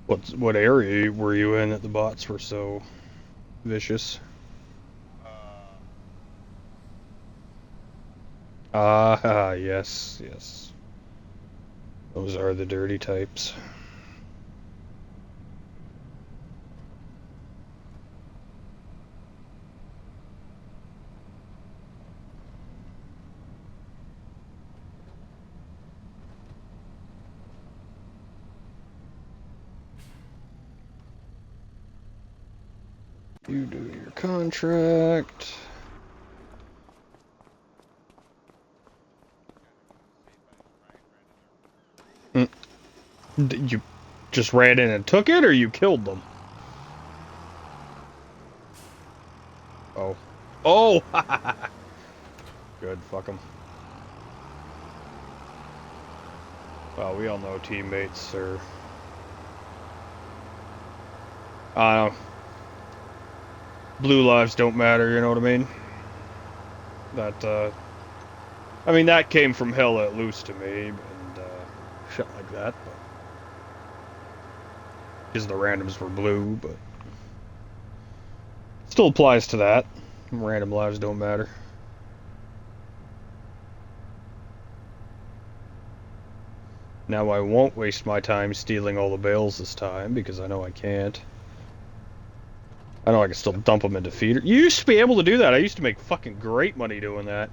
What area were you in that the bots were so vicious? Ah, yes, yes. Those are the dirty types. You do your contract. Mm. You just ran in and took it, or you killed them? Oh. Oh! Good, fuck them. Well, we all know teammates are... I don't know. Blue lives don't matter, you know what I mean? That, I mean, that came from hell let loose to me, and, shit like that, but... Because the randoms were blue, but... Still applies to that. Random lives don't matter. Now I won't waste my time stealing all the bales this time, because I know I can't. I know I can still dump them into feeder. You used to be able to do that. I used to make fucking great money doing that.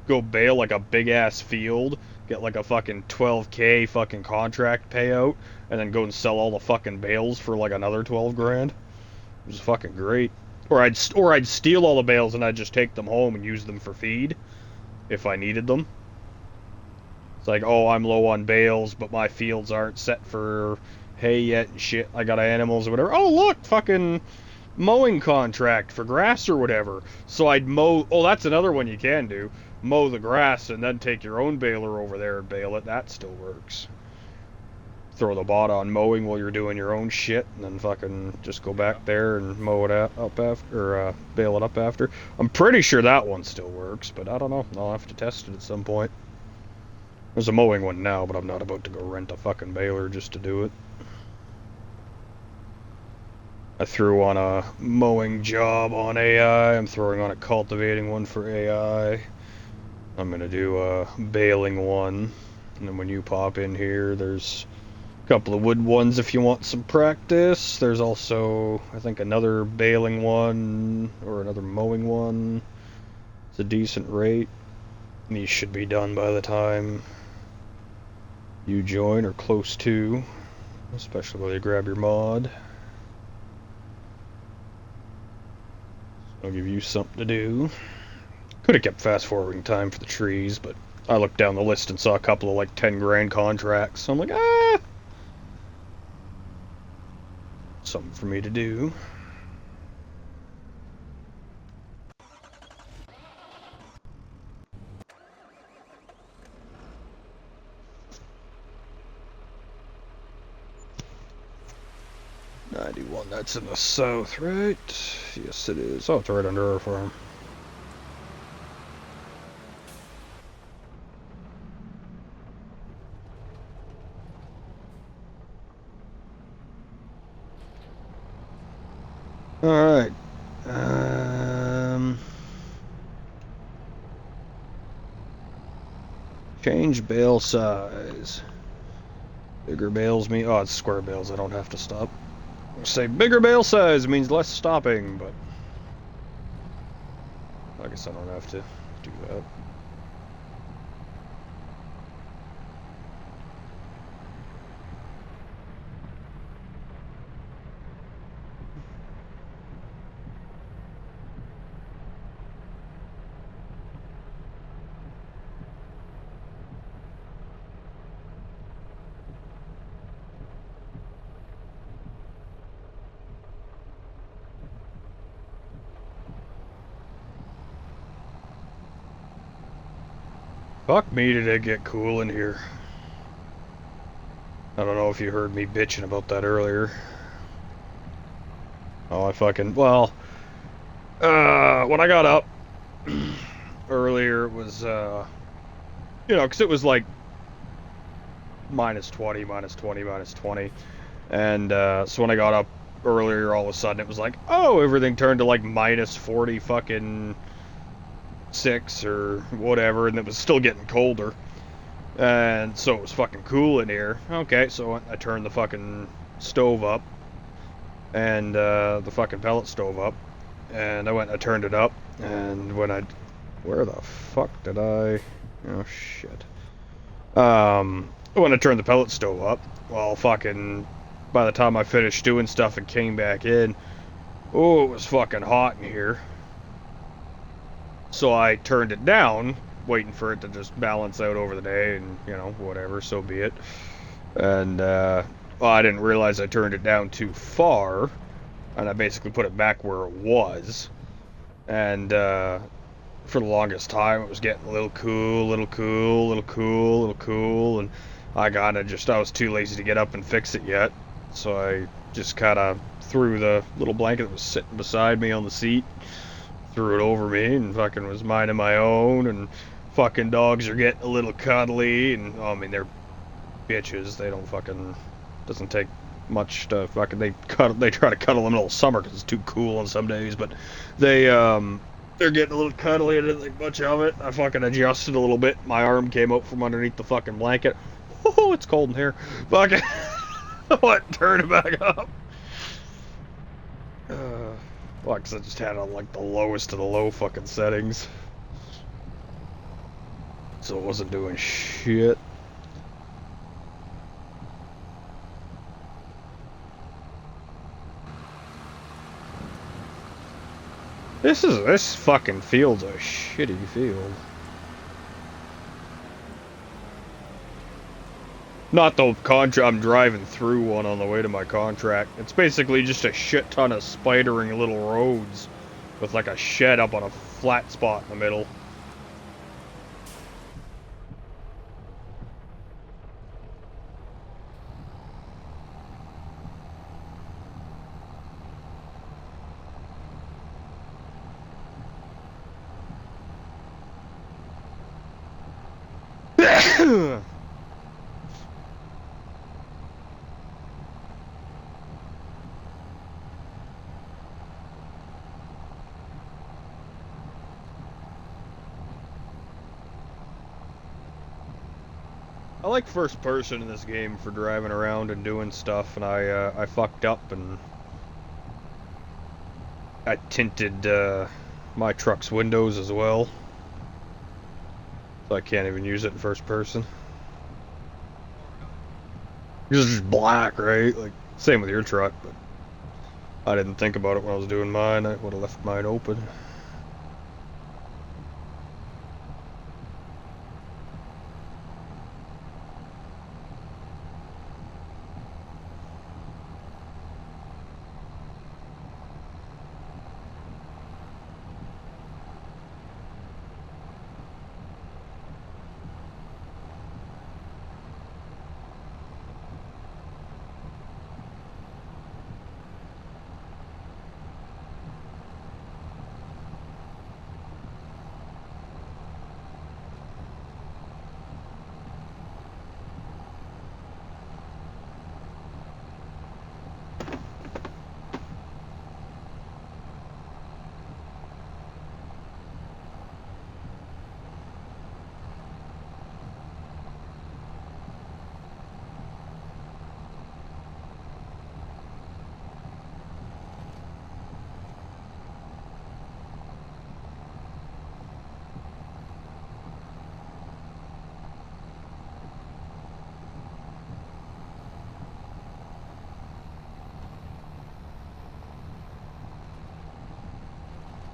Go bale like a big ass field, get like a fucking 12K fucking contract payout, and then go and sell all the fucking bales for like another 12 grand. It was fucking great. Or I'd steal all the bales and I'd just take them home and use them for feed if I needed them. It's like, oh, I'm low on bales, but my fields aren't set for hay yet and shit. I got animals or whatever. Oh, look, fucking mowing contract for grass or whatever. So I'd mow. Oh, that's another one you can do. Mow the grass and then take your own baler over there and bale it. That still works. Throw the bot on mowing while you're doing your own shit, and then fucking just go back there and mow it up after, or bale it up after. I'm pretty sure that one still works, but I don't know. I'll have to test it at some point. There's a mowing one now, but I'm not about to go rent a fucking baler just to do it. I threw on a mowing job on AI. I'm throwing on a cultivating one for AI. I'm gonna do a baling one. And then when you pop in here, there's a couple of wood ones if you want some practice. There's also, I think, another baling one or another mowing one. It's a decent rate. These should be done by the time you join or close to, especially while you grab your mod. I'll give you something to do. Could have kept fast forwarding time for the trees, but I looked down the list and saw a couple of like 10 grand contracts. So I'm like, something for me to do. .91, that's in the south, right? Yes, it is. Oh, it's right under our farm. Alright. Change bale size. Bigger bales mean... Oh, it's square bales. I don't have to stop. Say bigger bale size means less stopping, but... I guess I don't have to do that. Fuck me, did it get cool in here. I don't know if you heard me bitching about that earlier. Oh, I fucking... Well... when I got up earlier, it was, you know, because it was like -20, -20, -20. And so when I got up earlier, all of a sudden it was like, oh, everything turned to like minus 40 fucking 6 or whatever, and it was still getting colder. And so it was fucking cool in here. Okay, so I turned the fucking stove up, and the fucking pellet stove up, and I turned it up, and where the fuck did I, oh shit. When I turned the pellet stove up, well, fucking, by the time I finished doing stuff and came back in, oh, it was fucking hot in here. So I turned it down, waiting for it to just balance out over the day, and, you know, whatever, so be it. And, well, I didn't realize I turned it down too far, and I basically put it back where it was. And, for the longest time, it was getting a little cool, and I was too lazy to get up and fix it yet. So I just kind of threw the little blanket that was sitting beside me on the seat, threw it over me, and fucking was minding my own, and fucking dogs are getting a little cuddly, and, I mean, they're bitches, they don't fucking, doesn't take much to fucking, they try to cuddle in the middle of summer because it's too cool on some days, but they're getting a little cuddly, I didn't think much of it. I fucking adjusted a little bit, my arm came out from underneath the fucking blanket. Oh, it's cold in here. Fucking, what, turn it back up. Well, because I just had it on like the lowest of the low fucking settings. So it wasn't doing shit. This fucking field's a shitty field. Not the contract, I'm driving through one on the way to my contract. It's basically just a shit ton of spidering little roads with like a shed up on a flat spot in the middle. I like first person in this game for driving around and doing stuff, and I fucked up and I tinted my truck's windows as well, so I can't even use it in first person. It's just black, right? Like same with your truck, but I didn't think about it when I was doing mine. I would have left mine open.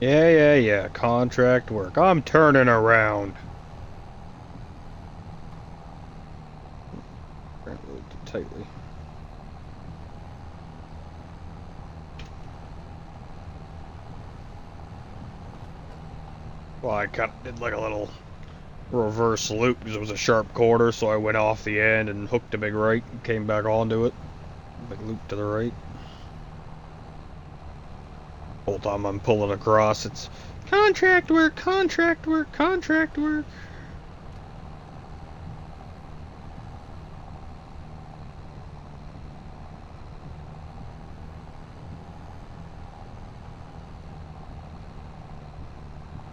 Yeah, contract work. I'm turning around. Really too tightly. Well, I kind of did like a little reverse loop because it was a sharp corner, so I went off the end and hooked a big right and came back onto it. Big loop to the right. Whole time I'm pulling across, it's contract work, contract work, contract work.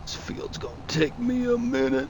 This field's gonna take me a minute.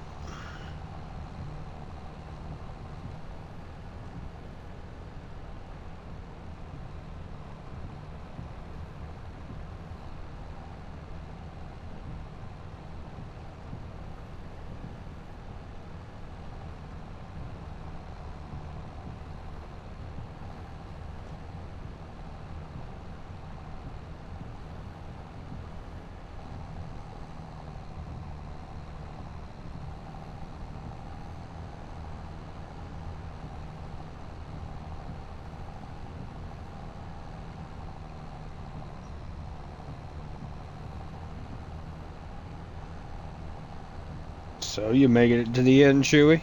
So you making it to the end, Chewy?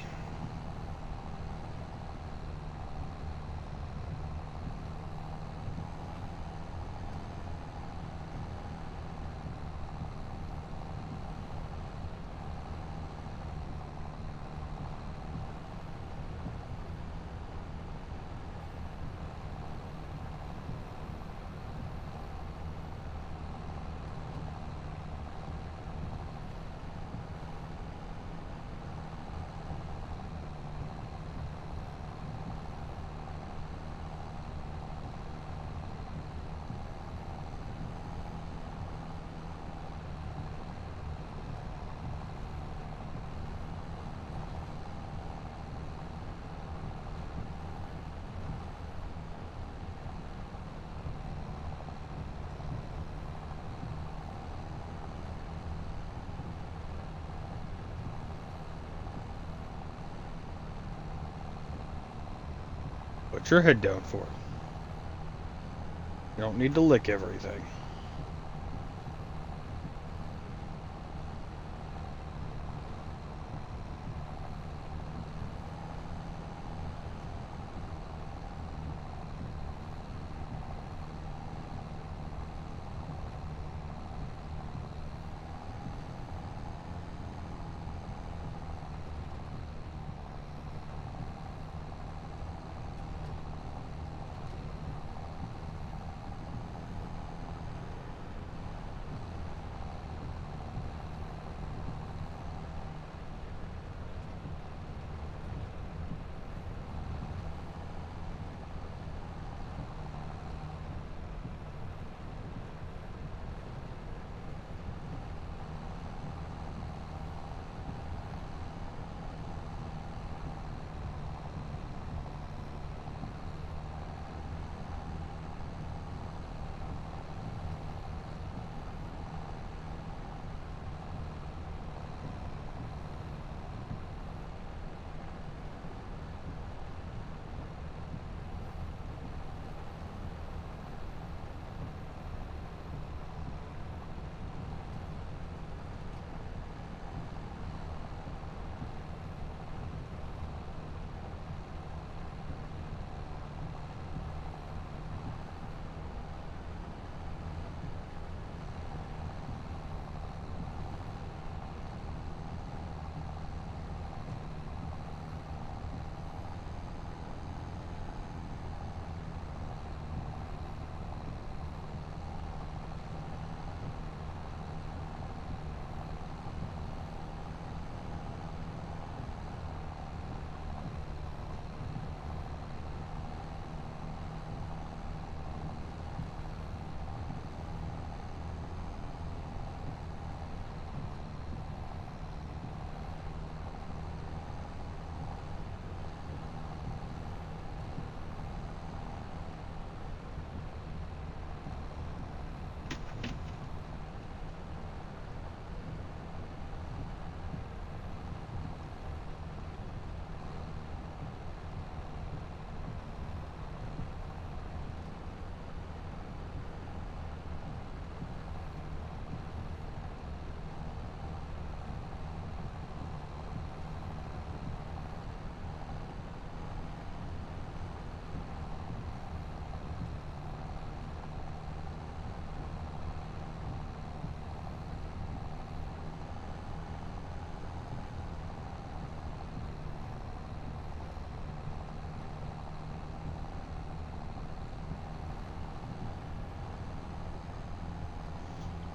Put your head down for it. You don't need to lick everything.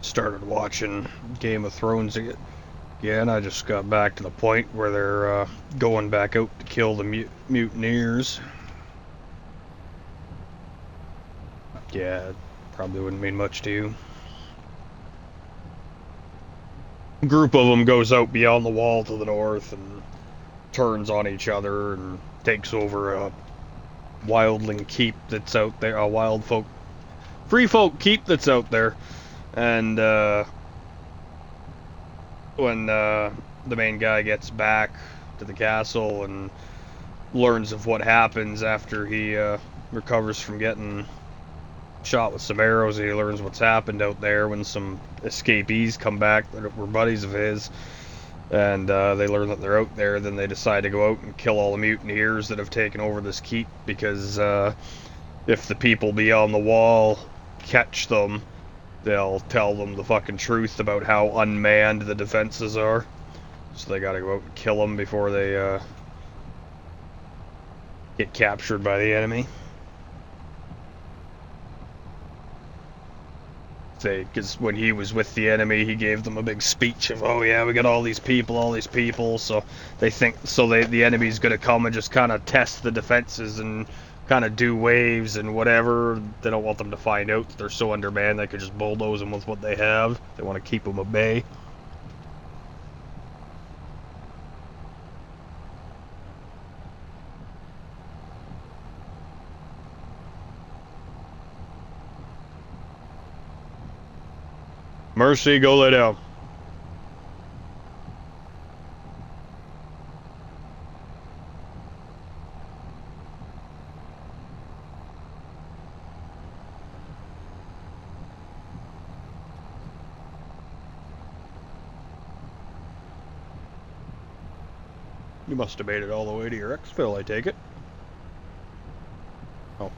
started watching Game of Thrones again. I just got back to the point where they're going back out to kill the mutineers. Yeah, probably wouldn't mean much to you. A group of them goes out beyond the wall to the north and turns on each other and takes over a wildling keep that's out there, a free folk keep that's out there. And when the main guy gets back to the castle and learns of what happens after he recovers from getting shot with some arrows, he learns what's happened out there when some escapees come back that were buddies of his, and they learn that they're out there. Then they decide to go out and kill all the mutineers that have taken over this keep, because if the people beyond the wall catch them, they'll tell them the fucking truth about how unmanned the defenses are. So they gotta go out and kill them before they get captured by the enemy. Because when he was with the enemy, he gave them a big speech of, oh yeah, we got all these people, so they think, the enemy's gonna come and just kind of test the defenses and kind of do waves and whatever. They don't want them to find out that they're so undermanned they could just bulldoze them with what they have. They want to keep them at bay. Mercy, go lay down. You must have made it all the way to your exfil, I take it. Oh.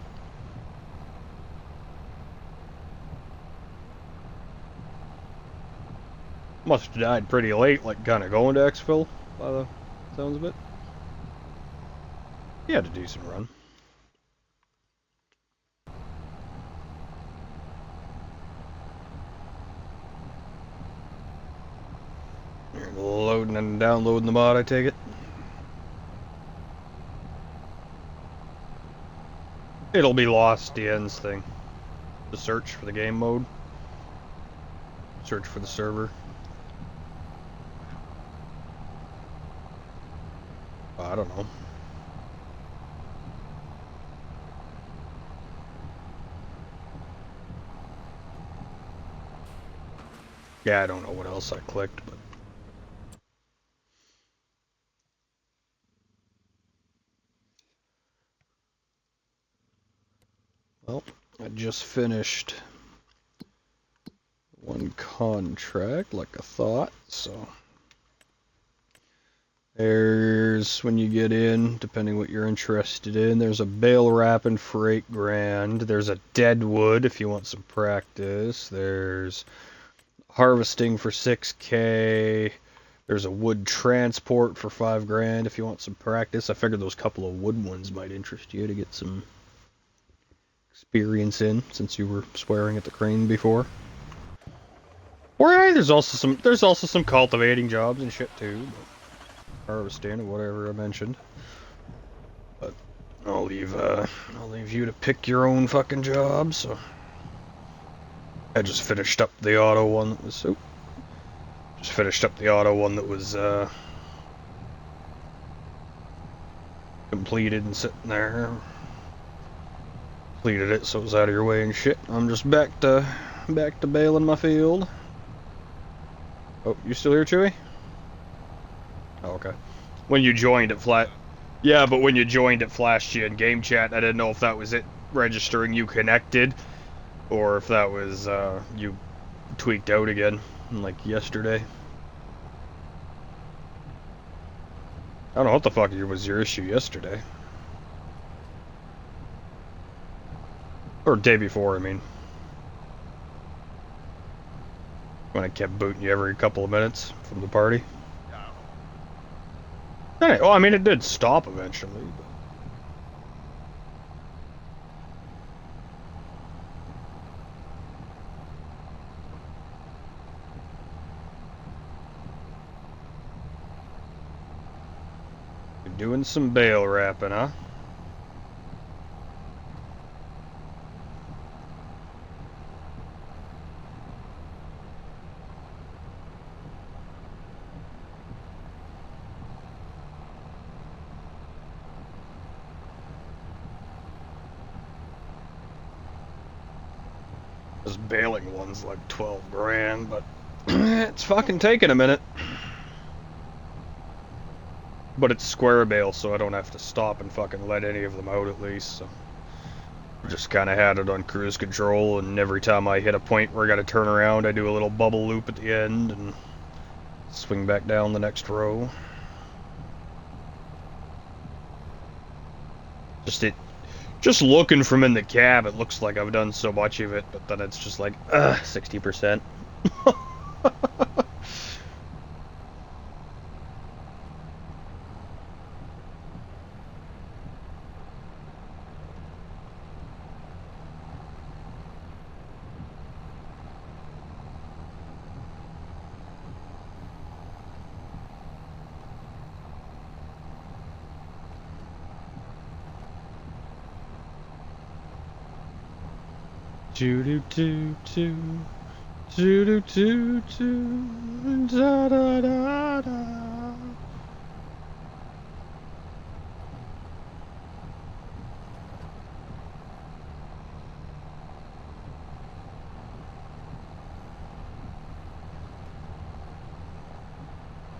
Must have died pretty late, like kind of going to exfil, by the sounds of it. He had a decent run. You're loading and downloading the mod, I take it. It'll be lost, the ends thing. The search for the game mode. Search for the server. I don't know. Yeah, I don't know what else I clicked, but... Well, I just finished one contract, like I thought, so... There's, when you get in, depending what you're interested in, there's a bale wrapping for $8,000. There's a deadwood if you want some practice. There's harvesting for $6K. There's a wood transport for $5,000 if you want some practice. I figured those couple of wood ones might interest you to get some experience in, since you were swearing at the crane before. Or hey, there's also some cultivating jobs and shit too. Harvesting or whatever I mentioned, but I'll leave you to pick your own fucking job. So I just finished up the auto one that was completed and sitting there. Completed it, so it was out of your way and shit. I'm just back to baling my field. Oh, you still here, Chewy? Oh, okay. When you joined it, yeah, but when you joined it, flashed you in game chat. I didn't know if that was it registering you connected, or if that was you tweaked out again, like yesterday. I don't know what the fuck was your issue yesterday, or day before. I mean, when I kept booting you every couple of minutes from the party. Oh, I mean, it did stop eventually. But... Doing some bale wrapping, huh? This baling one's like 12 grand, but it's fucking taking a minute. But it's square bale, so I don't have to stop and fucking let any of them out at least, so. Just kind of had it on cruise control, and every time I hit a point where I gotta turn around, I do a little bubble loop at the end, and swing back down the next row. Just looking from in the cab, it looks like I've done so much of it, but then it's just like, 60%. Do do do do do do do do da da da da.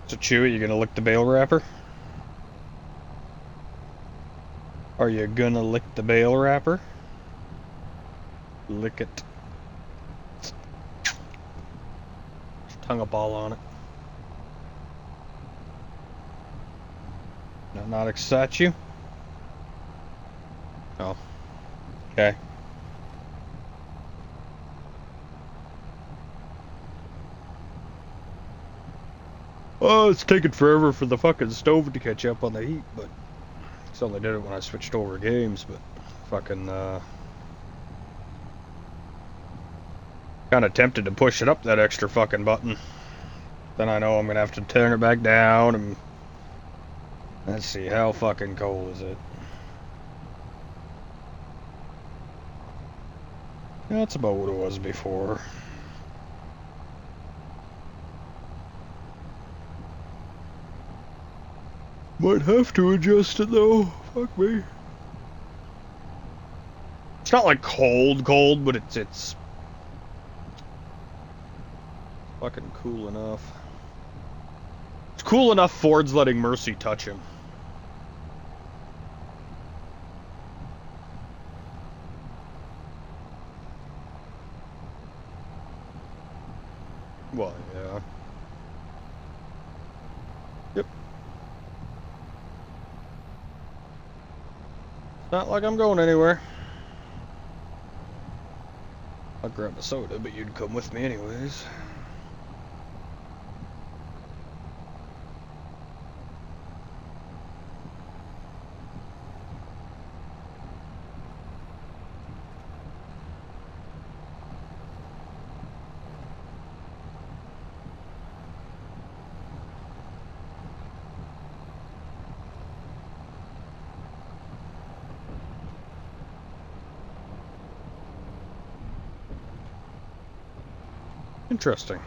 So Chewy, you gonna lick the bale wrapper? Are you gonna lick the bale wrapper? Lick it. Tongue a ball on it. Not excite you? Oh. Okay. Oh, it's taking forever for the fucking stove to catch up on the heat, but it's only did it when I switched over games, but fucking kind of tempted to push it up that extra fucking button. Then I know I'm gonna have to turn it back down, and let's see, how fucking cold is it? That's about what it was before. Might have to adjust it though. Fuck me. It's not like cold, but it's fucking cool enough. It's cool enough Ford's letting Mercy touch him. Well, yeah. Yep. Not like I'm going anywhere. I'll grab a soda, but you'd come with me anyways. Interesting.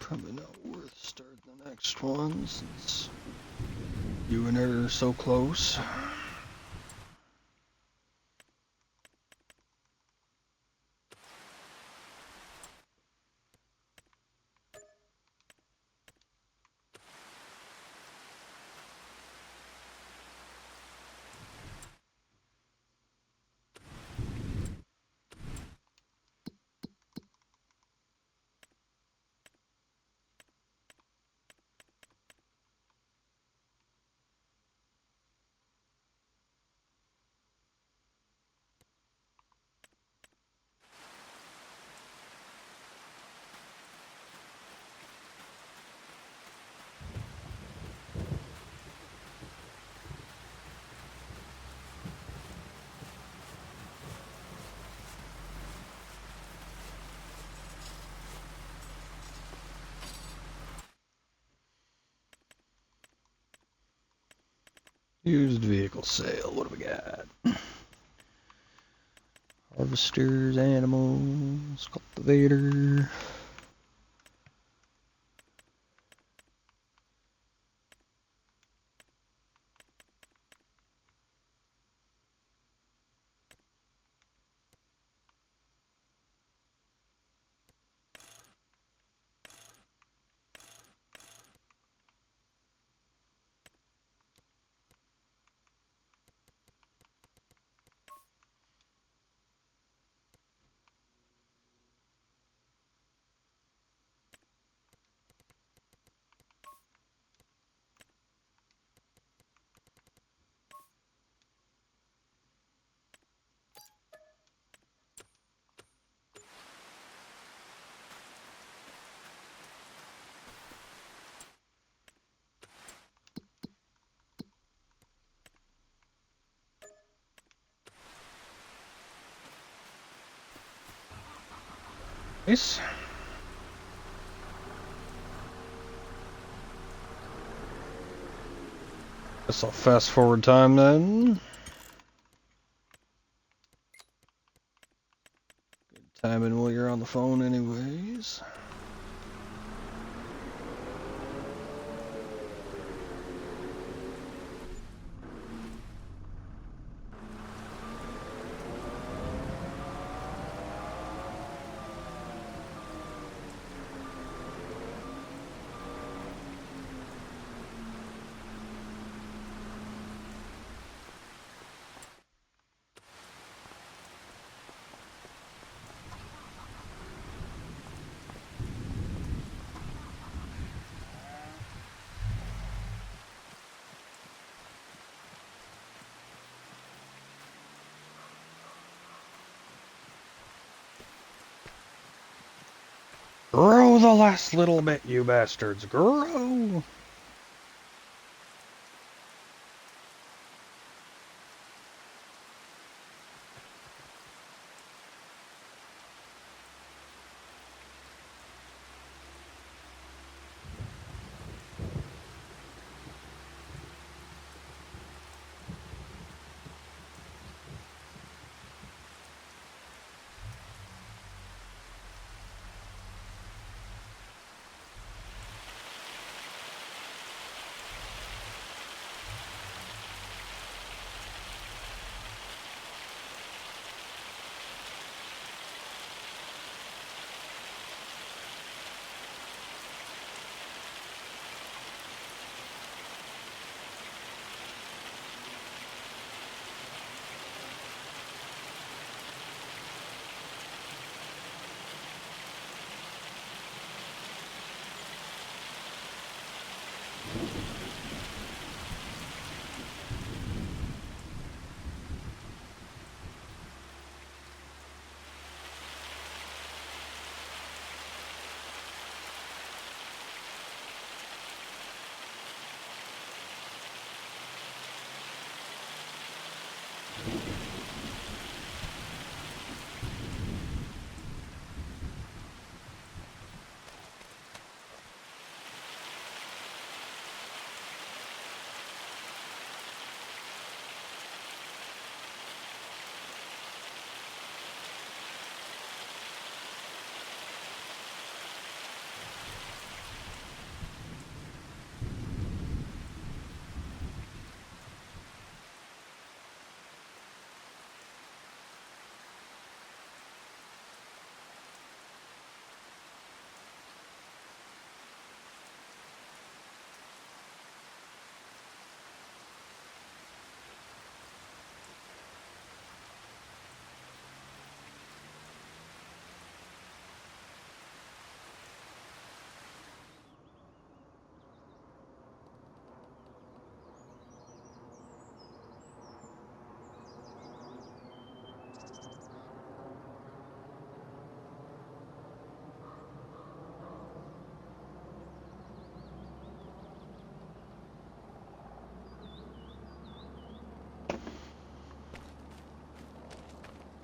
Probably not worth starting the next one since you and her are so close. Used vehicle sale. What do we got? Harvesters, animals, cultivator. Nice. Guess I'll fast forward time then. Good timing while you're on the phone anyways. Grow the last little bit, you bastards. Grow!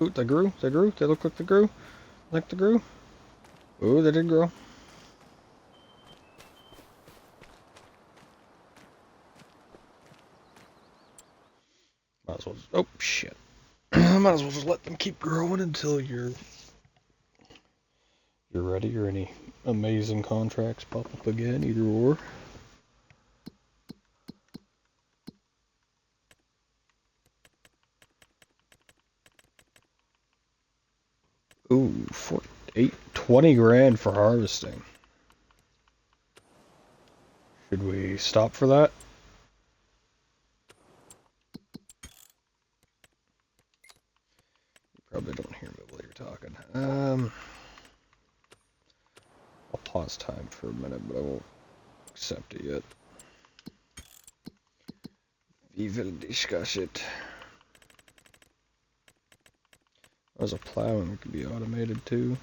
Ooh, they grew. They grew. They look like they grew. Like they grew. Ooh, they did grow. Might as well. Oh shit. Might as well just let them keep growing until you're ready, or any amazing contracts pop up again. Either or. Ooh, 20 grand for harvesting. Should we stop for that? You probably don't hear me while you're talking. I'll pause time for a minute, but I won't accept it yet. We will discuss it. There's a plow and it could be automated too.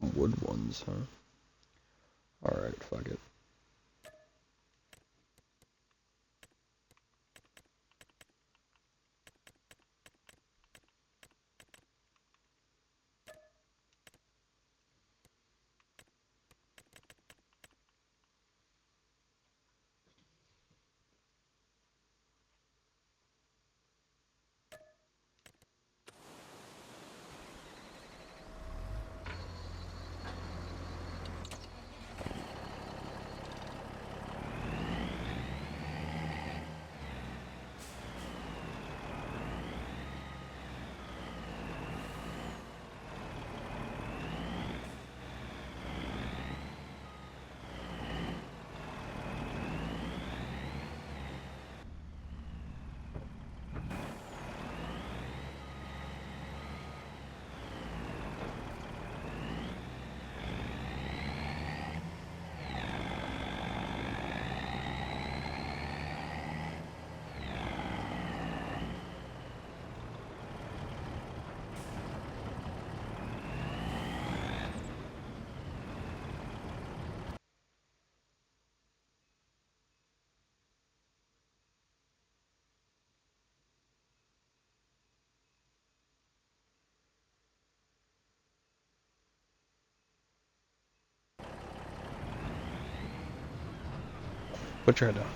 Some wood ones, huh? Alright, fuck it. Put your head down.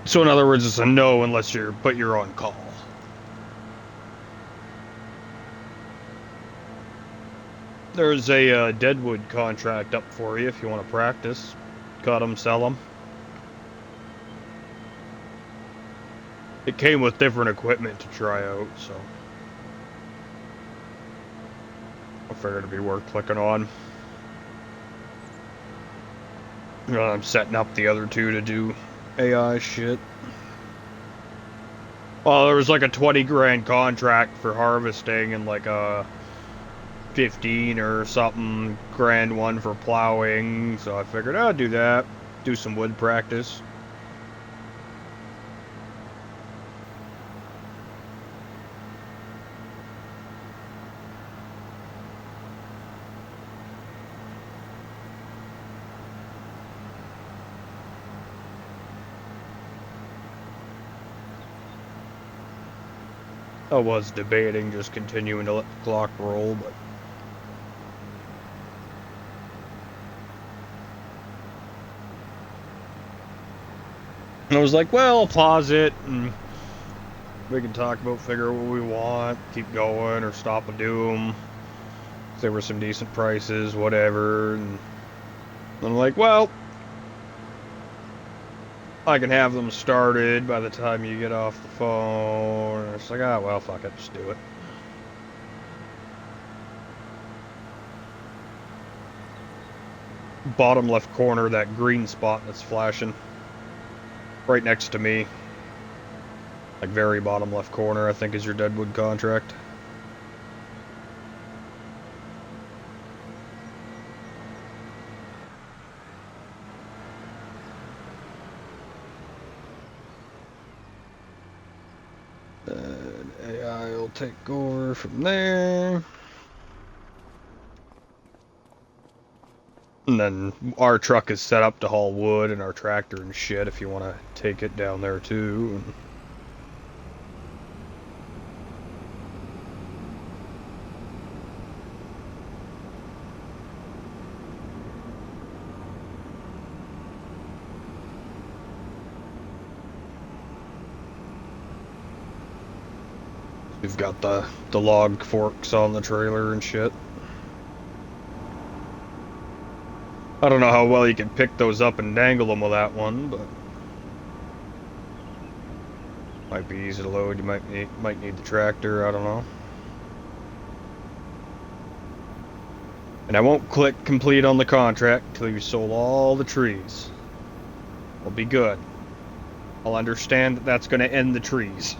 So in other words, it's a no unless but you're on call. There's a Deadwood contract up for you if you want to practice. Cut them, sell them. It came with different equipment to try out, so I figured it'd be worth clicking on. I'm setting up the other two to do AI shit. Well, there was like a 20 grand contract for harvesting and like a 15 or something grand one for plowing, so I figured I'd do that, do some wood practice. I was debating just continuing to let the clock roll, but I was like, well, I'll pause it and we can talk about figure what we want, keep going or stop and do them. There were some decent prices, whatever, and I'm like, well, I can have them started by the time you get off the phone. And it's like, ah, well, fuck it, just do it. Bottom left corner, that green spot that's flashing. Right next to me. Like very bottom left corner, I think is your Deadwood contract. AI will take over from there. And then our truck is set up to haul wood and our tractor and shit if you want to take it down there too. We've got the log forks on the trailer and shit. I don't know how well you can pick those up and dangle them with that one, but might be easy to load. You might need the tractor. I don't know. And I won't click complete on the contract until you sold all the trees. We'll be good. I'll understand that that's going to end the trees.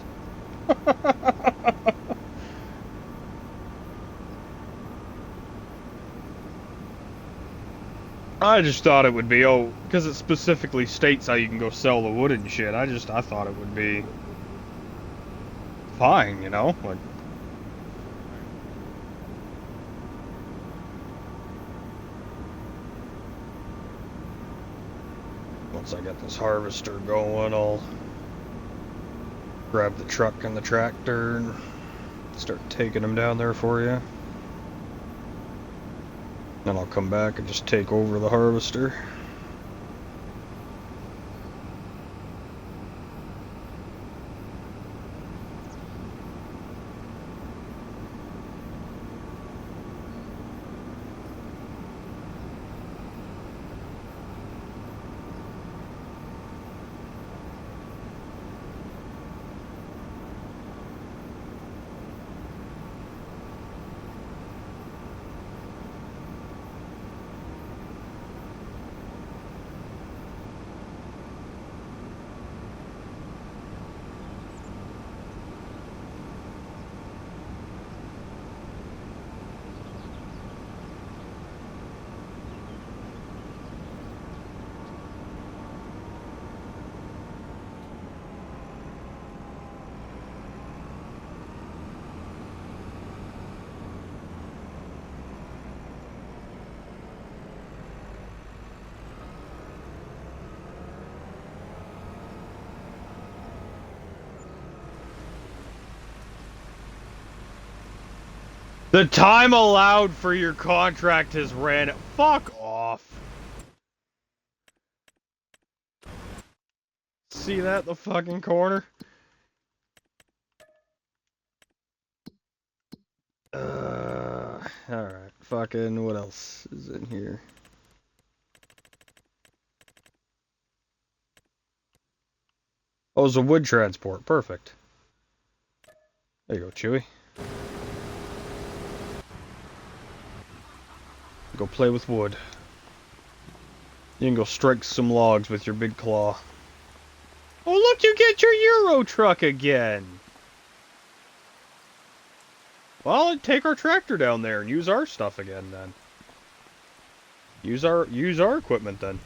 I just thought it would be, because it specifically states how you can go sell the wood and shit. I thought it would be fine, you know? Like, once I get this harvester going, I'll grab the truck and the tractor and start taking them down there for you. Then I'll come back and just take over the harvester. The time allowed for your contract has ran. Fuck off. see that in the fucking corner? Alright. Fucking, what else is in here? Oh, it's a wood transport. Perfect. There you go, Chewy. Go play with wood. You can go strike some logs with your big claw. Oh, look, you get your Euro truck again! Well, take our tractor down there and use our stuff again, then. Use our equipment, then.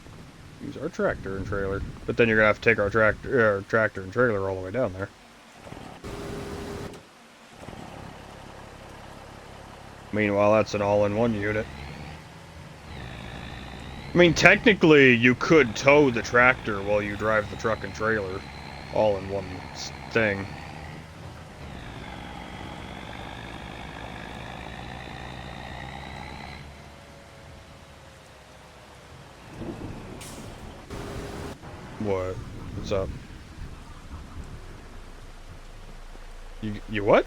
Use our tractor and trailer. But then you're gonna have to take our tractor and trailer all the way down there. Meanwhile, that's an all-in-one unit. I mean, technically, you could tow the tractor while you drive the truck and trailer, all in one thing. What? What's up? You what?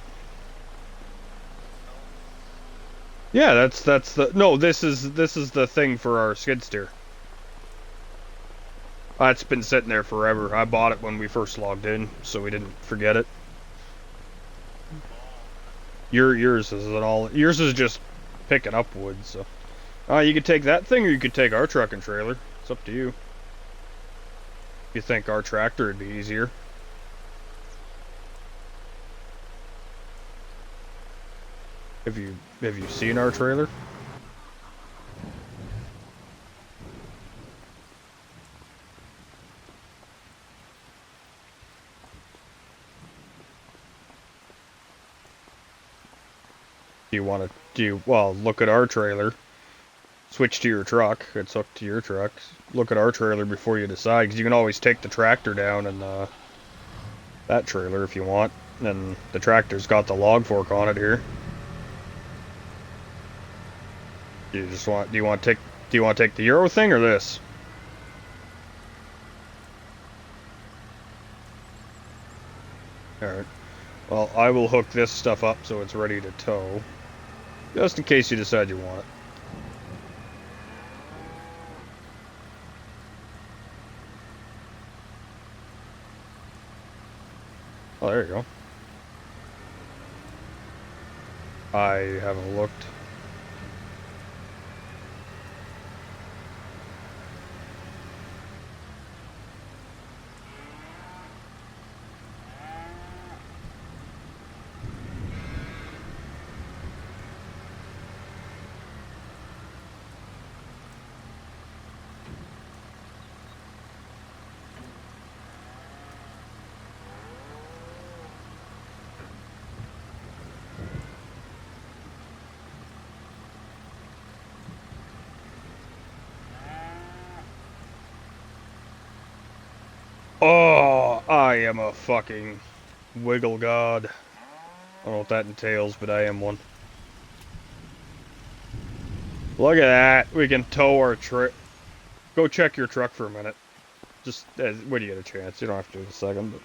Yeah, that's the no. This is the thing for our skid steer. It's been sitting there forever. I bought it when we first logged in, so we didn't forget it. Yours is yours is just picking up wood. So, you could take that thing, or you could take our truck and trailer. It's up to you. You think our tractor would be easier? Have you seen our trailer? Well, look at our trailer. Switch to your truck. It's hooked to your truck. Look at our trailer before you decide, because you can always take the tractor down and that trailer if you want. And the tractor's got the log fork on it here. Do you want to take the Euro thing or this? Alright. Well, I will hook this stuff up so it's ready to tow. Just in case you decide you want it. Oh, there you go. I haven't looked. Oh, I am a fucking wiggle god. I don't know what that entails, but I am one. Look at that. We can tow our truck. Go check your truck for a minute. Just when you get a chance. You don't have to do it in a second, but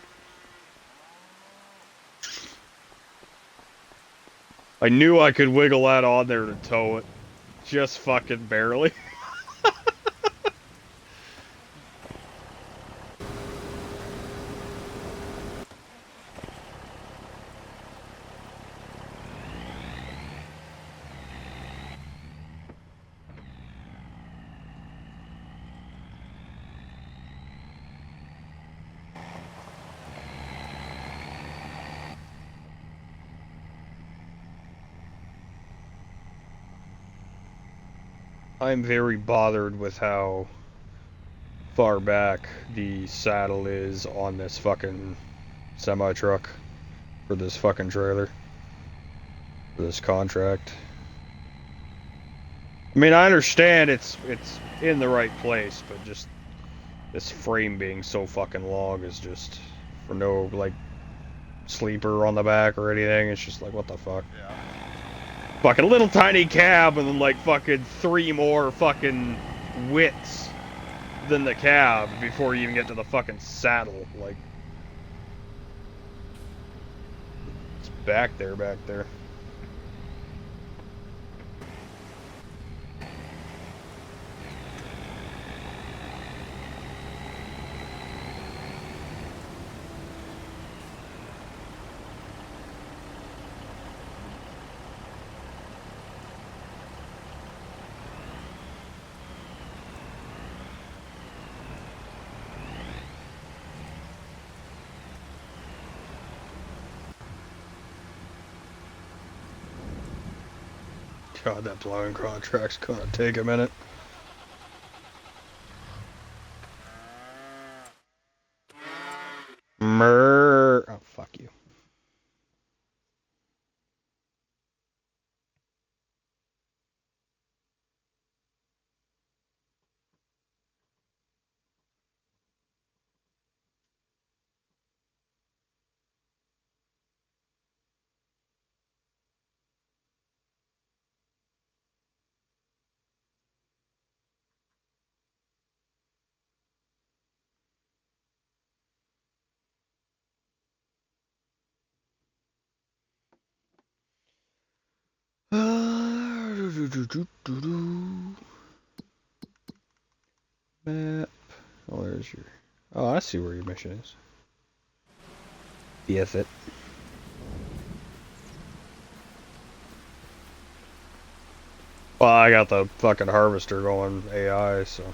I knew I could wiggle that on there to tow it. Just fucking barely. I'm very bothered with how far back the saddle is on this fucking semi-truck for this fucking trailer, for this contract. I mean, I understand it's in the right place, but just this frame being so fucking long is just for no, like, sleeper on the back or anything. It's just like, what the fuck? Yeah. Fucking little tiny cab and then like fucking 3 more fucking widths. than the cab before you even get to the fucking saddle. Like, it's back there, back there. God, that plowing contract's gonna take a minute. Oh, fuck you. Map. Oh, there's your... Oh, I see where your mission is. Yes, it. Well, I got the fucking harvester going AI, so...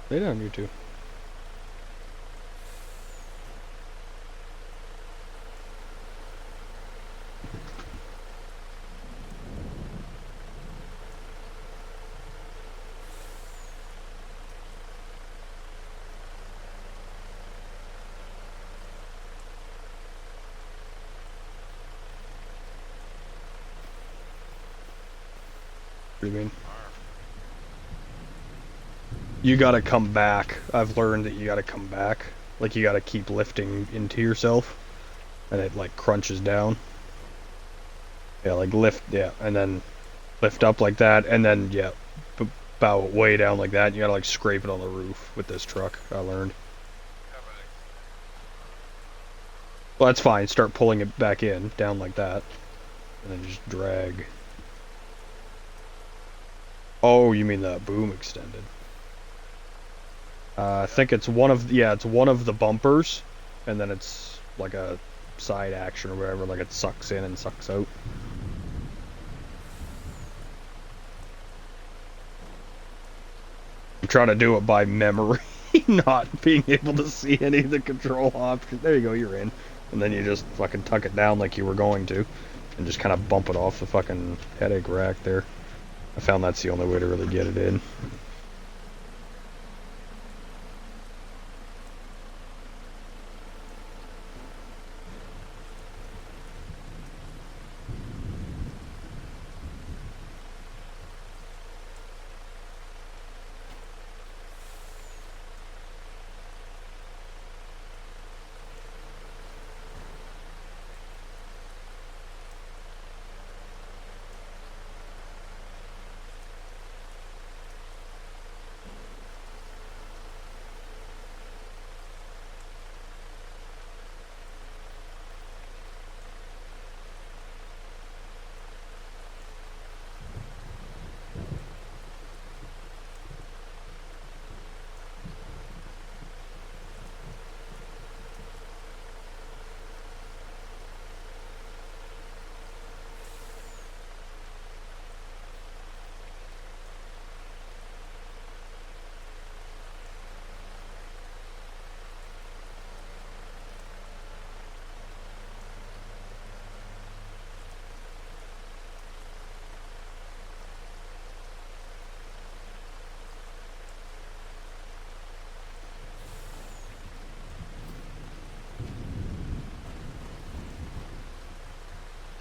Stay down, you two. What do you mean? You gotta come back. I've learned that you gotta come back. Like, you gotta keep lifting into yourself. And it, like, crunches down. Yeah, like, lift, yeah, and then lift up like that, and then, yeah, bow it way down like that. You gotta, like, scrape it on the roof with this truck, I learned. Well, that's fine. Start pulling it back in, down like that. And then just drag. Oh, you mean the boom extended. I think it's one of, yeah, it's one of the bumpers, and then it's like a side action or whatever, like it sucks in and sucks out. I'm trying to do it by memory, not being able to see any of the control options. There you go, you're in. And then you just fucking tuck it down like you were going to, and just kind of bump it off the fucking headache rack there. I found that's the only way to really get it in.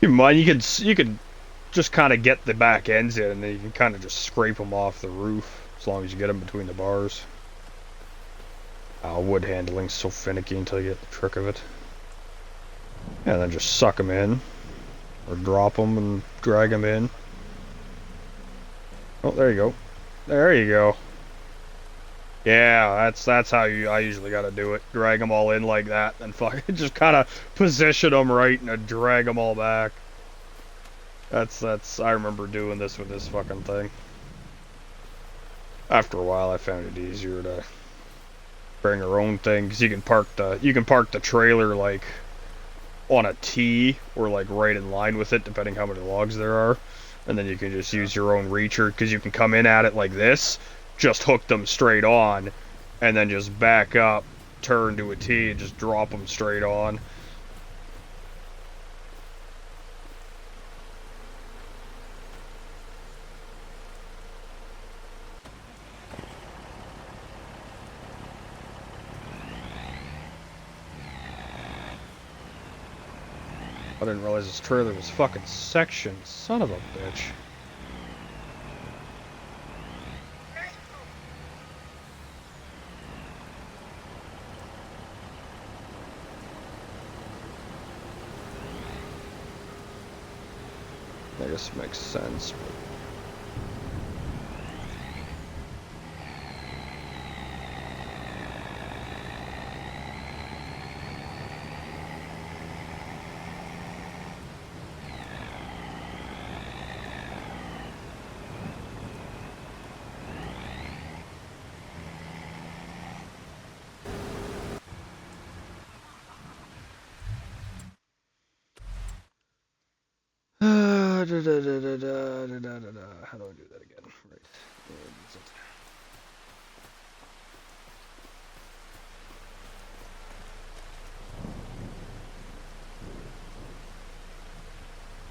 You mind, you could just kind of get the back ends in, and then you can kind of just scrape them off the roof, as long as you get them between the bars. Wood handling's so finicky until you get the trick of it. Yeah, and then just suck them in, or drop them and drag them in. Oh, there you go. There you go. Yeah, that's how I usually gotta do it. Drag them all in like that, and fucking just kind of position them right and then drag them all back. I remember doing this with this fucking thing. After a while, I found it easier to bring our own thing, because you can park the trailer like on a T or like right in line with it, depending how many logs there are, and then you can just use your own reacher, because you can come in at it like this, just hook them straight on, and then just back up, turn to a T, and just drop them straight on. I didn't realize this trailer was fucking sectioned. Son of a bitch. I guess it makes sense, but... How do I do that again? Right.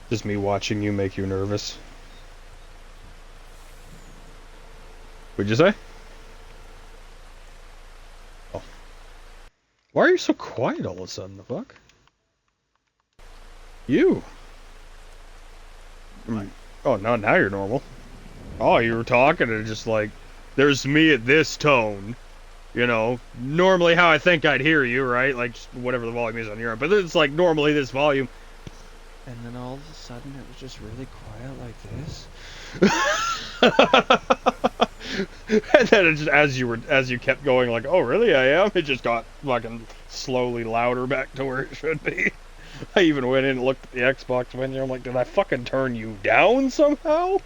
Just me watching you make you nervous. What'd you say? Oh. Why are you so quiet all of a sudden? The fuck? You? Oh, no, now you're normal. Oh, you were talking and just like, there's me at this tone. You know, normally how I think I'd hear you, right? Like, whatever the volume is on your end. But it's like normally this volume. And then all of a sudden it was just really quiet like this. And then it just, as you kept going like, oh really I am, it just got fucking slowly louder back to where it should be. I even went in and looked at the Xbox menu. I'm like, did I fucking turn you down somehow?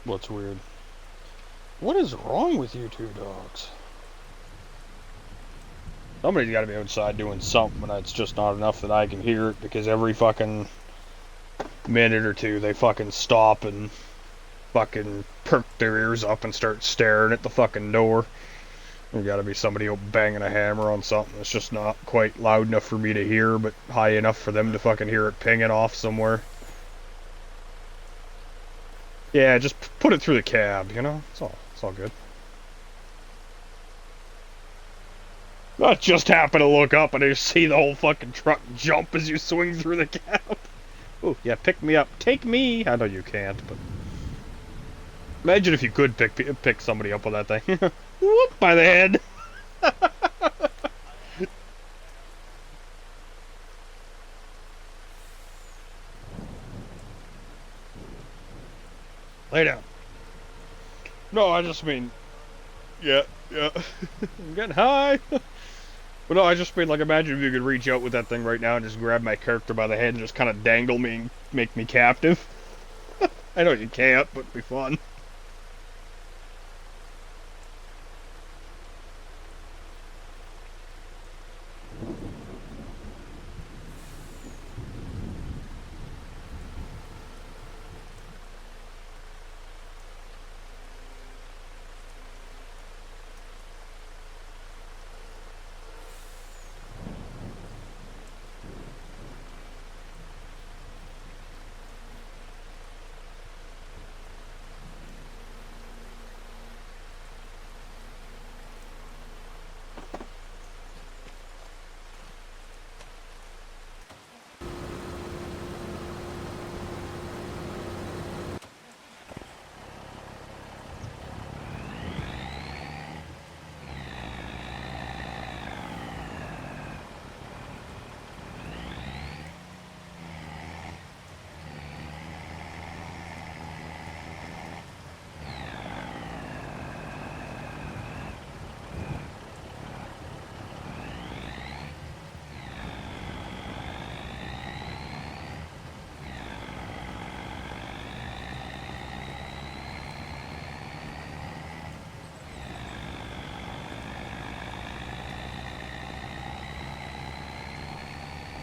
What's weird? What is wrong with you two dogs? Somebody's got to be outside doing something, and it's just not enough that I can hear it, because every fucking minute or two they fucking stop and fucking perk their ears up and start staring at the fucking door. There's got to be somebody banging a hammer on something that's just not quite loud enough for me to hear, but high enough for them to fucking hear it pinging off somewhere. Yeah, just put it through the cab, you know? It's all good. I just happen to look up and I see the whole fucking truck jump as you swing through the cab. Oh, yeah, pick me up. Take me! I know you can't, but... Imagine if you could pick somebody up with that thing. Whoop! By the head! Lay down. No, I just mean, yeah. I'm getting high. But no, I just mean, like, imagine if you could reach out with that thing right now and just grab my character by the head and just kind of dangle me and make me captive. I know you can't, but it'd be fun.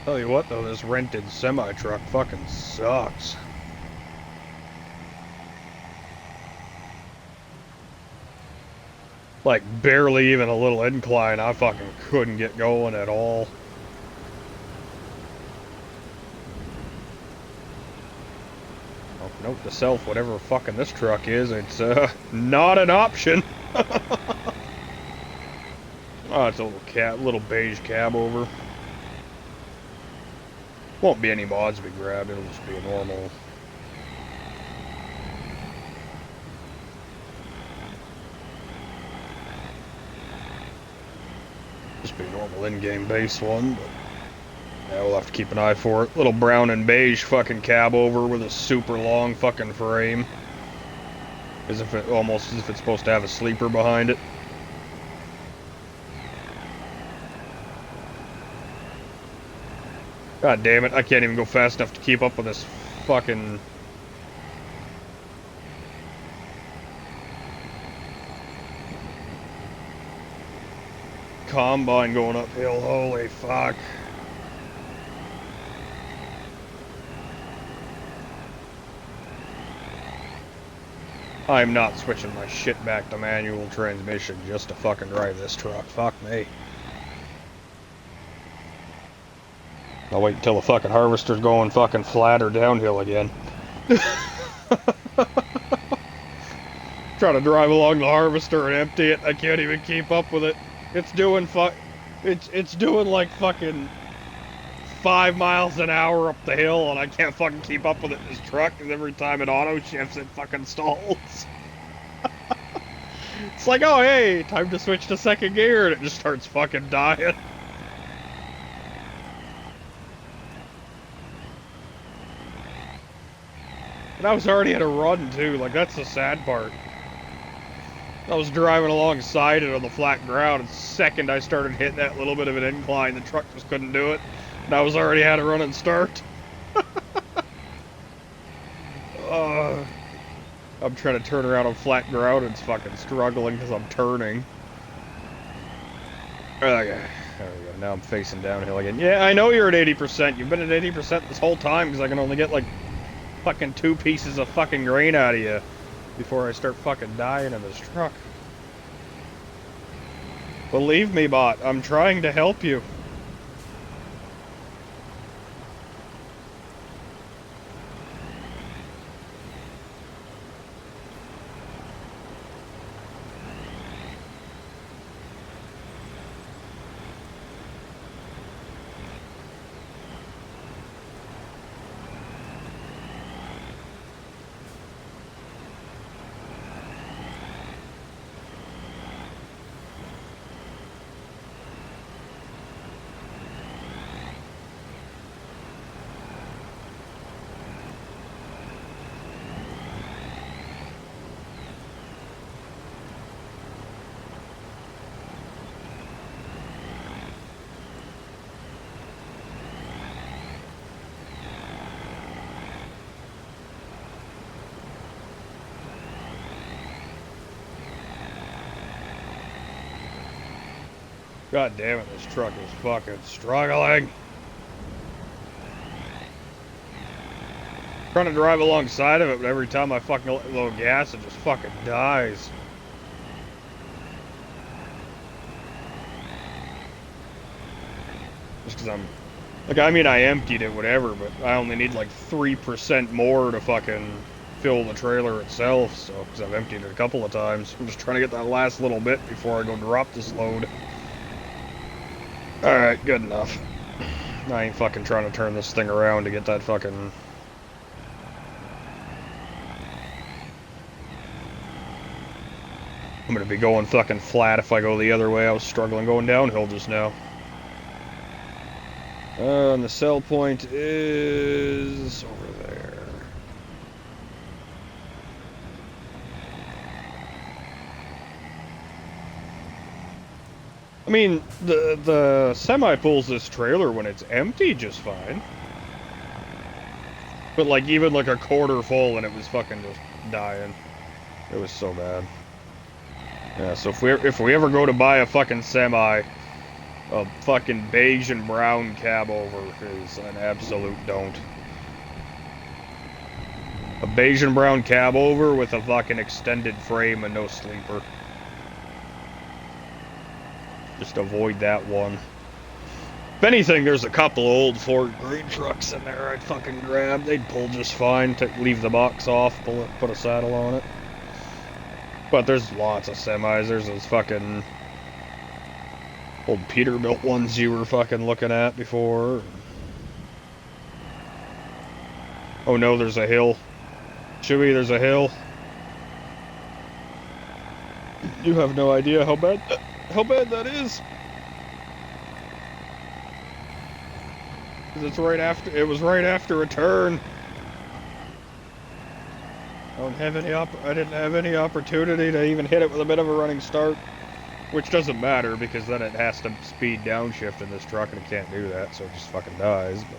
Tell you what, though, this rented semi-truck fucking sucks. Like, barely even a little incline, I fucking couldn't get going at all. Oh, note to self, whatever fucking this truck is, it's, not an option. Oh, it's a little beige cab over. Won't be any mods to be grabbed, it'll just be a normal. Just be a normal in-game base one, but yeah, we'll have to keep an eye for it. Little brown and beige fucking cab over with a super long fucking frame. Almost as if it's supposed to have a sleeper behind it. God damn it, I can't even go fast enough to keep up with this fucking... combine going uphill, holy fuck. I'm not switching my shit back to manual transmission just to fucking drive this truck, fuck me. I'll wait until the fucking harvester's going fucking flat or downhill again. Trying to drive along the harvester and empty it, I can't even keep up with it. It's doing it's doing like fucking 5 miles an hour up the hill, and I can't fucking keep up with it in this truck, because every time it auto shifts, it fucking stalls. It's like, oh hey, time to switch to second gear, and it just starts fucking dying. And I was already at a run too, like that's the sad part. I was driving alongside it on the flat ground, and the second I started hitting that little bit of an incline, the truck just couldn't do it. And I was already had a running start. I'm trying to turn around on flat ground, and it's fucking struggling because I'm turning. Okay, there we go. Now I'm facing downhill again. Yeah, I know you're at 80%. You've been at 80% this whole time because I can only get like fucking 2 pieces of fucking grain out of you before I start fucking dying in this truck. Believe me, bot, I'm trying to help you. God damn it, this truck is fucking struggling. Trying to drive alongside of it, but every time I fucking load gas, it just fucking dies. Just because I'm... Like, I mean, I emptied it, whatever, but I only need like 3% more to fucking fill the trailer itself, so, because I've emptied it a couple of times. I'm just trying to get that last little bit before I go drop this load. Alright, good enough. I ain't fucking trying to turn this thing around to get that fucking... I'm gonna be going fucking flat if I go the other way. I was struggling going downhill just now. And the sell point is over there. I mean, the semi pulls this trailer when it's empty just fine. But like even like a quarter full and it was fucking just dying. It was so bad. Yeah, so if we ever go to buy a fucking semi, a fucking beige and brown cab over is an absolute don't. A beige and brown cab over with a fucking extended frame and no sleeper. Just avoid that one. If anything, there's a couple old Ford green trucks in there I'd fucking grab. They'd pull just fine. Leave the box off, pull it, put a saddle on it. But there's lots of semis. There's those fucking old Peterbilt ones you were fucking looking at before. Oh no, there's a hill. Chewy, there's a hill. You have no idea how bad that is. It's right after. It was right after a turn. I didn't have any opportunity to even hit it with a bit of a running start, which doesn't matter because then it has to speed downshift in this truck and it can't do that, so it just fucking dies. But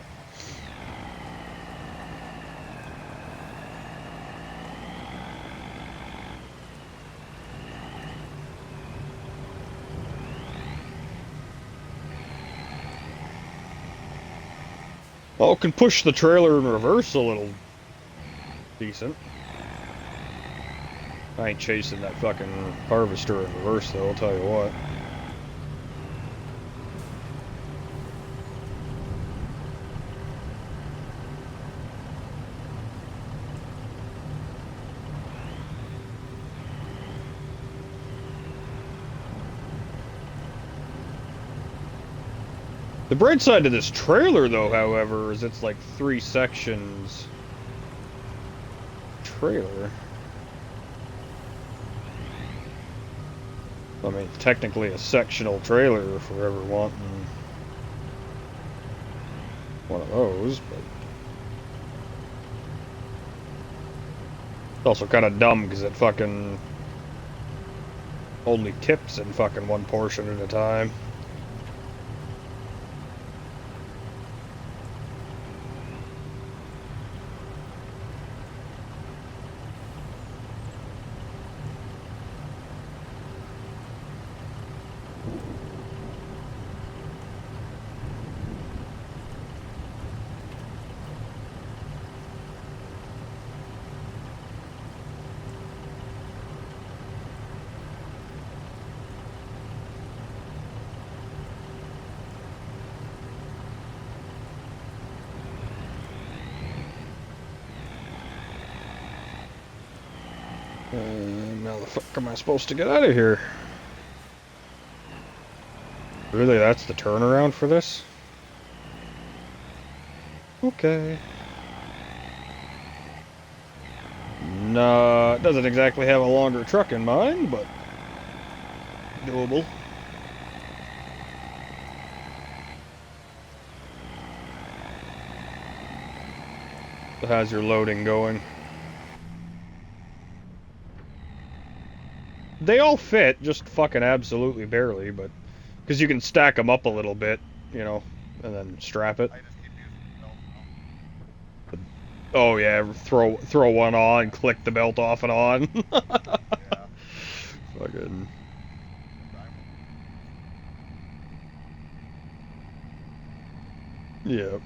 oh, it can push the trailer in reverse a little decent. I ain't chasing that fucking harvester in reverse though, I'll tell you what. The bright side to this trailer though, however, is it's like 3 sections trailer. I mean, technically a sectional trailer if we're ever wanting one of those, but it's also kind of dumb because it fucking only tips in fucking one portion at a time. How the fuck am I supposed to get out of here? Really, that's the turnaround for this? Okay. No, it doesn't exactly have a longer truck in mind, but doable. So how's your loading going? They all fit, just fucking absolutely barely, but because you can stack them up a little bit, you know, and then strap it. Oh yeah, throw one on, click the belt off and on. Fucking. Yeah.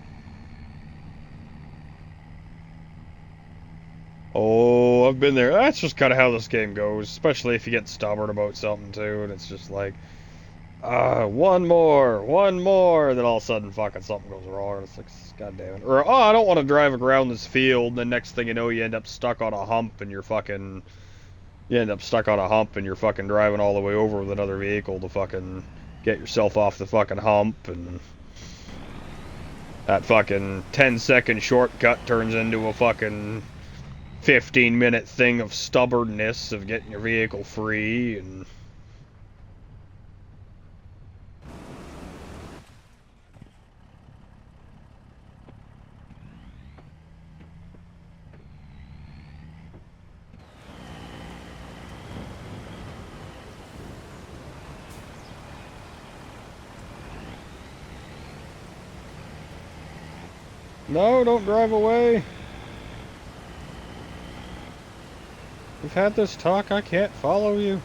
Oh, I've been there. That's just kind of how this game goes, especially if you get stubborn about something too, and it's just like, one more, and then all of a sudden fucking something goes wrong, and it's like, god damn it. Or, oh, I don't want to drive around this field, and then next thing you know, you end up stuck on a hump, and you end up stuck on a hump, and you're fucking driving all the way over with another vehicle to fucking get yourself off the fucking hump, and that fucking 10-second shortcut turns into a fucking 15-minute thing of stubbornness of getting your vehicle free, and no, don't drive away. We've had this talk, I can't follow you.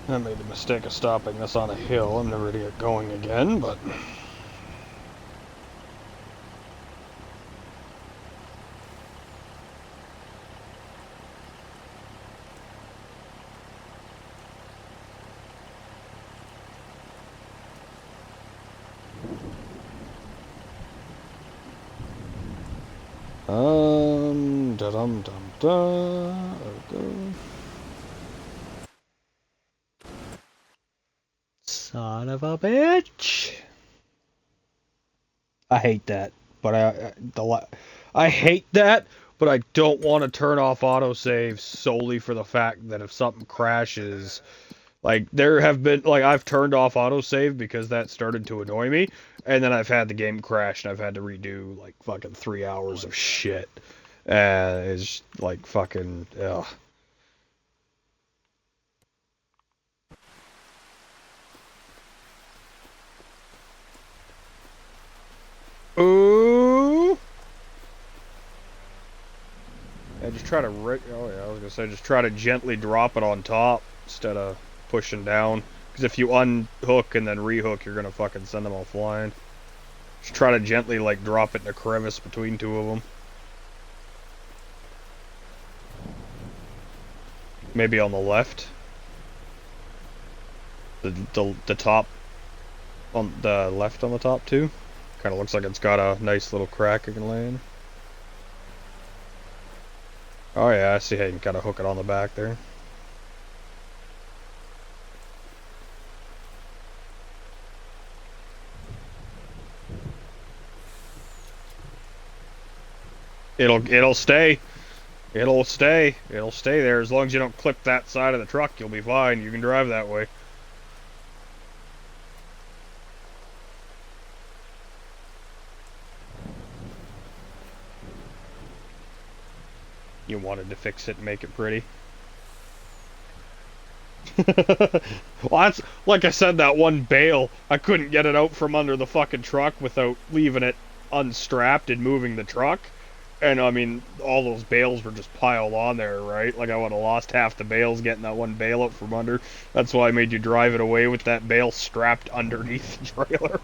I made the mistake of stopping this on a hill. I'm never gonna get going again, but da dum dum da. Okay. Son of a bitch! I hate that, but I hate that, but I don't want to turn off autosave solely for the fact that if something crashes, like there have been like I've turned off autosave because that started to annoy me, and then I've had the game crash and I've had to redo like fucking 3 hours of shit, and it's like fucking ugh. Ooh. Yeah, just try to oh yeah, I was gonna say just try to gently drop it on top instead of pushing down. Because if you unhook and then rehook, you're gonna fucking send them all flying. Just try to gently like drop it in a crevice between two of them. Maybe on the left. The top on the left on the top too. Kind of looks like it's got a nice little crack it can lay in. Oh yeah, I see how you can kind of hook it on the back there. It'll stay. It'll stay. It'll stay there as long as you don't clip that side of the truck. You'll be fine. You can drive that way. You wanted to fix it and make it pretty. Well, that's like I said, that one bale, I couldn't get it out from under the fucking truck without leaving it unstrapped and moving the truck. And I mean, all those bales were just piled on there, right? Like I would have lost half the bales getting that one bale out from under. That's why I made you drive it away with that bale strapped underneath the trailer.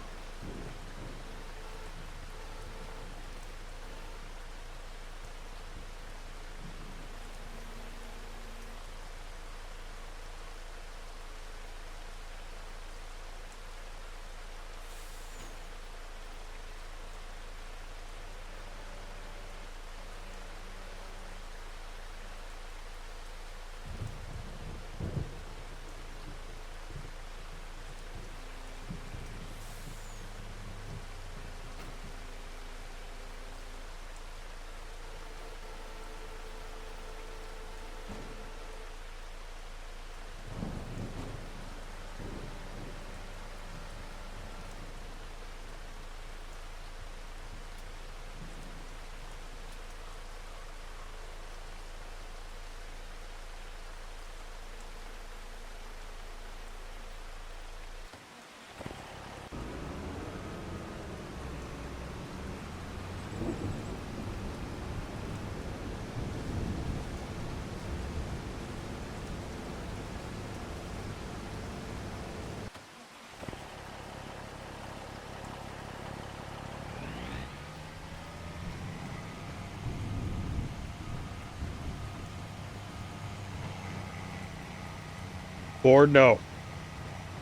Bored? No.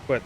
But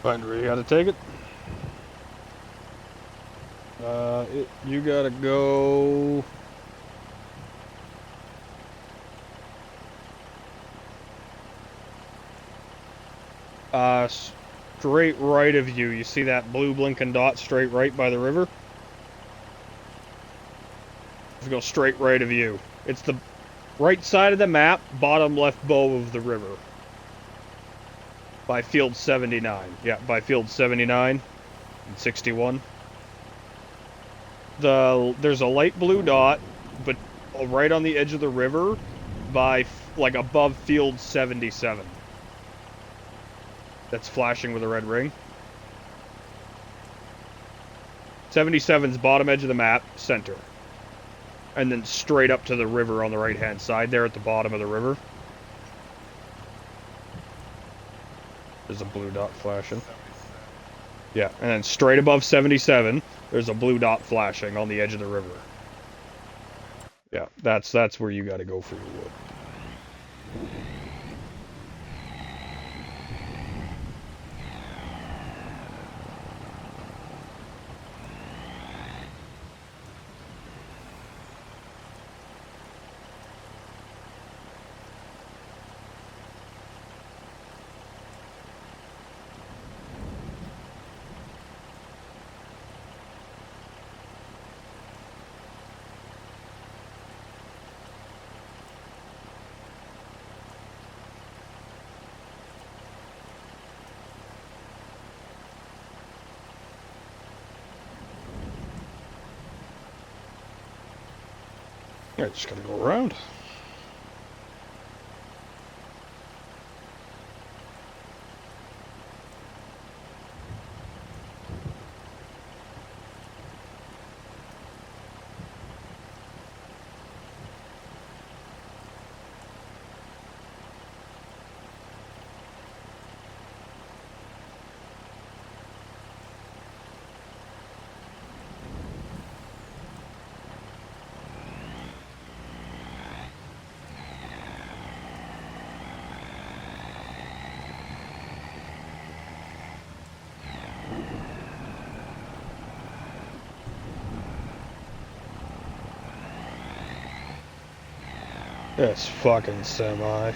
fine, you gotta take it. You gotta go. Straight right of you. You see that blue blinking dot straight right by the river? Just go straight right of you. It's the right side of the map, bottom left bow of the river. By field 79. Yeah, by field 79 and 61. There's a light blue dot, but right on the edge of the river by, like, above field 77. That's flashing with a red ring. 77's bottom edge of the map, center. And then straight up to the river on the right-hand side there at the bottom of the river. There's a blue dot flashing. Yeah, and then straight above 77, there's a blue dot flashing on the edge of the river. Yeah, that's where you gotta go for your wood. I just gotta go around. This fucking semi.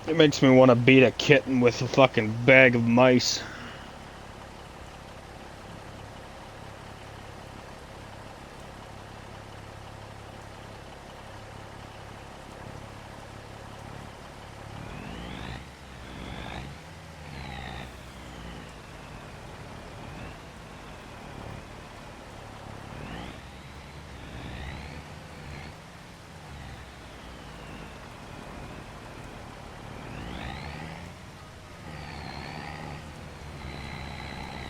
It makes me want to beat a kitten with a fucking bag of mice.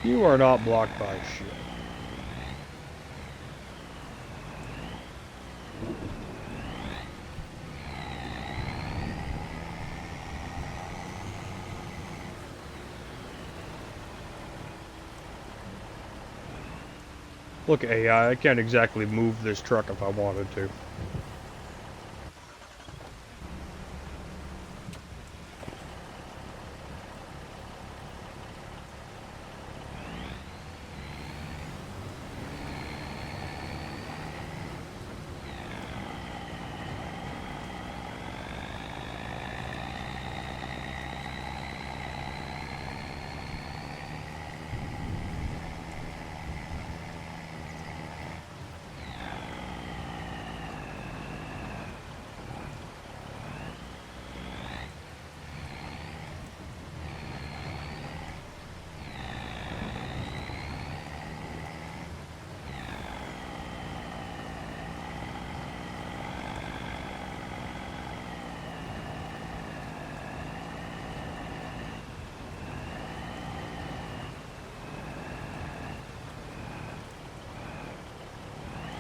You are not blocked by shit. Look, AI, I can't exactly move this truck if I wanted to.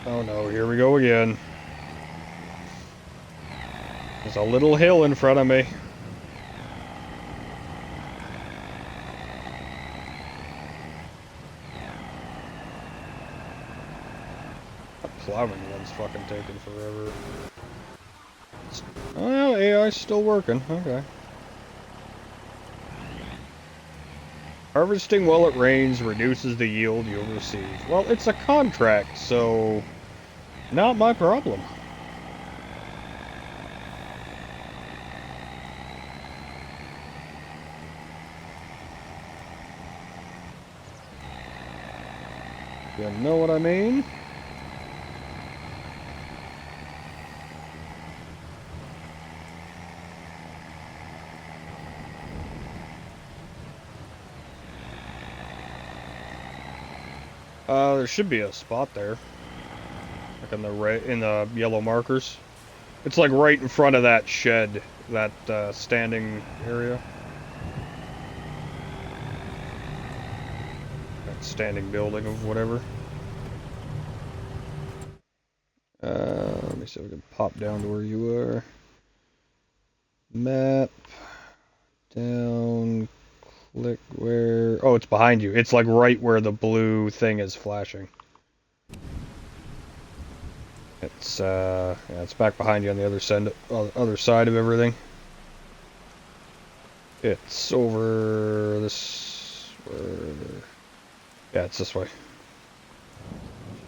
Oh no, here we go again. There's a little hill in front of me. That plowing one's fucking taking forever. Oh, AI's still working. Okay. Harvesting while it rains reduces the yield you'll receive. Well, it's a contract, so not my problem. You know what I mean? There should be a spot there, like in the yellow markers. It's like right in front of that shed, that standing area. That standing building of whatever. Let me see if we can pop down to where you are. Map. Down. Click where... Oh, it's behind you. It's like right where the blue thing is flashing. It's, yeah, it's back behind you on the other side of everything. It's over this... Yeah, it's this way.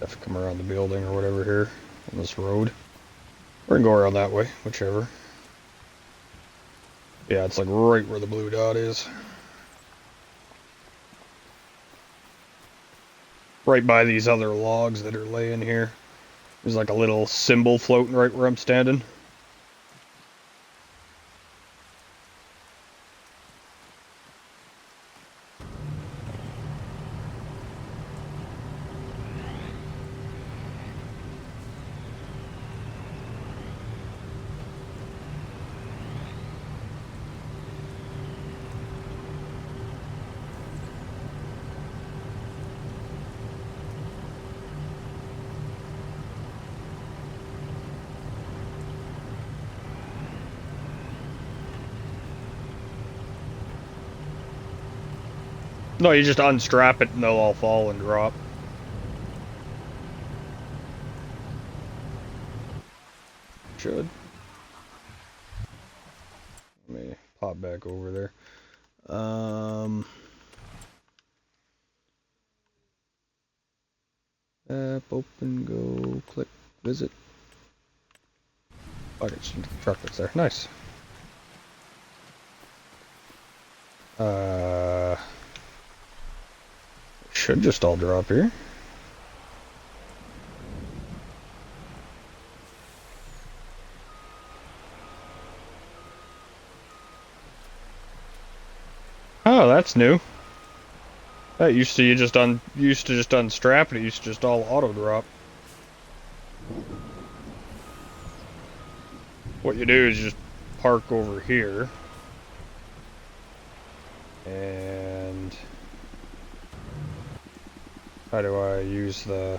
Have to come around the building or whatever here on this road. Or we can go around that way, whichever. Yeah, it's like right where the blue dot is. Right by these other logs that are laying here. There's like a little symbol floating right where I'm standing. No, you just unstrap it and they'll all fall and drop. Should. Let me pop back over there. App, open, go, click, visit. Oh, it's the truck that's there. Nice. Should just all drop here. Oh, that's new. That used to just unstrap it. It used to just all auto drop. What you do is just park over here, and how do I use the?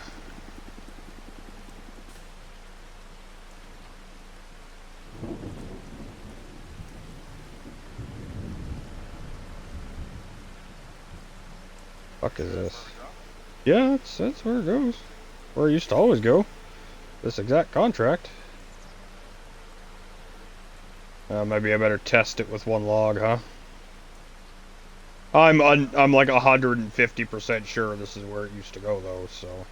Fuck is this? Yeah, that's where it goes. Where it used to always go. This exact contract. Maybe I better test it with one log, huh? I'm like 150% sure this is where it used to go though, so.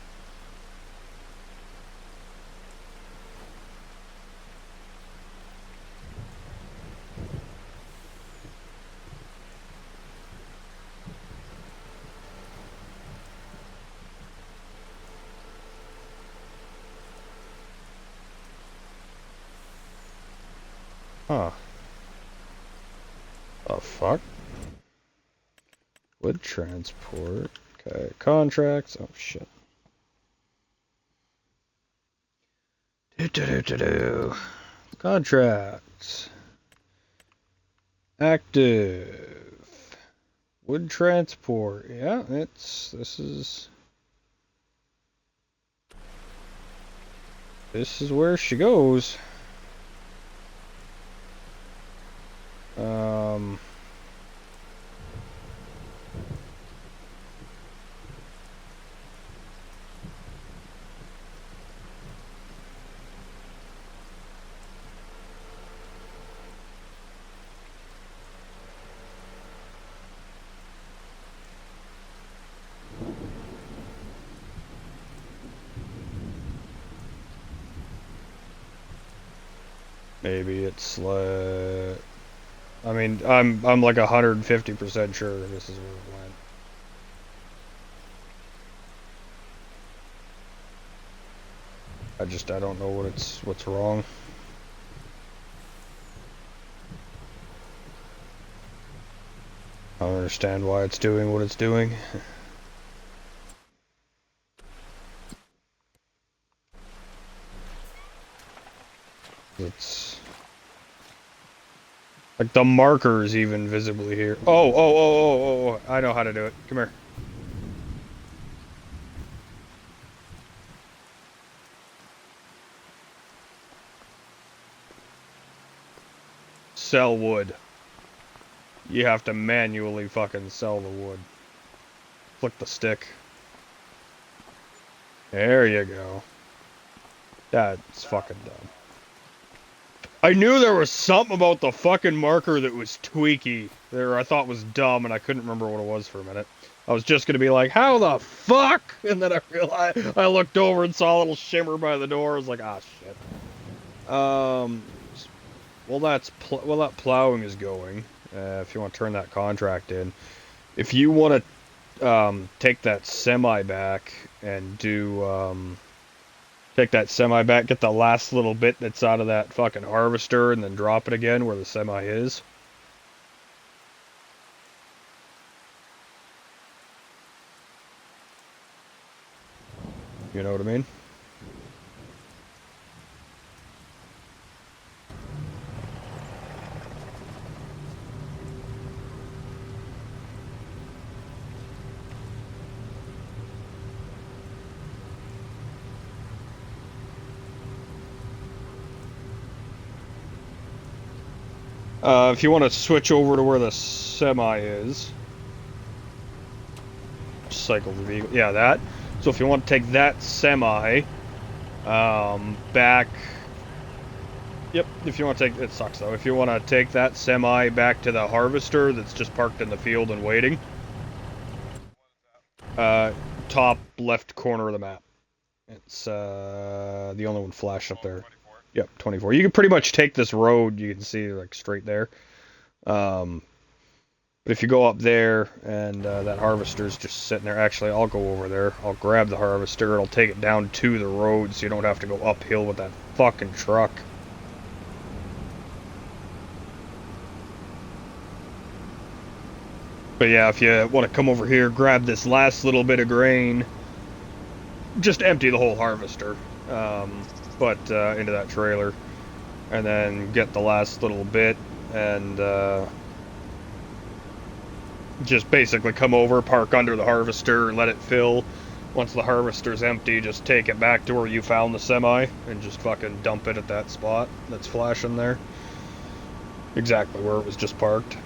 Huh. Oh fuck. Wood transport. Okay, contracts. Oh shit. Contracts. Active. Wood transport. Yeah, this is where she goes. Maybe it's like, I mean, I'm like 150% sure this is where it went. I don't know what's wrong. I don't understand why it's doing what it's doing. It's like the marker is even visibly here. Oh, I know how to do it. Come here. Sell wood. You have to manually fucking sell the wood. Click the stick. There you go. That's fucking dumb. I knew there was something about the fucking marker that was tweaky. I thought was dumb, and I couldn't remember what it was for a minute. I was just gonna be like, how the fuck? And then I realized, I looked over and saw a little shimmer by the door. I was like, ah, shit. Well, that plowing is going. If you want to turn that contract in. If you want to take that semi back and do... take that semi back, get the last little bit that's out of that fucking harvester, and then drop it again where the semi is. You know what I mean? If you want to switch over to where the semi is. cycle the vehicle. Yeah, that. So if you want to take that semi back. Yep, if you want to take, it sucks though, if you want to take that semi back to the harvester that's just parked in the field and waiting, top left corner of the map. It's the only one flashed up there. Yep, 24. You can pretty much take this road, you can see like straight there. But if you go up there and that harvester's just sitting there, actually I'll go over there, I'll grab the harvester, it'll take it down to the road so you don't have to go uphill with that fucking truck. But yeah, if you want to come over here, grab this last little bit of grain, just empty the whole harvester, but into that trailer, and then get the last little bit, and just basically come over, park under the harvester, and let it fill. Once the harvester's empty, just take it back to where you found the semi, and just fucking dump it at that spot that's flashing there. Exactly where it was just parked.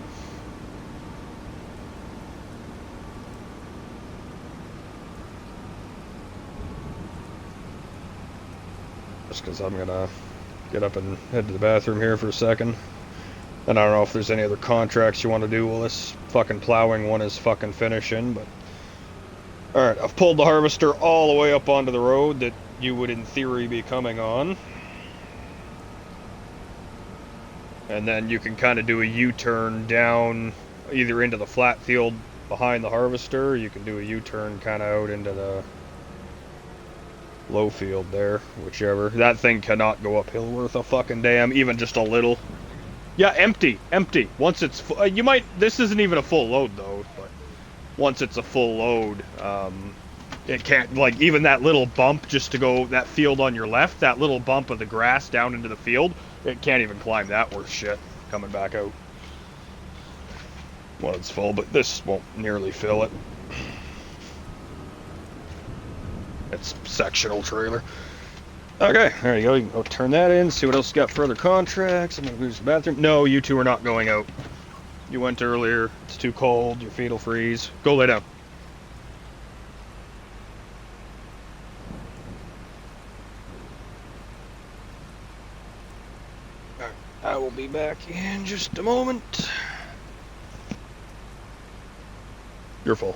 Just because I'm gonna get up and head to the bathroom here for a second. And I don't know if there's any other contracts you want to do while this fucking plowing one is fucking finishing, but... Alright, I've pulled the harvester all the way up onto the road that you would in theory be coming on. And then you can kind of do a U-turn down either into the flat field behind the harvester, or you can do a U-turn kind of out into the low field there, whichever. That thing cannot go uphill worth a fucking damn, even just a little. Yeah, empty. Once it's you might, this isn't even a full load though, but once it's a full load, it can't, like, even that little bump just to go that field on your left, that little bump of the grass down into the field, it can't even climb that worth shit coming back out when it's full, but this won't nearly fill it. It's sectional trailer. Okay, there you go. You can go turn that in, see what else you got for other contracts. I'm going to use the bathroom. No, you two are not going out. You went earlier. It's too cold. Your feet will freeze. Go lay down. Alright, I will be back in just a moment. You're full.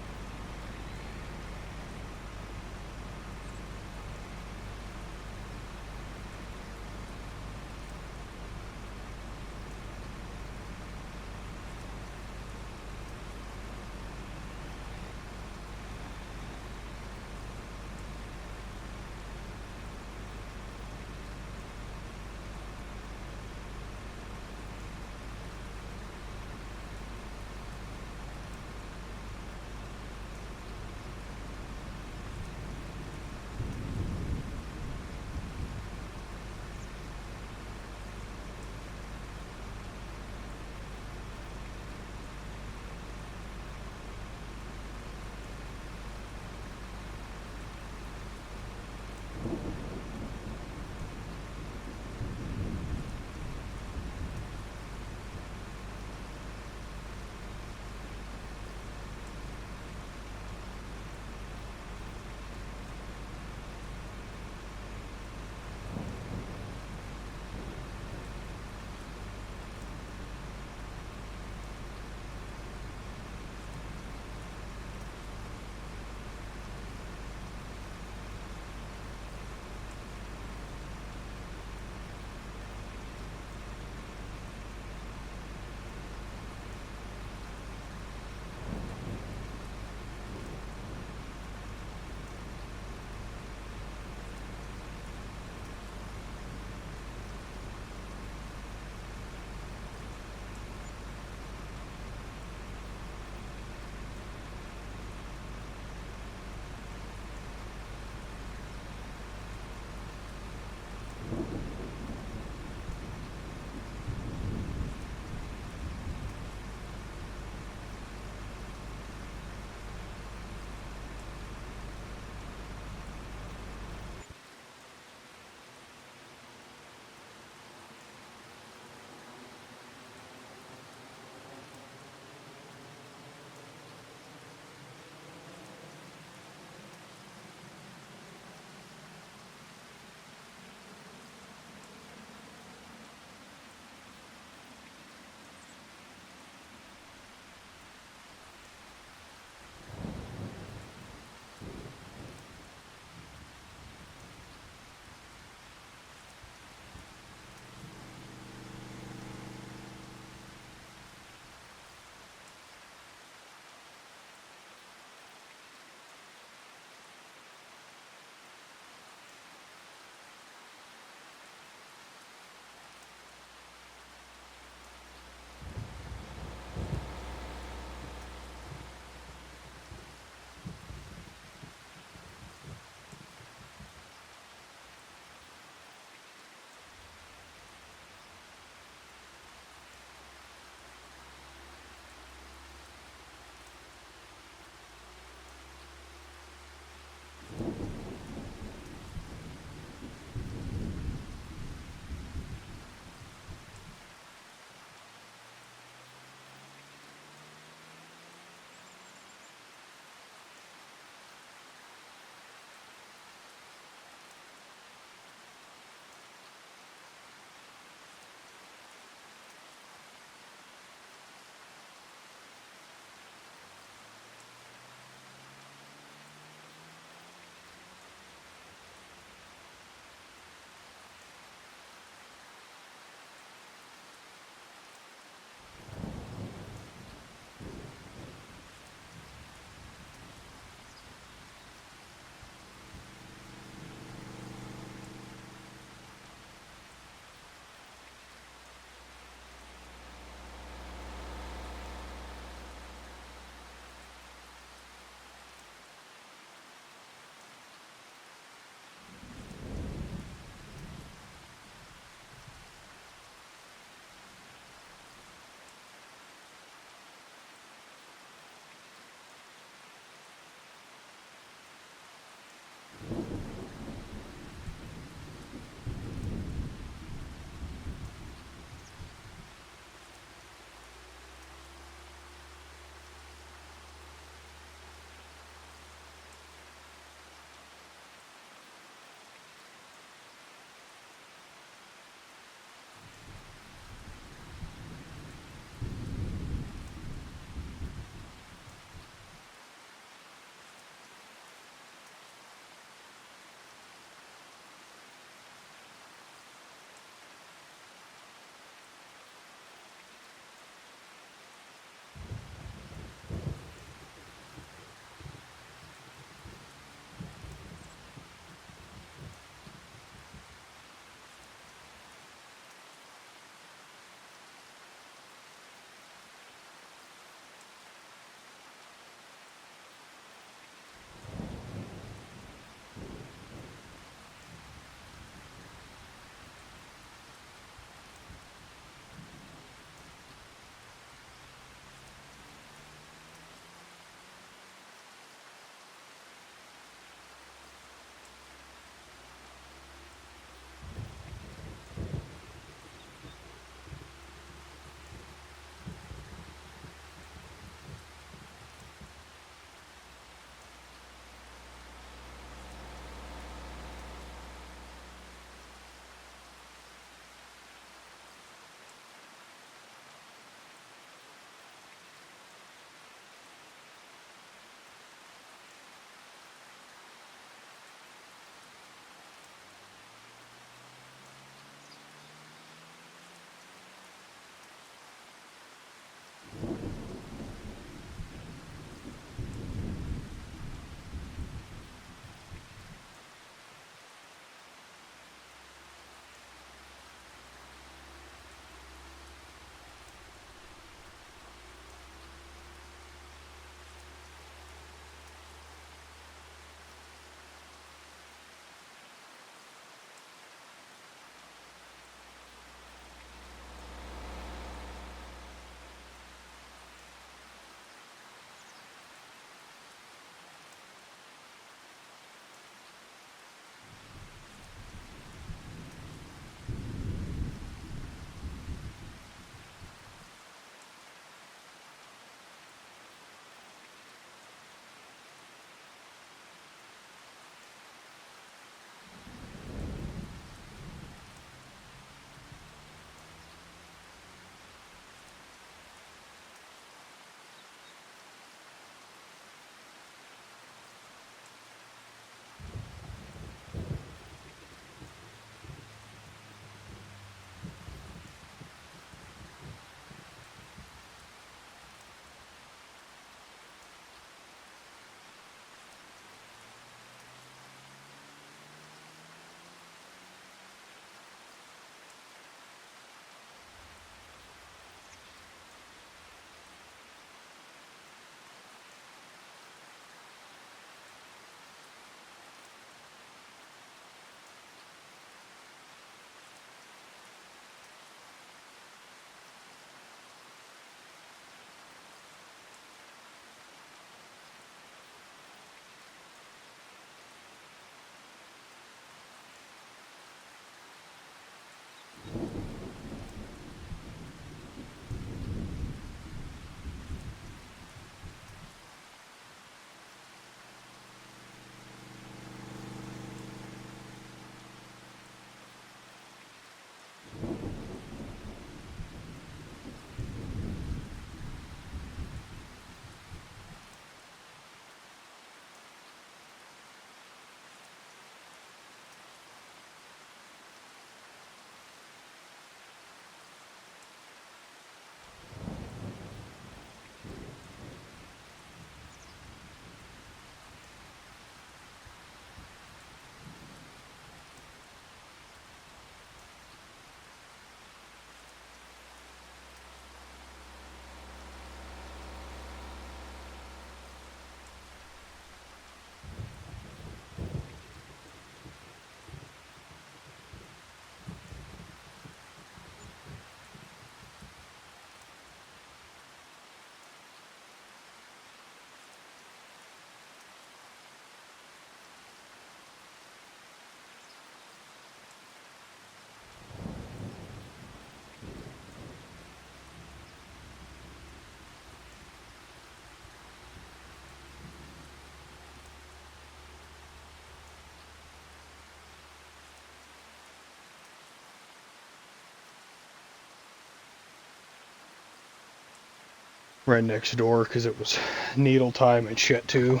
right next door because it was needle time and shit too.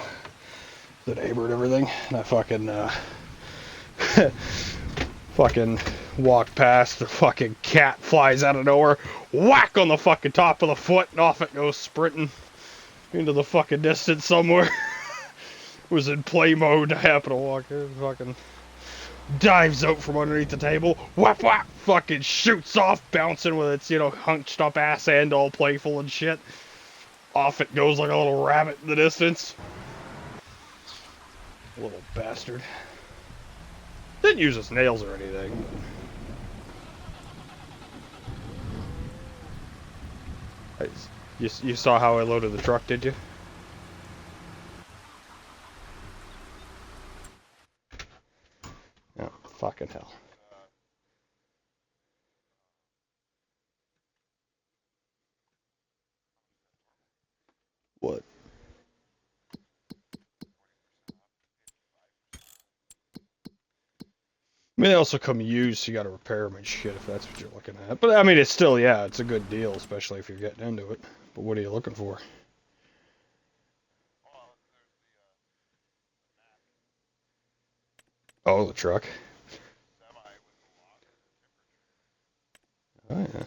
The neighbor and everything. And I fucking walk past, the fucking cat flies out of nowhere, whack on the fucking top of the foot, and off it goes sprinting into the fucking distance somewhere. Was in play mode. I happen to walk in, fucking dives out from underneath the table, whap whap, fucking shoots off, bouncing with its, hunched up ass end, all playful and shit. Off it goes like a little rabbit in the distance. Little bastard. Didn't use his nails or anything. But... You saw how I loaded the truck, did you? Oh, fucking hell. What? I mean, they also come used, so you gotta repair them and shit if that's what you're looking at. But, I mean, it's still, yeah, it's a good deal, especially if you're getting into it. But what are you looking for? Oh, the truck. Oh, yeah.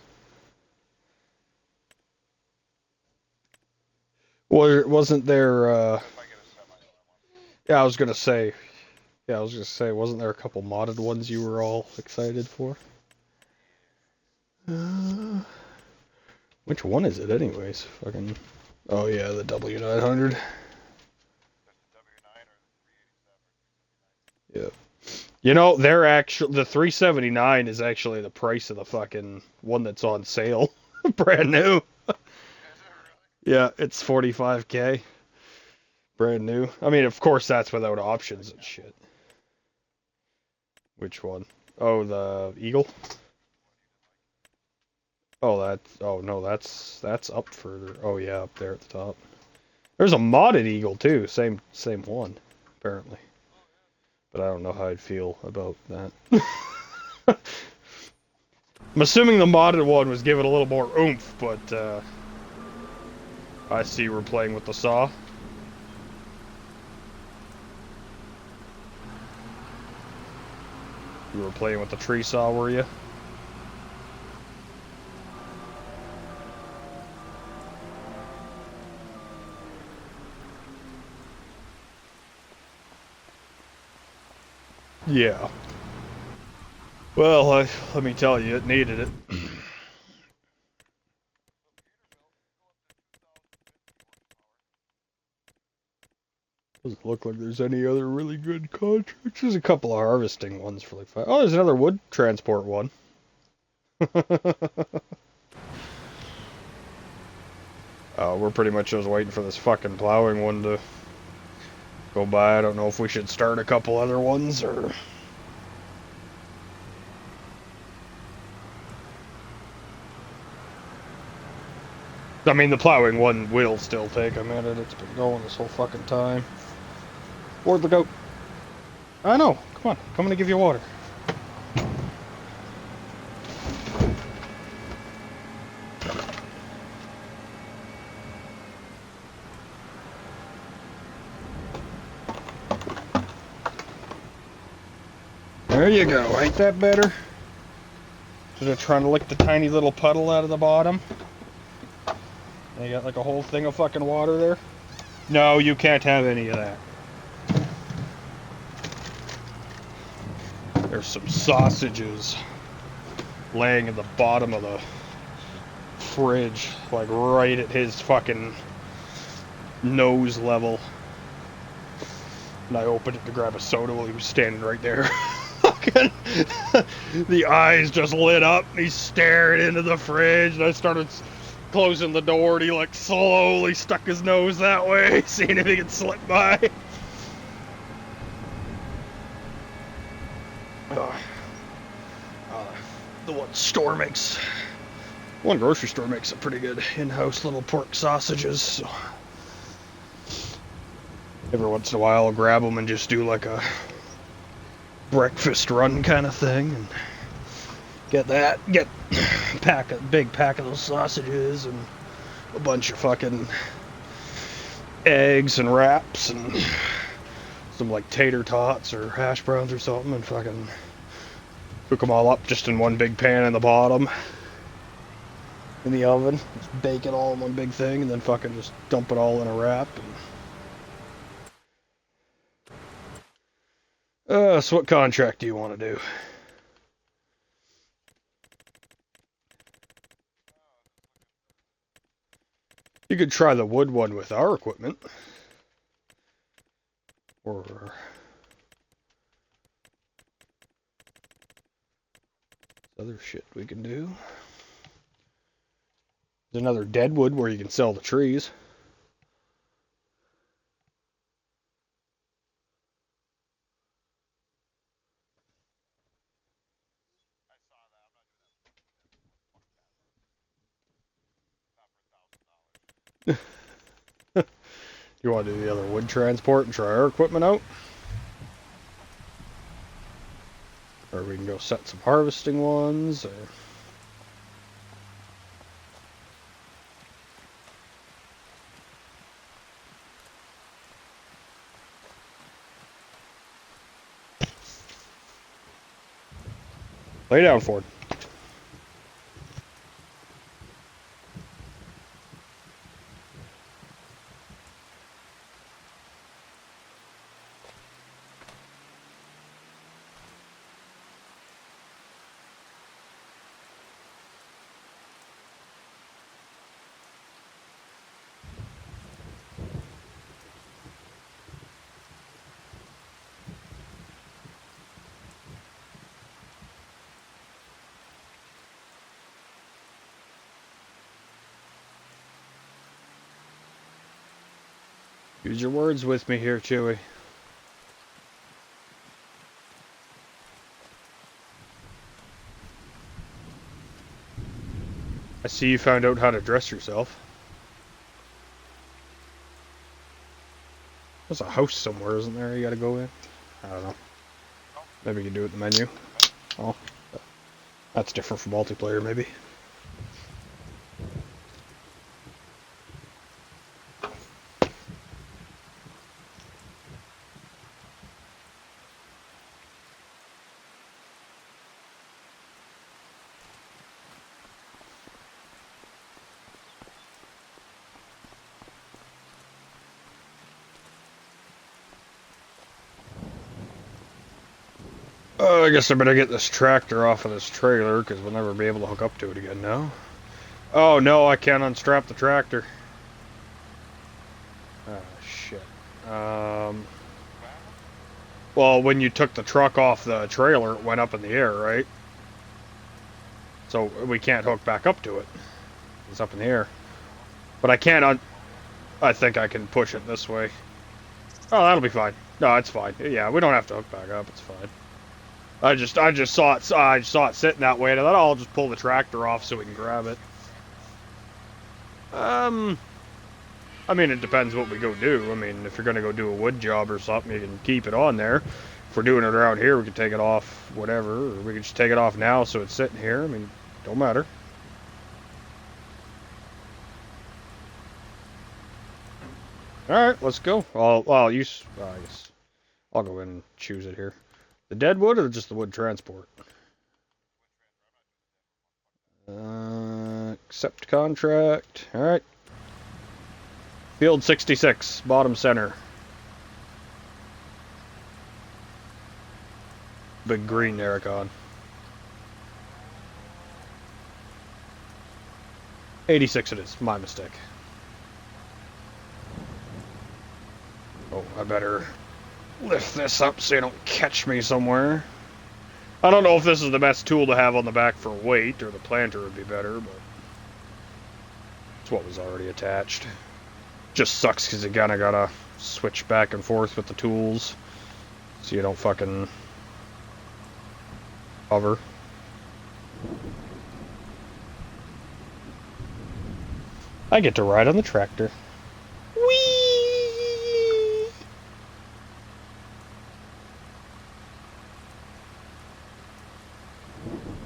Well, wasn't there, yeah, I was gonna say, wasn't there a couple modded ones you were all excited for? Which one is it anyways? Fucking... Oh yeah, the W900. Yeah. They're actually... The 379 is actually the price of the fucking one that's on sale. Brand new. Yeah, it's 45K. Brand new. I mean, of course that's without options and shit. Which one? Oh, the Eagle? Oh no, that's up further. Oh yeah, up there at the top. There's a modded Eagle too, same one, apparently. But I don't know how I'd feel about that. I'm assuming the modded one was given a little more oomph, but I see we're playing with the saw. You were playing with the tree saw, were you? Yeah. Well, let me tell you, it needed it. Doesn't look like there's any other really good contracts. There's a couple of harvesting ones for like 5. Oh, there's another wood transport one. We're pretty much just waiting for this fucking plowing one to go by. I don't know if we should start a couple other ones or... I mean, the plowing one will still take a minute. It's been going this whole fucking time. Board the goat. I know. Come on. I'm gonna give you water. There you go. Ain't that better? Just trying to lick the tiny little puddle out of the bottom. And you got like a whole thing of fucking water there. No, you can't have any of that. There's some sausages laying at the bottom of the fridge, like right at his fucking nose level. And I opened it to grab a soda while he was standing right there. Fucking the eyes just lit up and he's staring into the fridge, and I started closing the door and he like slowly stuck his nose that way, seeing if he could slip by. The one grocery store makes a pretty good in-house little pork sausages, so every once in a while I'll grab them and just do like a breakfast run kind of thing and get a big pack of those sausages and a bunch of fucking eggs and wraps and some like tater tots or hash browns or something, and fucking cook them all up just in one big pan in the bottom in the oven. Just bake it all in one big thing, and then fucking just dump it all in a wrap. So what contract do you want to do? You could try the wood one with our equipment. Or other shit we can do. There's another deadwood where you can sell the trees. You want to do the other wood transport and try our equipment out? Or we can go set some harvesting ones. Or... Lay down, Ford. Use your words with me here, Chewy. I see you found out how to dress yourself. There's a house somewhere, isn't there, you gotta go in? I don't know. Maybe you can do it in the menu. Oh, that's different from multiplayer, maybe. I guess I better get this tractor off of this trailer, because we'll never be able to hook up to it again now. Oh no, I can't unstrap the tractor. Oh shit. Well, when you took the truck off the trailer, it went up in the air, right? So we can't hook back up to it. It's up in the air. But I can't I think I can push it this way. Oh, that'll be fine. No, it's fine. Yeah, we don't have to hook back up. It's fine. I just saw it sitting that way, and I thought, oh, I'll just pull the tractor off so we can grab it. I mean, it depends what we go do. I mean, if you're gonna go do a wood job or something, you can keep it on there. If we're doing it around here, we can take it off, whatever, or we can just take it off now so it's sitting here. I mean, don't matter. All right, let's go. I guess I'll go in and choose it here. The dead wood or just the wood transport? Accept contract. Alright. Field 66, bottom center. Big green Ericon. 86 it is, my mistake. Oh, I better lift this up so you don't catch me somewhere. I don't know if this is the best tool to have on the back for weight, or the planter would be better, but it's what was already attached. Just sucks because you kinda gotta switch back and forth with the tools so you don't fucking hover. I get to ride on the tractor. Whee!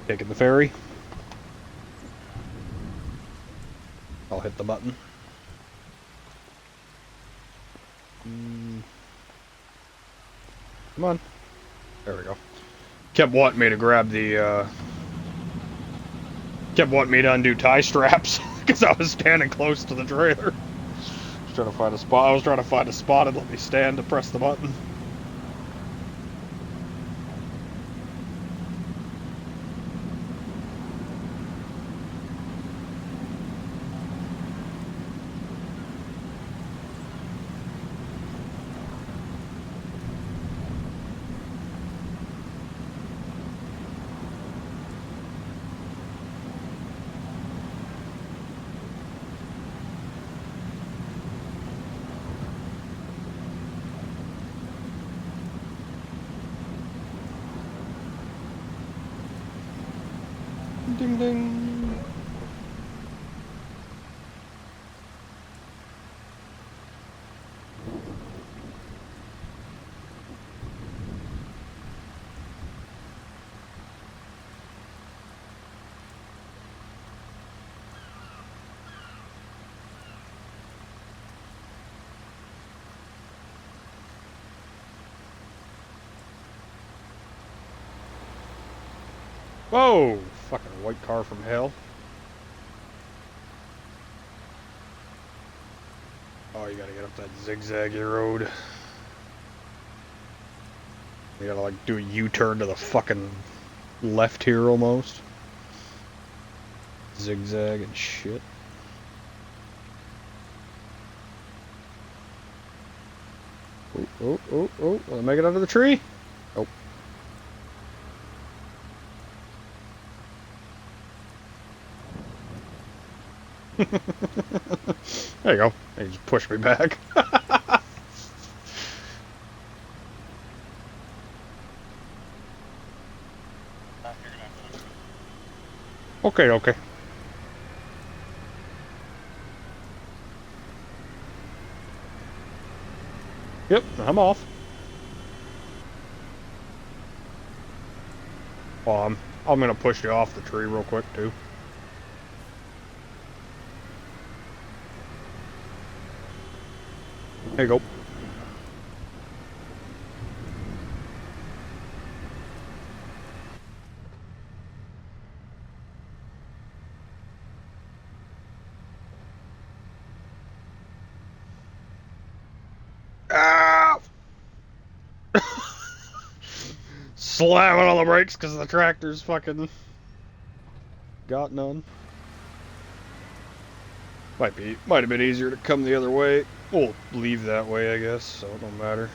Taking the ferry. I'll hit hit the button. Come on. There we go. Kept wanting me to grab the, kept wanting me to undo tie straps, because I was standing close to the trailer. I was trying to find a spot. I was trying to find a spot and let me stand to press the button. Ding ding. Whoa! Fucking white car from hell. Oh, you gotta get up that zigzaggy road. You gotta like do a U-turn to the fucking left here almost. Zigzag and shit. Oh, oh, oh, oh. Will I make it under the tree? Nope. There you go. He just pushed me back. Okay, okay. Yep, I'm off. Well, I'm gonna push you off the tree real quick too. There you go. Ah! Slamming on the brakes because the tractor's fucking got none. Might have been easier to come the other way. We'll leave that way, I guess, so it don't matter.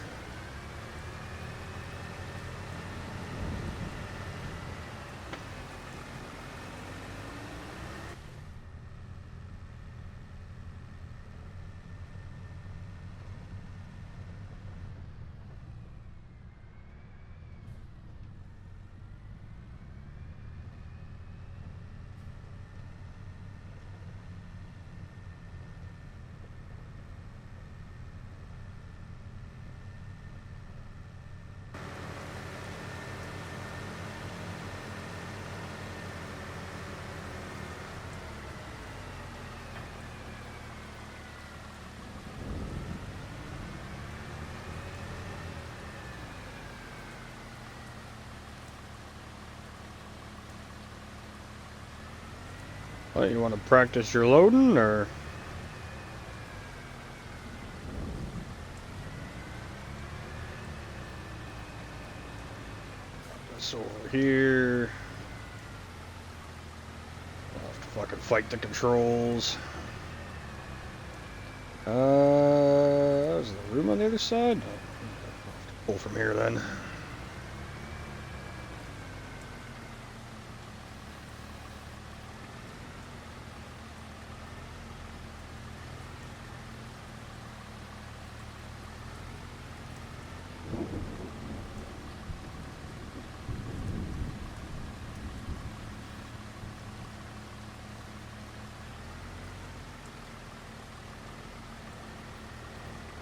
Well, you want to practice your loading, or? This over here. I'll have to fucking fight the controls. Is there room on the other side? No. I'll have to pull from here then.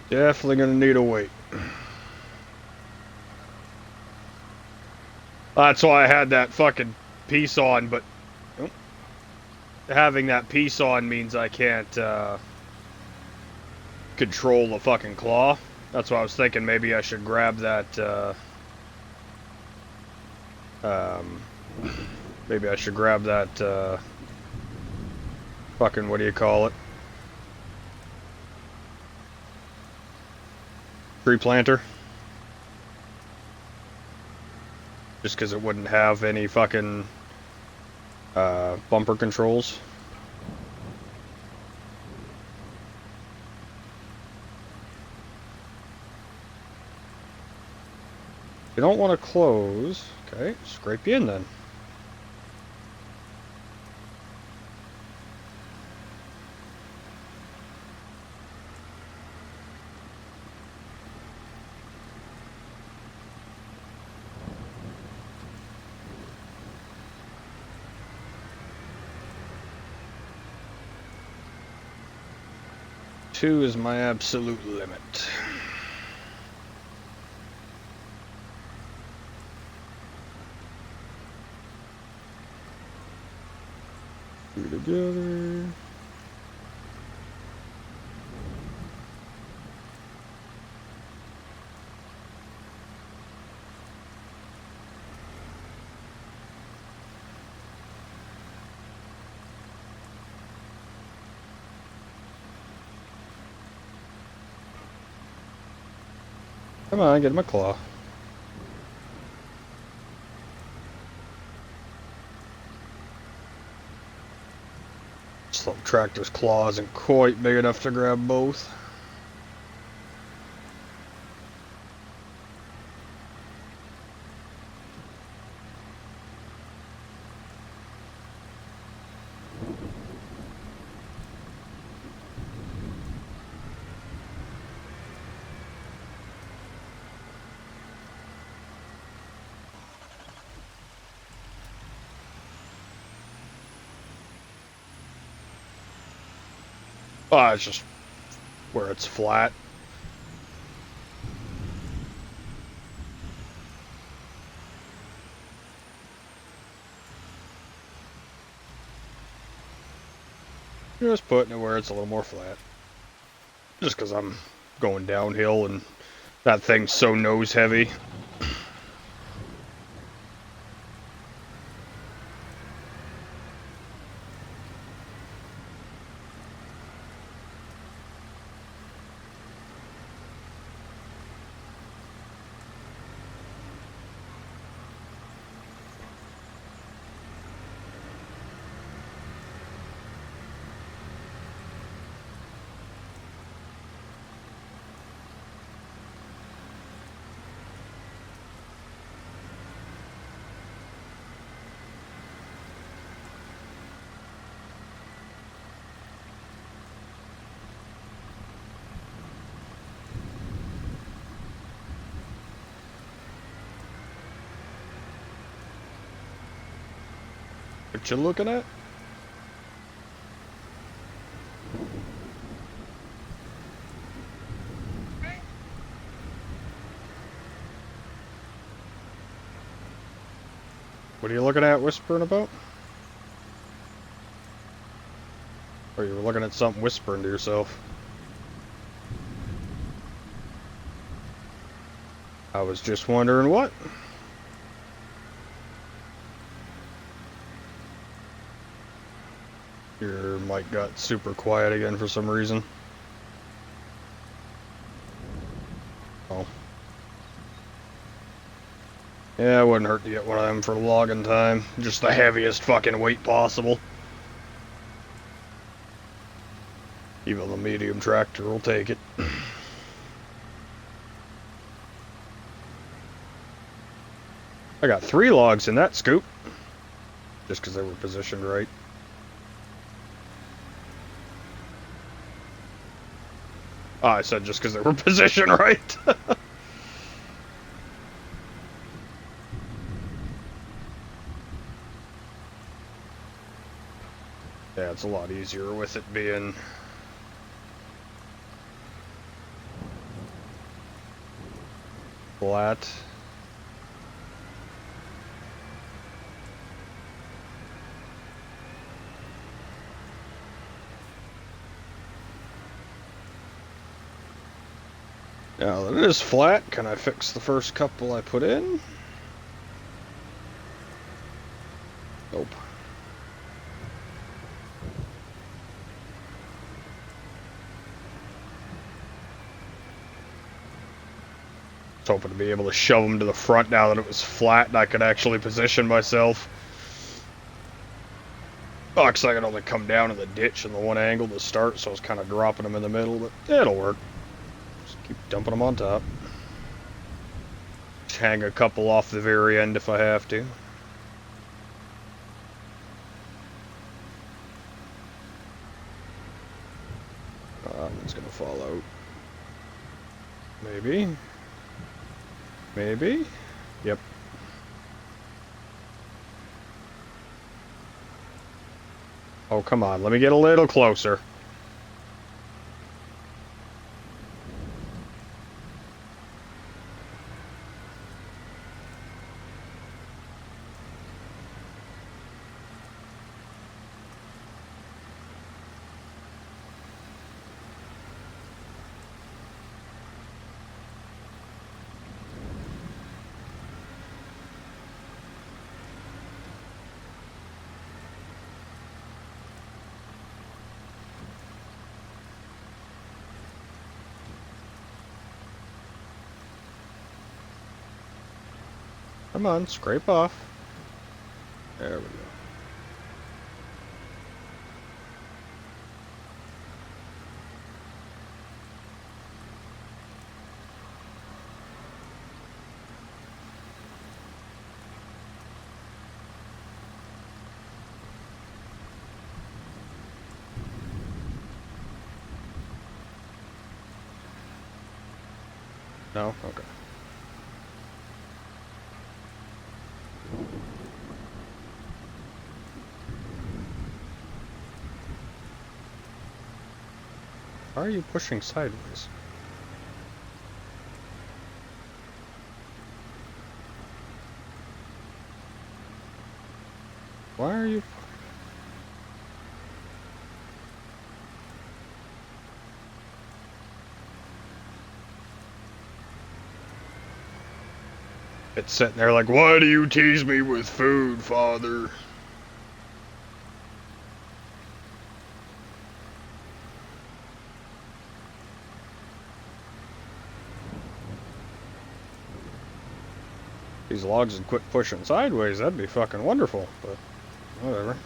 Definitely gonna need a weight. That's why I had that fucking piece on, but... Oh. having that piece on means I can't control the fucking claw. That's why I was thinking maybe I should grab that. Maybe I should grab that. Fucking what do you call it? Tree planter. Just because it wouldn't have any fucking bumper controls. You don't want to close. Okay, scrape you in then. Two is my absolute limit. Two together. Come on, get my claw. This little tractor's claw isn't quite big enough to grab both. Oh, it's just where it's flat. Just putting it where it's a little more flat. Just because I'm going downhill and that thing's so nose heavy. What you looking at? What are you looking at whispering about? Or you were looking at something whispering to yourself? I was just wondering what. Your mic got super quiet again for some reason. Oh. Yeah, it wouldn't hurt to get one of them for logging time. Just the heaviest fucking weight possible. Even the medium tractor will take it. I got 3 logs in that scoop. Just because they were positioned right. Oh, I said just because they were positioned right. Yeah, it's a lot easier with it being flat. Now that it is flat, can I fix the first couple I put in? Nope. I was hoping to be able to shove them to the front now that it was flat and I could actually position myself. Oh, because I could only come down in the ditch in the one angle to start, so I was kind of dropping them in the middle, but it'll work. Just keep dumping them on top. Just hang a couple off the very end if I have to. It's gonna fall out. Maybe. Maybe? Yep. Oh, come on. Let me get a little closer. Come on, scrape off. There we go. No? Okay. Why are you pushing sideways? Why are you... It's sitting there like, why do you tease me with food, father? These logs would quit pushing sideways, that'd be fucking wonderful, but whatever.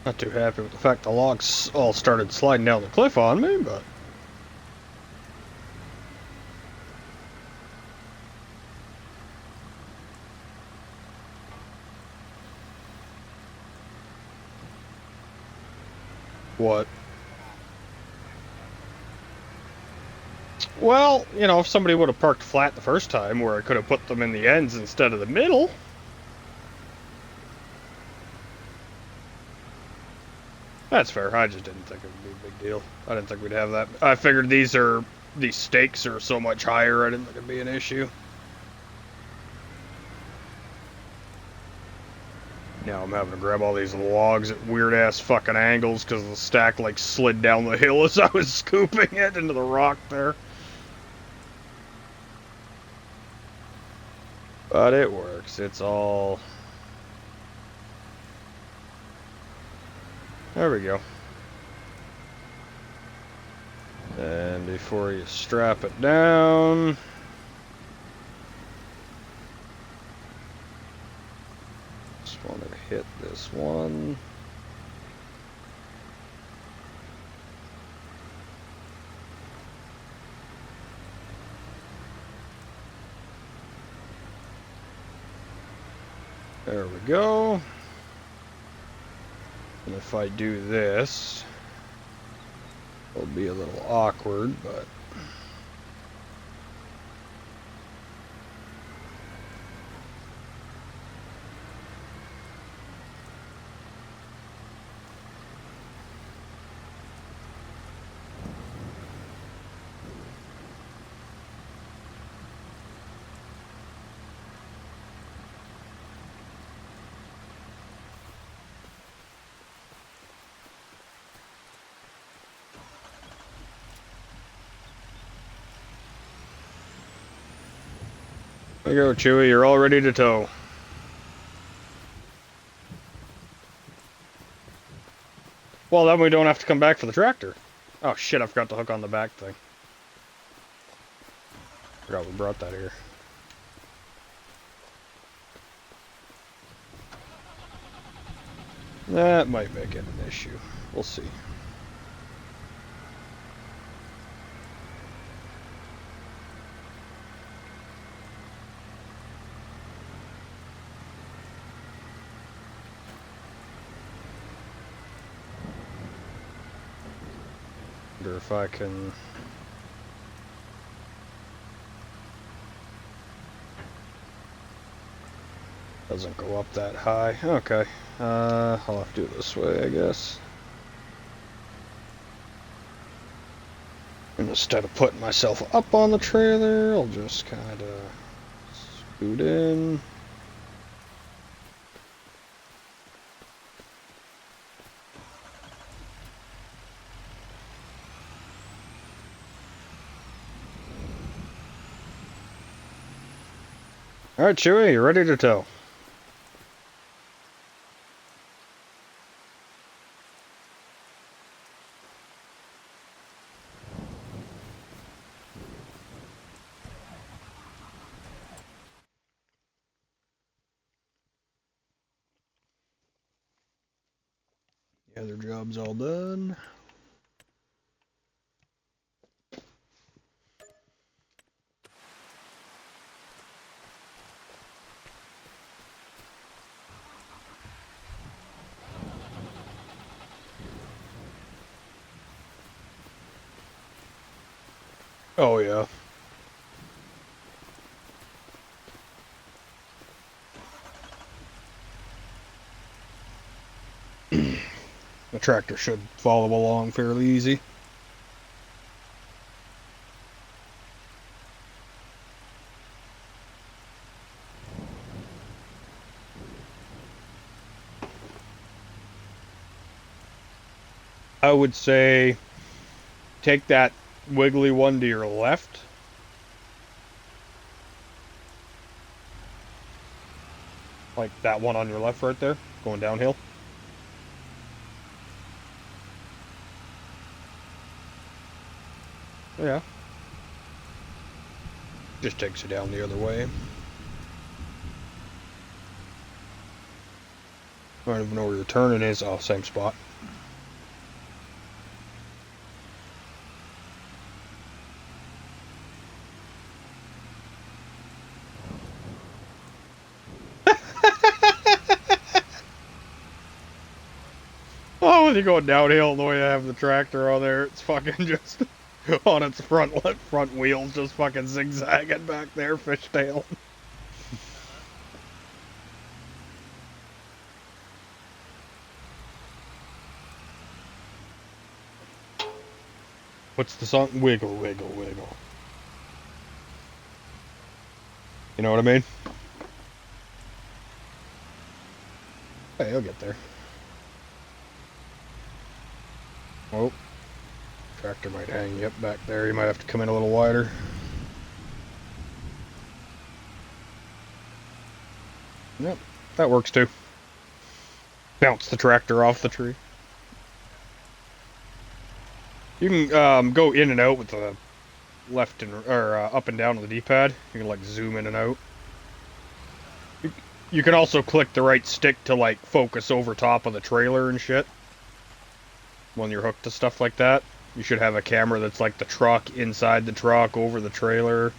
Not too happy with the fact the logs all started sliding down the cliff on me, but... What? Well, you know, if somebody would have parked flat the first time, where I could have put them in the ends instead of the middle... That's fair. I just didn't think it would be a big deal. I didn't think we'd have that. I figured these stakes are so much higher, I didn't think it'd be an issue. Now I'm having to grab all these logs at weird-ass fucking angles because the stack, like, slid down the hill as I was scooping it into the rock there. But it works. It's all... There we go. And before you strap it down... Just want to hit this one. There we go. And if I do this, it'll be a little awkward, but... There you go, Chewy, you're all ready to tow. Well, then we don't have to come back for the tractor. Oh shit, I forgot to hook on the back thing. Forgot we brought that here. That might make it an issue. We'll see. Wonder if I can... Doesn't go up that high. Okay. I'll have to do it this way, I guess. And instead of putting myself up on the trailer, I'll just kind of scoot in. Alright, Chewy, you're ready to tow. The other job's all done. Oh, yeah. The tractor should follow along fairly easy. I would say take that wiggly one to your left. Like that one on your left right there, going downhill. Yeah. Just takes you down the other way. I don't even know where your turning is. Oh, same spot. Oh, when you're going downhill, the way I have the tractor on there, it's fucking just on its front wheels, just fucking zigzagging back there, fishtail. What's the song? Wiggle, wiggle, wiggle. You know what I mean? Hey, he'll get there. Oh, tractor might hang you up back there. You might have to come in a little wider. Yep, that works too. Bounce the tractor off the tree. You can go in and out with the left and or up and down on the D-pad. You can like zoom in and out. You can also click the right stick to like focus over top of the trailer and shit. When you're hooked to stuff like that, you should have a camera that's like the truck, inside the truck, over the trailer.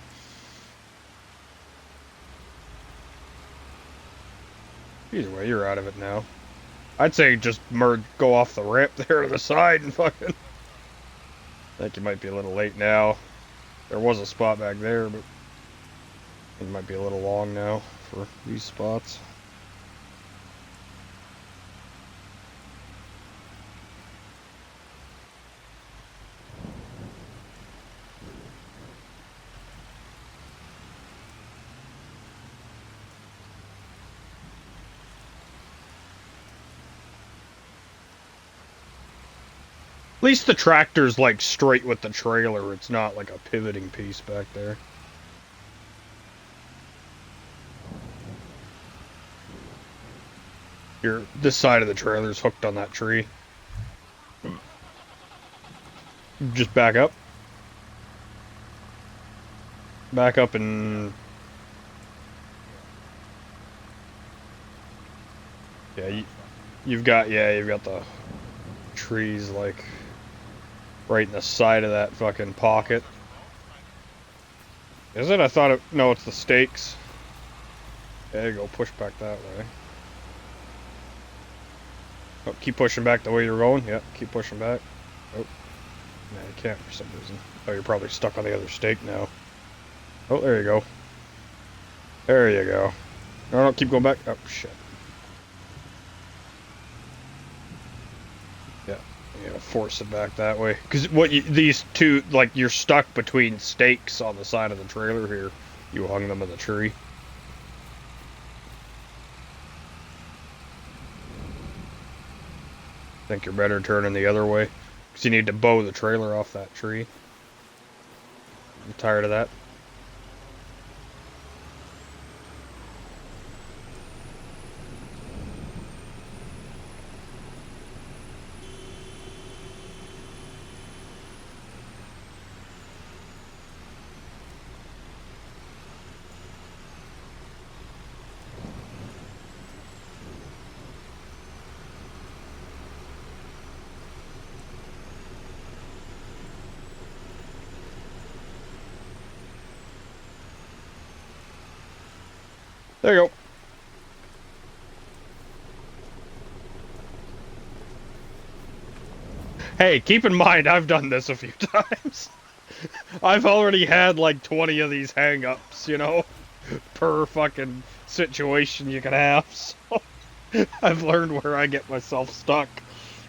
Either way, you're out of it now. I'd say just go off the ramp there to the side and fucking... I think you might be a little late now. There was a spot back there, but it might be a little long now for these spots. At least the tractor's like straight with the trailer. It's not like a pivoting piece back there. This side of the trailer's hooked on that tree. Just back up. Back up and... Yeah, you've got the trees like right in the side of that fucking pocket. Is it? I thought it... No, it's the stakes. There you go, push back that way. Oh, keep pushing back the way you're going. Yep, keep pushing back. Oh. No, you can't for some reason. Oh, you're probably stuck on the other stake now. Oh, there you go. There you go. No, keep going back. Oh, shit. Yeah, you gotta force it back that way. Because these two, like, you're stuck between stakes on the side of the trailer here. You hung them in the tree. I think you're better turning the other way. Because you need to bow the trailer off that tree. I'm tired of that. There you go. Hey, keep in mind, I've done this a few times. I've already had like 20 of these hang-ups, you know, per fucking situation you can have, so I've learned where I get myself stuck.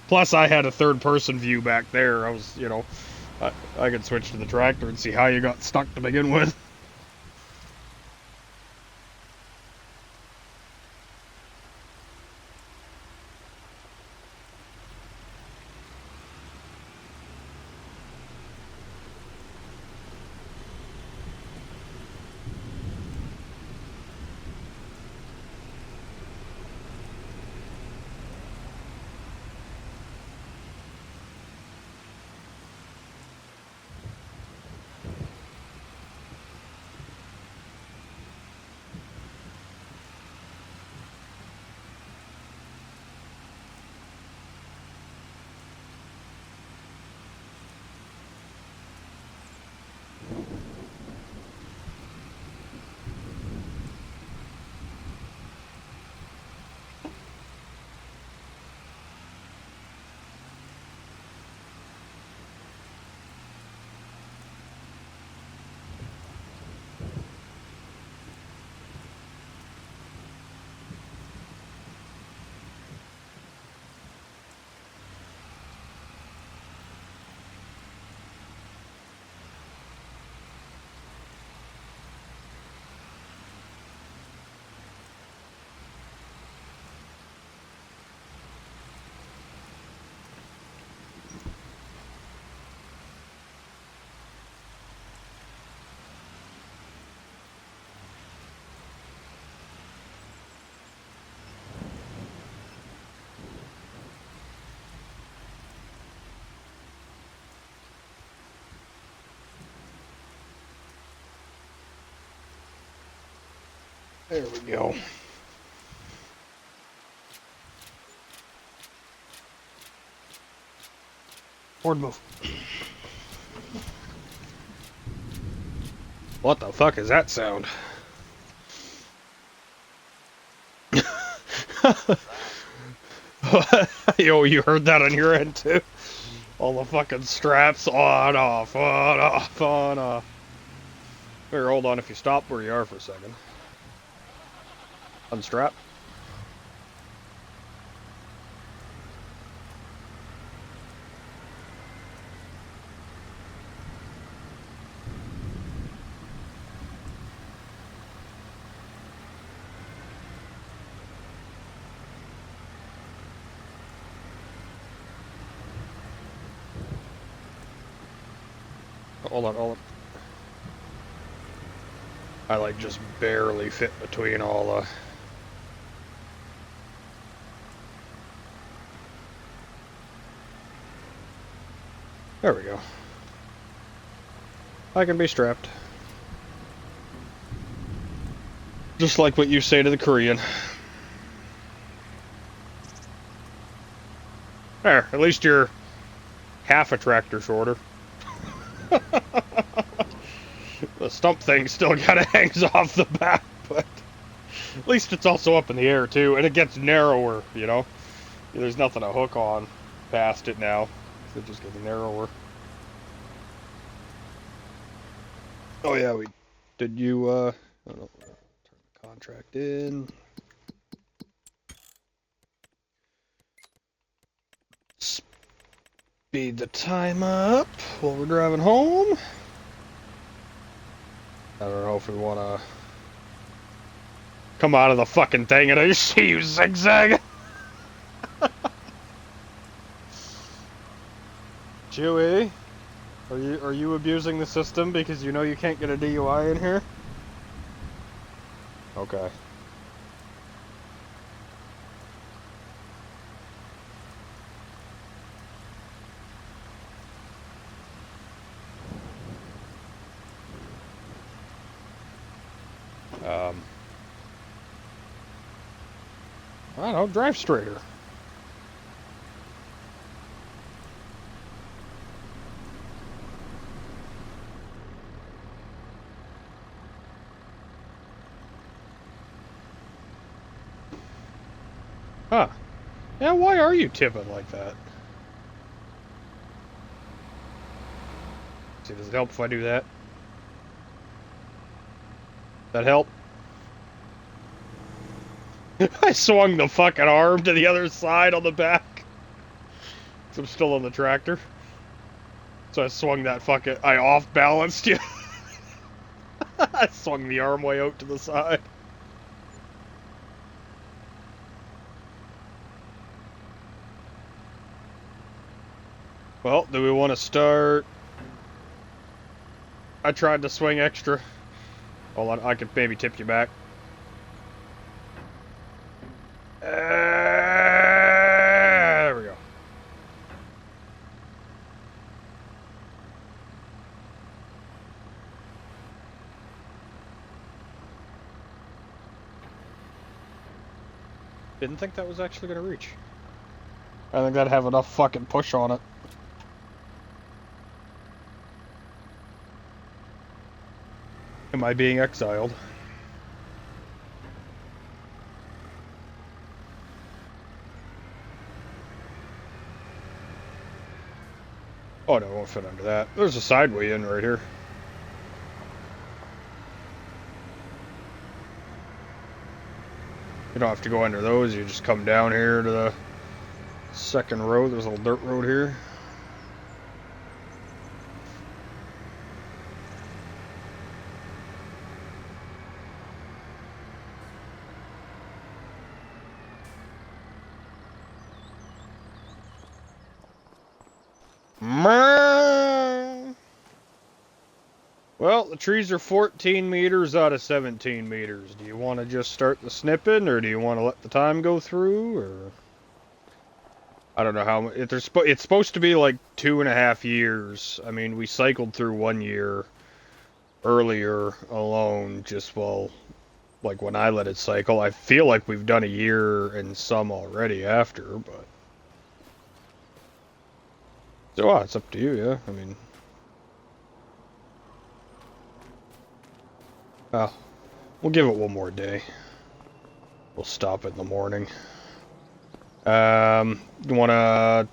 Plus, I had a third-person view back there. I was, you know, I could switch to the tractor and see how you got stuck to begin with. There we go. Forward move. What the fuck is that sound? Yo, you heard that on your end too? All the fucking straps on, off, on, off, on, off. Here, hold on, if you stop where you are for a second. Unstrap. Hold on. I like just barely fit between all There we go. I can be strapped. Just like what you say to the Korean. There, at least you're half a tractor shorter. The stump thing still kind of hangs off the back, but at least it's also up in the air too, and it gets narrower, you know? There's nothing to hook on past it now. It's just getting narrower. Oh yeah, did you, I don't know, turn the contract in. Speed the time up while we're driving home. I don't know if we want to come out of the fucking thing and I see you zigzag. Chewy, are you abusing the system because you know you can't get a DUI in here? Okay. I don't know, drive straighter. Huh. Yeah, why are you tipping like that? See, does it help if I do that? That help? I swung the fucking arm to the other side on the back. So I'm still on the tractor. So I swung that fucking... I off-balanced you. I swung the arm way out to the side. Well, do we want to start... I tried to swing extra. Hold on, I could maybe tip you back. There we go. Didn't think that was actually going to reach. I think that'd have enough fucking push on it. Am I being exiled? Oh no, it won't fit under that. There's a sideway in right here. You don't have to go under those, you just come down here to the second road. There's a little dirt road here. Well, the trees are 14 meters out of 17 meters. Do you want to just start the snipping, or do you want to let the time go through, or... I don't know how... It's supposed to be like 2.5 years. I mean, we cycled through 1 year earlier alone, just while like when I let it cycle. I feel like we've done a year and some already after, but so it's up to you. Yeah, I mean, we'll give it one more day. We'll stop it in the morning. You wanna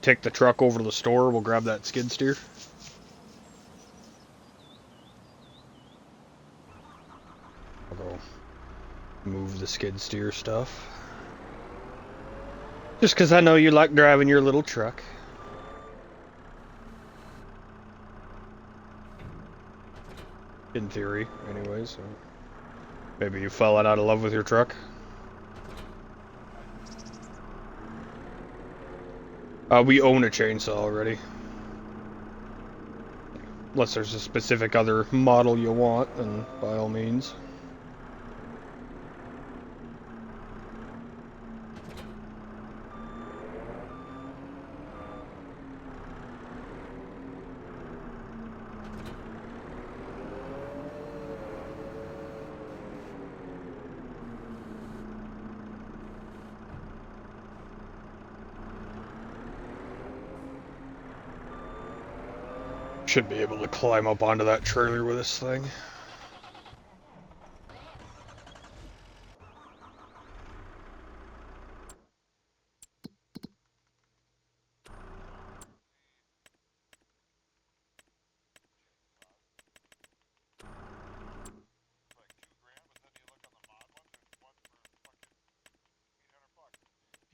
take the truck over to the store? We'll grab that skid steer. I'll go move the skid steer stuff. Just 'cause I know you like driving your little truck. In theory, anyways. So maybe you fell out of love with your truck. We own a chainsaw already. Unless there's a specific other model you want, then by all means. Should be able to climb up onto that trailer with this thing.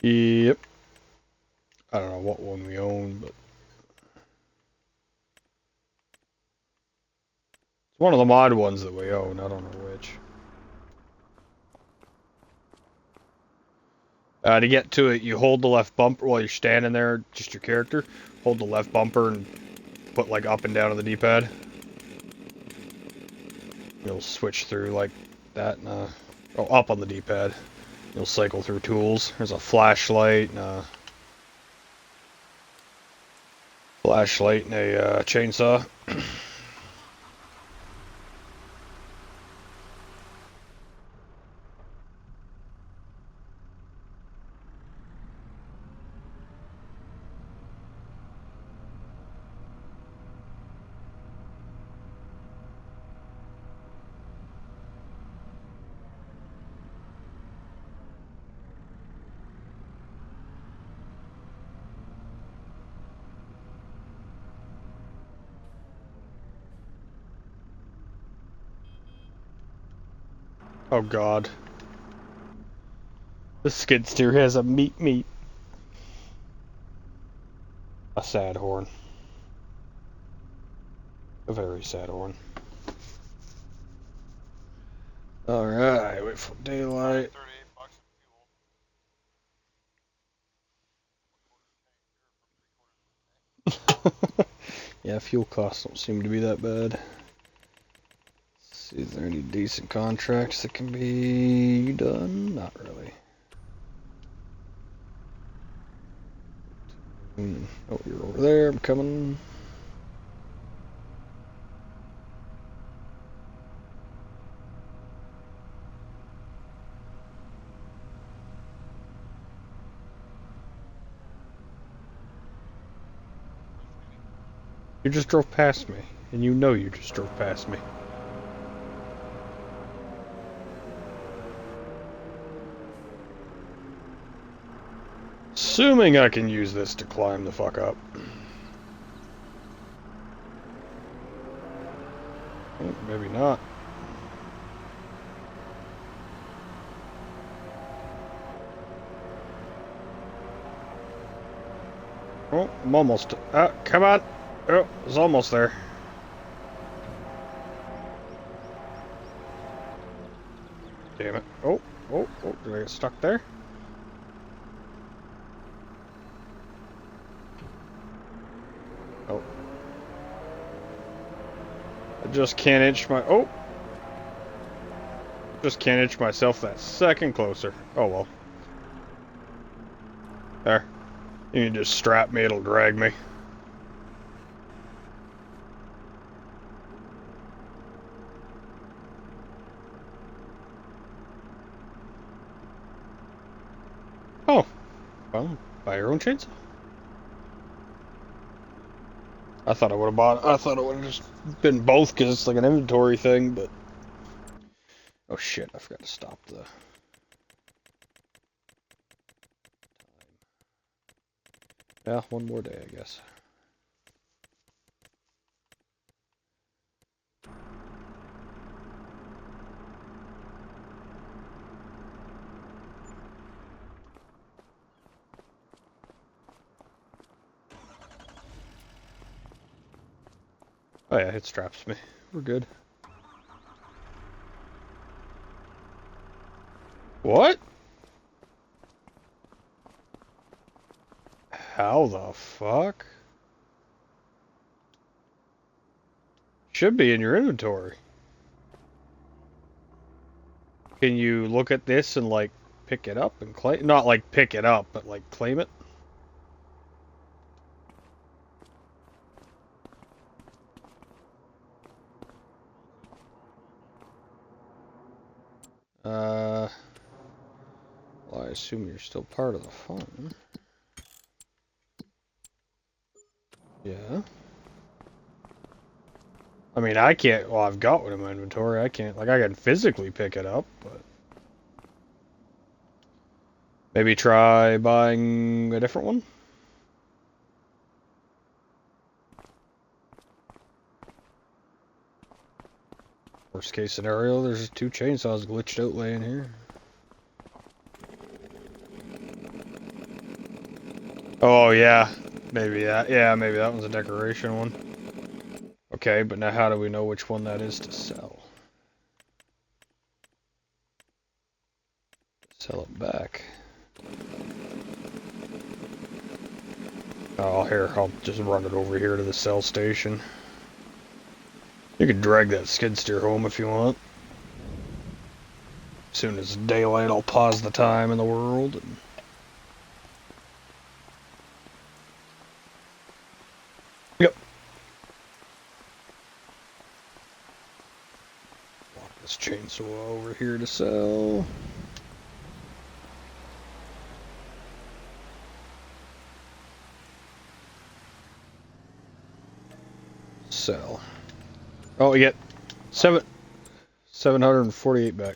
Yep. I don't know what one we own, but it's one of the mod ones that we own. I don't know which. To get to it, you hold the left bumper while you're standing there, just your character. Hold the left bumper and put like up and down on the D-pad. You'll switch through like that, and up on the D-pad. You'll cycle through tools. There's a flashlight and a chainsaw. Oh god. The skid steer has a meat. A sad horn. A very sad horn. Alright, wait for daylight. Yeah, fuel costs don't seem to be that bad. Let's see, is there any decent contracts that can be done? Not really. Oh, you're over there. I'm coming. You just drove past me, and you know you just drove past me. Assuming I can use this to climb the fuck up. Oh, maybe not. Oh, I'm almost. Come on! Oh, it's almost there. Damn it. Oh, did I get stuck there? Oh. I just can't inch my... Oh! Just can't inch myself that second closer. Oh well. There. You can just strap me, it'll drag me. Well, buy your own chainsaw. I thought I would have bought. I thought it would have just been both because it's like an inventory thing. But oh shit, I forgot to stop the time. Yeah, one more day, I guess. Oh yeah, it straps me. We're good. What? How the fuck? Should be in your inventory. Can you look at this and like pick it up and claim? Not like pick it up, but like claim it. Well, I assume you're still part of the fun. Yeah. I mean, I can't. Well, I've got one in my inventory. I can't. Like, I can physically pick it up, but maybe try buying a different one. Worst case scenario, there's just two chainsaws glitched out laying here. Oh yeah, maybe that. Yeah, maybe that one's a decoration one. Okay, but now how do we know which one that is to sell? Sell it back. Oh, here, I'll just run it over here to the sell station. You can drag that skid steer home if you want. As soon as daylight, I'll pause the time in the world. And... Yep. Walk this chainsaw over here to sell. Sell. Oh, we get 748 back.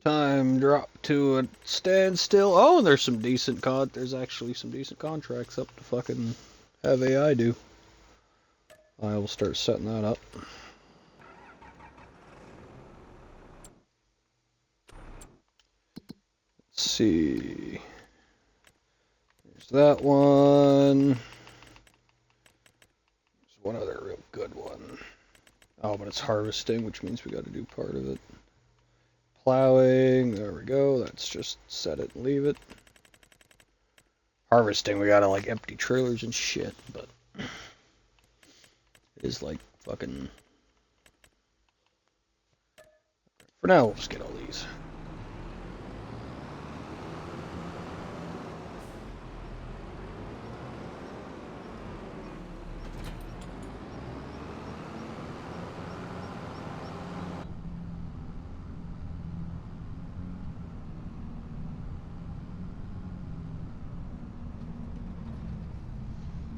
Time drop to a standstill. Oh, and there's some decent there's actually some decent contracts up to fucking have AI do. I will start setting that up. Let's see. There's that one. There's one other real good one. Oh, but it's harvesting, which means we got to do part of it. Plowing, there we go. That's just set it and leave it. Harvesting, we gotta like empty trailers and shit, but it is like fucking. For now, we'll just get all these.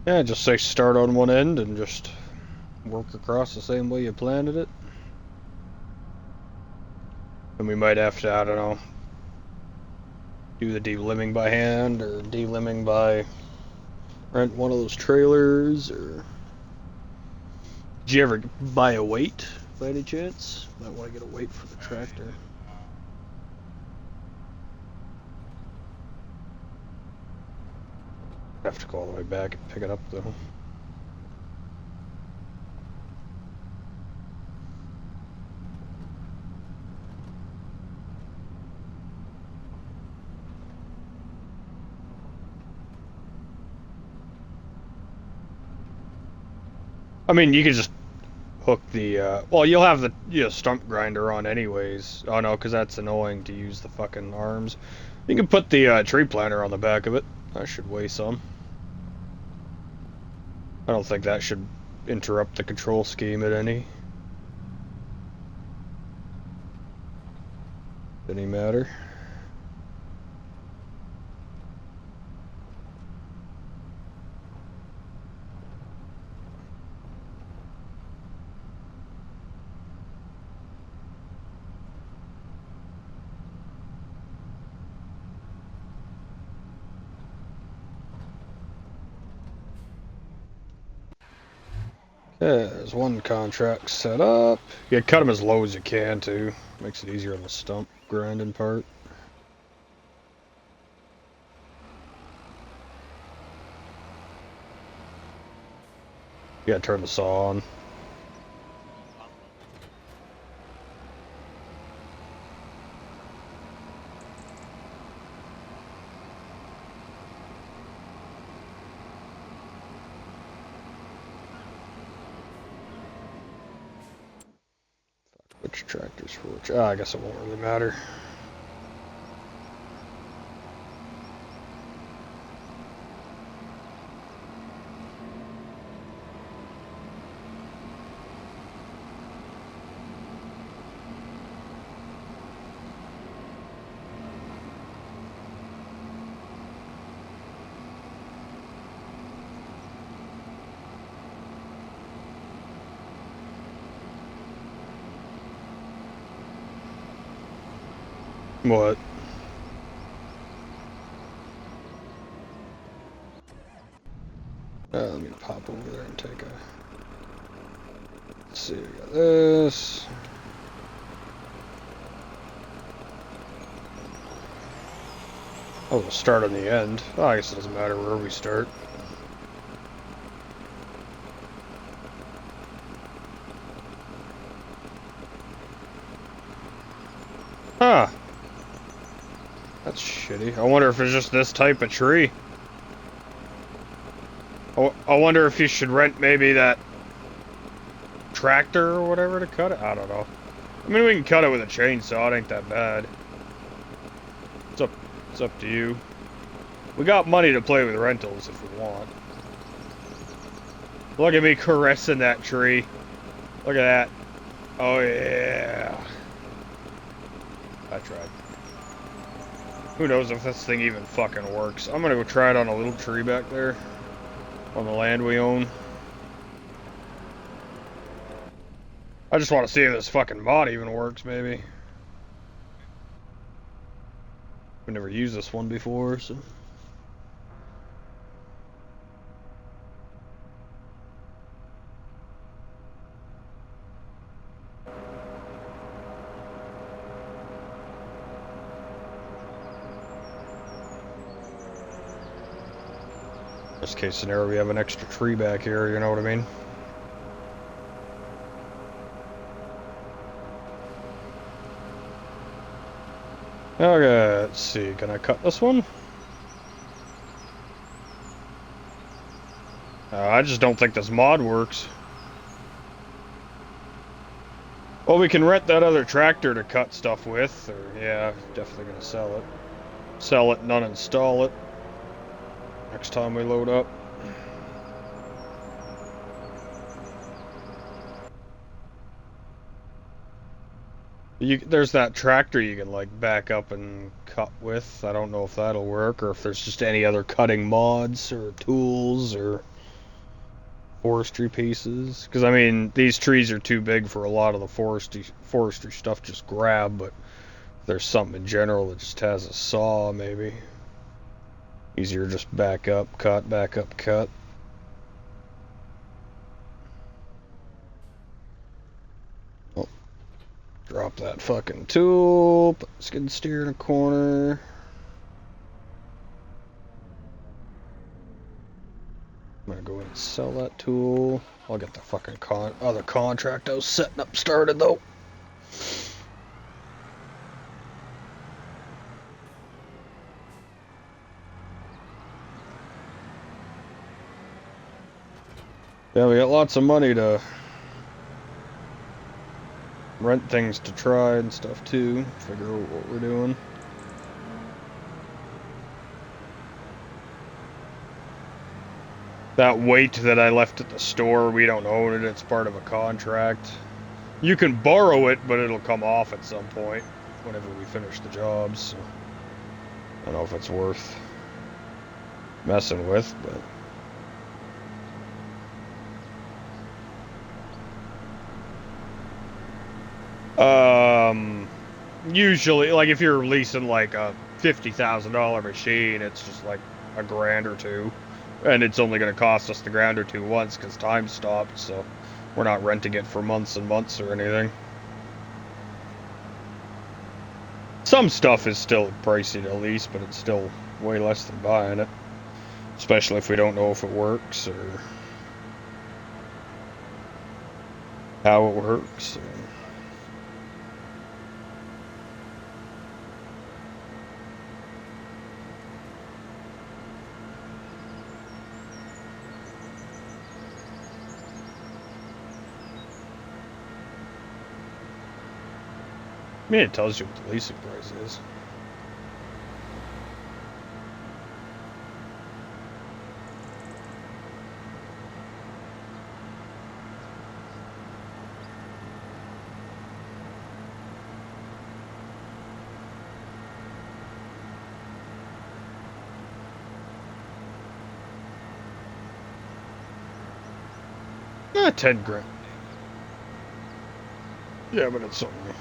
Yeah, just say start on one end and just work across the same way you planned it. And we might have to, I don't know, do the delimbing by hand or delimbing by rent one of those trailers. Or did you ever buy a weight by any chance? Might want to get a weight for the tractor. Have to go all the way back and pick it up though. I mean, you could just hook the, well, you'll have the stump grinder on anyways. Oh no, because that's annoying to use the fucking arms. You can put the tree planter on the back of it. I should weigh some. I don't think that should interrupt the control scheme at any matter. Yeah, there's one contract set up. You cut them as low as you can, too. Makes it easier on the stump grinding part. You gotta turn the saw on. Which tractors for which? I guess it won't really matter. What? Let me pop over there and take a... Let's see, we got this. Oh, we'll start on the end. Oh, I guess it doesn't matter where we start. Huh. That's shitty. I wonder if it's just this type of tree. I wonder if you should rent maybe that tractor or whatever to cut it. I don't know. I mean, we can cut it with a chainsaw. It ain't that bad. It's up to you. We got money to play with rentals if we want. Look at me caressing that tree. Look at that. Oh yeah. I tried. Who knows if this thing even fucking works. I'm gonna go try it on a little tree back there. On the land we own. I just want to see if this fucking mod even works, maybe. We've never used this one before, so... Worst case scenario, we have an extra tree back here, you know what I mean? Okay, let's see, can I cut this one? I just don't think this mod works. Well, we can rent that other tractor to cut stuff with, or yeah, definitely gonna sell it. Sell it and uninstall it. Next time we load up. There's that tractor you can like back up and cut with. I don't know if that'll work or if there's just any other cutting mods or tools or forestry pieces. Because I mean, these trees are too big for a lot of the forestry stuff just grab, but if there's something in general that just has a saw maybe. Easier just back up, cut, back up, cut. Oh. Drop that fucking tool, put the skid steer in a corner. I'm gonna go in and sell that tool. I'll get the fucking other contract I was setting up started though. Yeah, we got lots of money to rent things to try and stuff too. Figure out what we're doing. That weight that I left at the store, we don't own it. It's part of a contract. You can borrow it, but it'll come off at some point whenever we finish the jobs. So I don't know if it's worth messing with, but usually, like if you're leasing like a $50,000 machine, it's just like a grand or two, and it's only going to cost us the grand or two once because time stopped. So we're not renting it for months and months or anything. Some stuff is still pricey to lease, but it's still way less than buying it, especially if we don't know if it works or how it works. I mean, it tells you what the leasing price is. Eh, 10 grand. Yeah, but it's something.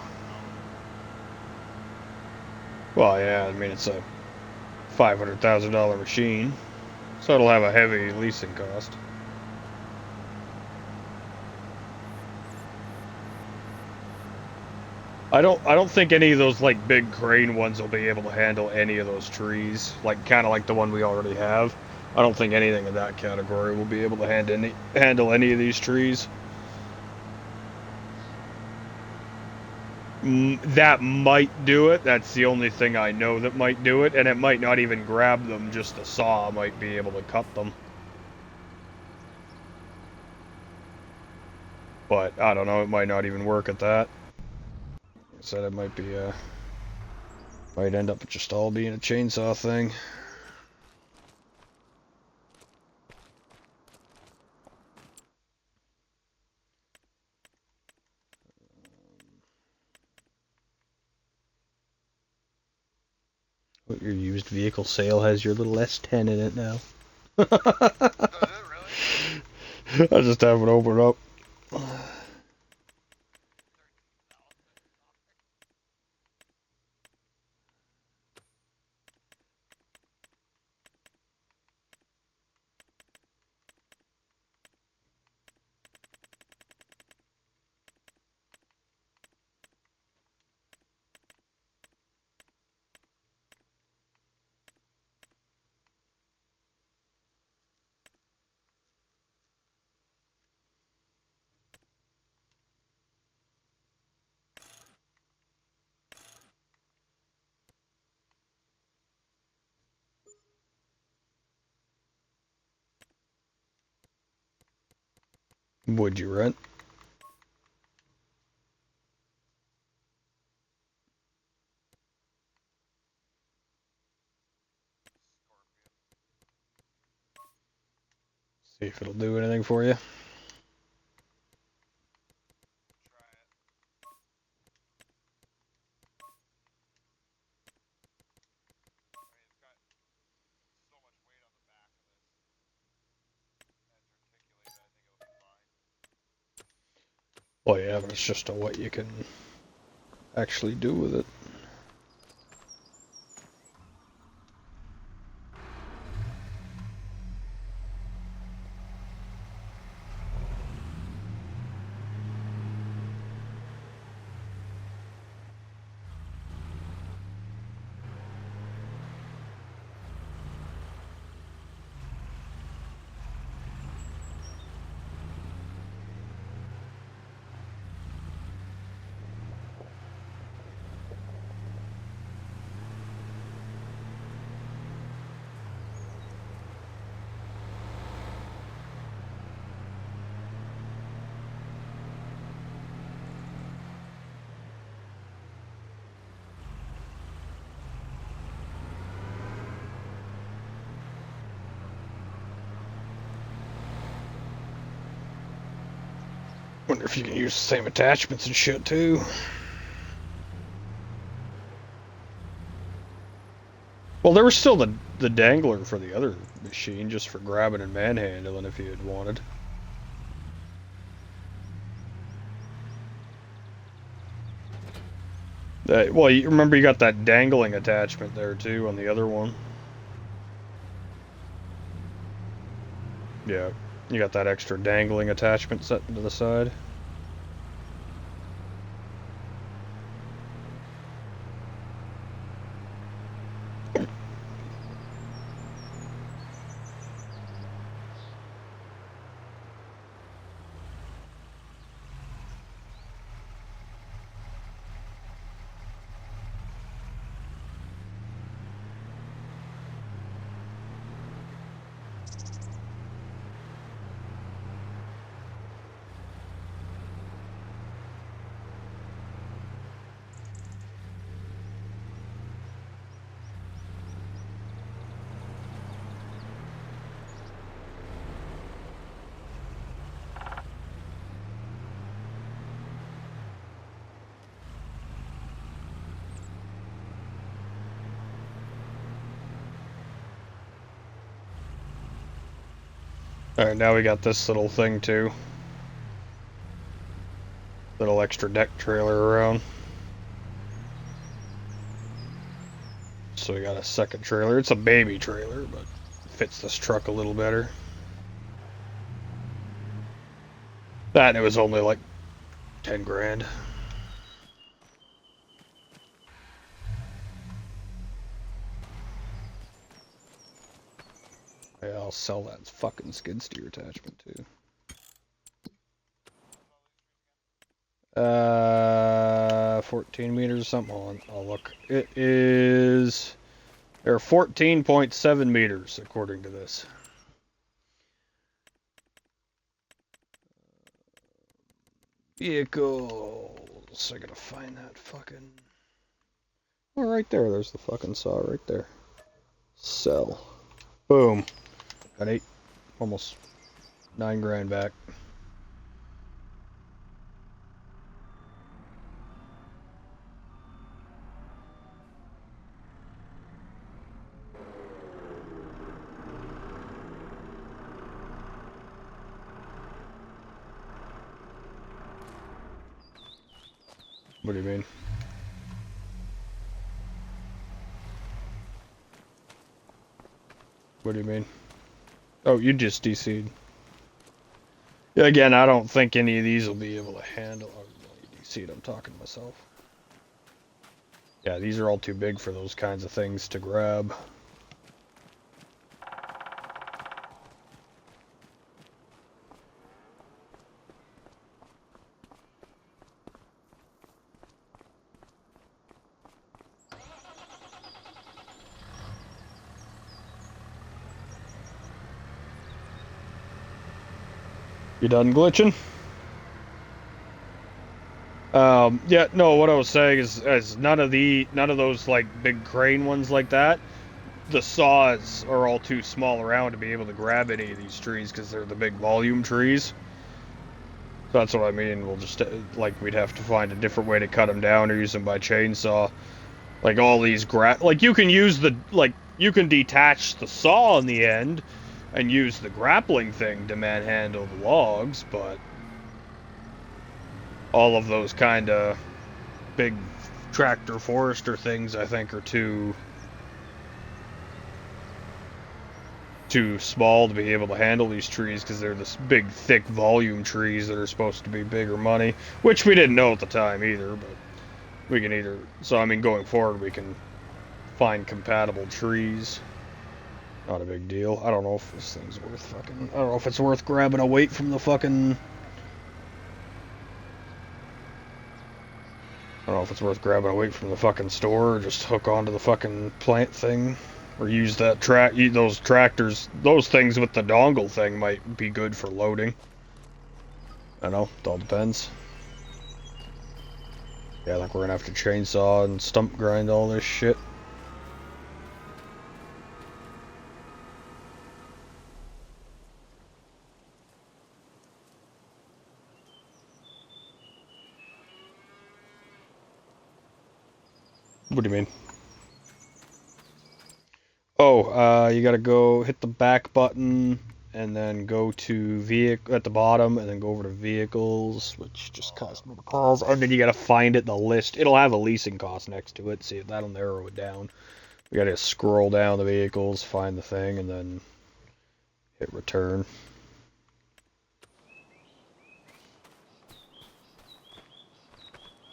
Well, yeah, I mean, it's a $500,000 machine, so it'll have a heavy leasing cost. I don't think any of those like big crane ones will be able to handle any of those trees, like kind of like the one we already have. I don't think anything in that category will be able to handle any of these trees. That might do it. That's the only thing I know that might do it, and it might not even grab them. Just the saw might be able to cut them. But I don't know. It might not even work at that. I said it might be might end up just all being a chainsaw thing. Your used vehicle sale has your little S10 in it now. I just have it open up. Would you rent? See if it'll do anything for you. Well, yeah, but it's just what you can actually do with it. Wonder if you can use the same attachments and shit too. Well, there was still the dangler for the other machine, just for grabbing and manhandling if you had wanted. Well, you remember you got that dangling attachment there too on the other one. Yeah, you got that extra dangling attachment set to the side. Alright, now we got this little thing too. Little extra deck trailer around. So we got a second trailer. It's a baby trailer, but fits this truck a little better. That, it was only like 10 grand. Yeah, I'll sell that fucking skid steer attachment too. 14 meters or something. I'll look. It is. They're 14.7 meters according to this. Vehicles. I gotta find that fucking. Oh, right there. There's the fucking saw right there. Sell. Boom. Got almost 9 grand back. What do you mean? What do you mean? Oh, you just DC'd. Yeah, again, I don't think any of these will be able to handle. Oh, you DC'd, I'm talking to myself. Yeah, these are all too big for those kinds of things to grab. You done glitching? Yeah, no, what I was saying is none of those like big crane ones like that, the saws are all too small around to be able to grab any of these trees because they're the big volume trees. So that's what I mean. We'll just, like, we'd have to find a different way to cut them down or use them by chainsaw. Like all these like you can use you can detach the saw in the end and use the grappling thing to manhandle the logs, but all of those kind of big tractor forester things I think are too small to be able to handle these trees because they're this big thick volume trees that are supposed to be bigger money, which we didn't know at the time either, but we can either, so I mean going forward we can find compatible trees. Not a big deal. I don't know if this thing's worth fucking, I don't know if it's worth grabbing a weight from the fucking, I don't know if it's worth grabbing a weight from the fucking store or just hook onto the fucking plant thing. Or use that those tractors, those things with the dongle thing might be good for loading. I don't know, it all depends. Yeah, I think we're gonna have to chainsaw and stump grind all this shit. What do you mean? Oh, you gotta go hit the back button and then go to vehicle at the bottom and then go over to vehicles, which just cost me the balls. And then you gotta find it in the list. It'll have a leasing cost next to it. See if that'll narrow it down. We gotta scroll down the vehicles, find the thing, and then hit return.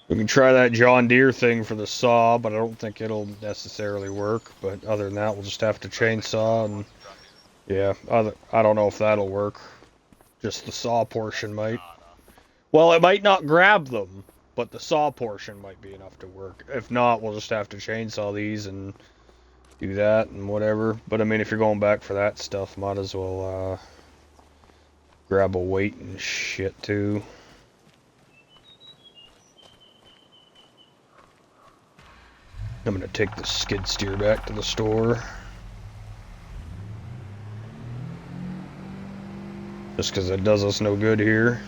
We can try that John Deere thing for the saw, but I don't think it'll necessarily work. But other than that, we'll just have to chainsaw and yeah, I don't know if that'll work. Just the saw portion might. Well, it might not grab them, but the saw portion might be enough to work. If not, we'll just have to chainsaw these and do that and whatever. But I mean, if you're going back for that stuff, might as well grab a weight and shit too. I'm gonna take the skid steer back to the store. Just because it does us no good here.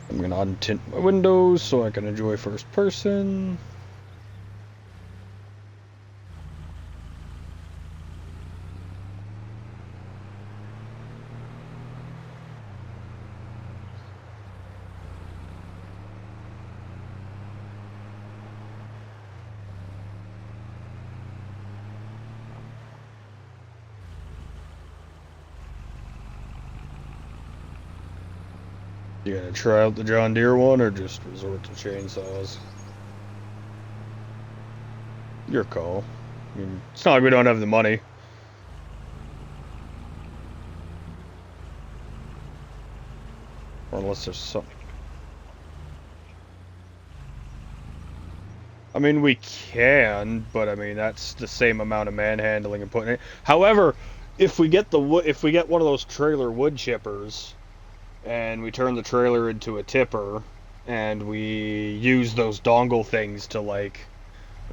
I'm gonna untint my windows so I can enjoy first person. You gonna try out the John Deere one or just resort to chainsaws? Your call. I mean, it's not like we don't have the money. Or unless there's something. I mean, we can, but I mean that's the same amount of manhandling and putting it. However, if we get one of those trailer wood chippers, and we turn the trailer into a tipper, and we use those dongle things to like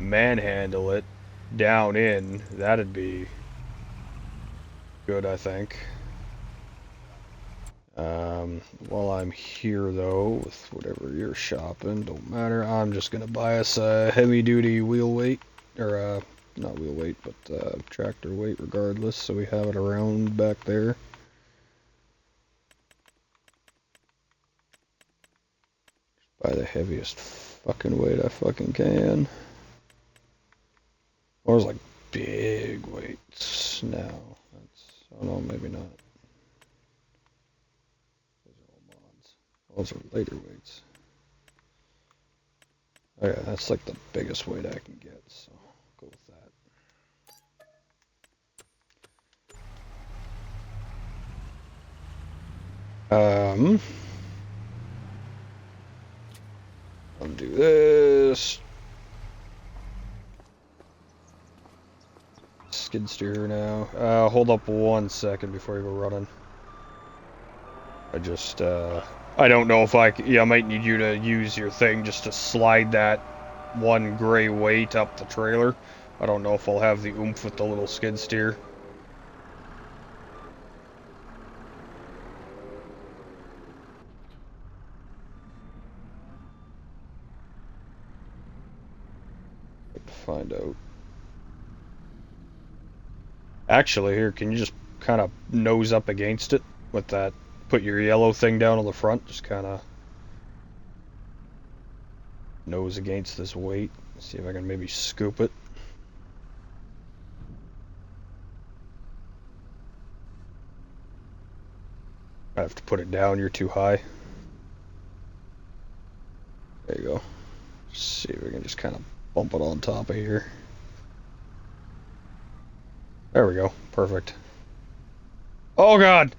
manhandle it down in, that'd be good, I think. While I'm here though, with whatever you're shopping, don't matter. I'm just gonna buy us a heavy-duty wheel weight, or not wheel weight, but tractor weight, regardless, so we have it around back there. Buy the heaviest fucking weight I fucking can. Or it's like big weights now. Oh no, maybe not. Those are later weights. Oh yeah, that's like the biggest weight I can get, so I'll go with that. I'll do this. Skid steer now. Hold up 1 second before you go running. I don't know if I might need you to use your thing just to slide that one gray weight up the trailer. I don't know if I'll have the oomph with the little skid steer. Find out. Actually, here, can you just kind of nose up against it with that? Put your yellow thing down on the front, just kind of nose against this weight. See if I can maybe scoop it. I have to put it down, you're too high. There you go. See if we can just kind of bump it on top of here. There we go. Perfect. Oh god!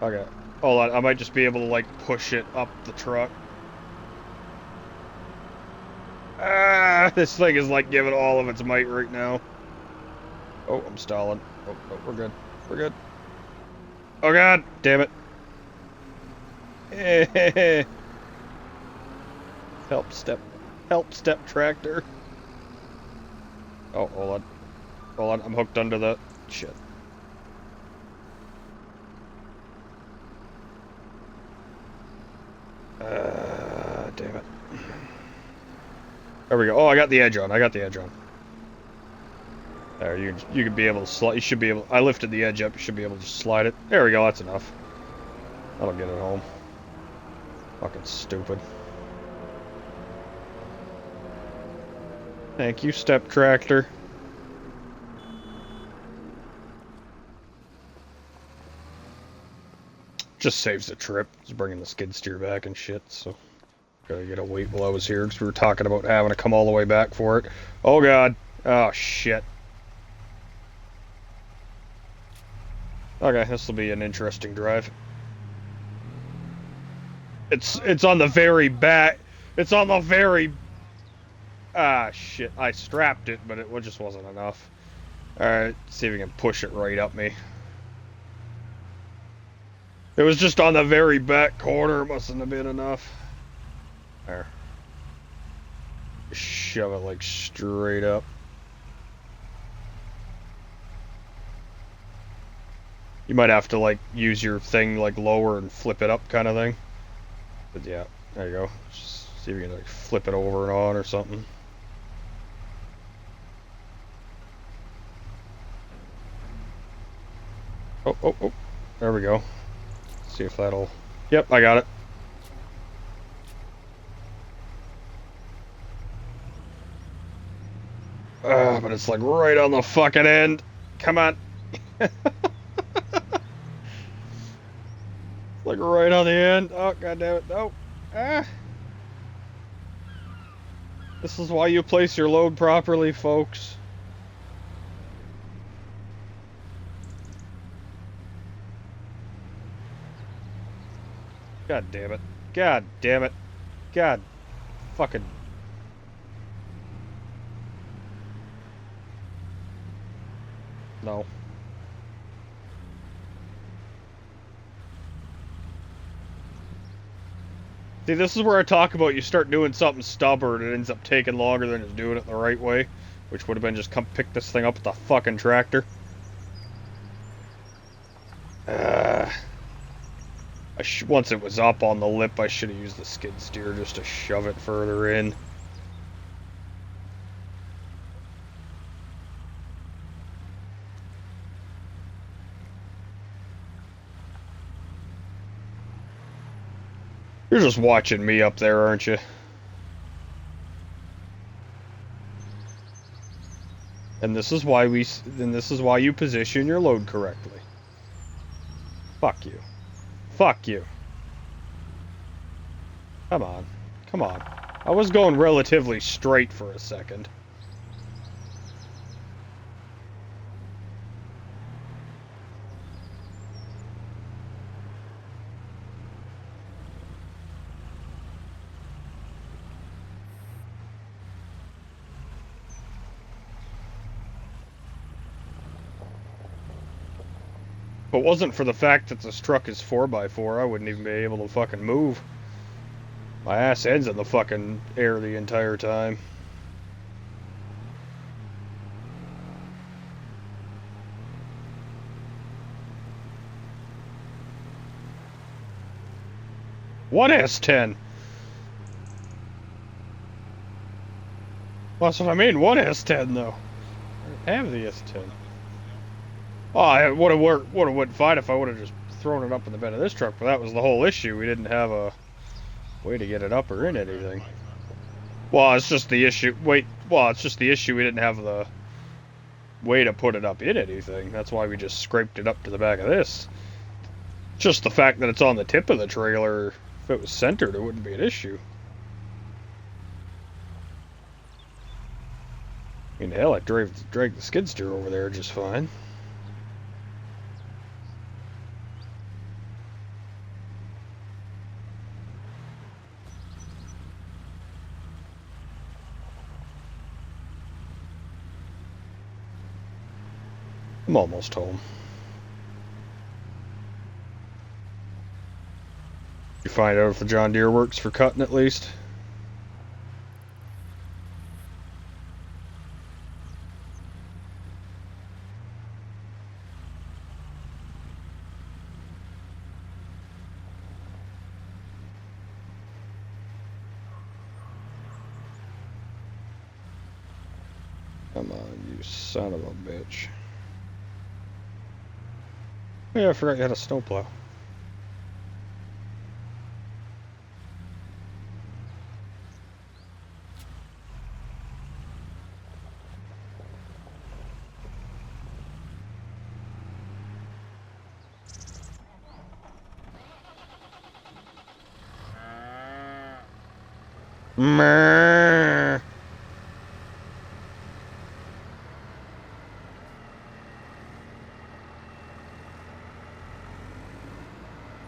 Okay. Hold on, I might just be able to like push it up the truck. Ah, this thing is like giving all of its might right now. Oh, I'm stalling. Oh, we're good. We're good. Oh god, damn it. Help step tractor. Oh, hold on. Hold on, I'm hooked under the shit. There we go. Oh, I got the edge on. I got the edge on. There, you could be able to slide. You should be able. I lifted the edge up. You should be able to just slide it. There we go. That's enough. That'll get it home. Fucking stupid. Thank you, step tractor. Just saves the trip. It's bringing the skid steer back and shit, so gotta get a wait while I was here because we were talking about having to come all the way back for it. Oh god. Oh shit. Okay, this will be an interesting drive. It's on the very back. It's on the very. Ah shit! I strapped it, but it just wasn't enough. All right, see if we can push it right up me. It was just on the very back corner. It mustn't have been enough. There. Shove it like straight up. You might have to like use your thing like lower and flip it up kind of thing. But yeah, there you go. Just see if you can like flip it over and on or something. Oh, oh, oh. There we go. See if that'll... Yep, I got it. But it's like right on the fucking end. Come on. Like right on the end. Oh, god damn it. No. Ah. This is why you place your load properly, folks. God damn it. God damn it. God fucking... No. See, this is where I talk about you start doing something stubborn and it ends up taking longer than it's doing it the right way. Which would have been just come pick this thing up with the fucking tractor. Once it was up on the lip, I should have used the skid steer just to shove it further in. You're just watching me up there, aren't you? And this is why you position your load correctly. Fuck you. Fuck you. Come on. Come on. I was going relatively straight for a second. If it wasn't for the fact that this truck is 4x4, I wouldn't even be able to fucking move. My ass ends in the fucking air the entire time. What S10? Well, that's what I mean. What S10 though? I have the S10. Oh, it would have went fine if I would have just thrown it up in the bed of this truck, but that was the whole issue. We didn't have a way to get it up or in anything. Well, it's just the issue. It's just the issue. We didn't have the way to put it up in anything. That's why we just scraped it up to the back of this. Just the fact that it's on the tip of the trailer. If it was centered, it wouldn't be an issue. I mean, hell, I dragged the skid steer over there just fine. I'm almost home. You find out if the John Deere works for cutting at least? Come on, you son of a bitch. Yeah, I forgot you had a snowplow. Meh.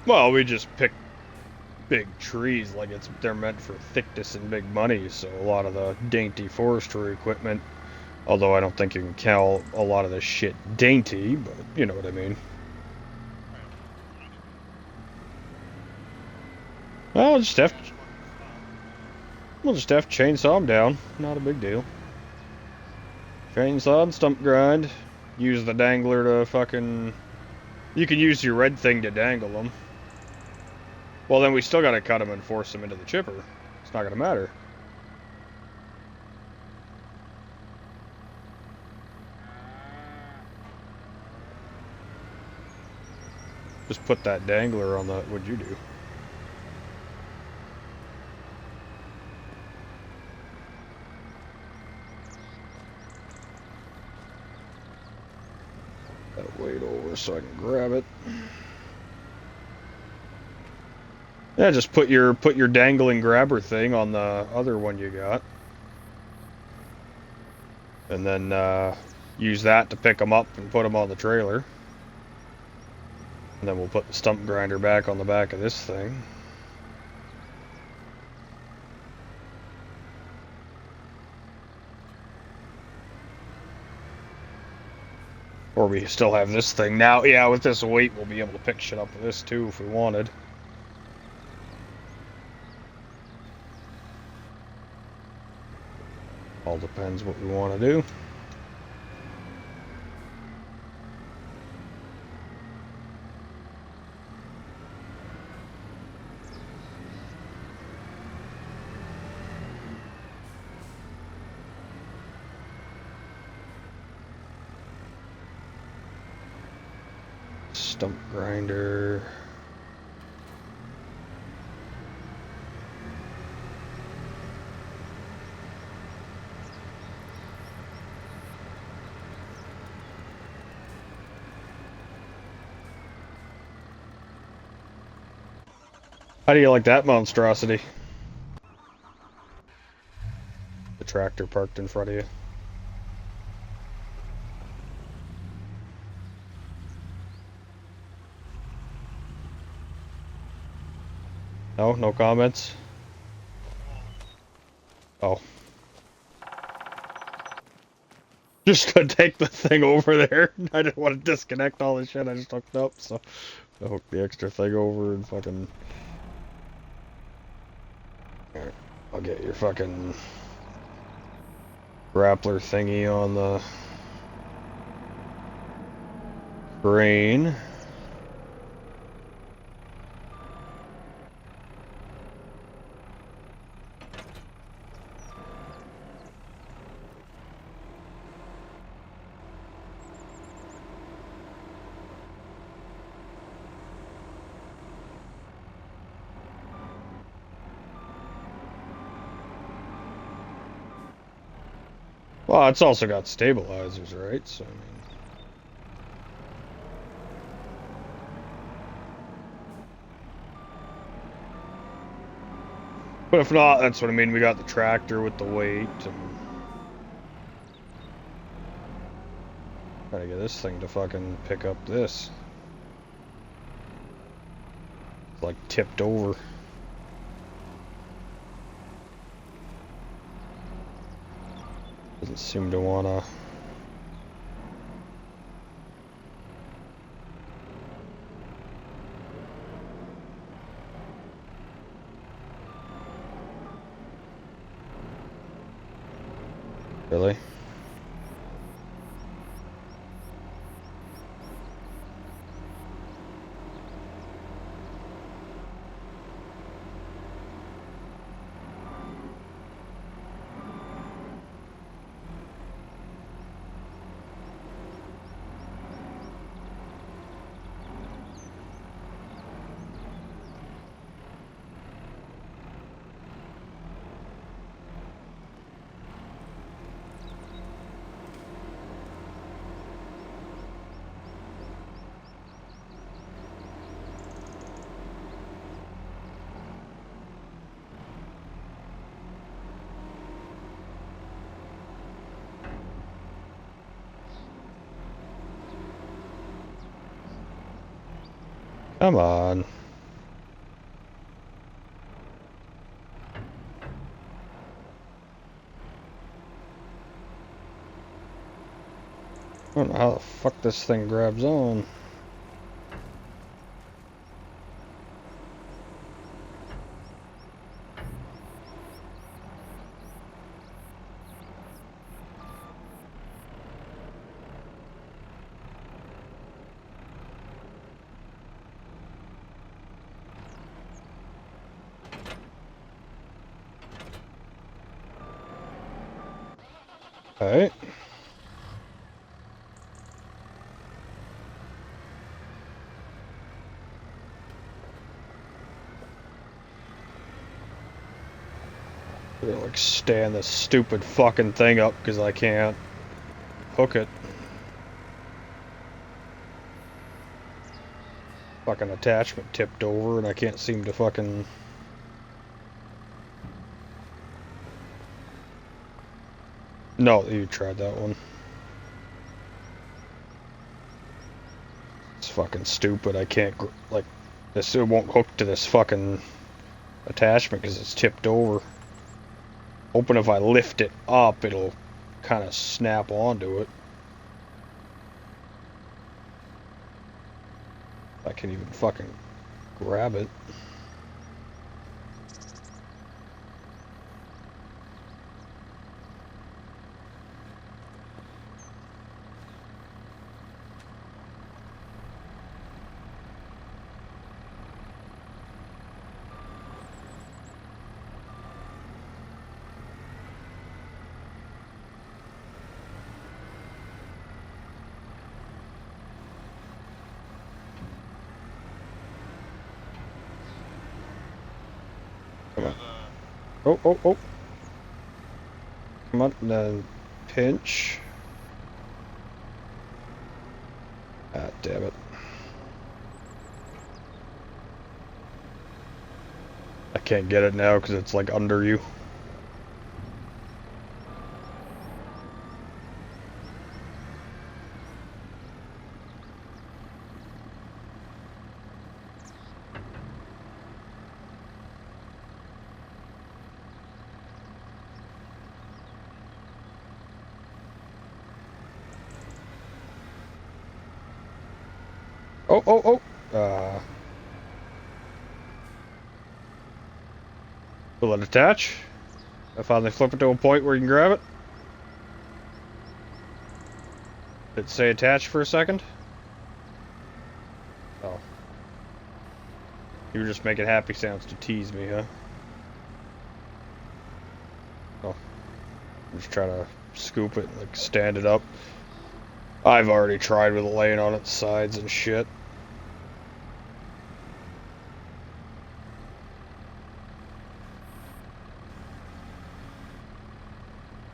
Well, we just pick big trees like they're meant for thickness and big money, so a lot of the dainty forestry equipment, although I don't think you can call a lot of this shit dainty, but you know what I mean. Well, we'll just have to chainsaw them down. Not a big deal. Chainsaw and stump grind. Use the dangler to fucking... You can use your red thing to dangle them. Well, then we still gotta cut them and force them into the chipper. It's not gonna matter. Just put that dangler on the... What'd you do? Gotta wait over so I can grab it. Yeah, just put your dangling grabber thing on the other one you got. And then use that to pick them up and put them on the trailer. And then we'll put the stump grinder back on the back of this thing. Or we still have this thing now. Yeah, with this weight, we'll be able to pick shit up with this too if we wanted. All depends what we want to do. Stump grinder. How do you like that monstrosity? The tractor parked in front of you. No? No comments? Oh. Just gonna take the thing over there. I didn't want to disconnect all this shit. I just hooked up, so I hooked the extra thing over and fucking... Alright, I'll get your fucking grappler thingy on the crane. Well, it's also got stabilizers, right? So, I mean... But if not, that's what I mean. We got the tractor with the weight and... Gotta get this thing to fucking pick up this. It's like tipped over. Doesn't seem to wanna... Really? Come on. I don't know how the fuck this thing grabs on. Alright. I'm gonna like stand this stupid fucking thing up because I can't hook it. Fucking attachment tipped over and I can't seem to fucking... No, you tried that one. It's fucking stupid. I can't, like, this, it won't hook to this fucking attachment because it's tipped over. Hoping if I lift it up, it'll kind of snap onto it. I can even fucking grab it. Come on. Oh, oh, oh. Come on, then pinch. Ah, damn it. I can't get it now because it's like under you. Oh, oh, oh. Will it attach? I finally flip it to a point where you can grab it. Did it say attach for a second? Oh. You were just making happy sounds to tease me, huh? Oh. I'm just trying to scoop it, like stand it up. I've already tried with it laying on its sides and shit.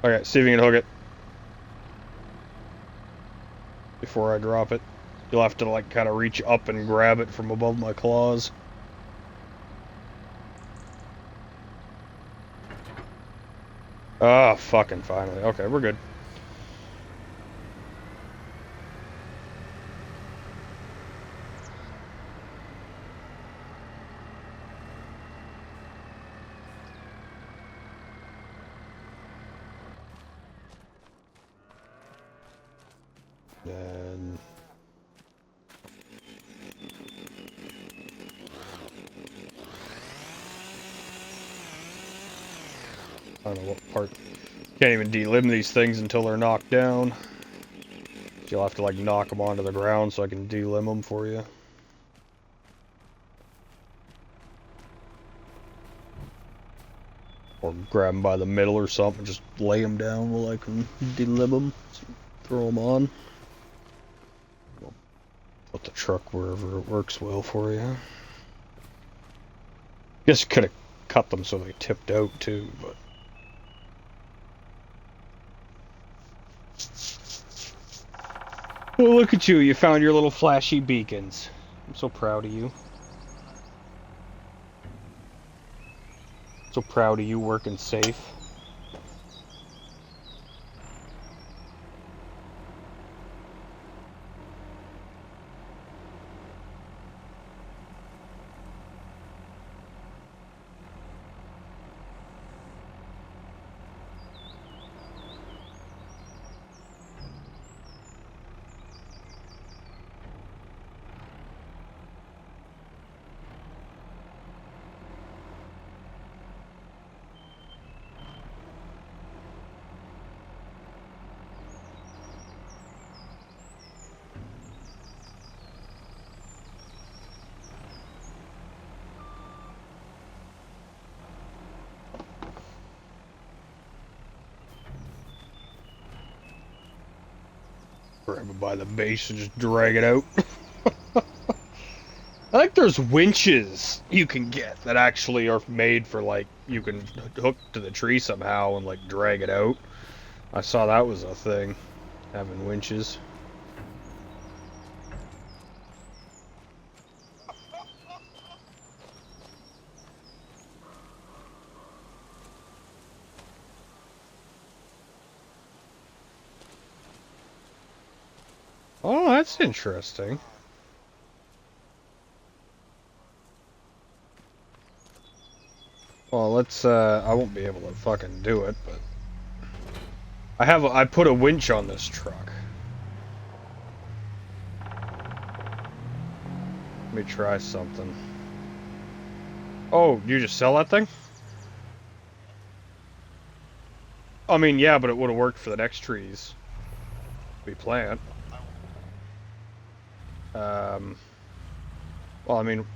Okay, see if you can hook it. Before I drop it. You'll have to like kind of reach up and grab it from above my claws. Ah, fucking finally. Okay, we're good. And I don't know what part. Can't even delimb these things until they're knocked down. You'll have to like knock them onto the ground so I can delimb them for you. Or grab them by the middle or something, just lay them down while I can delimb them. Throw them on. We'll put the truck wherever it works well for you. Guess you could have cut them so they tipped out too, but. Well, look at you. You found your little flashy beacons. I'm so proud of you. So proud of you working safe. Grab it by the base and just drag it out. I think there's winches you can get that actually are made for, like, you can hook to the tree somehow and, like, drag it out. I saw that was a thing, having winches. Oh, that's interesting. Well, let's, I won't be able to fucking do it, but... I put a winch on this truck. Let me try something. Oh, you just sell that thing? I mean, yeah, but it would have worked for the next trees we plant. Well, I mean,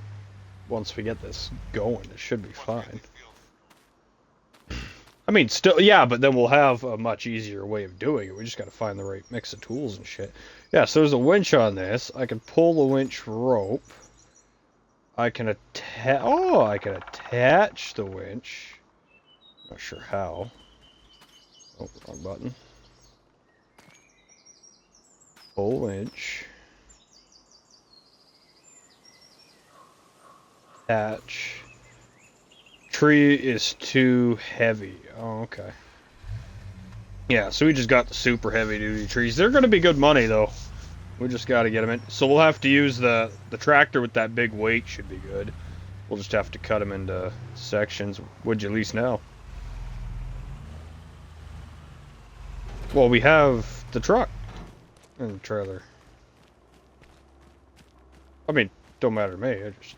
once we get this going, it should be fine. I mean, still, yeah, but then we'll have a much easier way of doing it. We just got to find the right mix of tools and shit. Yeah, so there's a winch on this. I can pull the winch rope. I can attach the winch. Not sure how. Oh, wrong button. Pull winch. Attach. Tree is too heavy. Oh, okay. Yeah, so we just got the super heavy duty trees. They're going to be good money, though. We just got to get them in. So we'll have to use the tractor with that big weight should be good. We'll just have to cut them into sections. Would you at least know? Well, we have the truck and the trailer. I mean, don't matter to me. I just...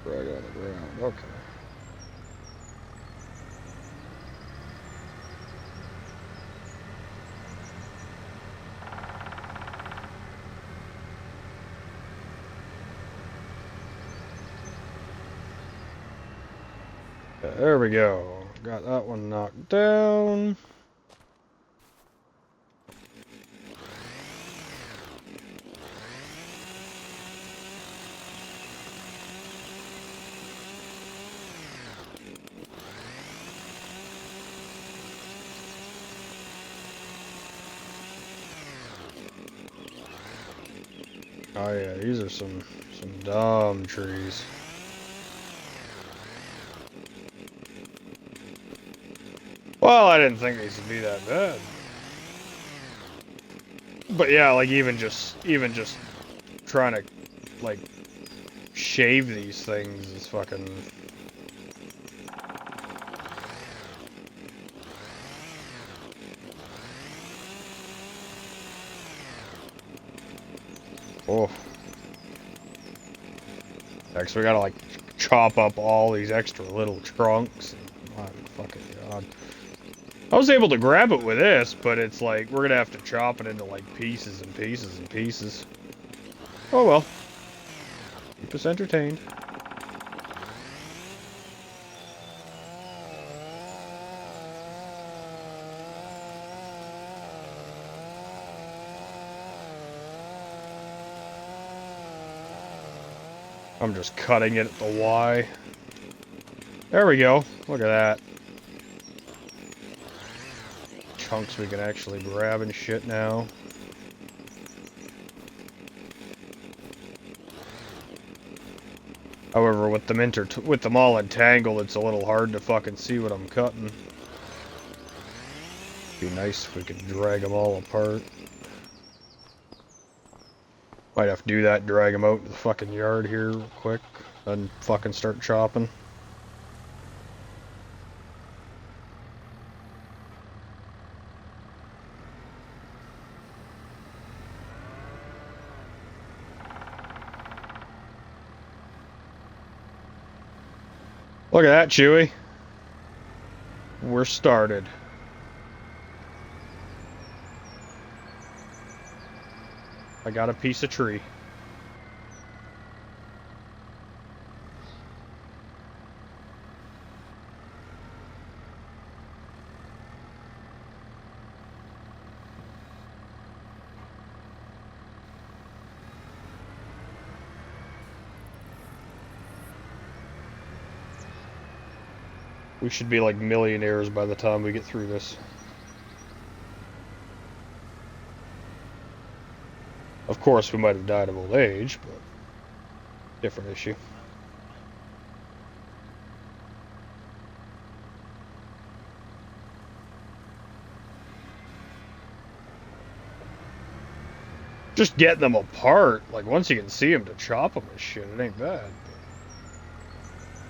Right on the ground. Okay. There we go. Got that one knocked down. Oh yeah, these are some dumb trees. Well, I didn't think these would be that bad. But yeah, like even just trying to like shave these things is fucking... Oh. Next, we gotta like chop up all these extra little trunks. My fucking god. I was able to grab it with this, but it's like we're gonna have to chop it into like pieces and pieces and pieces. Oh well. Keep us entertained. I'm just cutting it at the Y. There we go. Look at that. Chunks we can actually grab and shit now. However, with them all entangled, it's a little hard to fucking see what I'm cutting. Be nice if we could drag them all apart. Might have to do that, drag them out to the fucking yard here real quick, then fucking start chopping. Look at that, Chewy. We're started. I got a piece of tree. We should be like millionaires by the time we get through this. Of course, we might have died of old age, but different issue. Just getting them apart, like once you can see them to chop them and shit, it ain't bad.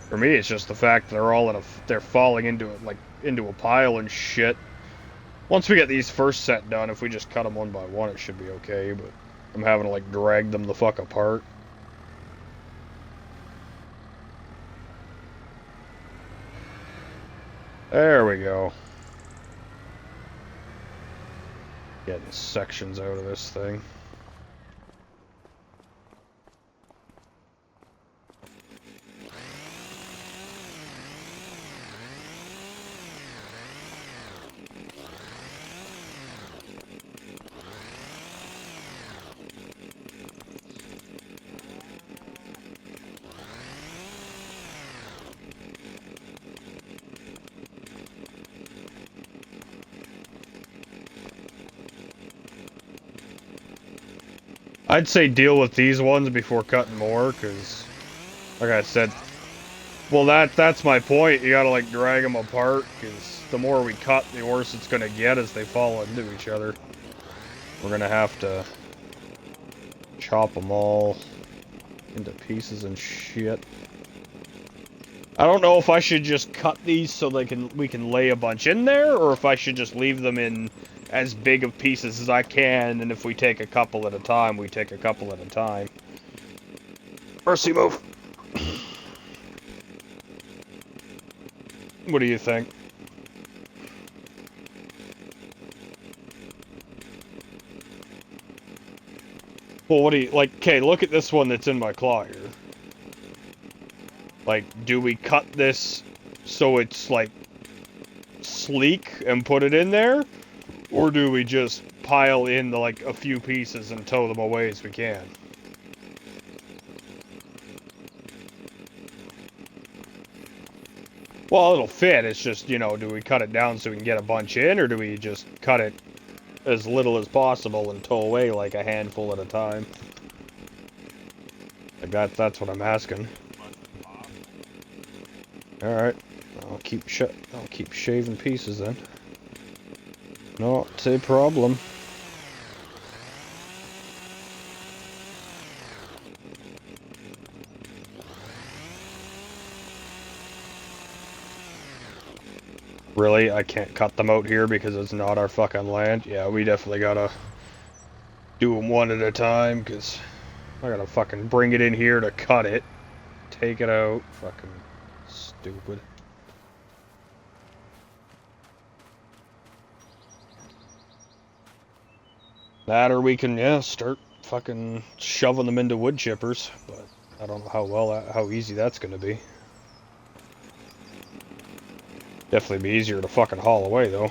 For me, it's just the fact that they're all they're falling into it, like into a pile and shit. Once we get these first set done, if we just cut them one by one, it should be okay. But I'm having to like drag them the fuck apart. There we go. Getting sections out of this thing. I'd say deal with these ones before cutting more, because, like I said, well, that's my point. You gotta, like, drag them apart, because the more we cut, the worse it's gonna get as they fall into each other. We're gonna have to chop them all into pieces and shit. I don't know if I should just cut these so we can lay a bunch in there, or if I should just leave them in as big of pieces as I can, and if we take a couple at a time, we take a couple at a time. Mercy move. What do you think? Well, what do you, like, okay, look at this one that's in my claw here. Like, do we cut this so it's, like, sleek and put it in there? Or do we just pile in like a few pieces and tow them away as we can? Well, it'll fit. It's just, you know, do we cut it down so we can get a bunch in, or do we just cut it as little as possible and tow away like a handful at a time? Like that's what I'm asking. All right, I'll keep shaving pieces then. Not a problem. Really? I can't cut them out here because it's not our fucking land? Yeah, we definitely gotta do them one at a time, because I gotta fucking bring it in here to cut it. Take it out. Fucking stupid. That, or we can, yeah, start fucking shoving them into wood chippers, but I don't know how easy that's gonna be. Definitely be easier to fucking haul away, though.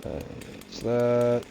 That's that.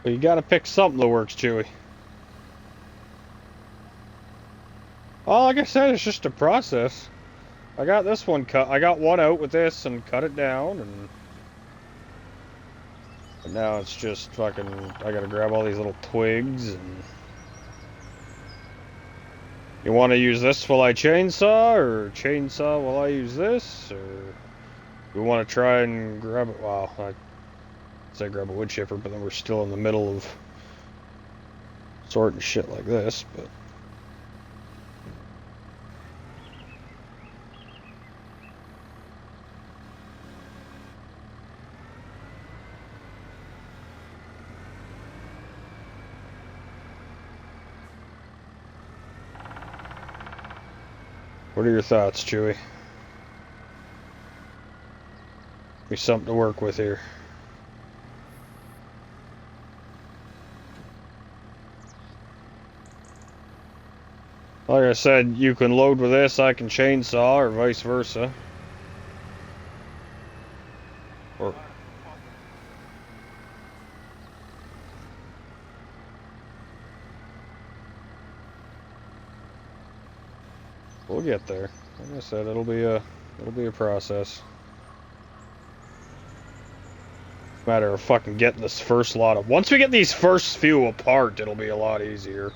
But you gotta pick something that works, Chewy. Oh, like I said, it's just a process. I got this one cut. I got one out with this and cut it down, and now it's just fucking. I gotta grab all these little twigs and. You want to use this while I chainsaw, or chainsaw while I use this, or we want to try and grab it? Wow, I say grab a wood chipper, but then we're still in the middle of sorting shit like this. But what are your thoughts, Chewy? Be something to work with here. Like I said, you can load with this, I can chainsaw, or vice versa. Or we'll get there. Like I said, it'll be a process. Matter of fucking getting this first lot of. Once we get these first few apart, it'll be a lot easier.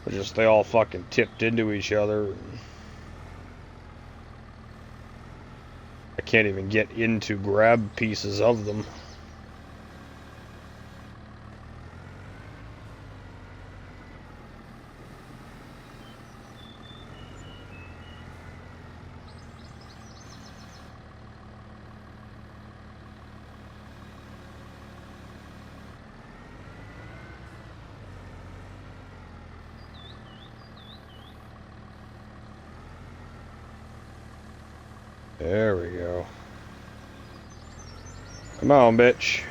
But just they all fucking tipped into each other. I can't even get in to grab pieces of them. There we go. Come on, bitch.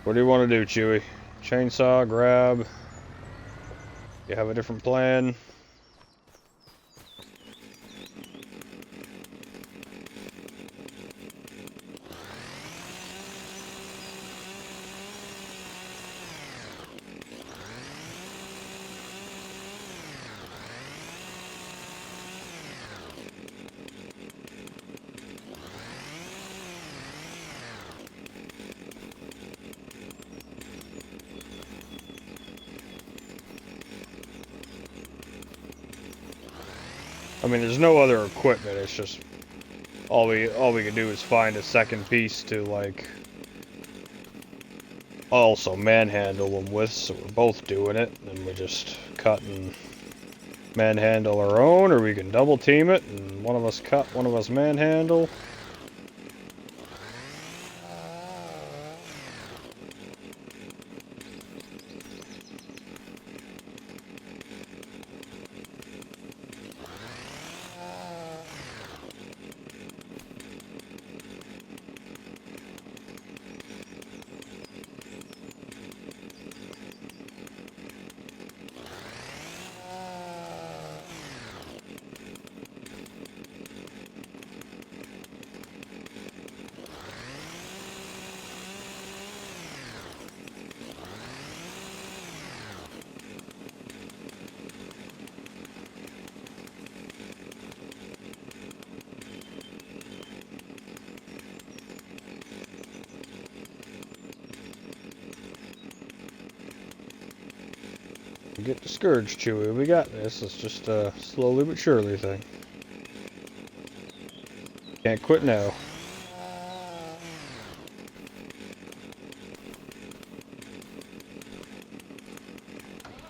What do you want to do, Chewy? Chainsaw, grab. You have a different plan? I mean, there's no other equipment. It's just all we can do is find a second piece to like also manhandle them with. So we're both doing it, and we just cut and manhandle our own, or we can double team it and one of us cut, one of us manhandle. Get discouraged, Chewy. We got this. It's just a slowly but surely thing. Can't quit now.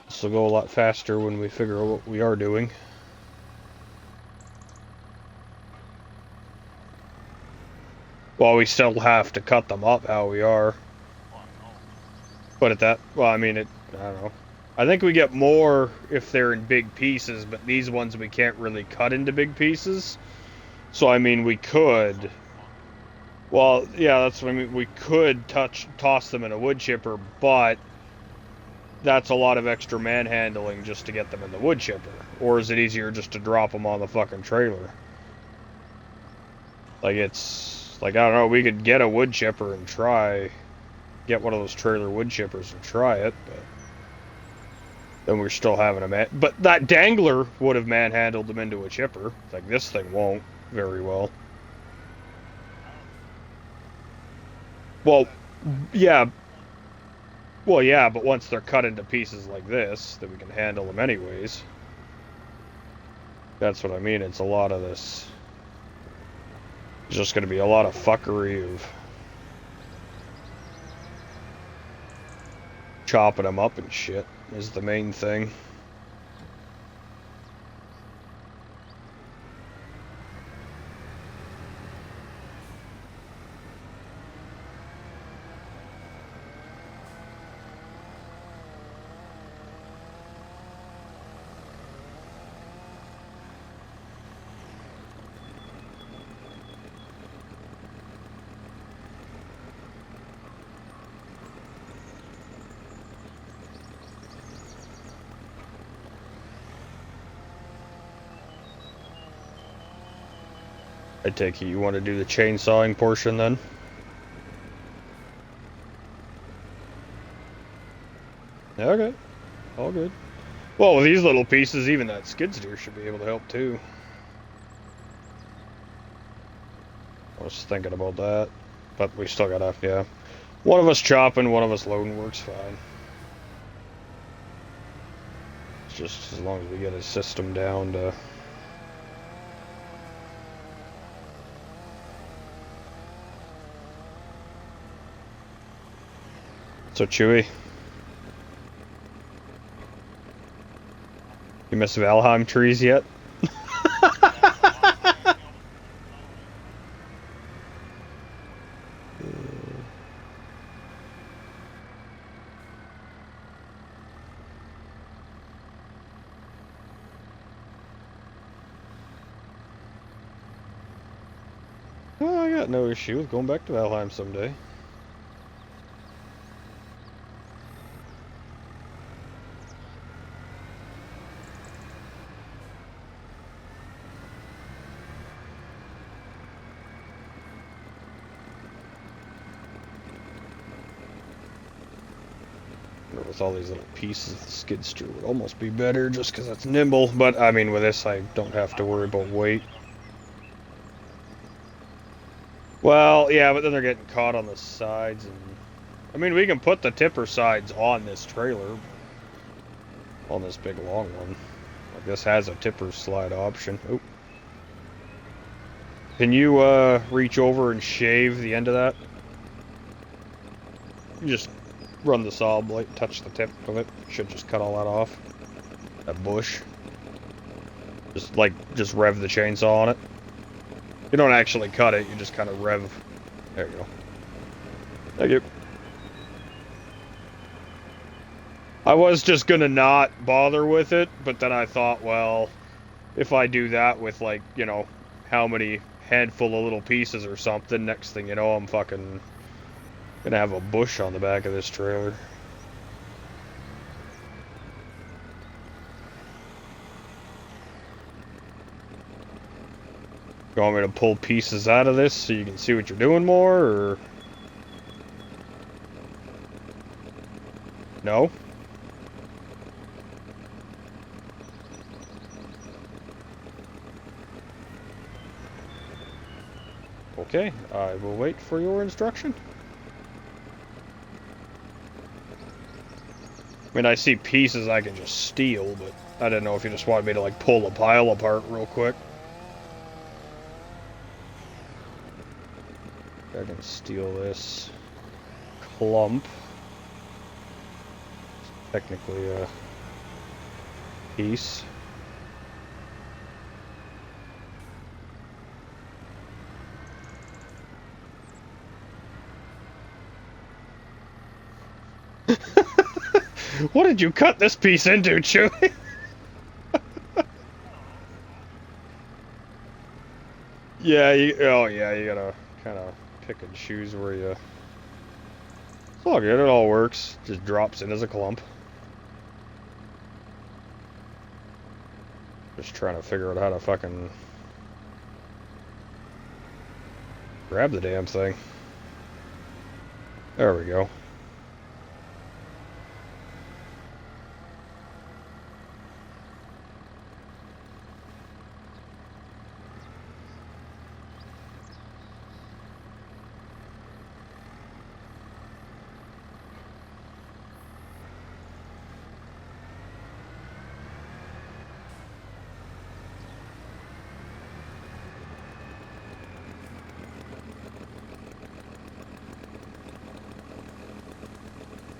This will go a lot faster when we figure out what we are doing. Well, we still have to cut them up how we are. But at that, well, I mean, I don't know. I think we get more if they're in big pieces, but these ones we can't really cut into big pieces. So, I mean, we could... Well, yeah, that's what I mean. We could toss them in a wood chipper, but that's a lot of extra manhandling just to get them in the wood chipper. or is it easier just to drop them on the fucking trailer? Like, it's, like, I don't know, we could get a wood chipper and get one of those trailer wood chippers and try it, but then we're still having a but that dangler would have manhandled them into a chipper. Like, this thing won't very well. Well, yeah. Well, yeah, but once they're cut into pieces like this, then we can handle them anyways. That's what I mean. It's a lot of this. It's just going to be a lot of fuckery of chopping them up and shit is the main thing. I take it you want to do the chainsawing portion then? Okay, all good. Well, with these little pieces, even that skid steer should be able to help too. I was thinking about that, but we still gotta, yeah. One of us chopping, one of us loading works fine. It's just as long as we get a system down to... So, Chewy, you miss Valheim trees yet? Oh, I got no issue with going back to Valheim someday. With all these little pieces, the skid steer would almost be better just because it's nimble, but I mean with this I don't have to worry about weight. Well, yeah, but then they're getting caught on the sides, and I mean we can put the tipper sides on this trailer, on this big long one. Like this has a tipper slide option. Oh. Can you reach over and shave the end of that? You just run the saw blade, touch the tip of it. Should just cut all that off. That bush. Just rev the chainsaw on it. You don't actually cut it, you just kind of rev. There you go. Thank you. I was just gonna not bother with it, but then I thought, well, if I do that with like, you know, how many handful of little pieces or something, next thing you know, I'm fucking gonna have a bush on the back of this trailer. You want me to pull pieces out of this so you can see what you're doing more, or... No? Okay, I will wait for your instruction. I mean, I see pieces I can just steal, but I didn't know if you just wanted me to, like, pull the pile apart real quick. I can steal this clump. It's technically a piece. What did you cut this piece into, Chewy? Yeah, oh yeah, you gotta kind of pick and choose where you... It's all good, it all works. Just drops in as a clump. Just trying to figure out how to fucking grab the damn thing. There we go.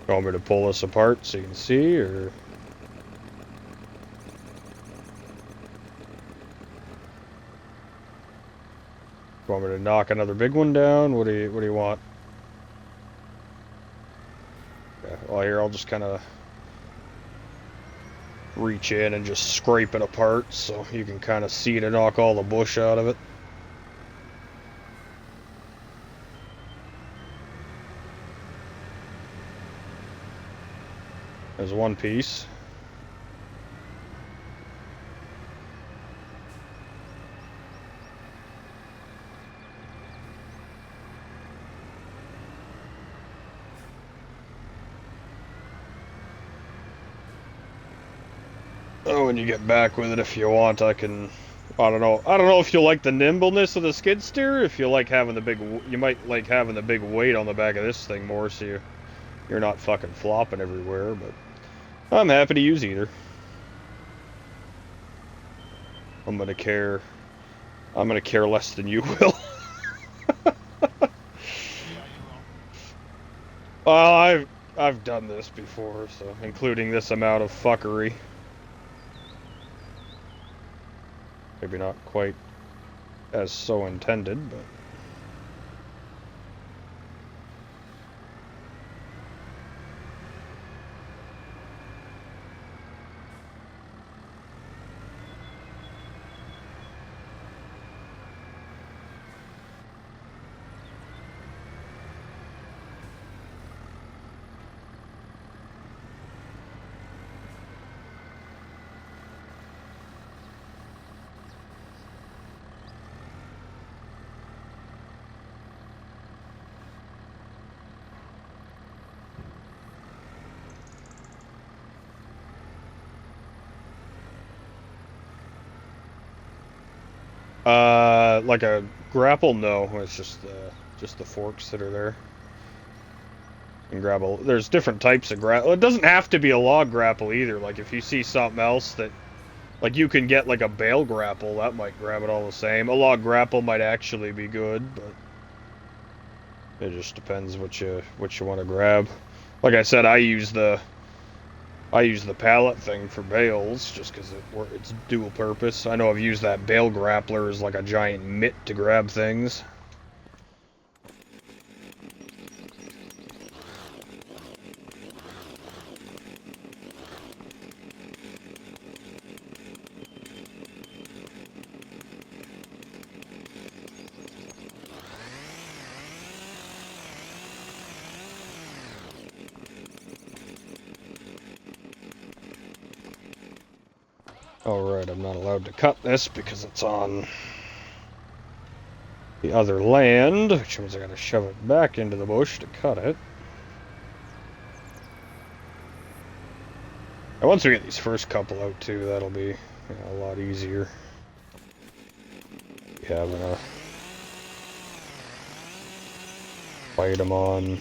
You want me to pull this apart so you can see, or? You want me to knock another big one down? What do you want? Yeah, well, here, I'll just kind of reach in and just scrape it apart so you can kind of see to knock all the bush out of it. There's one piece. Oh, when you get back with it, if you want, I don't know if you like the nimbleness of the skid steer. If you like having the big, you might like having the big weight on the back of this thing more, so you're not fucking flopping everywhere. But I'm happy to use either. I'm gonna care less than you will. Well, I've done this before, so including this amount of fuckery. Maybe not quite as so intended, but like a grapple, no. It's just the forks that are there. And grapple. There's different types of grapple. It doesn't have to be a log grapple either. Like if you see something else that, like you can get like a bale grapple, that might grab it all the same. A log grapple might actually be good, but it just depends what you want to grab. Like I said, I use the pallet thing for bales just because it's dual purpose. I know I've used that bale grappler as like a giant mitt to grab things. Alright, I'm not allowed to cut this because it's on the other land, which means I gotta shove it back into the bush to cut it. And once we get these first couple out too, that'll be a lot easier. Having to fight them on.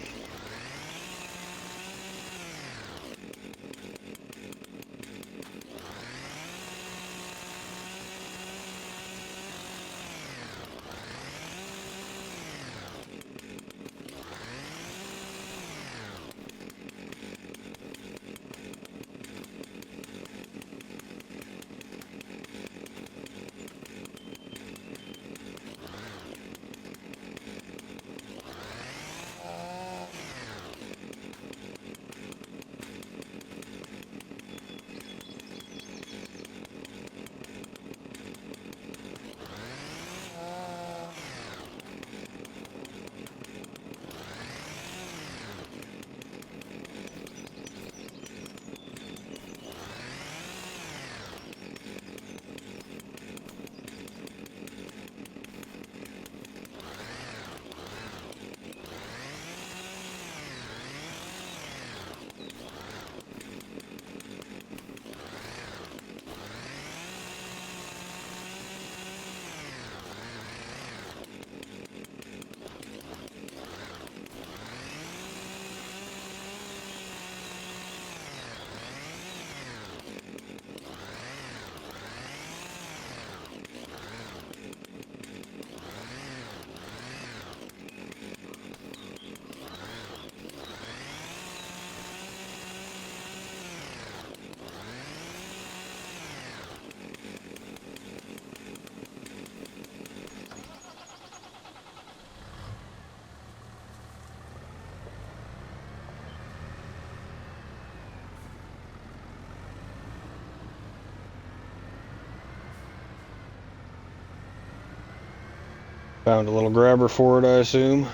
Found a little grabber for it, I assume.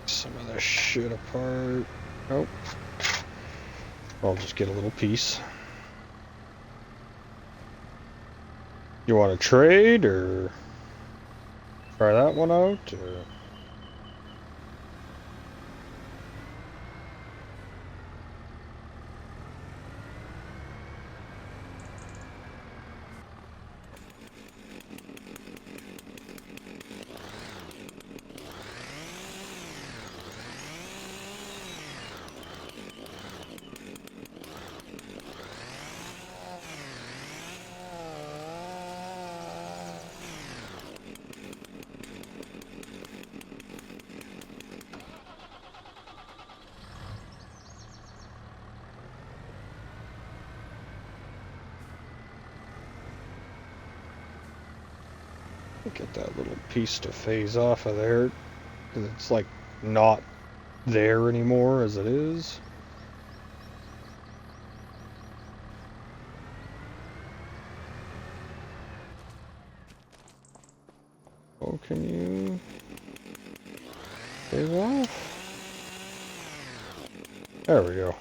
Some of this shit apart. Nope. I'll just get a little piece. You want to trade or try that one out? Or... Get that little piece to phase off of there, because it's like not there anymore as it is. Oh, can you phase off? There we go.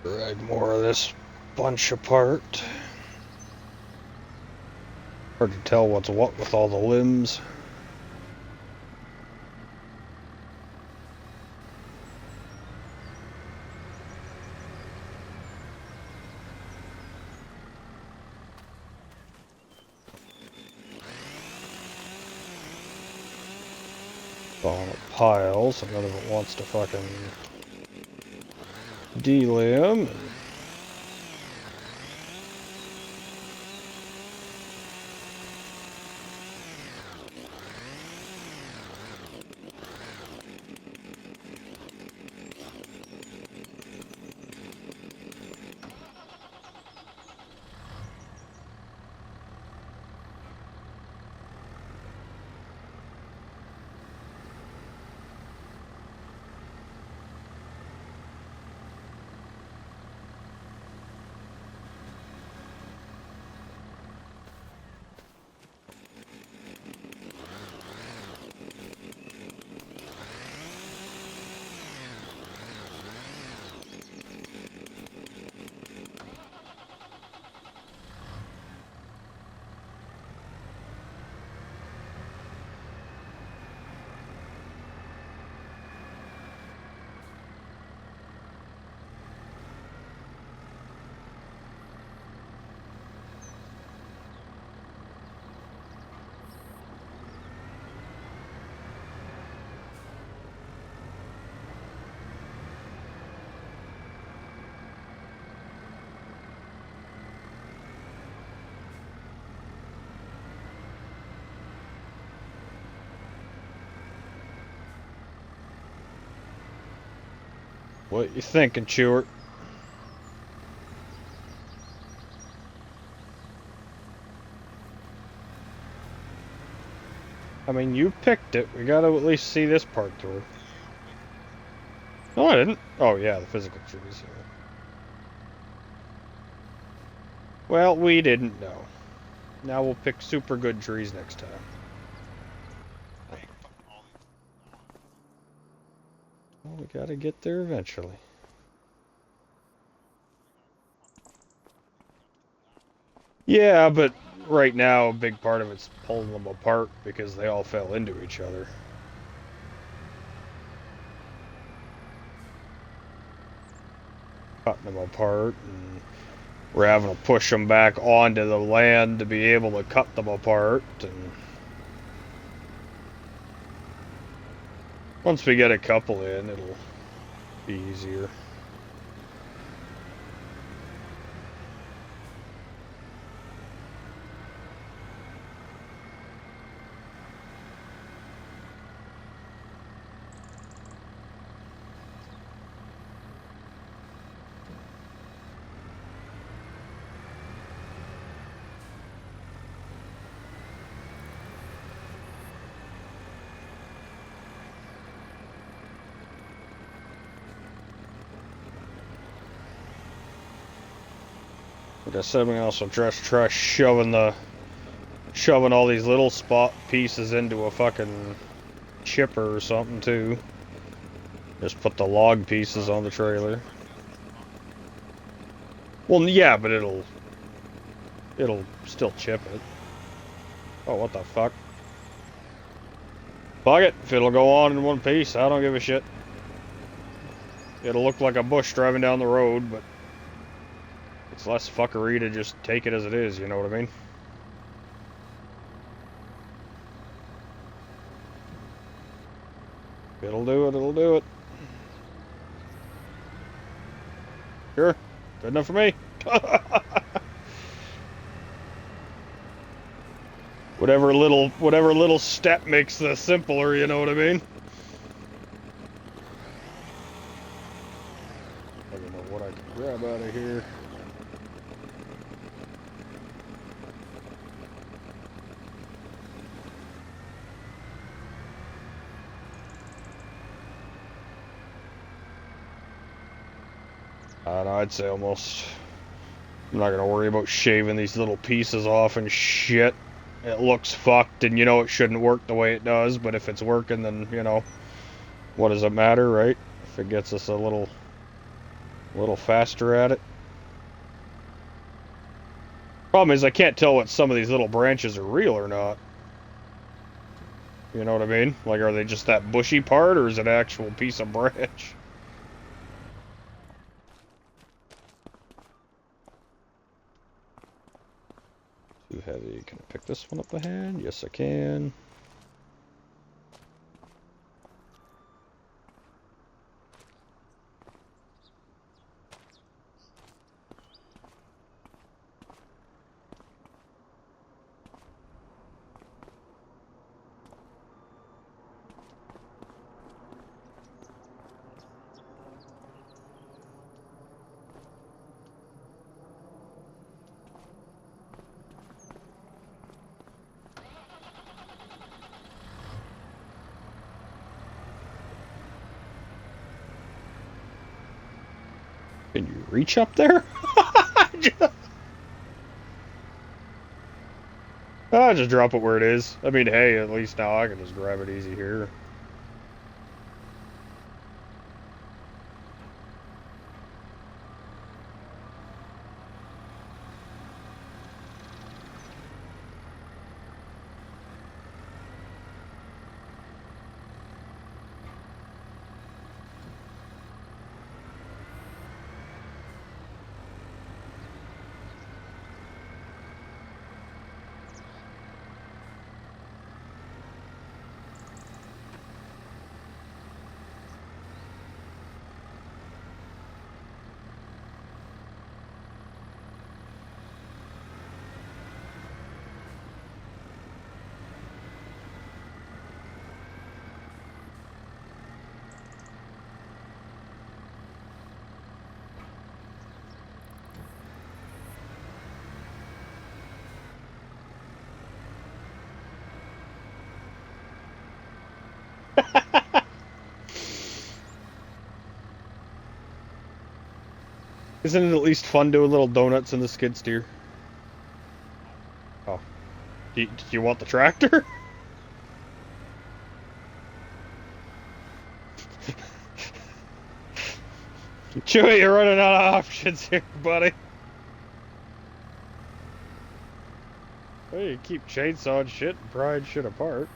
Drag more of this bunch apart. Hard to tell what's what with all the limbs. All in a pile, so none of it wants to fucking delimb. What you thinking, Chewer? I mean, you picked it. We gotta at least see this part through. No, I didn't. Oh, yeah, the physical trees. Yeah. Well, we didn't know. Now we'll pick super good trees next time. Well, we gotta get there eventually. Yeah, but right now, a big part of it's pulling them apart because they all fell into each other. Cutting them apart, and we're having to push them back onto the land to be able to cut them apart. And once we get a couple in, it'll be easier. Like I said, we can also just try shoving all these little spot pieces into a fucking chipper or something too. Just put the log pieces on the trailer. Well, yeah, but it'll still chip it. Oh, what the fuck? Fuck it. If it'll go on in one piece, I don't give a shit. It'll look like a bush driving down the road, but it's less fuckery to just take it as it is, you know what I mean? It'll do it, it'll do it. Sure. Good enough for me. Whatever little step makes the simpler, you know what I mean? I don't know what I can grab out of here. I don't know, I'd say almost. I'm not gonna worry about shaving these little pieces off and shit. It looks fucked, and you know it shouldn't work the way it does, but if it's working, then, you know, what does it matter, right? If it gets us a little faster at it. Problem is, I can't tell what some of these little branches are real or not. You know what I mean? Like, are they just that bushy part, or is it an actual piece of branch? Too heavy. Can I pick this one up by hand? Yes, I can. Can you reach up there? I'll just drop it where it is. I mean, hey, at least now I can just grab it easy here. Isn't it at least fun doing little donuts in the skid steer? Oh, do you want the tractor? Chewy, you're running out of options here, buddy. Well, you keep chainsawing shit and prying shit apart.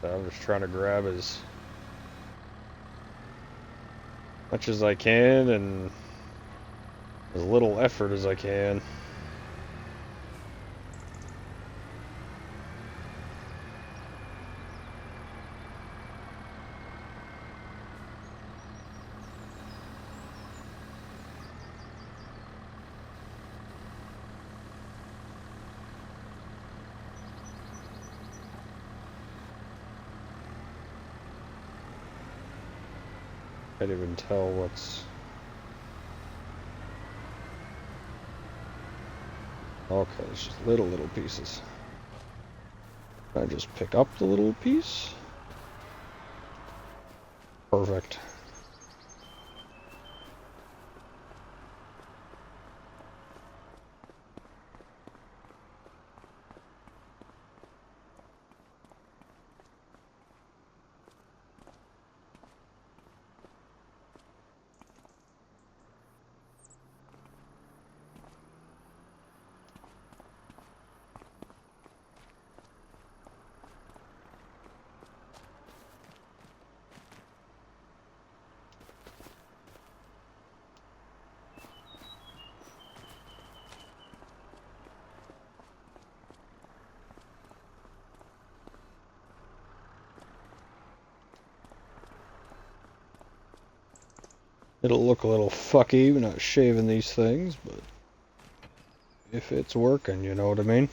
So I'm just trying to grab as much as I can and as little effort as I can. Can't even tell what's... Okay, it's just little pieces. Can I just pick up the little piece? Perfect. It'll look a little fucky not shaving these things, but if it's working, you know what I mean?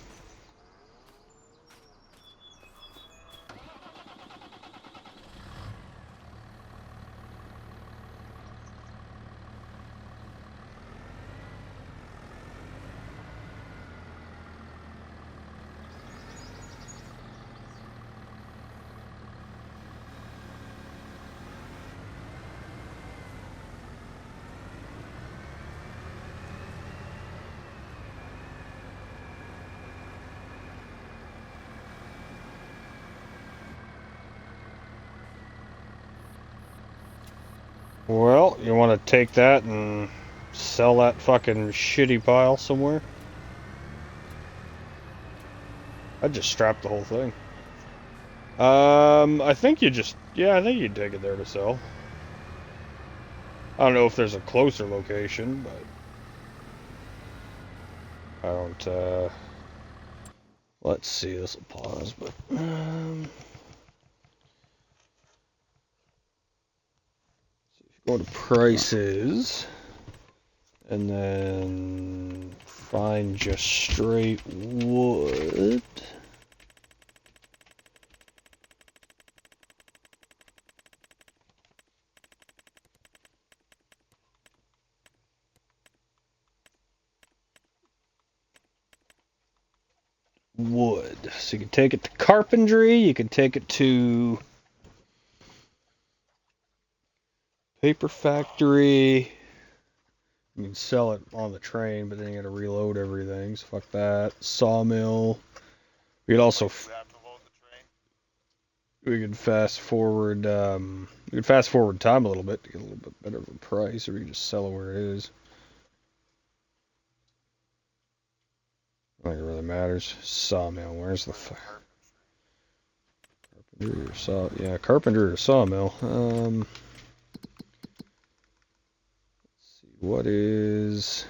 Well, you want to take that and sell that fucking shitty pile somewhere? I'd just strap the whole thing. I think you just... Yeah, I think you'd take it there to sell. I don't know if there's a closer location, but... I don't, Let's see, this will pause, but... Go to prices, and then find just straight wood. Wood. So you can take it to carpentry, you can take it to paper factory. You can sell it on the train, but then you gotta reload everything, so fuck that. Sawmill. We could also we could fast forward time a little bit to get a little bit better of a price, or we can just sell it where it is. I don't think it really matters. Sawmill, where's the carpentry or saw? Yeah, carpentry or sawmill. Let's see, what is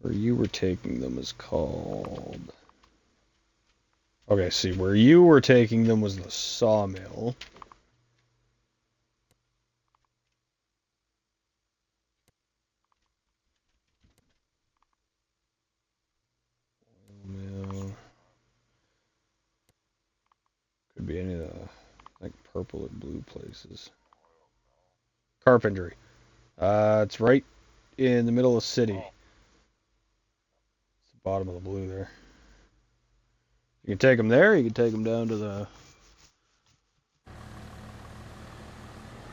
where you were taking them is called. Okay, see, where you were taking them was the sawmill. Mill. Could be any of the like purple or blue places. Carpentry. It's right in the middle of the city. It's the bottom of the blue there. You can take them there, you can take them down to the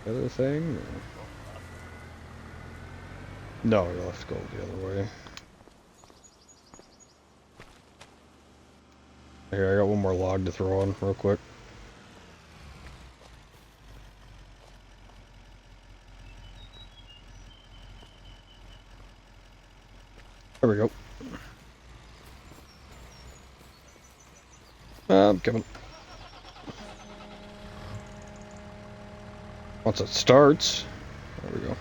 other thing. Or... No, you'll have to go the other way. Here, I got one more log to throw on real quick. There we go. I'm coming. Once it starts, there we go.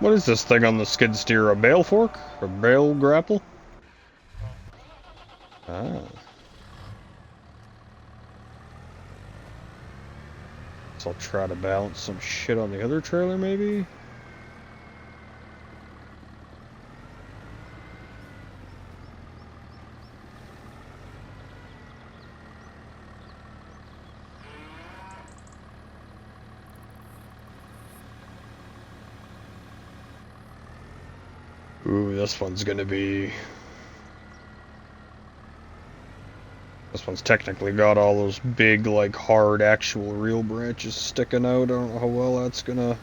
What is this thing on the skid steer? A bale fork? Or bale grapple? Ah. So I'll try to balance some shit on the other trailer, maybe? Ooh, this one's gonna be... This one's technically got all those big, like, hard, actual real branches sticking out. I don't know how well that's gonna...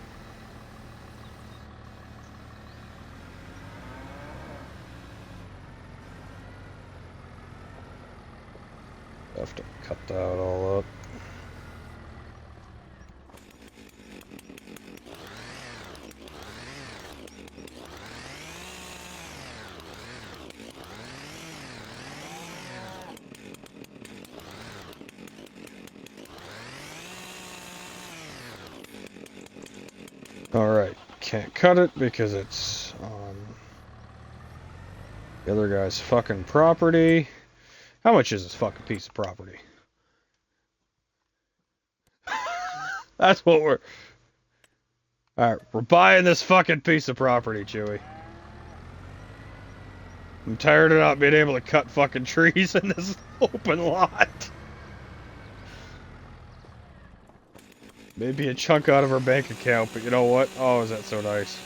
Have to cut that all up. Alright, can't cut it because it's on the other guy's fucking property. How much is this fucking piece of property? That's what we're... Alright, we're buying this fucking piece of property, Chewy. I'm tired of not being able to cut fucking trees in this open lot. Maybe a chunk out of our bank account, but you know what? Oh, is that so nice?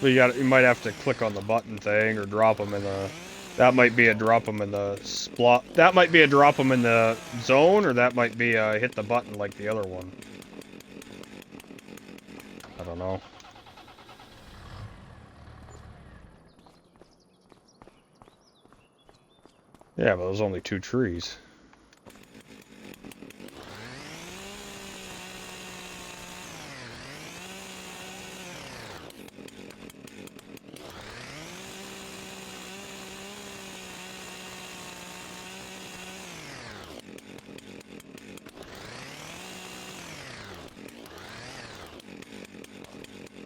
But you might have to click on the button thing or drop them in the... That might be a drop them in the splot. That might be a drop them in the zone, or that might be a hit the button like the other one. I don't know. Yeah, but there's only 2 trees.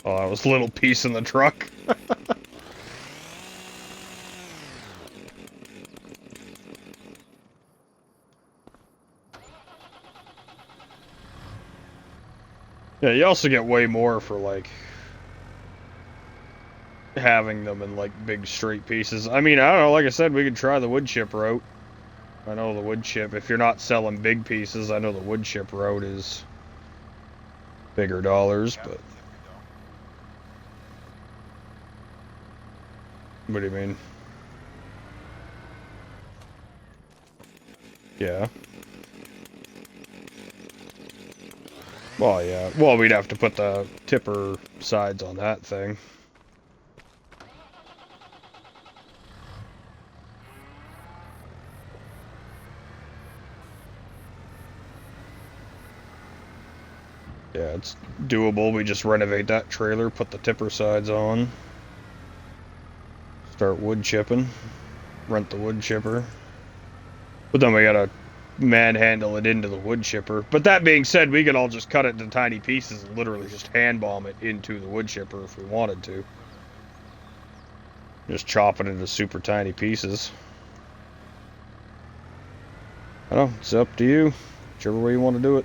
Oh, that was a little piece in the truck. Yeah, you also get way more for, like, having them in, like, big straight pieces. I mean, I don't know, like I said, we could try the wood chip route. I know the wood chip, if you're not selling big pieces, I know the wood chip route is bigger dollars, but... What do you mean? Yeah. Well, yeah. Well, we'd have to put the tipper sides on that thing. Yeah, it's doable. We just renovate that trailer, put the tipper sides on. Start wood chipping. Rent the wood chipper. But then we gotta manhandle it into the wood chipper. But that being said, we could all just cut it into tiny pieces and literally just hand bomb it into the wood chipper if we wanted to. Just chop it into super tiny pieces. I don't know, it's up to you. Whichever way you want to do it.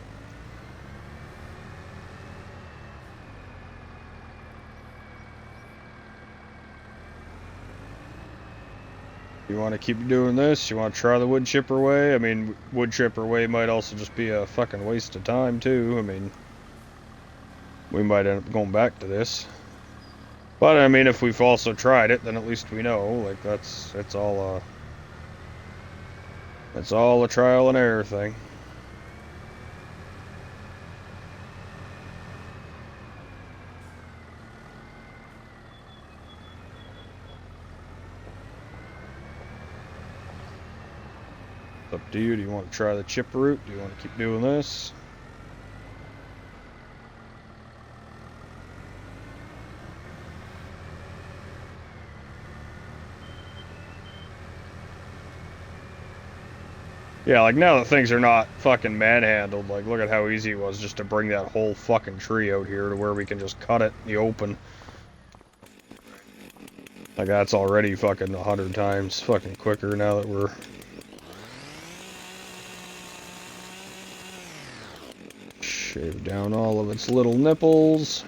You want to keep doing this? You want to try the wood chipper way? I mean, wood chipper way might also just be a fucking waste of time, too. I mean, we might end up going back to this. But, I mean, if we've also tried it, then at least we know. Like, it's all a trial and error thing. It's up to you. Do you want to try the chip route? Do you want to keep doing this? Yeah, like now that things are not fucking manhandled, like look at how easy it was just to bring that whole fucking tree out here to where we can just cut it in the open. Like that's already fucking 100 times fucking quicker now that we're... Shave down all of its little nipples.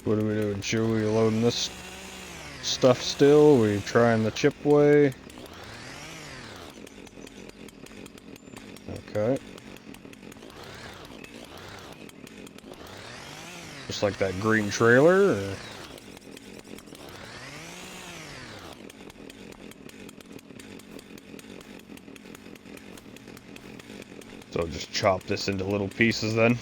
What are we doing, Chewy? Loading this stuff still? We trying the chip way? Okay. Just like that green trailer? Or? So just chop this into little pieces then?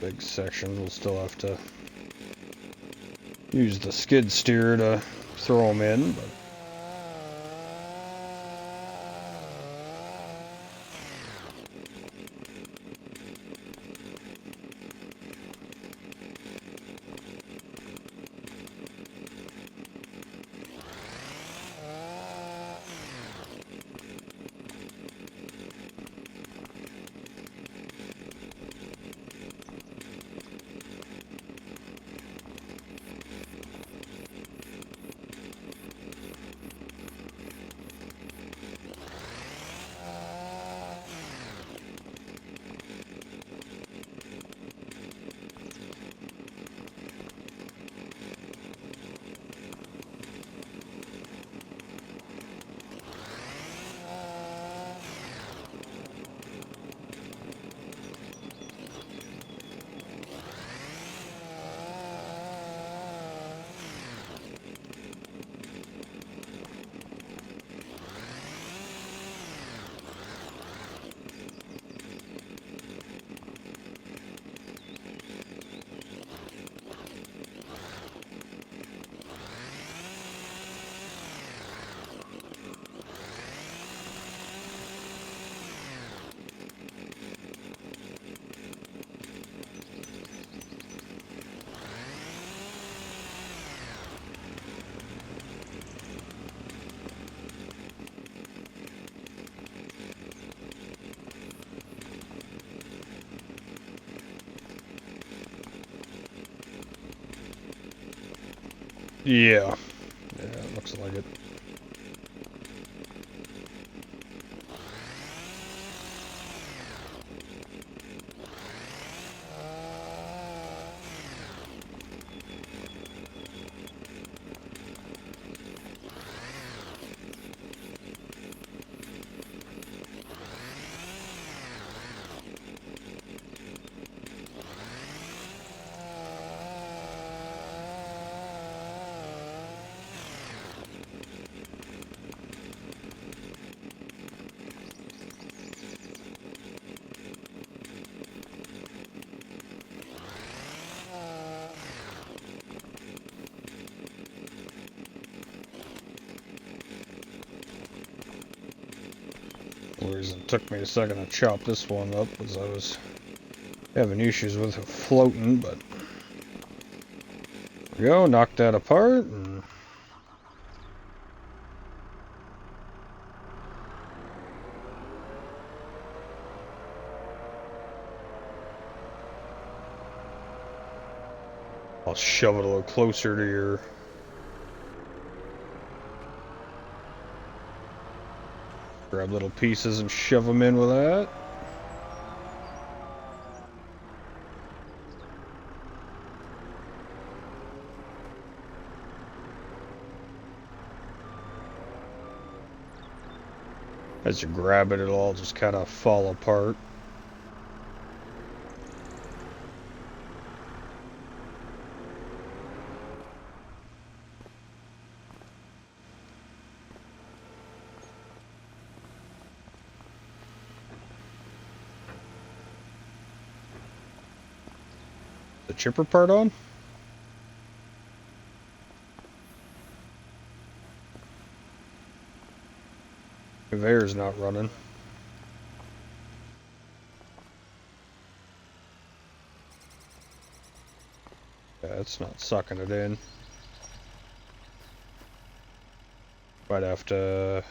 Big sections, we'll still have to use the skid steer to throw them in, but Yeah. Yeah, looks like it. The reason it took me a second to chop this one up was I was having issues with it floating, but there we go, knock that apart, and I'll shove it a little closer to your... Grab little pieces and shove them in with that. As you grab it, it'll all just kind of fall apart. The chipper part on? Conveyor's not running. Yeah, it's not sucking it in. Might have to...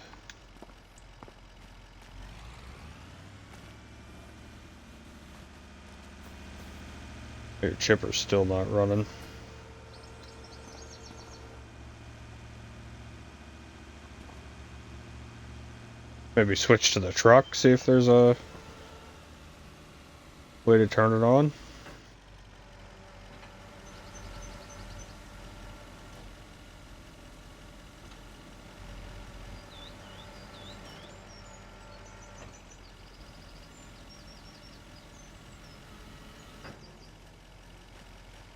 Your chipper's still not running. Maybe switch to the truck, see if there's a way to turn it on.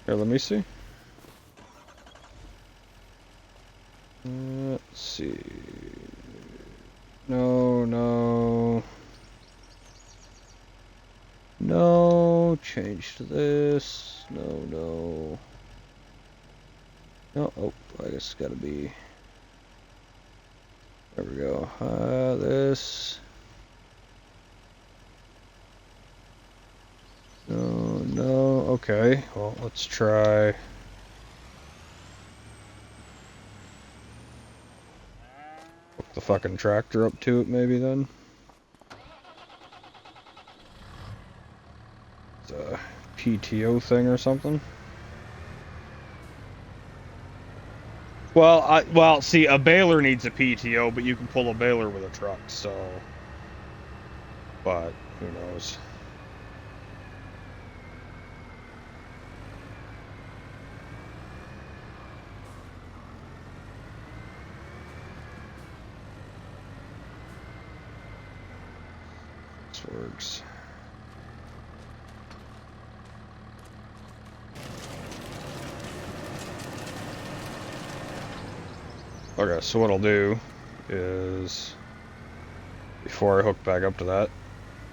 Here, let me see. Let's see. No, no. No, change to this. No, no. No, oh, I guess it's gotta be. There we go. This. No, no. Okay, well, let's try. Hook the fucking tractor up to it, maybe then. It's a PTO thing or something. Well, see, a baler needs a PTO, but you can pull a baler with a truck, so. But who knows? This works. Okay, so what I'll do is, before I hook back up to that,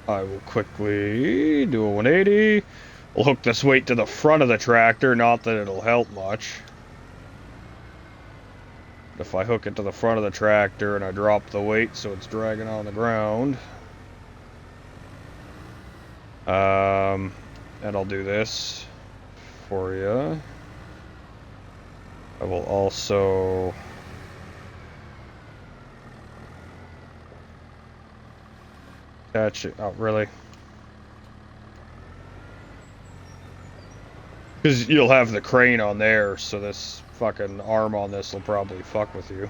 I will quickly do a 180. We'll hook this weight to the front of the tractor, not that it'll help much. If I hook it to the front of the tractor and I drop the weight so it's dragging on the ground, and I'll do this for you. I will also attach it. Oh, really? Because you'll have the crane on there, so this fucking arm on this will probably fuck with you.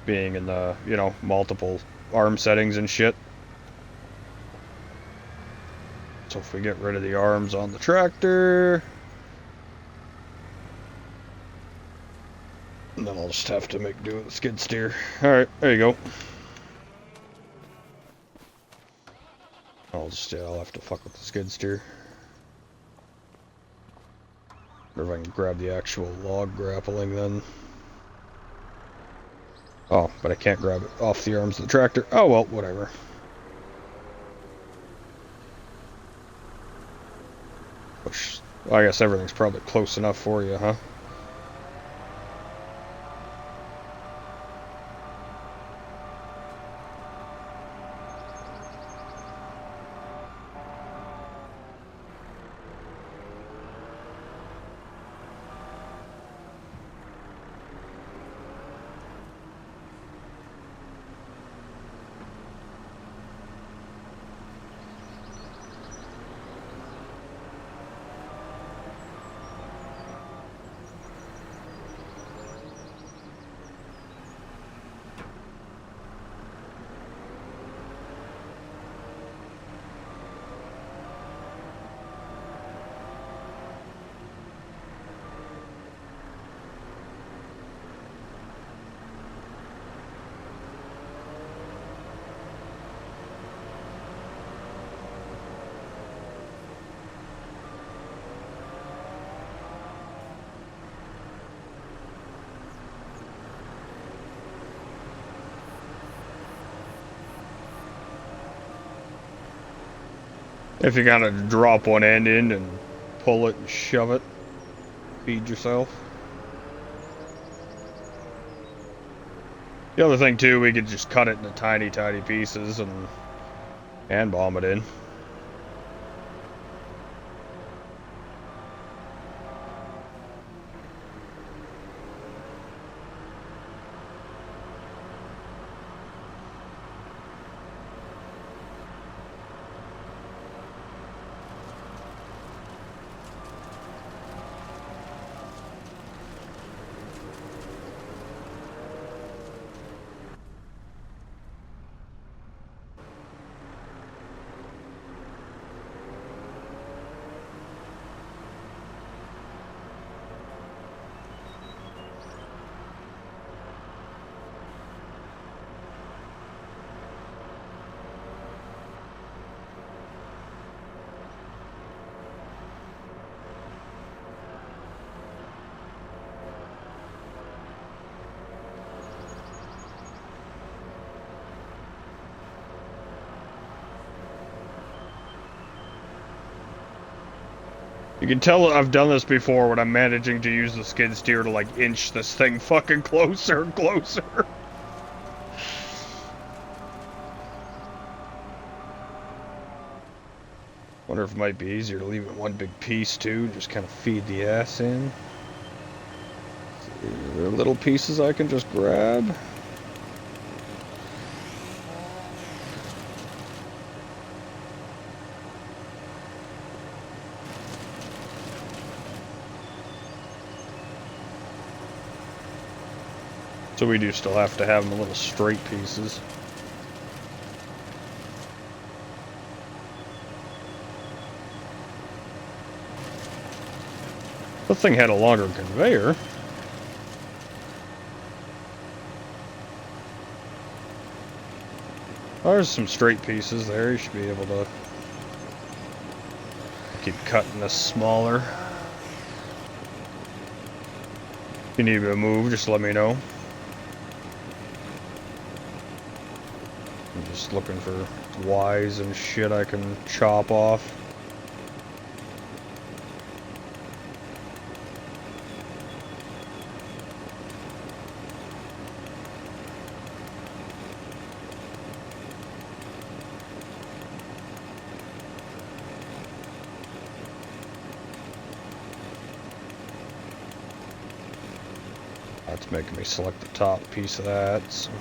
Being in the, you know, multiple arm settings and shit. So if we get rid of the arms on the tractor, and then I'll just have to make do with the skid steer. Alright, there you go. I'll have to fuck with the skid steer. Or if I can grab the actual log grappling then. Oh, but I can't grab it off the arms of the tractor. Oh well, whatever. Well, I guess everything's probably close enough for you, huh? If you gotta drop one end in and pull it and shove it, feed yourself. The other thing too, we could just cut it into tiny, tiny pieces and bomb it in. You can tell I've done this before when I'm managing to use the skid steer to like inch this thing fucking closer and closer. Wonder if it might be easier to leave it in one big piece too, just kind of feed the ass in. Are there little pieces I can just grab? So we do still have to have them little straight pieces. The thing had a longer conveyor. There's some straight pieces there. You should be able to keep cutting this smaller. If you need me to move, just let me know. I'm just looking for Ys and shit I can chop off. That's making me select the top piece of that. So.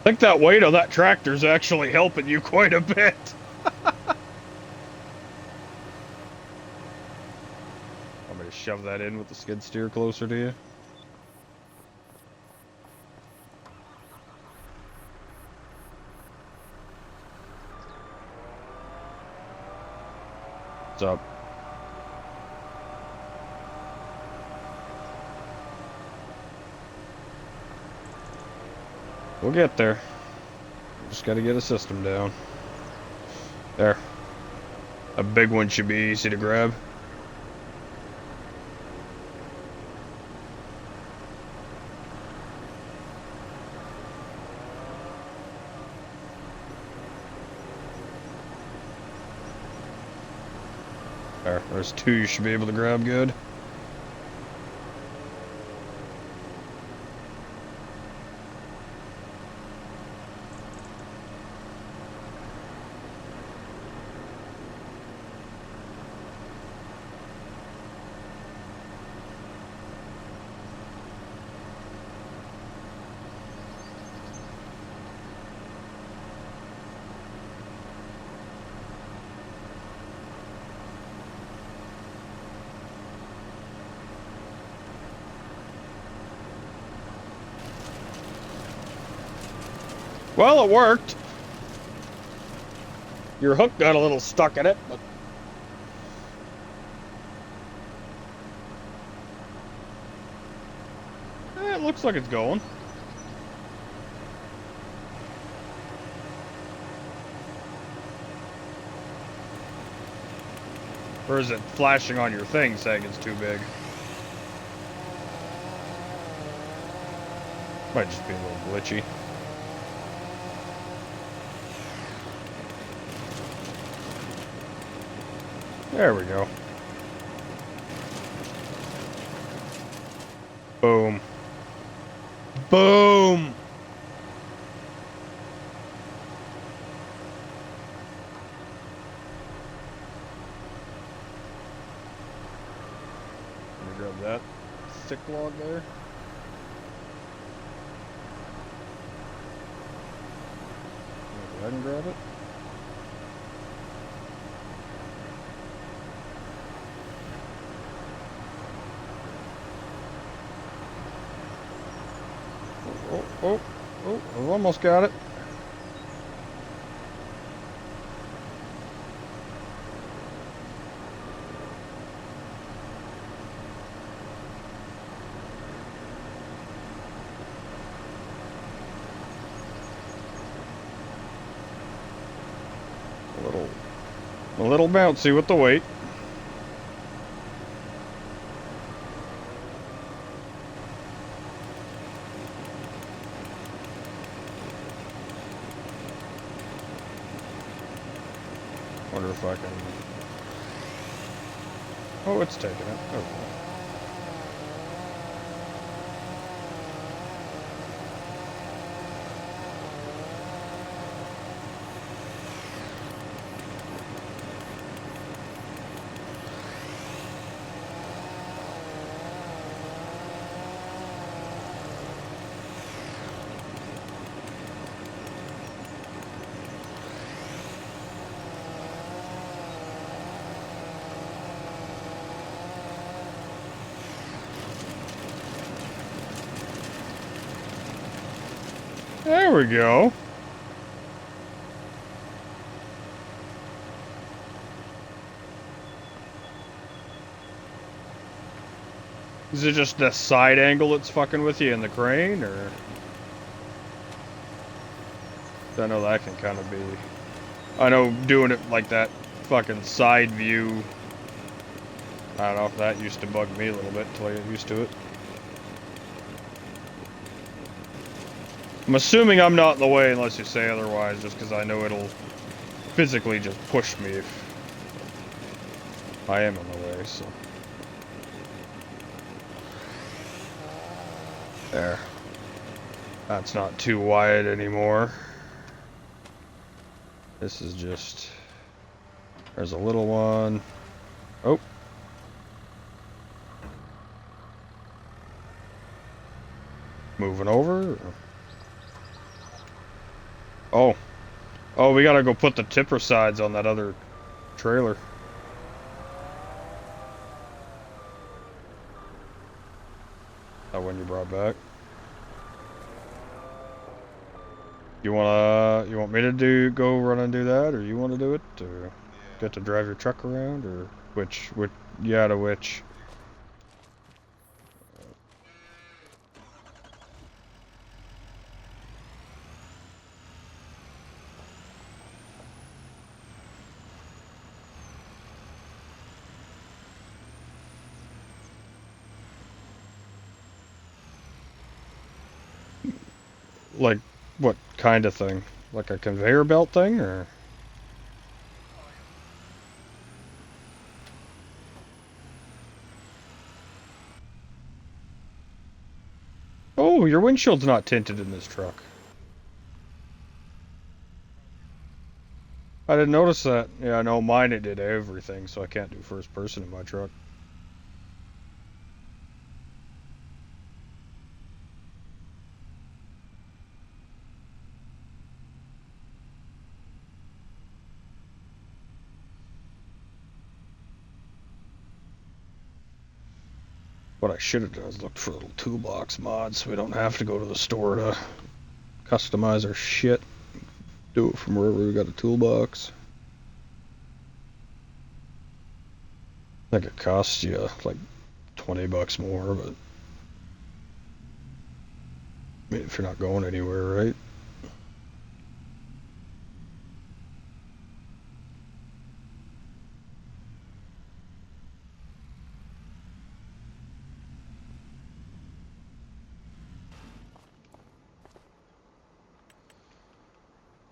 I think that weight on that tractor's actually helping you quite a bit. I'm gonna shove that in with the skid steer closer to you. What's up? We'll get there. Just gotta get a system down. There. A big one should be easy to grab. There's two you should be able to grab good. Well, it worked. Your hook got a little stuck in it, but... it looks like it's going. Or is it flashing on your thing saying it's too big? Might just be a little glitchy. There we go. Boom. Boom! Let me grab that thick log there. Go ahead and grab it. Oh, I've almost got it. A little bouncy with the weight. Wonder if I can... Oh, it's taking it. Okay. There we go. Is it just the side angle that's fucking with you in the crane, or? I know that can kind of be... I know doing it like that fucking side view... I don't know if that used to bug me a little bit until I got used to it. I'm assuming I'm not in the way unless you say otherwise, just because I know it'll physically just push me if I am in the way, so. There. That's not too wide anymore. This is just... There's a little one. Oh. Moving over. Oh. Oh, we gotta go put the tipper sides on that other trailer. That one you brought back. You want me to go run and do that, or you want to do it, or get to drive your truck around, or which, yeah, to which? Like, what kind of thing? Like a conveyor belt thing, or? Oh, your windshield's not tinted in this truck. I didn't notice that. Yeah, I know mine it did everything, so I can't do first person in my truck. What I should have done is looked for a little toolbox mod so we don't have to go to the store to customize our shit. Do it from wherever we got a toolbox. I think it costs you like $20 more, but I mean, if you're not going anywhere, right?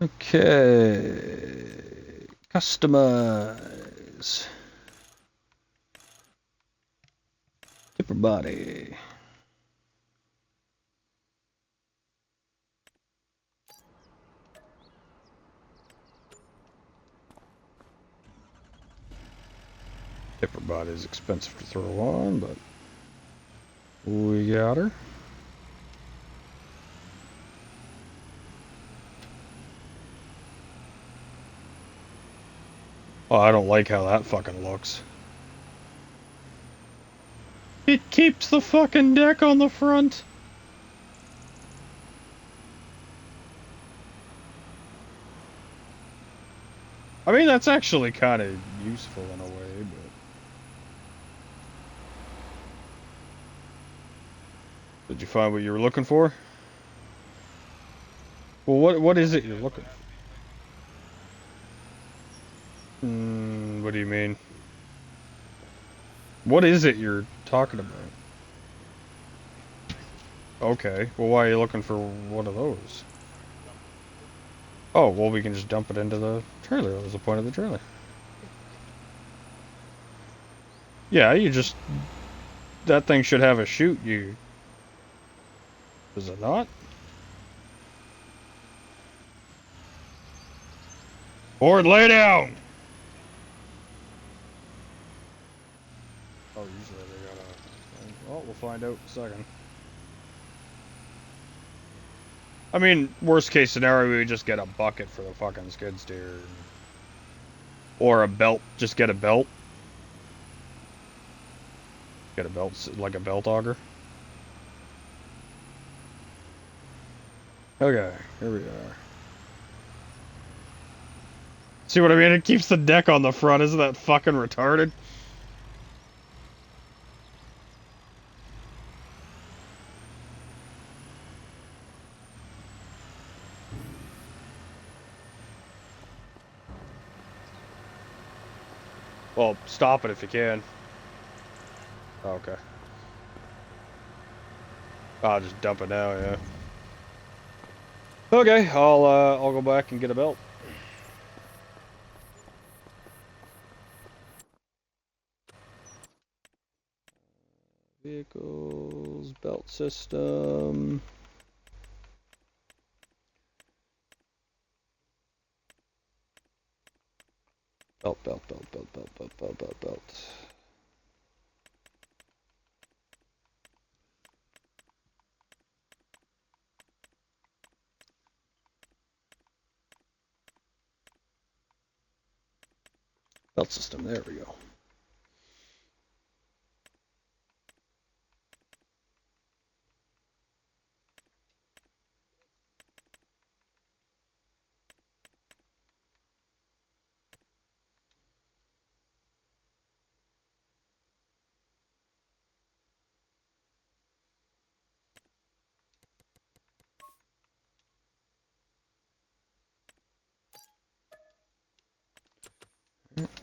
Okay. Customize. Tipper body. Tipper body is expensive to throw on, but we got her. Oh, I don't like how that fucking looks. It keeps the fucking deck on the front. I mean, that's actually kind of useful in a way, but... Did you find what you were looking for? Well, what is it you're looking for? What do you mean? What is it you're talking about? Okay, well, why are you looking for one of those? Oh, well, we can just dump it into the trailer. That was the point of the trailer. Yeah, you just... That thing should have a chute, you... Does it not? Board, lay down! Oh, usually they gotta... Well, we'll find out in a second. I mean, worst case scenario, we would just get a bucket for the fucking skid steer. Or a belt. Just get a belt. Get a belt, like a belt auger. Okay, here we are. See what I mean? It keeps the deck on the front. Isn't that fucking retarded? Well, stop it if you can. Oh, okay. I'll just dump it now, yeah. Okay, I'll go back and get a belt. Vehicles, belt system. Belt. Belt system, there we go.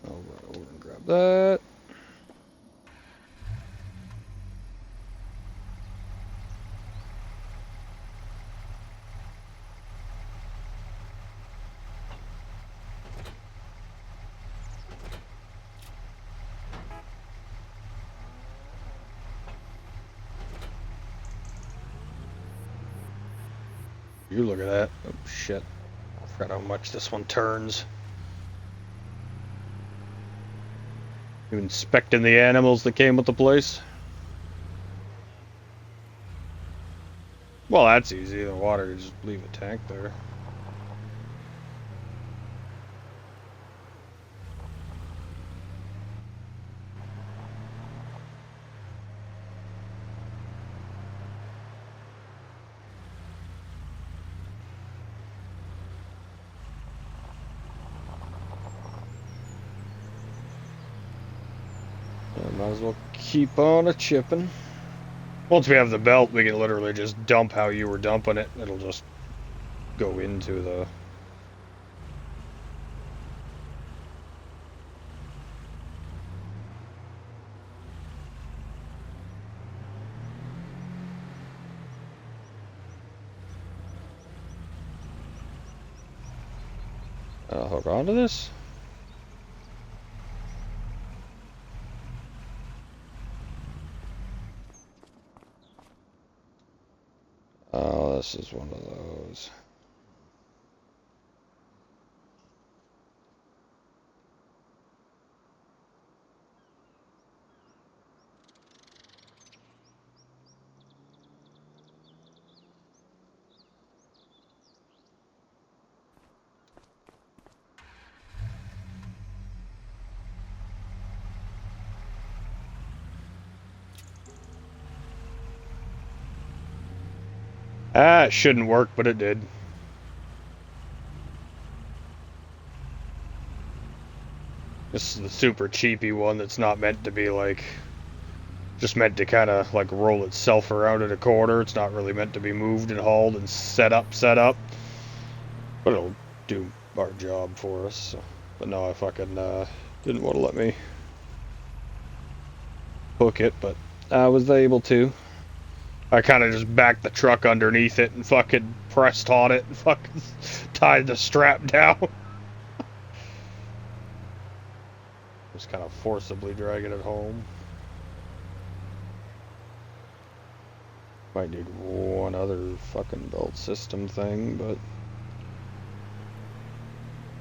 I'll run over and grab that. You look at that. Oh shit. I forgot how much this one turns. You inspecting the animals that came with the place? Well, that's easy. The water, you just leave a tank there. Might as well keep on a-chipping. Once we have the belt, we can literally just dump how you were dumping it. It'll just go into the... I'll hook onto this. Oh, this is one of those. Ah, it shouldn't work, but it did. This is the super cheapy one that's not meant to be like... Just meant to kind of like roll itself around in a corner. It's not really meant to be moved and hauled and set up. But it'll do our job for us. So. But no, I fucking didn't want to let me hook it, but I was able to. I kind of just backed the truck underneath it and fucking pressed on it and fucking tied the strap down. Just kind of forcibly dragging it home. Might need one other fucking belt system thing, but...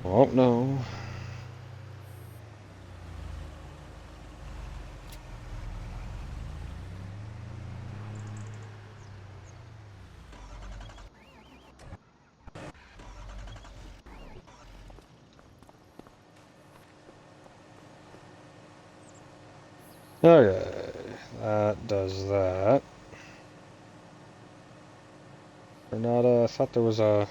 Won't know. Okay, that does that. Or not, I thought there was a...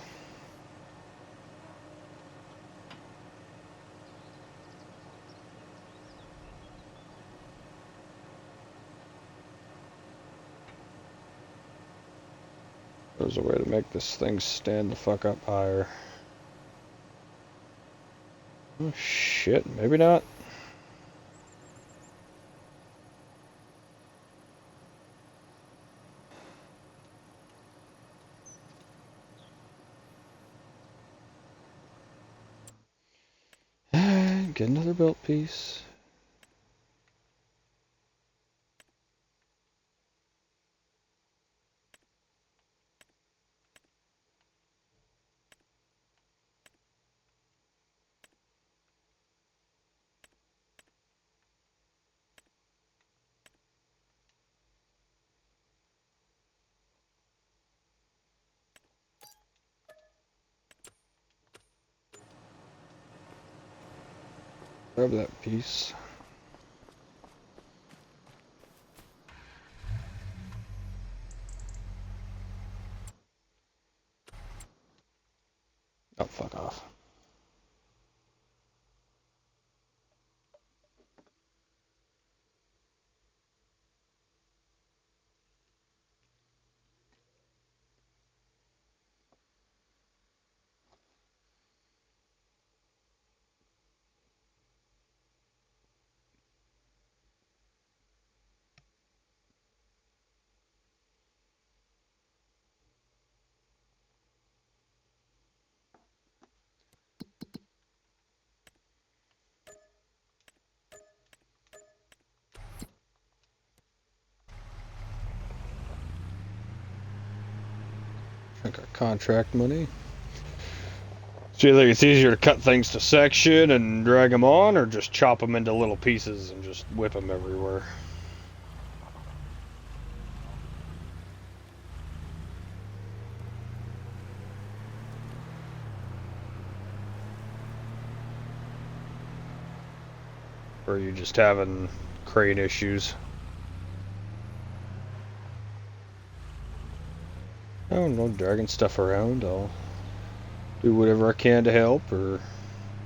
There's a way to make this thing stand the fuck up higher. Oh shit, maybe not. Get another belt piece. Grab that piece. Oh, fuck off. Drink our contract money. So you think it's easier to cut things to section and drag them on, or just chop them into little pieces and just whip them everywhere? Or are you just having crane issues? Oh, no, dragging stuff around. I'll do whatever I can to help, or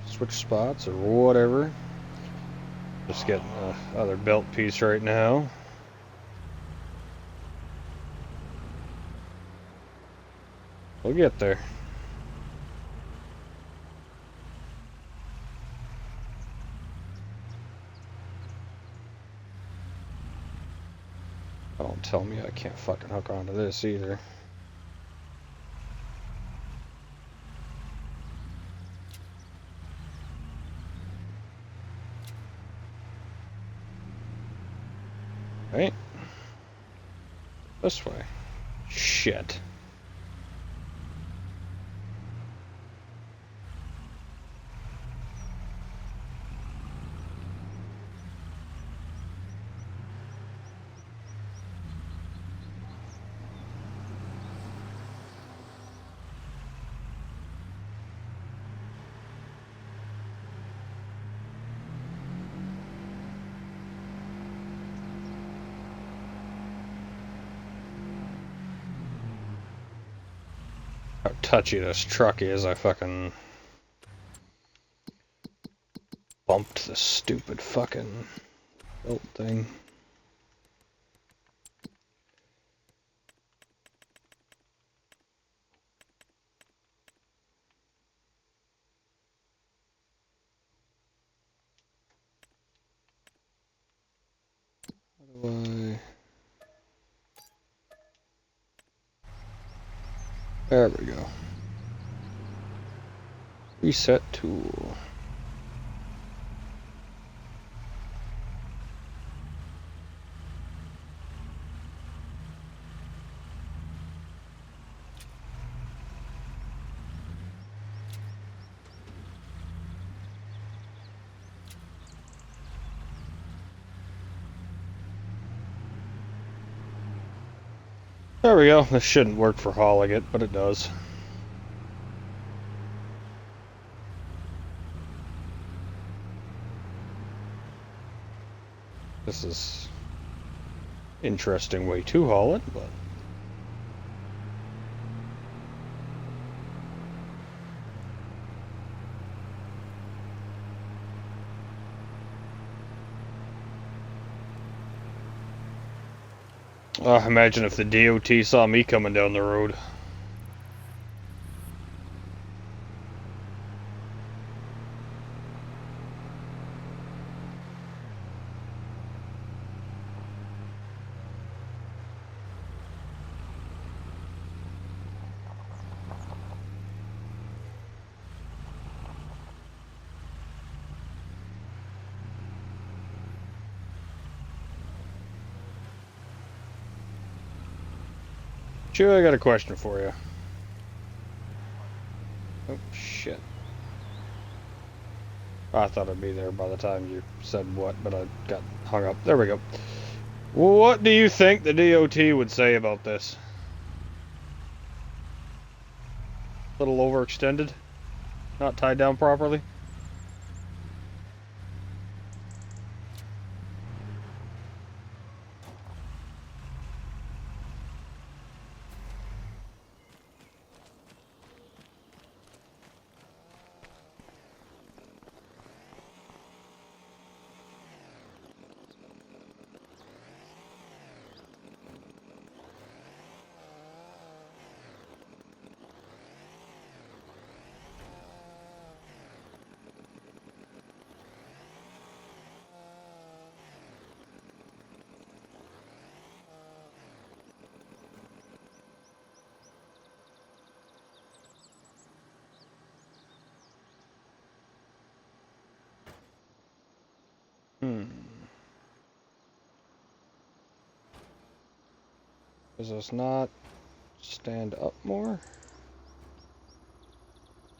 switch spots, or whatever. Just getting the other belt piece right now. We'll get there. Don't tell me I can't fucking hook onto this either. Right? This way. Shit. How touchy this truck is. I fucking bumped the stupid fucking belt thing. How do I... There we go. Reset tool. There we go. This shouldn't work for hauling it, but it does. This is interesting way to haul it, but imagine if the DOT saw me coming down the road. Chewy, I got a question for you. Oh, shit. I thought I'd be there by the time you said what, but I got hung up. There we go. What do you think the DOT would say about this? A little overextended? Not tied down properly? Does this not stand up more?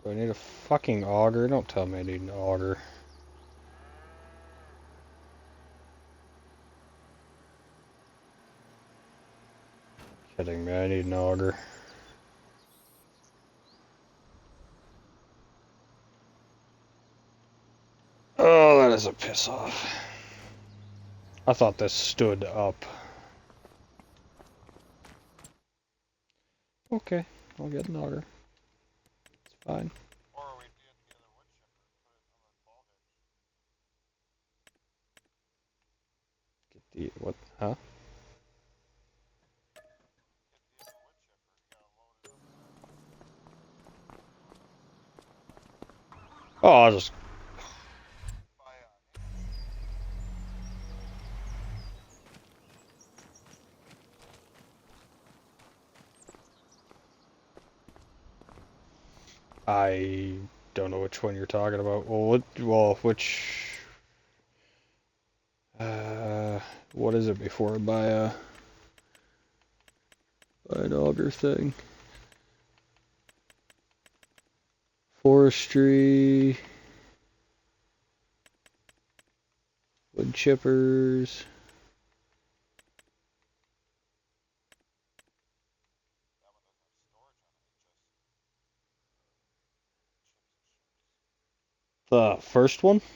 Do I need a fucking auger? Don't tell me I need an auger. Kidding me, I need an auger. Oh, that is a piss off. I thought this stood up. Okay, I'll get an auger. It's fine. Or we get the other wood chipper, put it on the ball hedge. Get the what? Huh? Get the other wood chipper, you gotta load it up. Oh, I'll just. By I don't know which one you're talking about. Which? What is it before I buy an auger thing? Forestry, wood chippers. that one doesn't have storage on it, it just chips and The first one, shoots.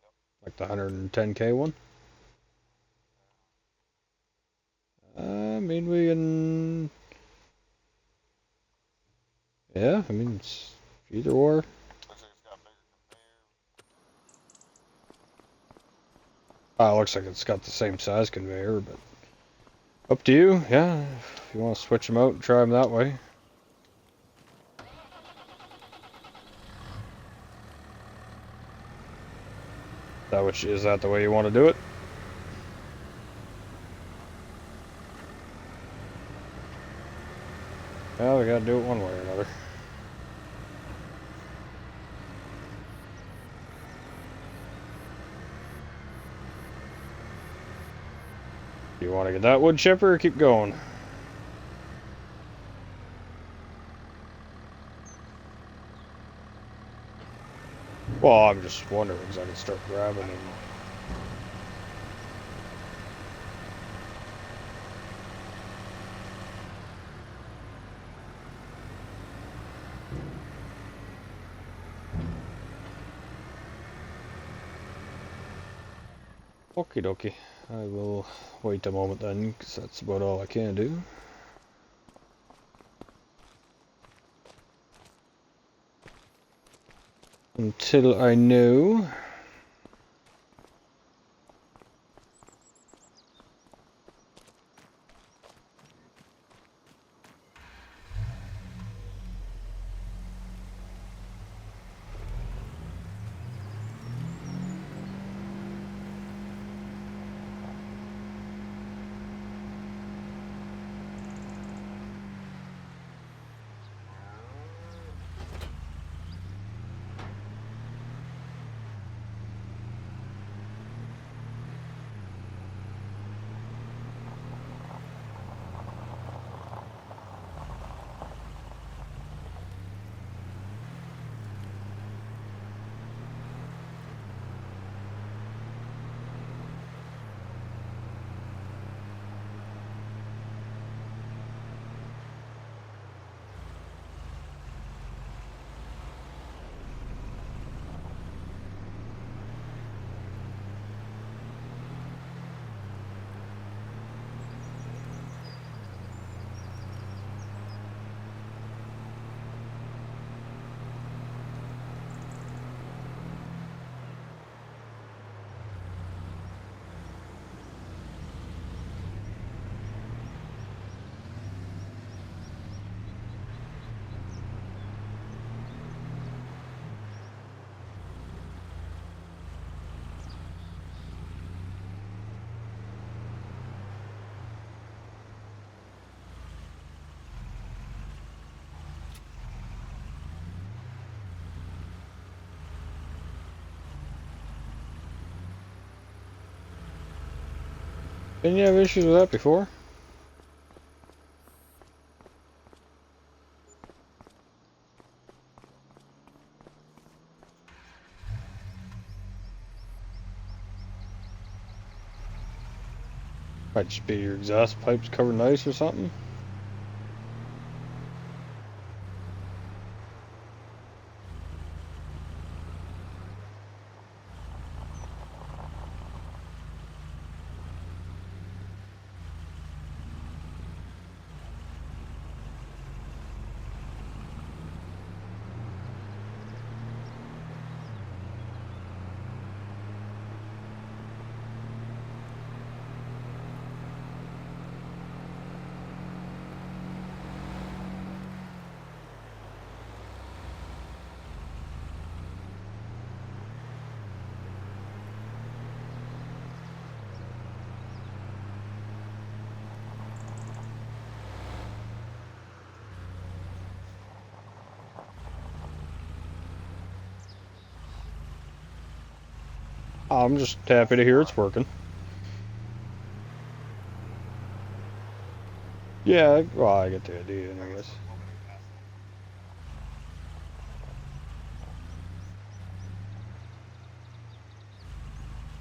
Yep. like the 110K one. I mean, we can. Yeah, I mean, it's either or. Looks like it's got a bigger conveyor. It looks like it's got the same size conveyor, but up to you. Yeah, if you want to switch them out and try them that way. Is that the way you want to do it? Well, we gotta do it one way or another. Do you want to get that wood chipper or keep going? Well, I'm just wondering because I can start grabbing them. Okie dokie. I will wait a moment then, because that's about all I can do. Until I know. Didn't you have issues with that before? Might just be your exhaust pipes covered in ice or something. I'm just happy to hear it's working. Yeah, well, I get the idea, I guess.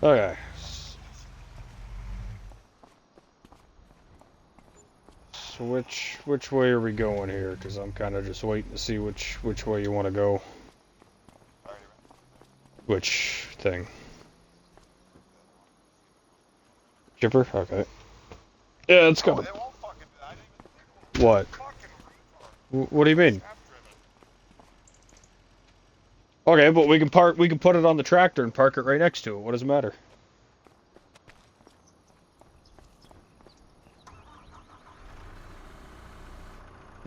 Okay. So which way are we going here? Because I'm kind of just waiting to see which way you want to go. Which thing? Chipper? Okay. Yeah, it's got. What? What do you mean? Okay, but we can park. We can put it on the tractor and park it right next to it. What does it matter?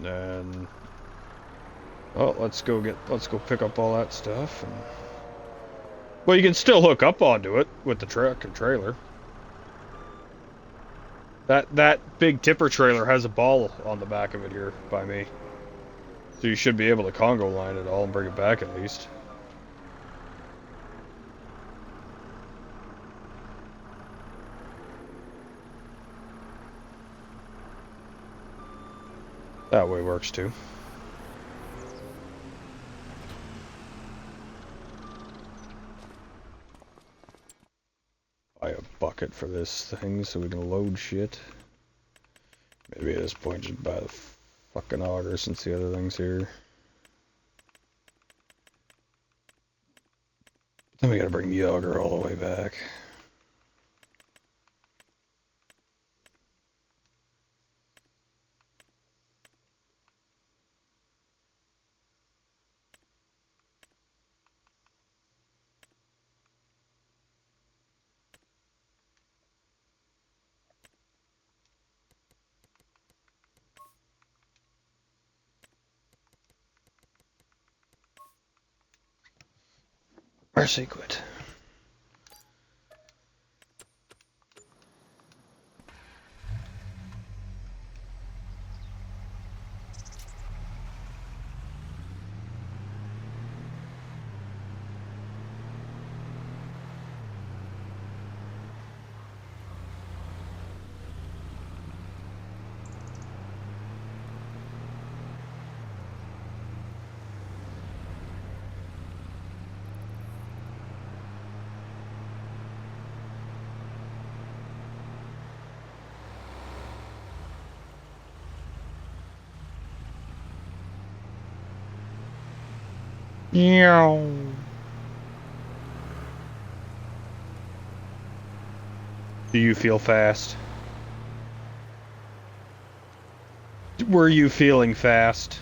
And oh, let's go pick up all that stuff. And, well, you can still hook up onto it with the truck and trailer. That big tipper trailer has a ball on the back of it here by me, so you should be able to Congo line it all and bring it back at least. That way works too. Buy a bucket for this thing so we can load shit. Maybe at this point just buy the fucking auger since the other thing's here. Then we gotta bring the auger all the way back. Mercy quit. Meow. Do you feel fast? Were you feeling fast?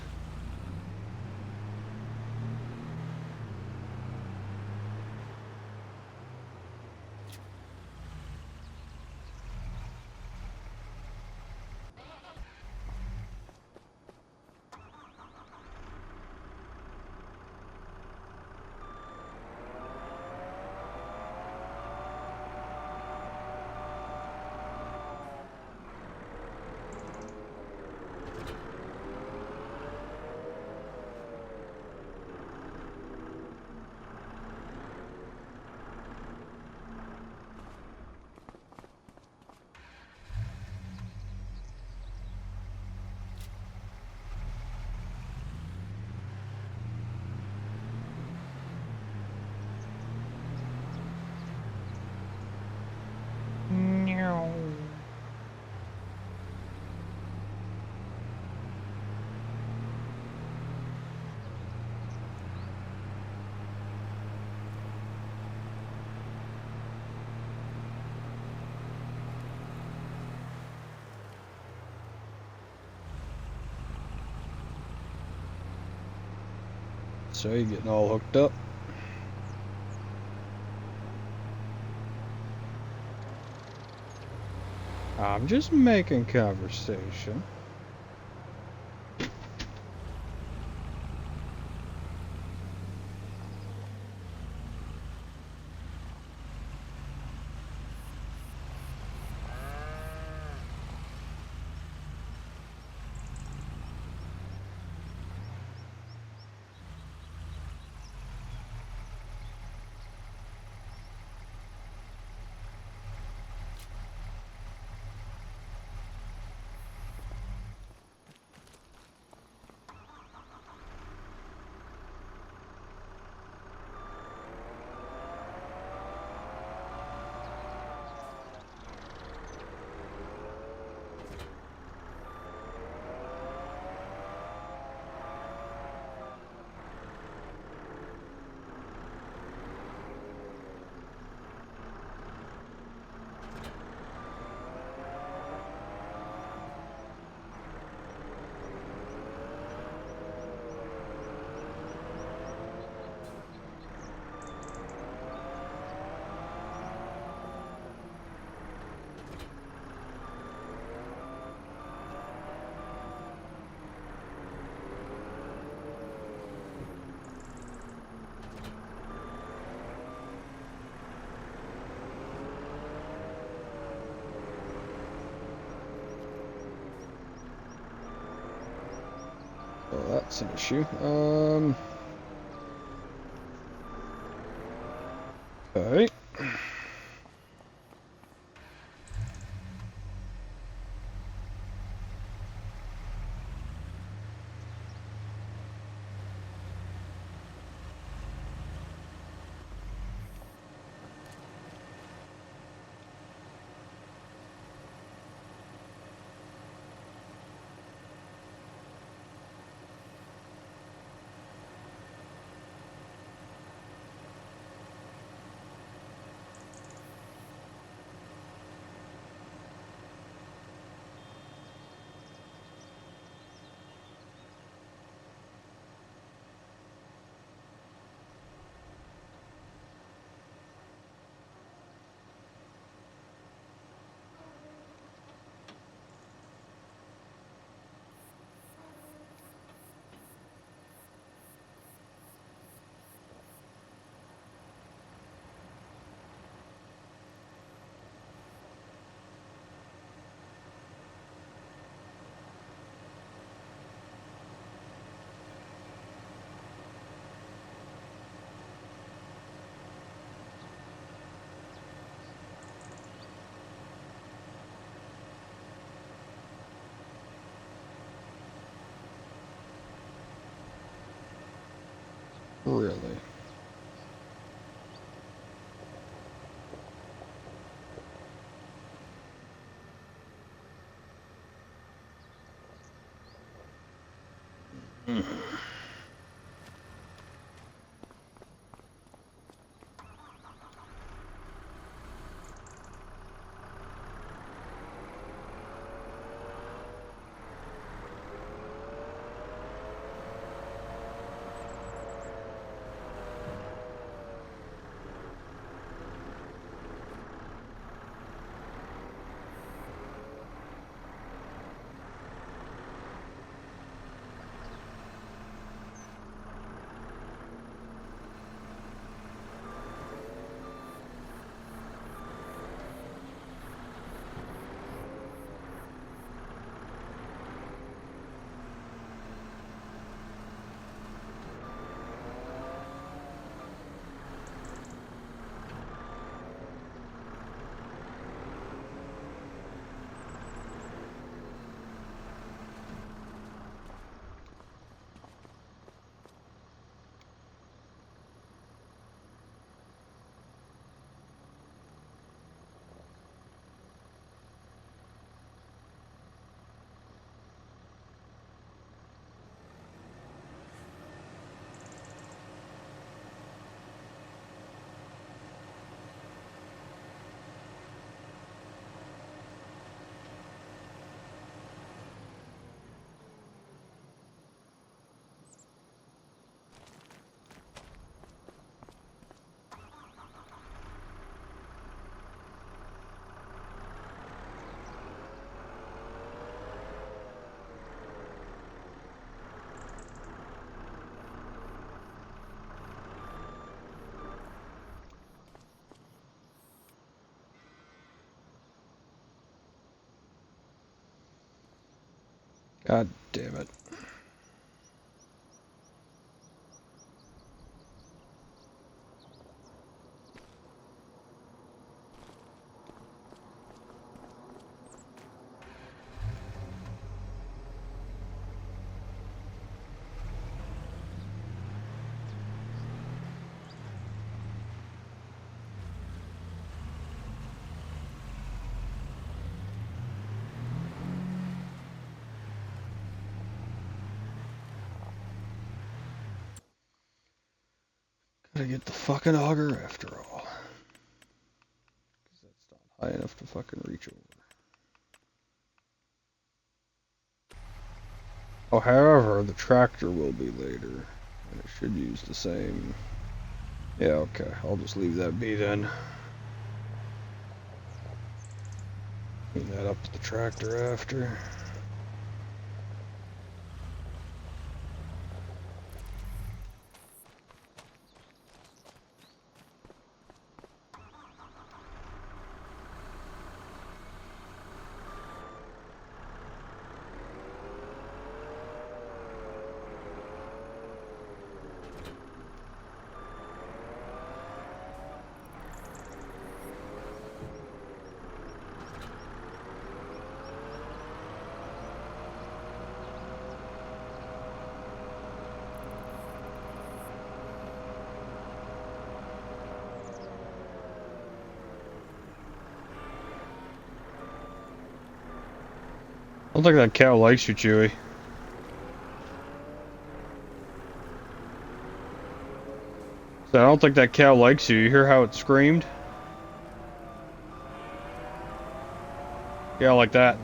So you getting all hooked up? I'm just making conversation. Oh, that's an issue. Okay. Really? God damn it. Gotta get the fucking auger after all. Because that's not high enough to fucking reach over. Oh, however, the tractor will be later. And it should use the same. Yeah, okay. I'll just leave that be then. Clean that up with the tractor after. I don't think that cow likes you, Chewy. So I don't think that cow likes you. You hear how it screamed? Yeah, like that.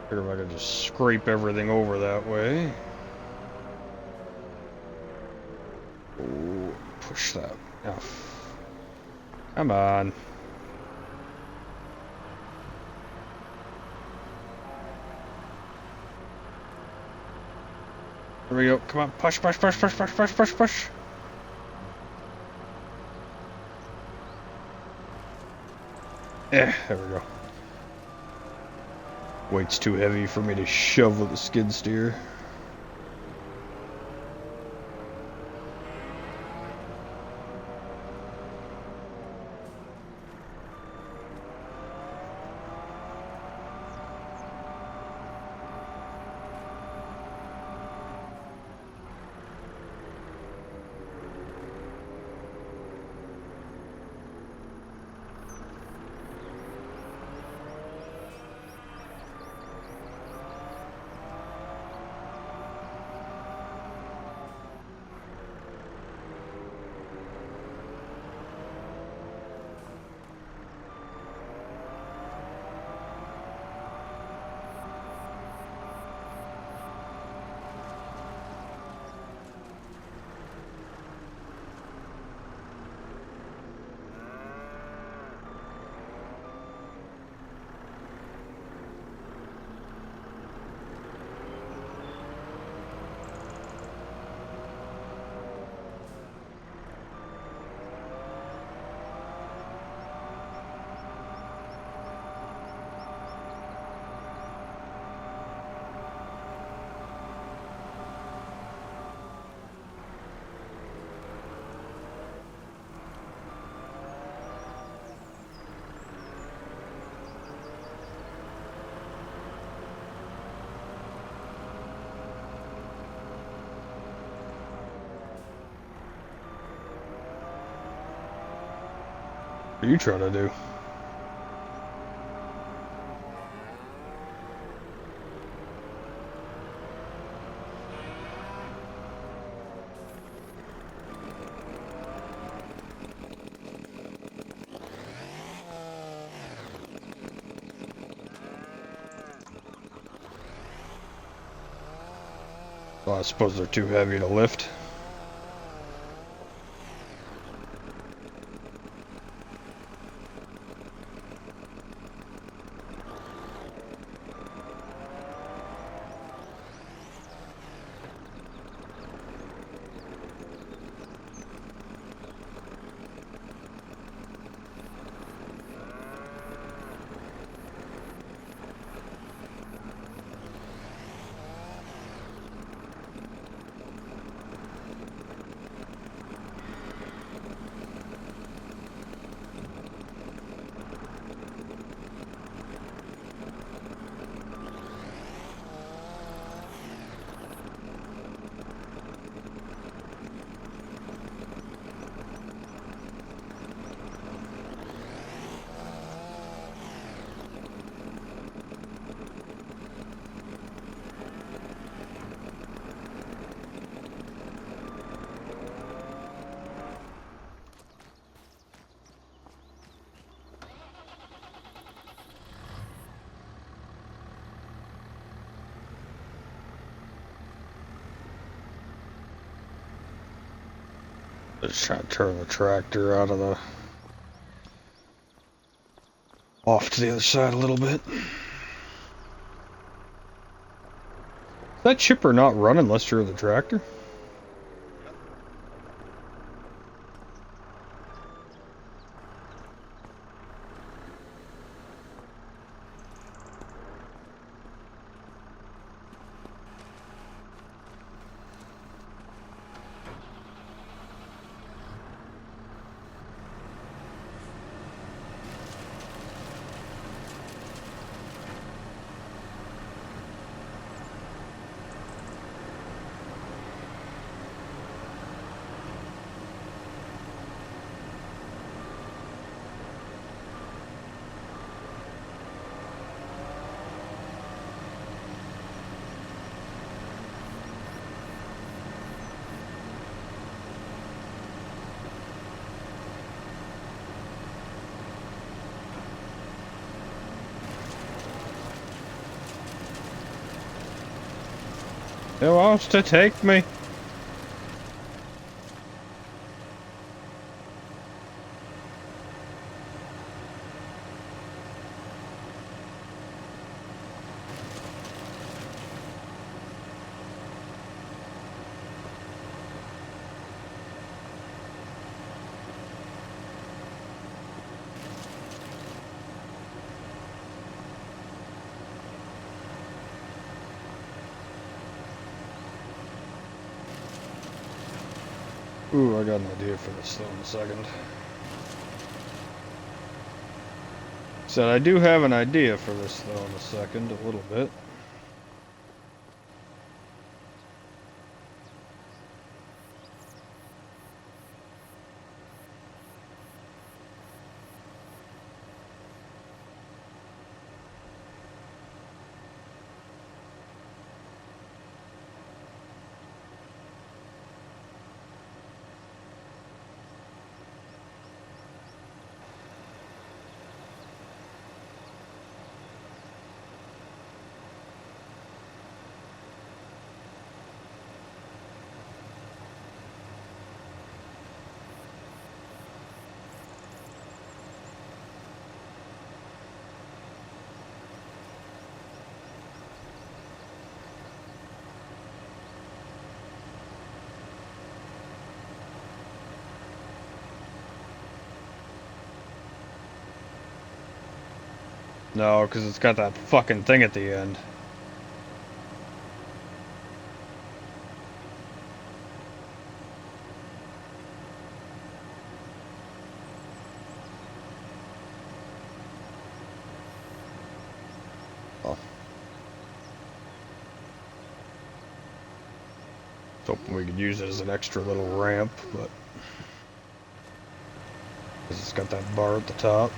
Figure if I could just scrape everything over that way. Oh, push that. Oh. Come on. Here we go. Come on. Push, push, push, push, push, push, push, push. There we go. Weight's too heavy for me to shove with a skid steer. What are you trying to do? Well, I suppose they're too heavy to lift. Just trying to turn the tractor out of the... off to the other side a little bit. Is that chipper not run unless you're in the tractor? Who wants to take me? Ooh, I got an idea for this though in a second. Said I do have an idea for this though in a second, a little bit. No, because it's got that fucking thing at the end. Oh. I was hoping we could use it as an extra little ramp, but... because it's got that bar at the top.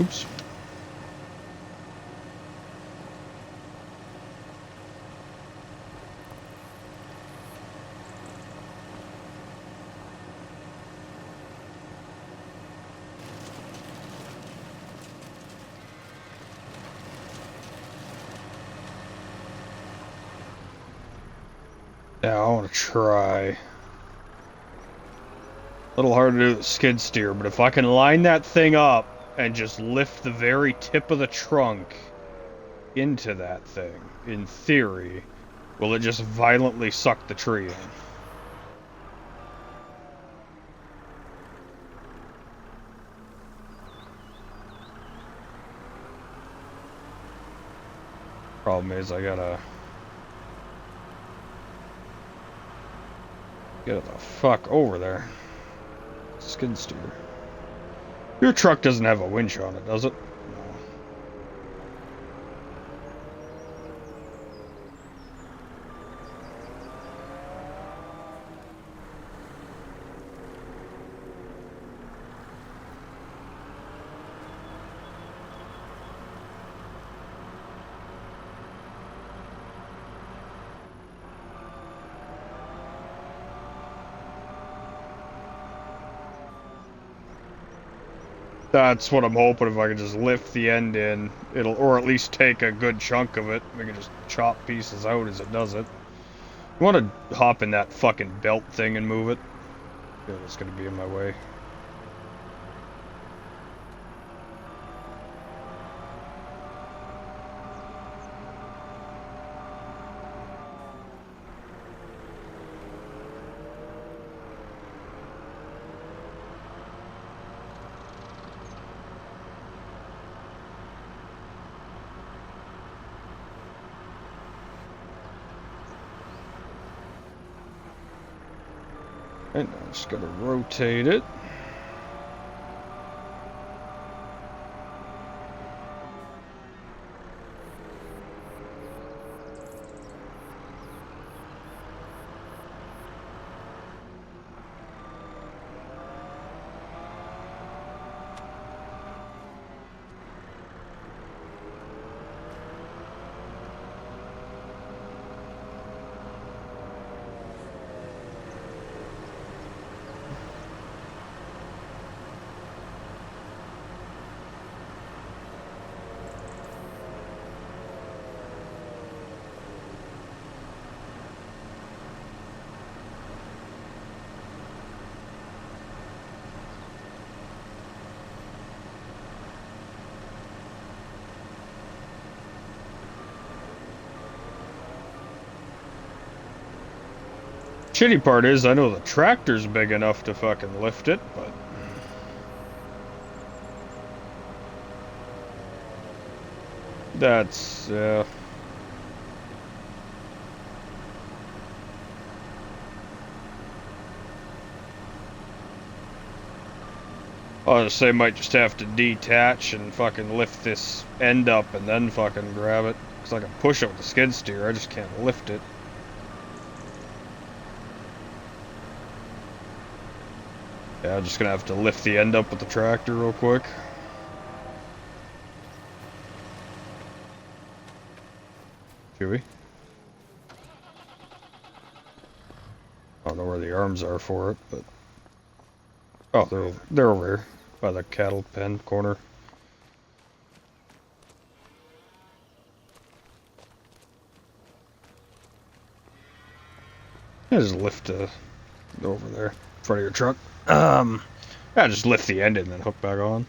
Oops. Yeah, I want to try. A little hard to do with the skid steer, but if I can line that thing up and just lift the very tip of the trunk into that thing, in theory, will it just violently suck the tree in? Problem is, I gotta get the fuck over there. Skid steer. Your truck doesn't have a winch on it, does it? No. That's what I'm hoping. If I can just lift the end in, it'll, or at least take a good chunk of it. We can just chop pieces out as it does it. You want to hop in that fucking belt thing and move it? Yeah, that's gonna be in my way. And I just gotta rotate it. Shitty part is, I know the tractor's big enough to fucking lift it, but... That's, I'll just say might just have to detach and fucking lift this end up and then fucking grab it. Cause I can push it with the skid steer, I just can't lift it. Yeah, I'm just gonna have to lift the end up with the tractor real quick. Chewy? I don't know where the arms are for it, but... Oh, they're over here. By the cattle pen corner. I just lift over there, in front of your truck. Yeah, just lift the end and then hook back on.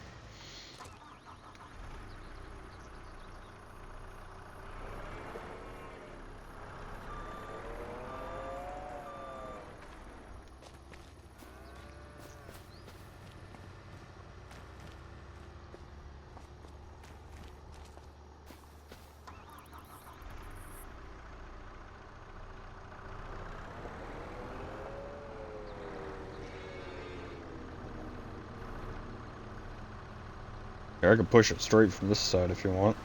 Here, I can push it straight from this side if you want.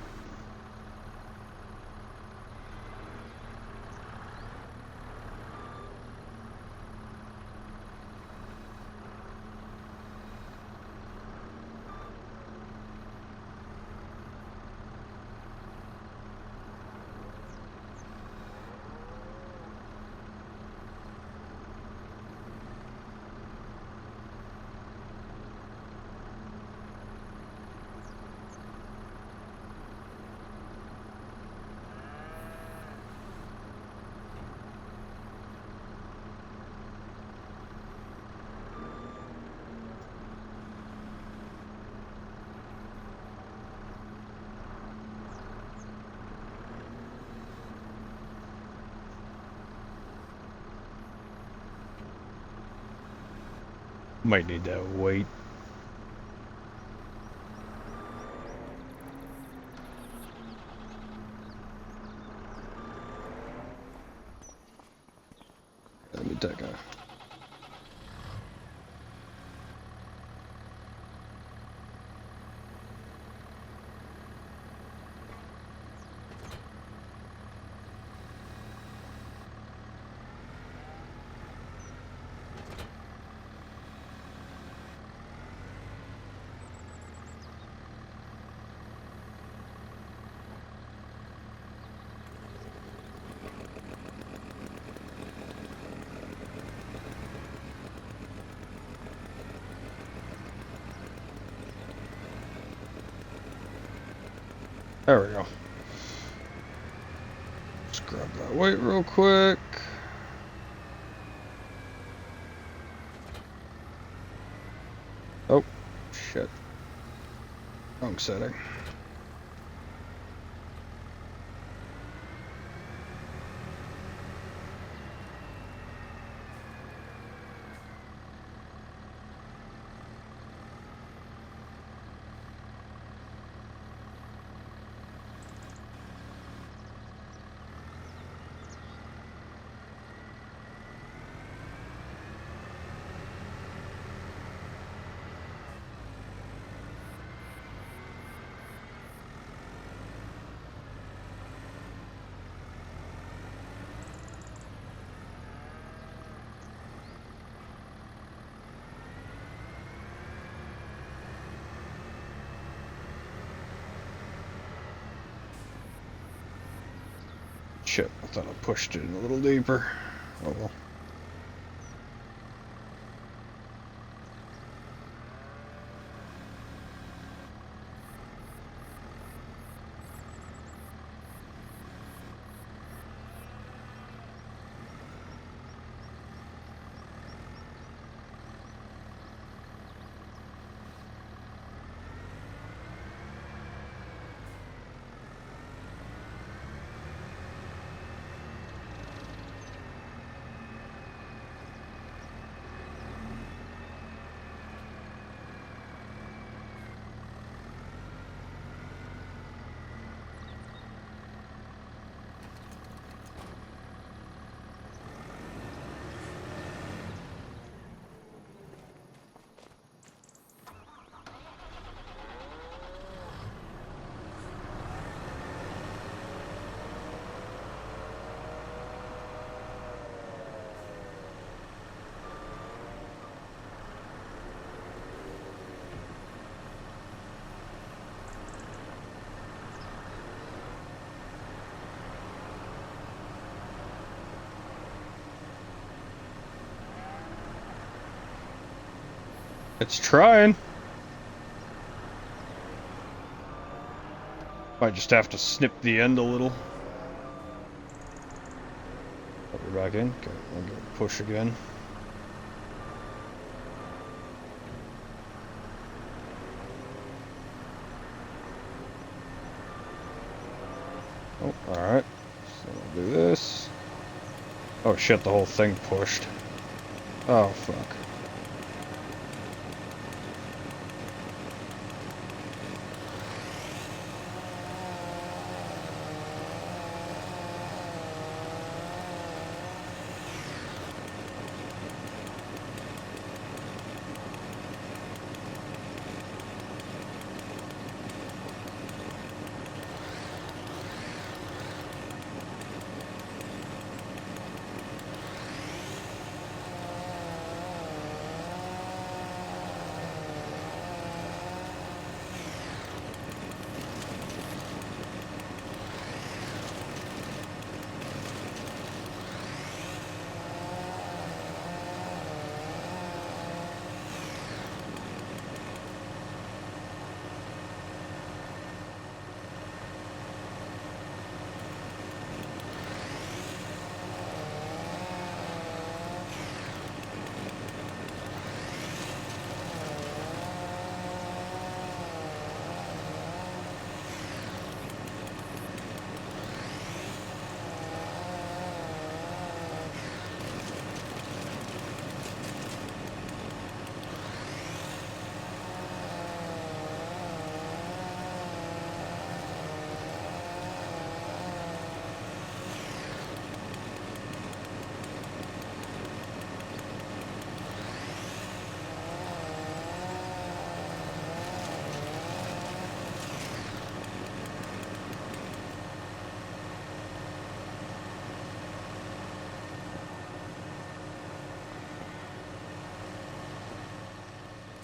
Might need that weight. Let me take a... There we go. Let's grab that weight real quick. Oh, shit. Wrong setting. Shit, I thought I pushed it in a little deeper. Oh well. It's trying. Might just have to snip the end a little. Put her back in. Okay, I'll give it a push again. Oh, alright. So I'll do this. Oh shit, the whole thing pushed. Oh, fuck.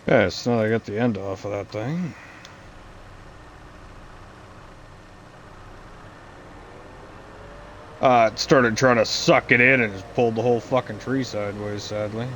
Yeah, so now I got the end off of that thing. It started trying to suck it in and just pulled the whole fucking tree sideways, sadly.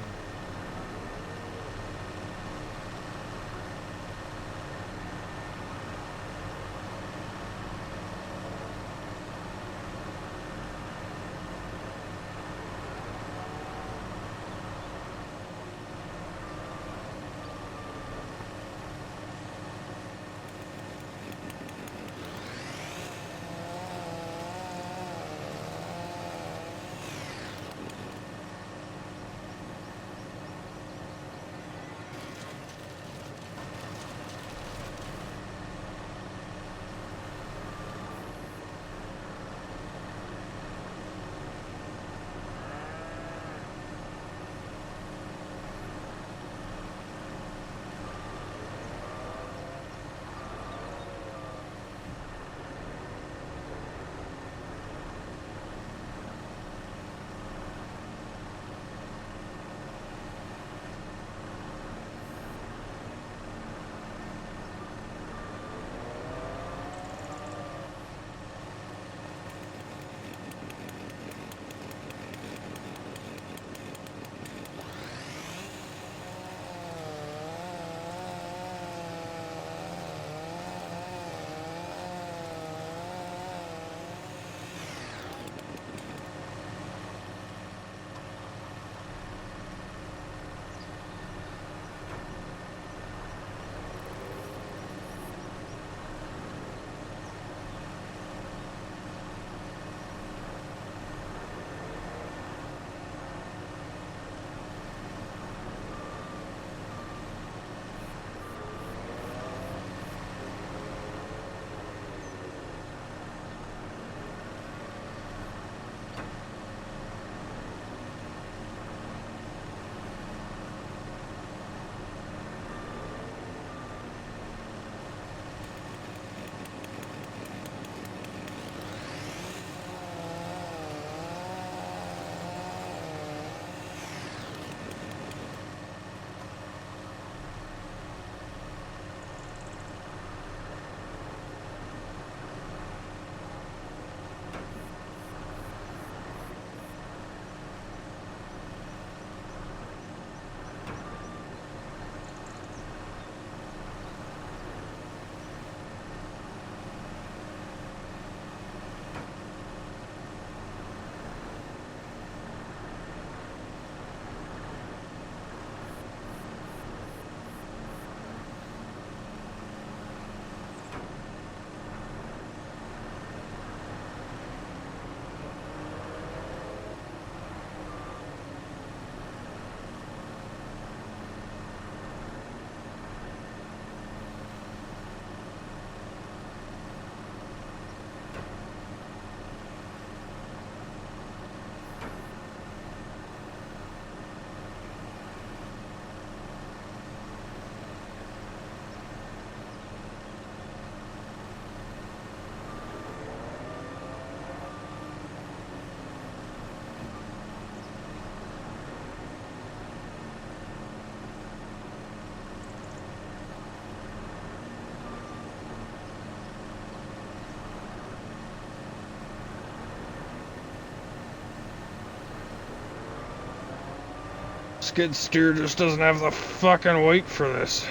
Skid steer just doesn't have the fucking weight for this.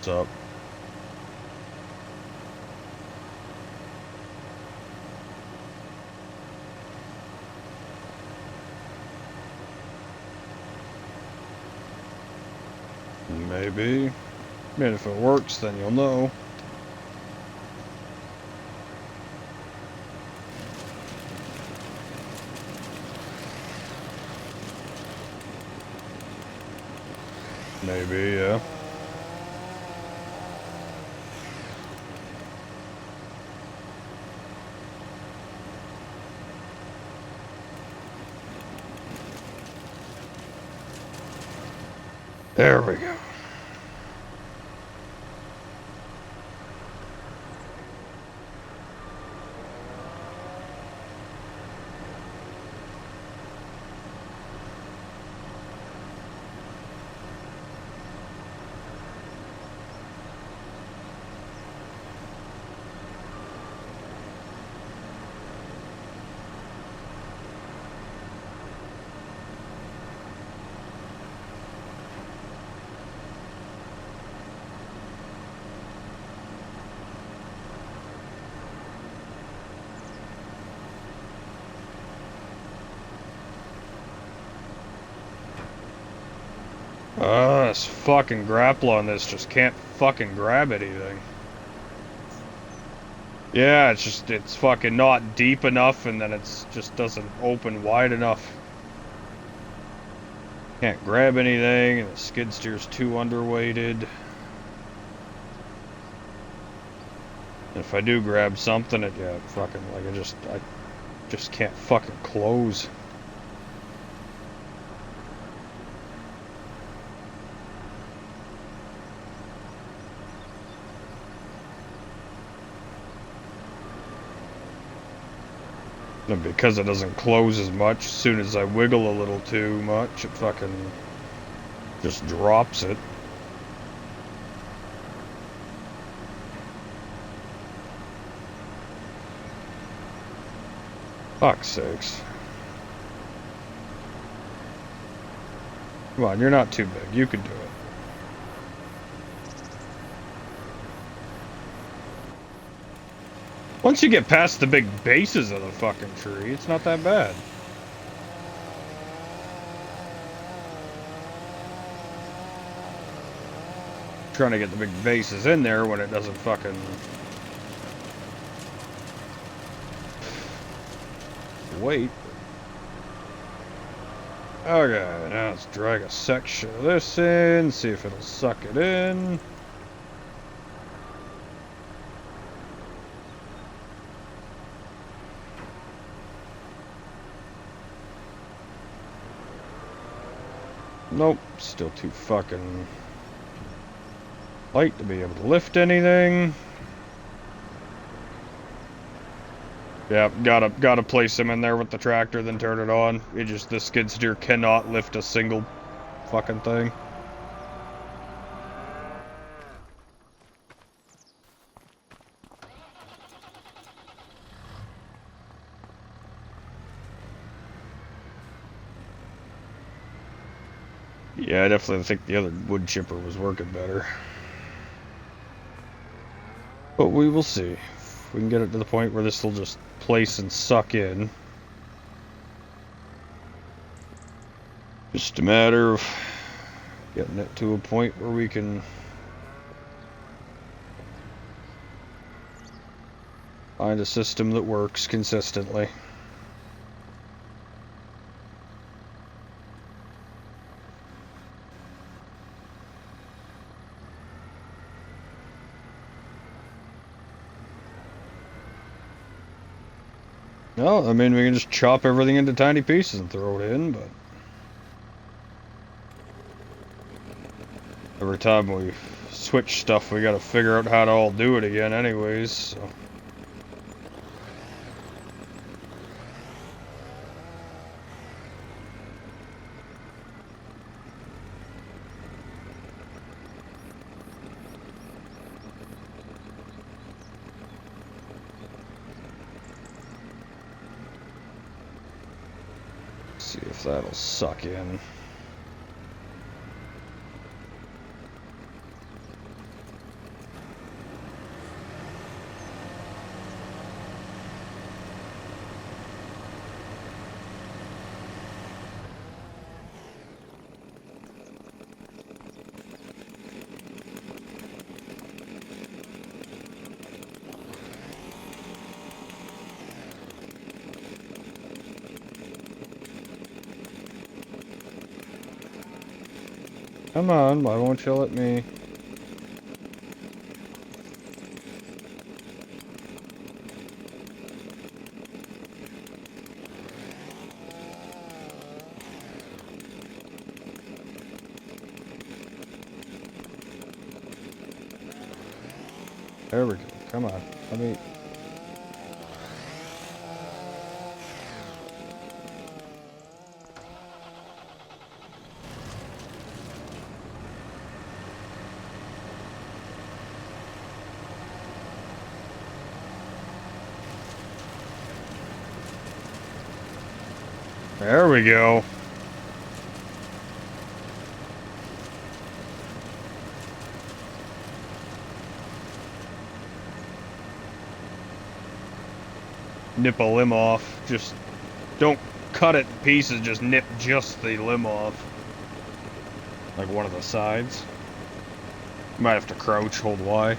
What's up? Maybe. I mean, if it works, then you'll know. Maybe, yeah. There we go. This fucking grapple on this just can't fucking grab anything. Yeah, it's fucking not deep enough, and then it's just doesn't open wide enough. Can't grab anything, and the skid steer's too underweighted. And if I do grab something, I just can't fucking close. And because it doesn't close as much, as soon as I wiggle a little too much, it fucking just drops it. Fuck's sakes. Come on, you're not too big. You can do it. Once you get past the big bases of the fucking tree, it's not that bad. Trying to get the big bases in there when it doesn't fucking... wait. Okay, now let's drag a section of this in, see if it'll suck it in. Nope, still too fucking light to be able to lift anything. Yeah, gotta place him in there with the tractor, then turn it on. The skid steer cannot lift a single fucking thing. Yeah, I definitely think the other wood chipper was working better. But we will see. If we can get it to the point where this will just place and suck in. Just a matter of getting it to a point where we can find a system that works consistently. No, I mean, we can just chop everything into tiny pieces and throw it in, but every time we switch stuff, we gotta figure out how to all do it again anyways, so. See if that'll suck in. Come on, why won't you let me? There we go. Come on. Let me. There we go. Nip a limb off. Just don't cut it in pieces, just nip just the limb off. Like one of the sides. You might have to crouch, hold Y.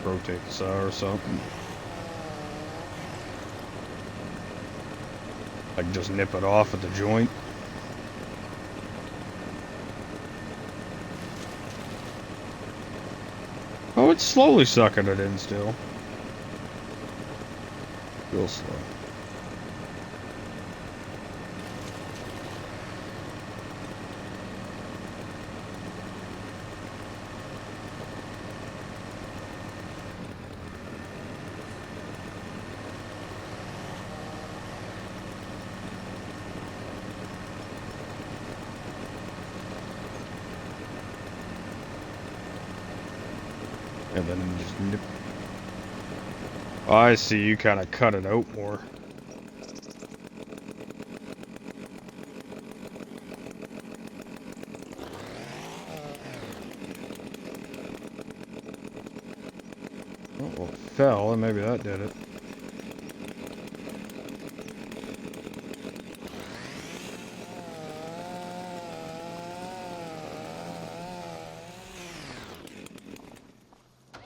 Rotate the saw or something. Like just nip it off at the joint. Oh, it's slowly sucking it in still. Real slow. And then just nip. Oh, I see, you kind of cut it out more. Oh, well, it fell, and maybe that did it.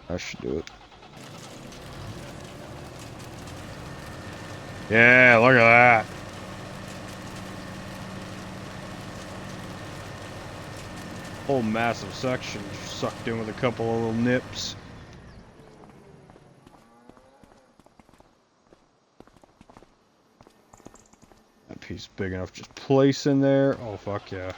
I should do it. Yeah, look at that. Whole massive section sucked in with a couple of little nips. That piece big enough just place in there. Oh, fuck yeah.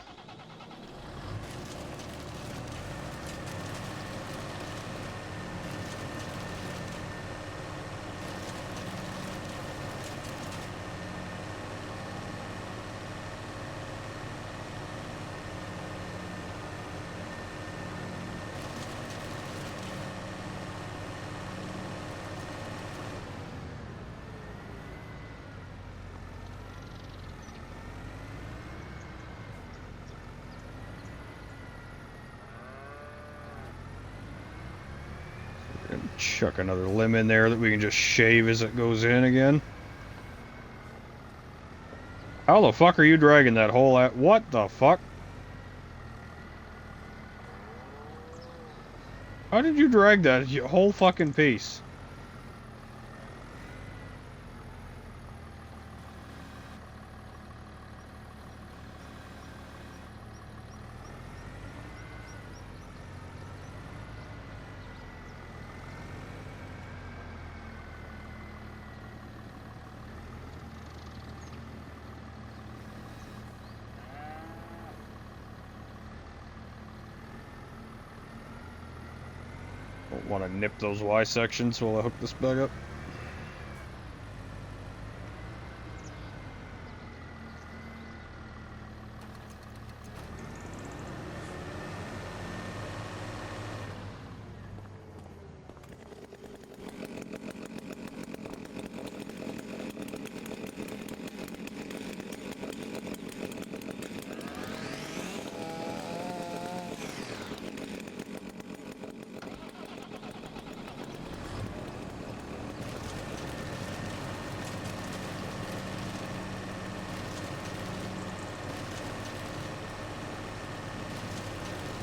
Chuck another limb in there that we can just shave as it goes in again. How the fuck are you dragging that hole out? What the fuck? How did you drag that whole fucking piece? Don't want to nip those Y sections while I hook this back up.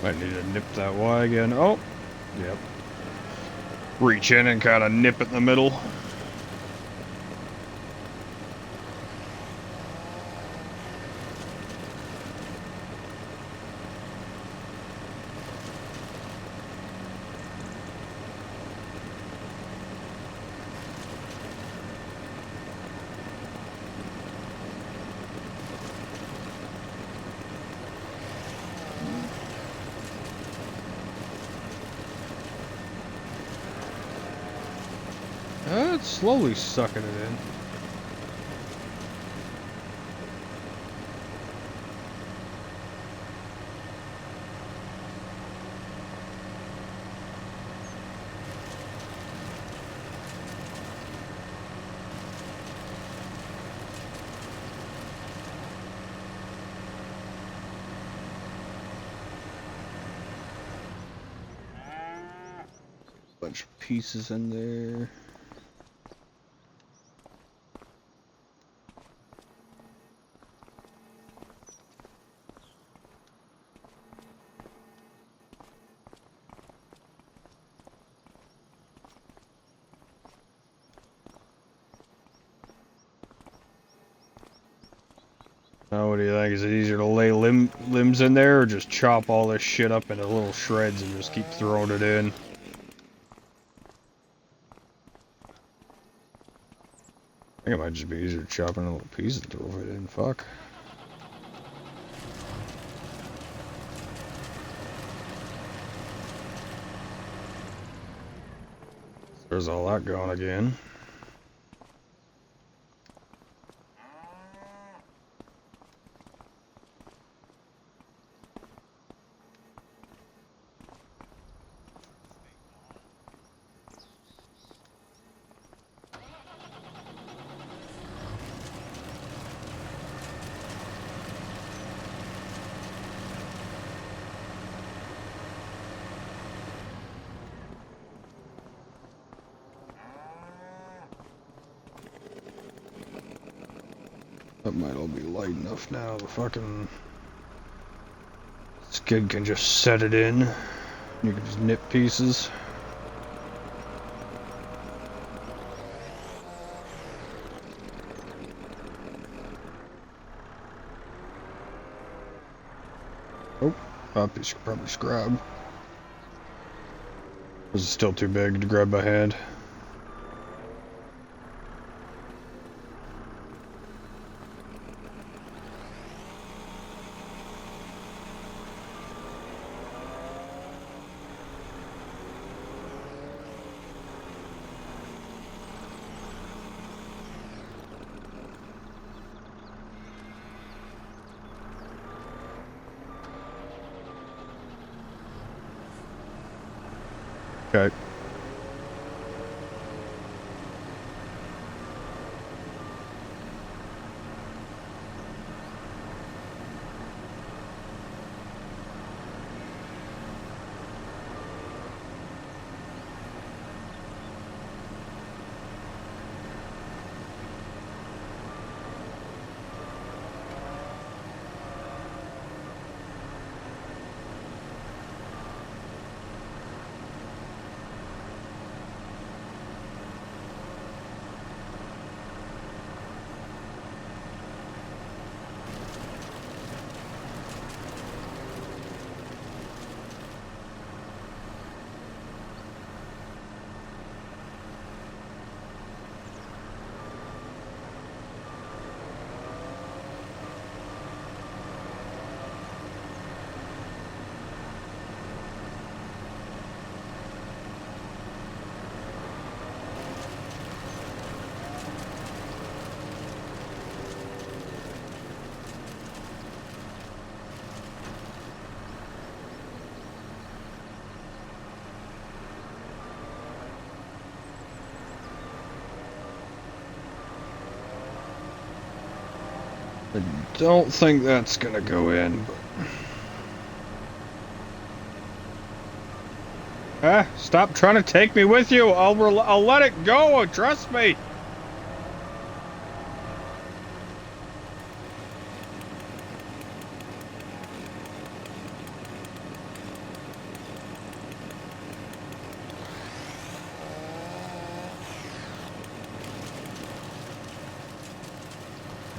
Might need to nip that Y again. Oh, yep. Reach in and kind of nip it in the middle. it's slowly sucking it in. Bunch of pieces in there. Now, what do you think? Is it easier to lay limbs in there, or just chop all this shit up into little shreds and just keep throwing it in? I think it might just be easier to chop into little pieces and throw it in. Fuck. There's all that going again. That might all be light enough now. The fucking skid can just set it in. You can just nip pieces. Oh, that piece could probably scrub. This is still too big to grab by hand. Okay. I don't think that's gonna go in, but... Ah, stop trying to take me with you! I'll let it go, trust me!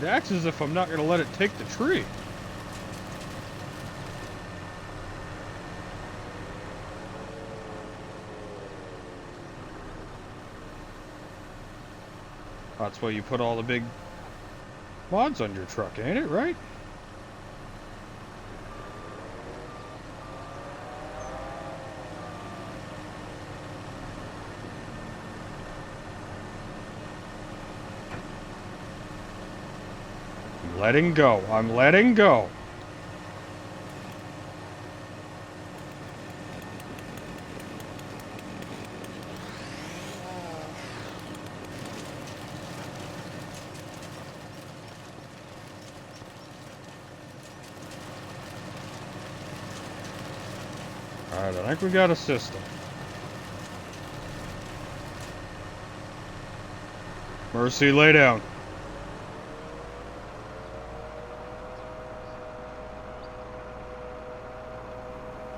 It acts as if I'm not gonna let it take the tree. That's why you put all the big mods on your truck, ain't it, right? I'm letting go. I'm letting go. Alright, I think we got a system. Mercy, lay down.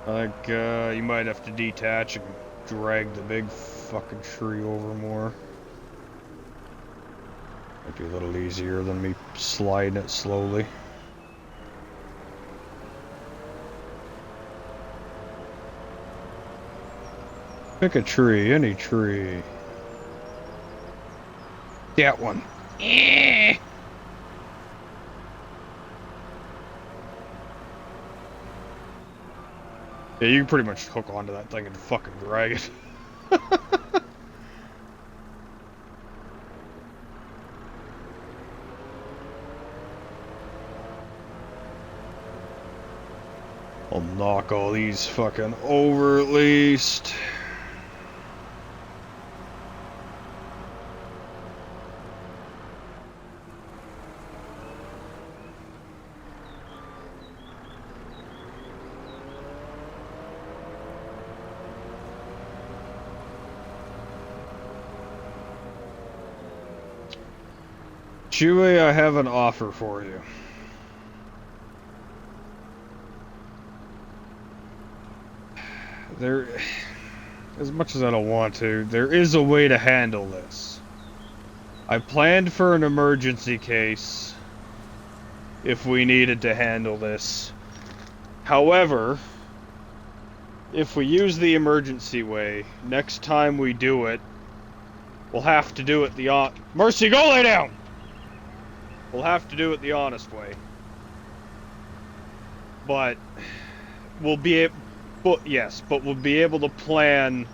I think you might have to detach and drag the big fucking tree over more. Might be a little easier than me sliding it slowly. Pick a tree, any tree. That one. Eh. Yeah, you can pretty much hook onto that thing and fucking drag it. I'll knock all these fucking over at least. Chewy, I have an offer for you. There, as much as I don't want to, there is a way to handle this. I planned for an emergency case if we needed to handle this. However, if we use the emergency way, next time we do it, we'll have to do it the Mercy, go lay down! We'll have to do it the honest way. But we'll be but we'll be able to plan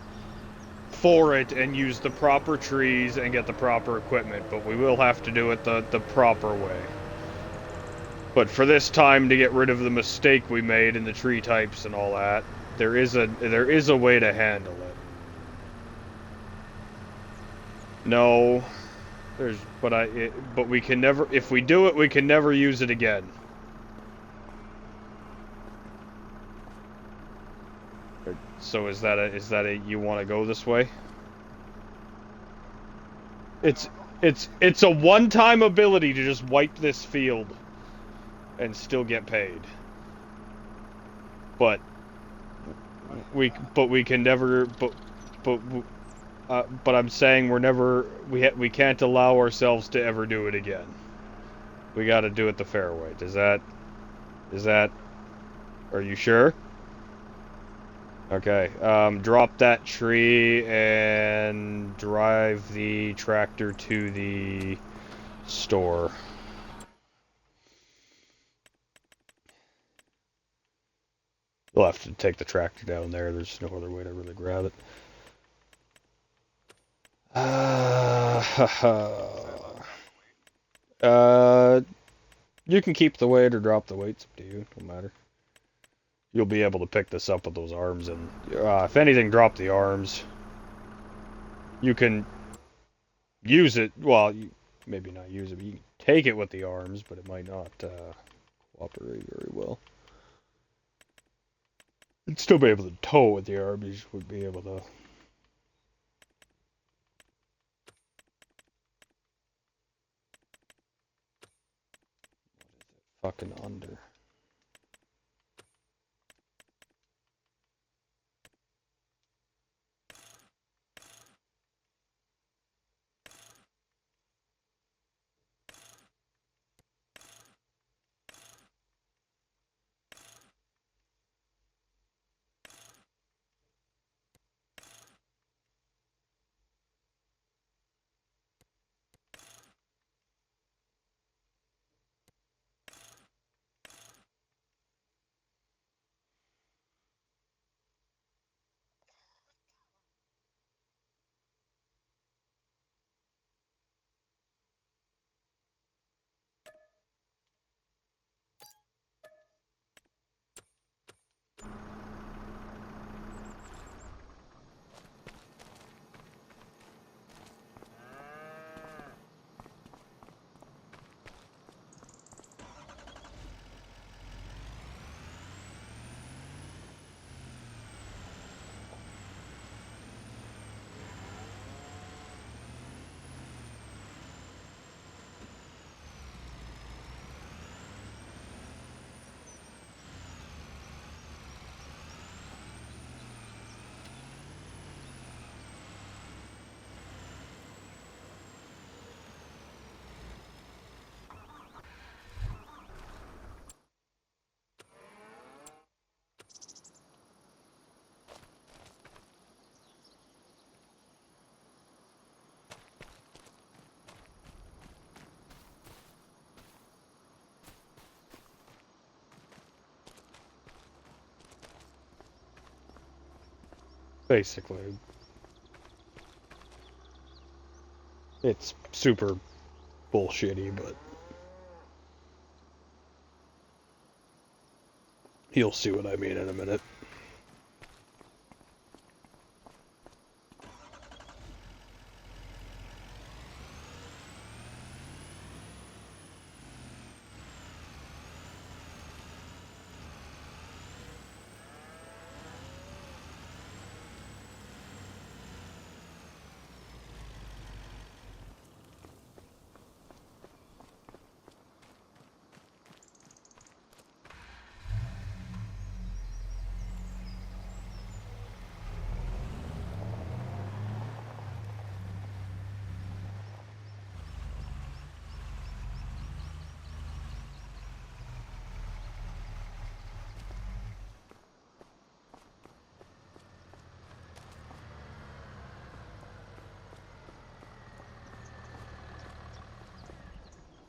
for it and use the proper trees and get the proper equipment, but we will have to do it the proper way. But for this time, to get rid of the mistake we made in the tree types and all that, there is a way to handle it. No, but we can never, if we do it, we can never use it again. So is that a you want to go this way? It's a one-time ability to just wipe this field and still get paid. But we can never but I'm saying we can't allow ourselves to ever do it again. We got to do it the fair way. Is that are you sure? Okay, drop that tree and drive the tractor to the store. We'll have to take the tractor down there. There's no other way to really grab it. You can keep the weight or drop the weight. It's up to you. Don't matter. You'll be able to pick this up with those arms, and if anything, drop the arms. You can use it. Well, maybe not use it, but you can take it with the arms, but it might not cooperate very well. You'd still be able to tow with the arms. You just would be able to. Fucking under. Basically. It's super bullshitty, but you'll see what I mean in a minute.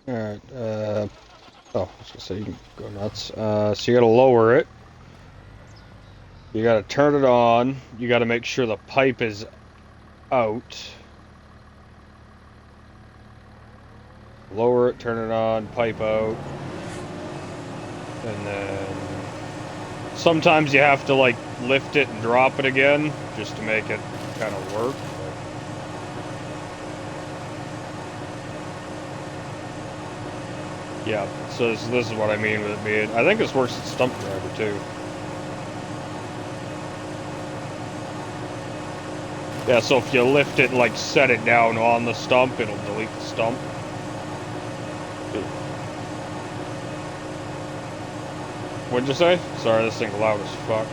Alright, oh, I was gonna say you can go nuts. So you gotta lower it. You gotta turn it on. You gotta make sure the pipe is out. Lower it, turn it on, pipe out. And then sometimes you have to like lift it and drop it again just to make it kind of work. Yeah, so this is what I mean with it being. I think this works at stump driver too. Yeah, so if you lift it and like set it down on the stump, it'll delete the stump. What'd you say? Sorry, this thing's loud as fuck.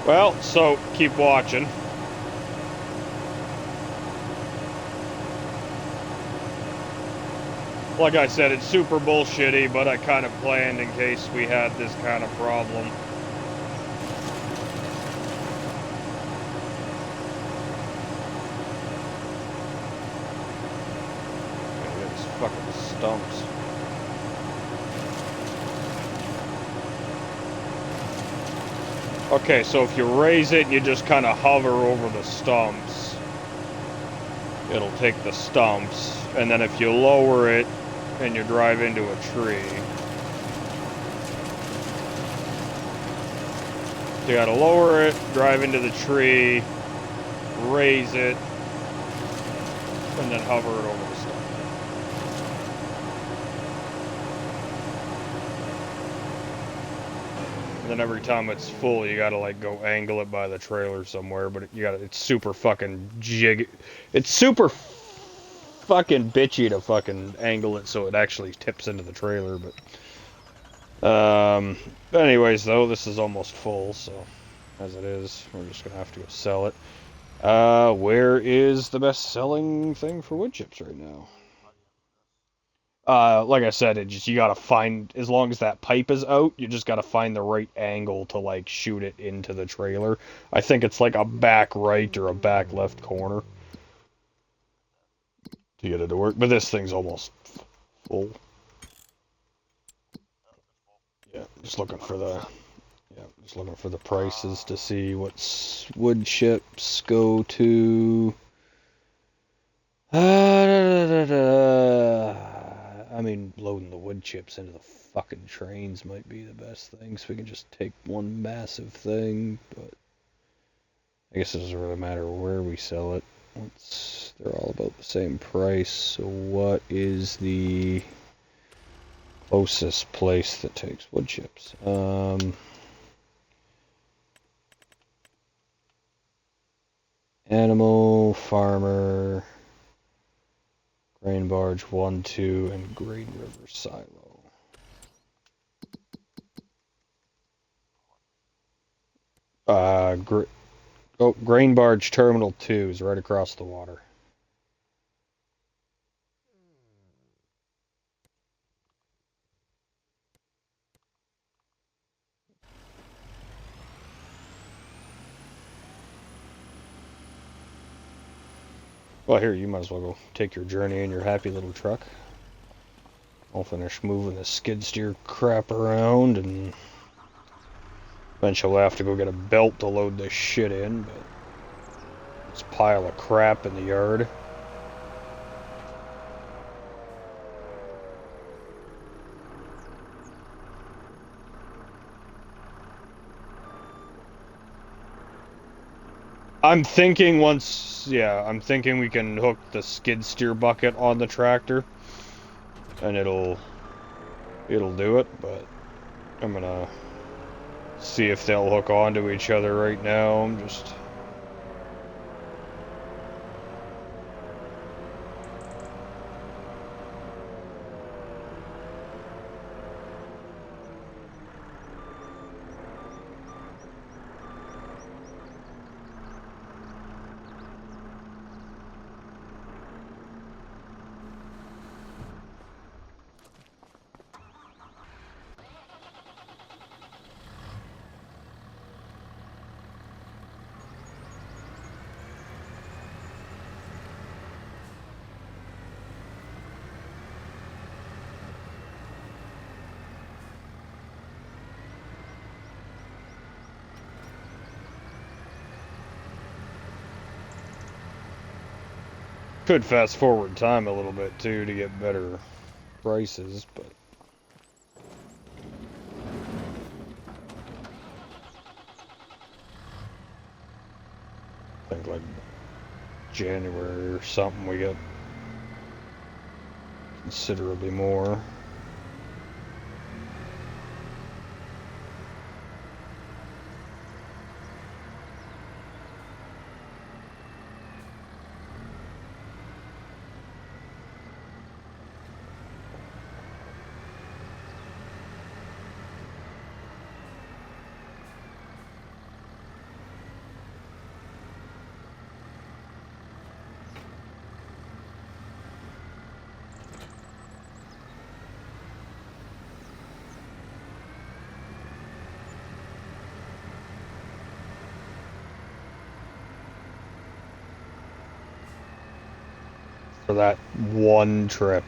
Well, so keep watching. Like I said, it's super bullshitty, but I kind of planned in case we had this kind of problem. It's fucking stumps. Okay, so if you raise it and you just kind of hover over the stumps, it'll take the stumps. And then if you lower it and you drive into a tree, you gotta lower it, drive into the tree, raise it, and then hover it over the stump. And then every time it's full, you gotta like go angle it by the trailer somewhere, but it's super fucking it's super fucking bitchy to fucking angle it so it actually tips into the trailer, but anyways though, this is almost full, so as it is, we're just gonna have to go sell it. Where is the best selling thing for wood chips right now? Like I said, you gotta find, as long as that pipe is out, you just gotta find the right angle to like shoot it into the trailer. I think it's like a back right or a back left corner to get it to work, but this thing's almost full. Yeah, just looking for the prices to see what wood chips go to. I mean, loading the wood chips into the fucking trains might be the best thing, so we can just take one massive thing, but I guess it doesn't really matter where we sell it. They're all about the same price, so what is the closest place that takes wood chips? Animal, Farmer, Grain Barge 1, 2, and Green River Silo. Grain Barge Terminal 2 is right across the water. Well, here, you might as well go take your journey in your happy little truck. I'll finish moving the skid steer crap around, and eventually I'll have to go get a belt to load this shit in, but it's a pile of crap in the yard. I'm thinking I'm thinking we can hook the skid steer bucket on the tractor, and it'll do it, but I'm gonna see if they'll hook onto each other right now. I'm just... Could fast forward time a little bit too to get better prices, but I think like January or something we get considerably more. For that one trip.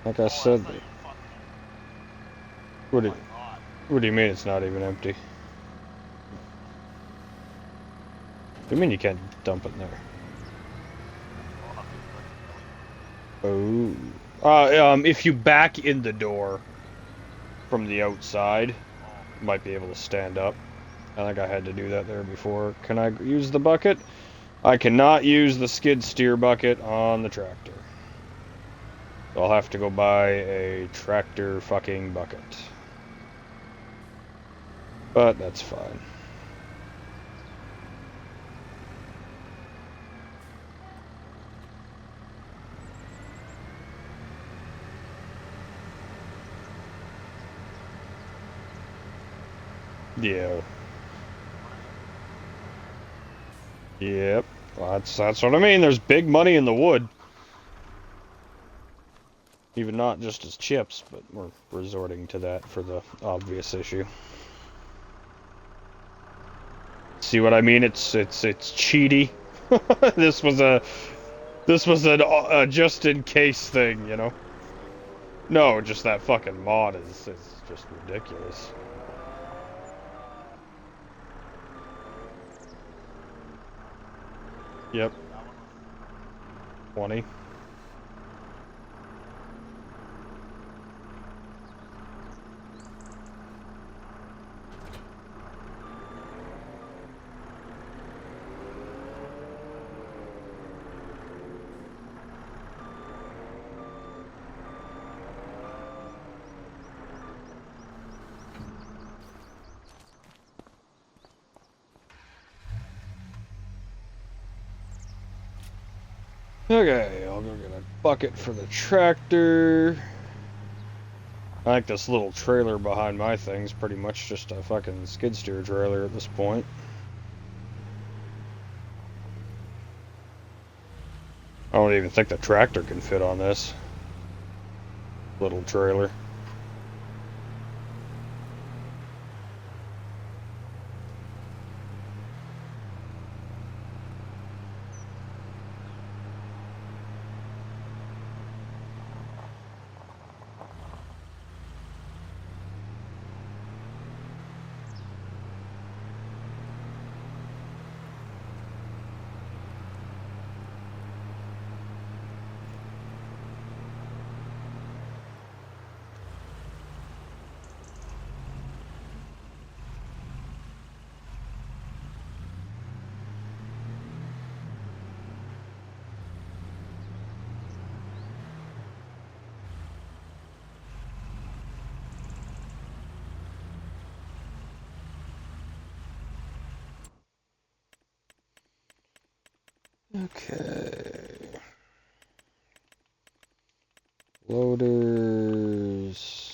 Like I said, what do you mean it's not even empty? What do you mean you can't dump it in there? Oh. If you back in the door from the outside, you might be able to stand up. I think I had to do that there before. Can I use the bucket? I cannot use the skid steer bucket on the tractor. So I'll have to go buy a tractor fucking bucket. But that's fine. Yeah. Yep. Well, that's what I mean. There's big money in the wood. Even not just as chips, but we're resorting to that for the obvious issue. See what I mean? It's cheaty. This was a just in case thing, you know. No, just that fucking mod is just ridiculous. Yep. 20. Okay, I'll go get a bucket for the tractor. I think this little trailer behind my thing's pretty much just a fucking skid steer trailer at this point. I don't even think the tractor can fit on this little trailer. Okay. Loaders.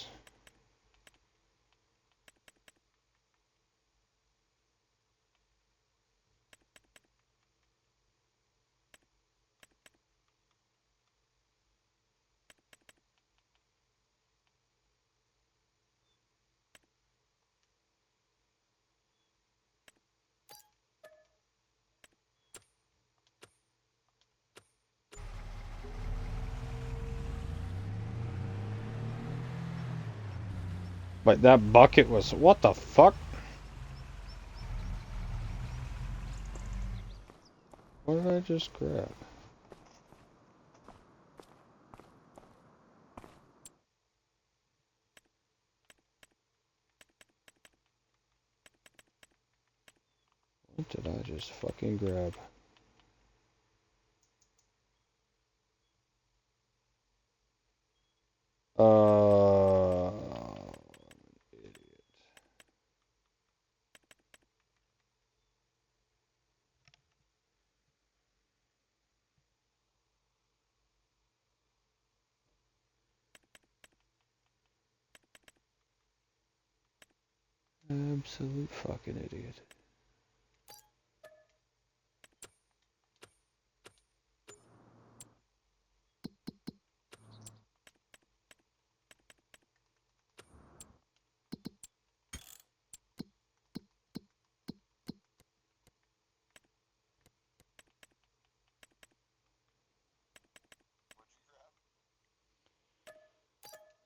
But that bucket was, what the fuck? What did I just grab? What did I just fucking grab? Idiot. Absolute fucking idiot.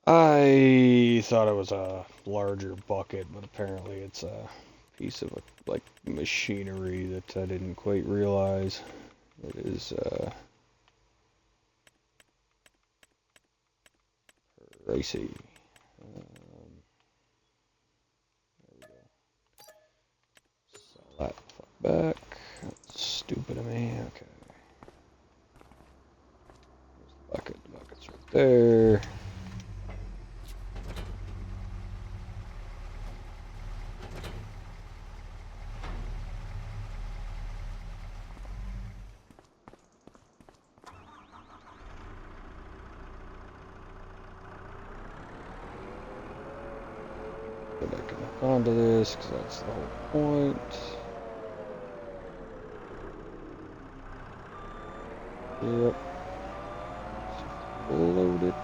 I thought it was a larger bucket, but apparently it's a piece of like machinery that I didn't quite realize. It is racy. There we go. Sell that fuck back. That's stupid of me. Okay. There's the bucket. The bucket's right there. Go back onto this, because that's the whole point. Yep. Load it.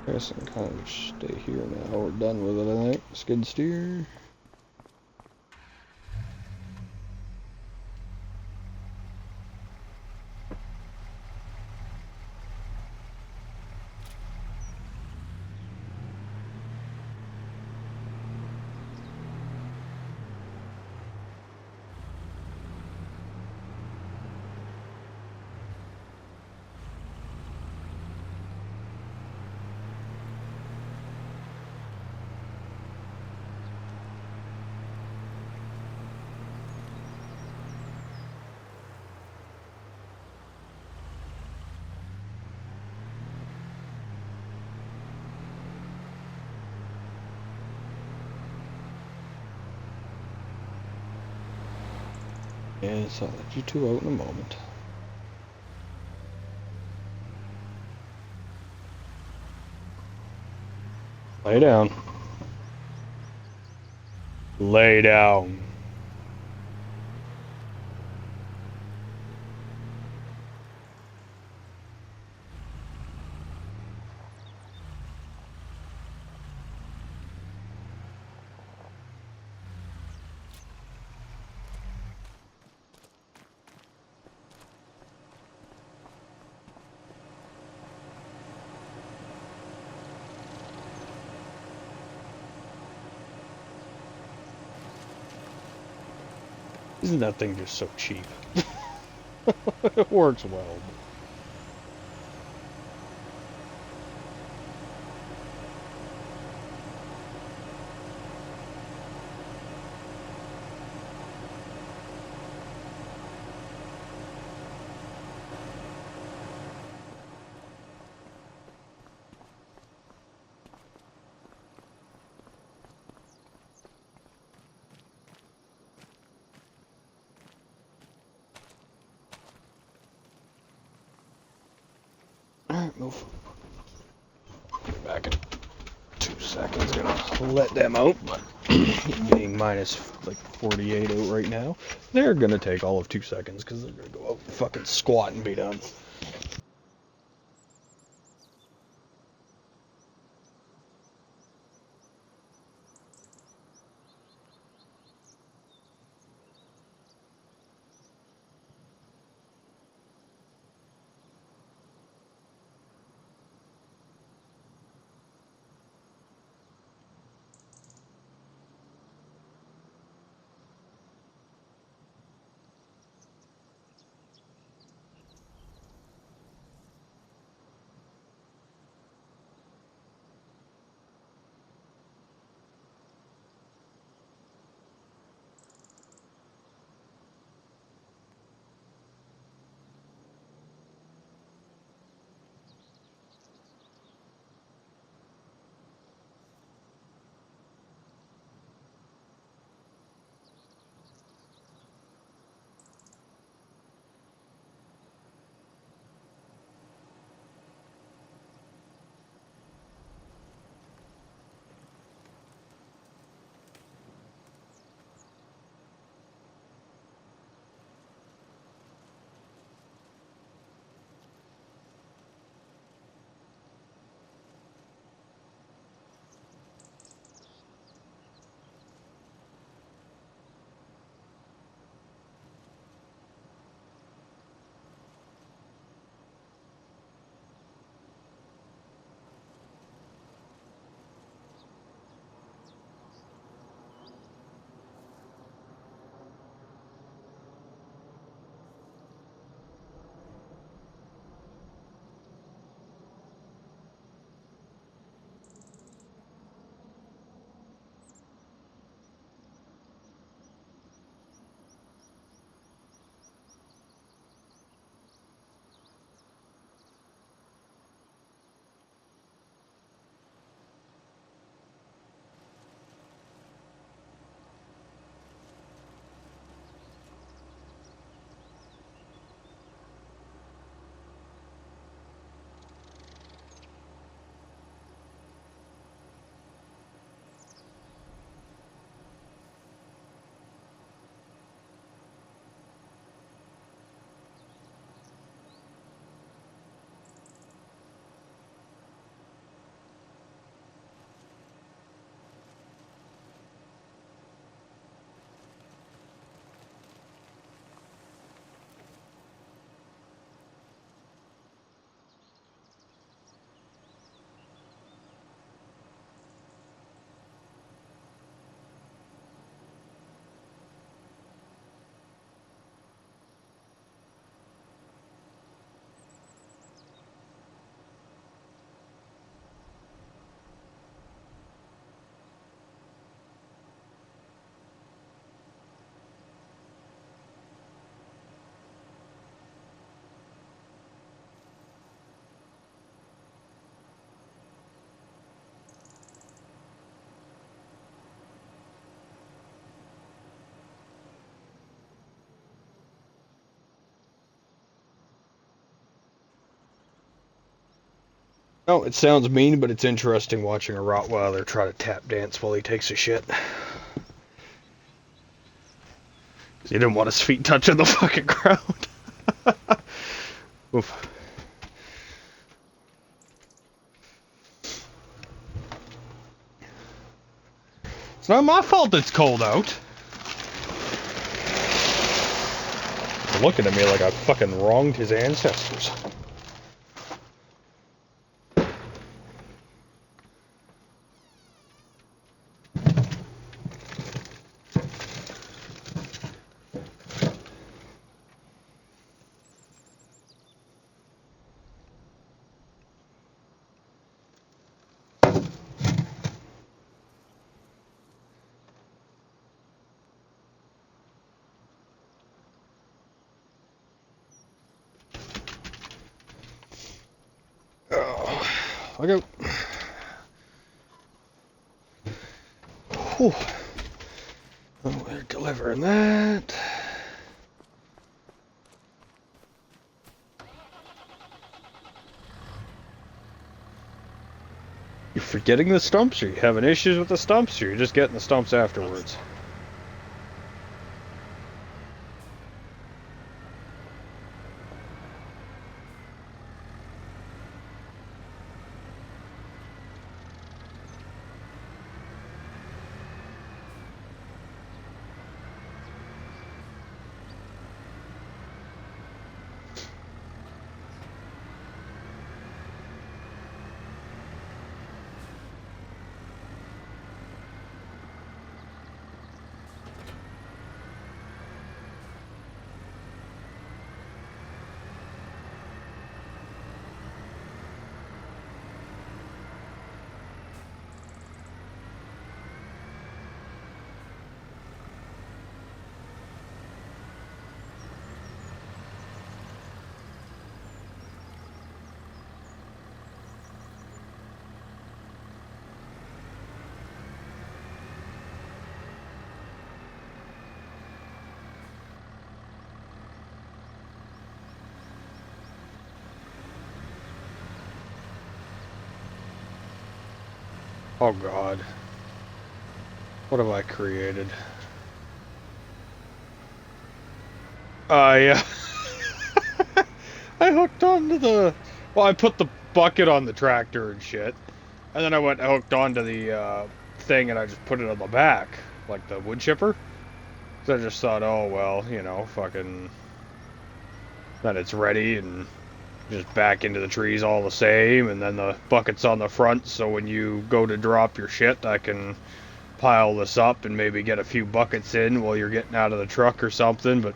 I guess I can kind of stay here now. We're done with it, I think. Skid steer. Yes, I'll let you two out in a moment. Lay down. Lay down. Isn't that thing just so cheap? It works well. Alright, move. Get back in 2 seconds. Gonna let them out, but being minus like 48 out right now, they're gonna take all of 2 seconds because they're gonna go out and fucking squat and be done. Oh, it sounds mean, but it's interesting watching a Rottweiler try to tap dance while he takes a shit. He didn't want his feet touching the fucking ground. Oof. It's not my fault it's cold out. They're looking at me like I fucking wronged his ancestors. fuck out. Whew. Oh, we're delivering that. You're forgetting the stumps, or you having issues with the stumps, or you're just getting the stumps afterwards? Oh god. What have I created? I I hooked onto the... Well, I put the bucket on the tractor and shit. And then I went and hooked onto the thing and I just put it on the back. Like the wood chipper. So I just thought, oh well, you know, fucking... Then it's ready and just back into the trees all the same. And then the bucket's on the front, so when you go to drop your shit, I can pile this up and maybe get a few buckets in while you're getting out of the truck or something. But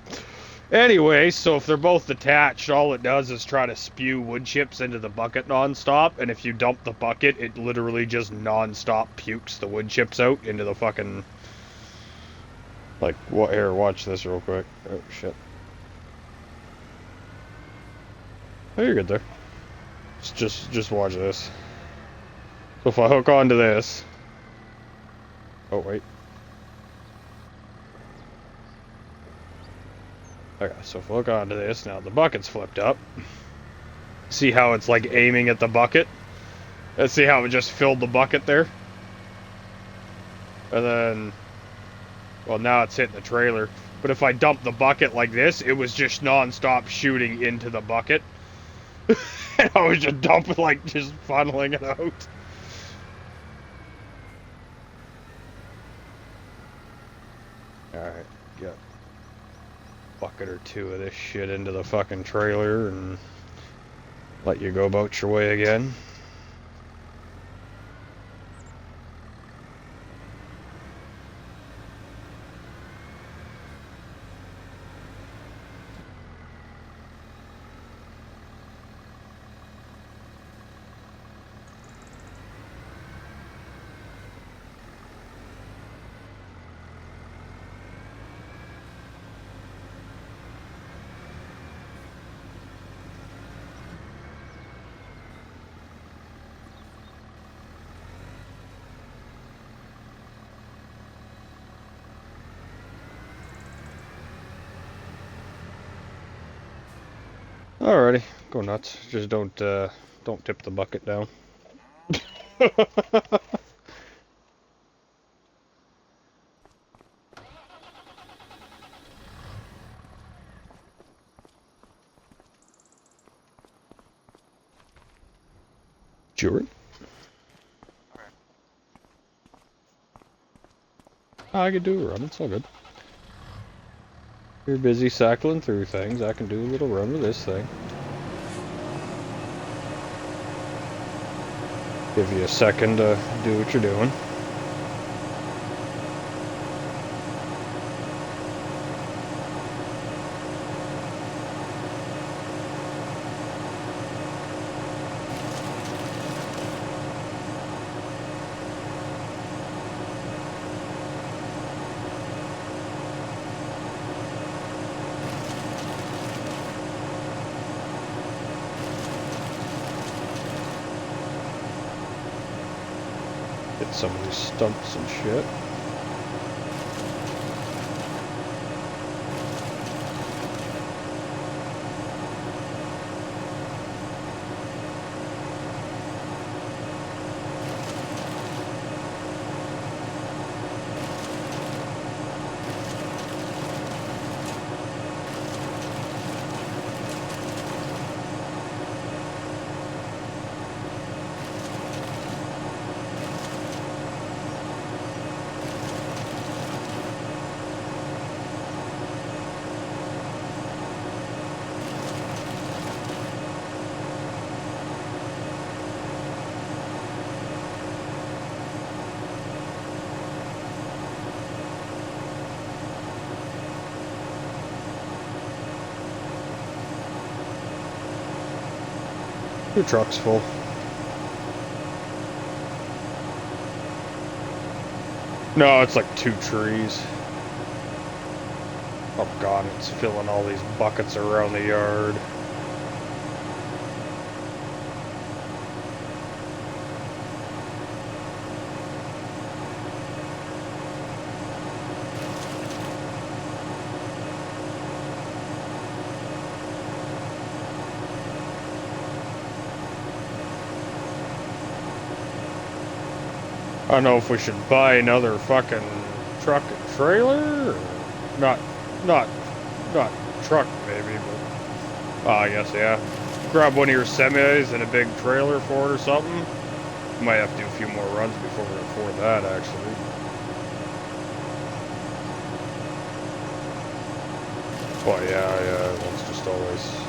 anyway, so if they're both attached, all it does is try to spew wood chips into the bucket nonstop, and if you dump the bucket, it literally just nonstop pukes the wood chips out into the fucking... Like, what? Here, watch this real quick. Oh, shit. Oh, you're good there. Just watch this. So if I hook onto this... Oh, wait. Okay, so if I hook onto this, now the bucket's flipped up. See how it's like aiming at the bucket? Let's see how it just filled the bucket there? And then... Well, now it's hitting the trailer. But if I dump the bucket like this, it was just non-stop shooting into the bucket. And I was just dumping, like, just funneling it out. Alright, got a bucket or two of this shit into the fucking trailer and let you go about your way again. Alrighty, go nuts. Just don't tip the bucket down. Jewelry? Okay. I could do a run, it's all good. You're busy cycling through things, I can do a little run with this thing. Give you a second to do what you're doing. some of these stumps and shit. Your truck's full. No, it's like 2 trees. Oh god, it's filling all these buckets around the yard. I don't know if we should buy another fucking truck and trailer, or not truck maybe, but I guess yeah. Grab one of your semis and a big trailer for it or something. Might have to do a few more runs before we afford that actually. Well, yeah, that's just always.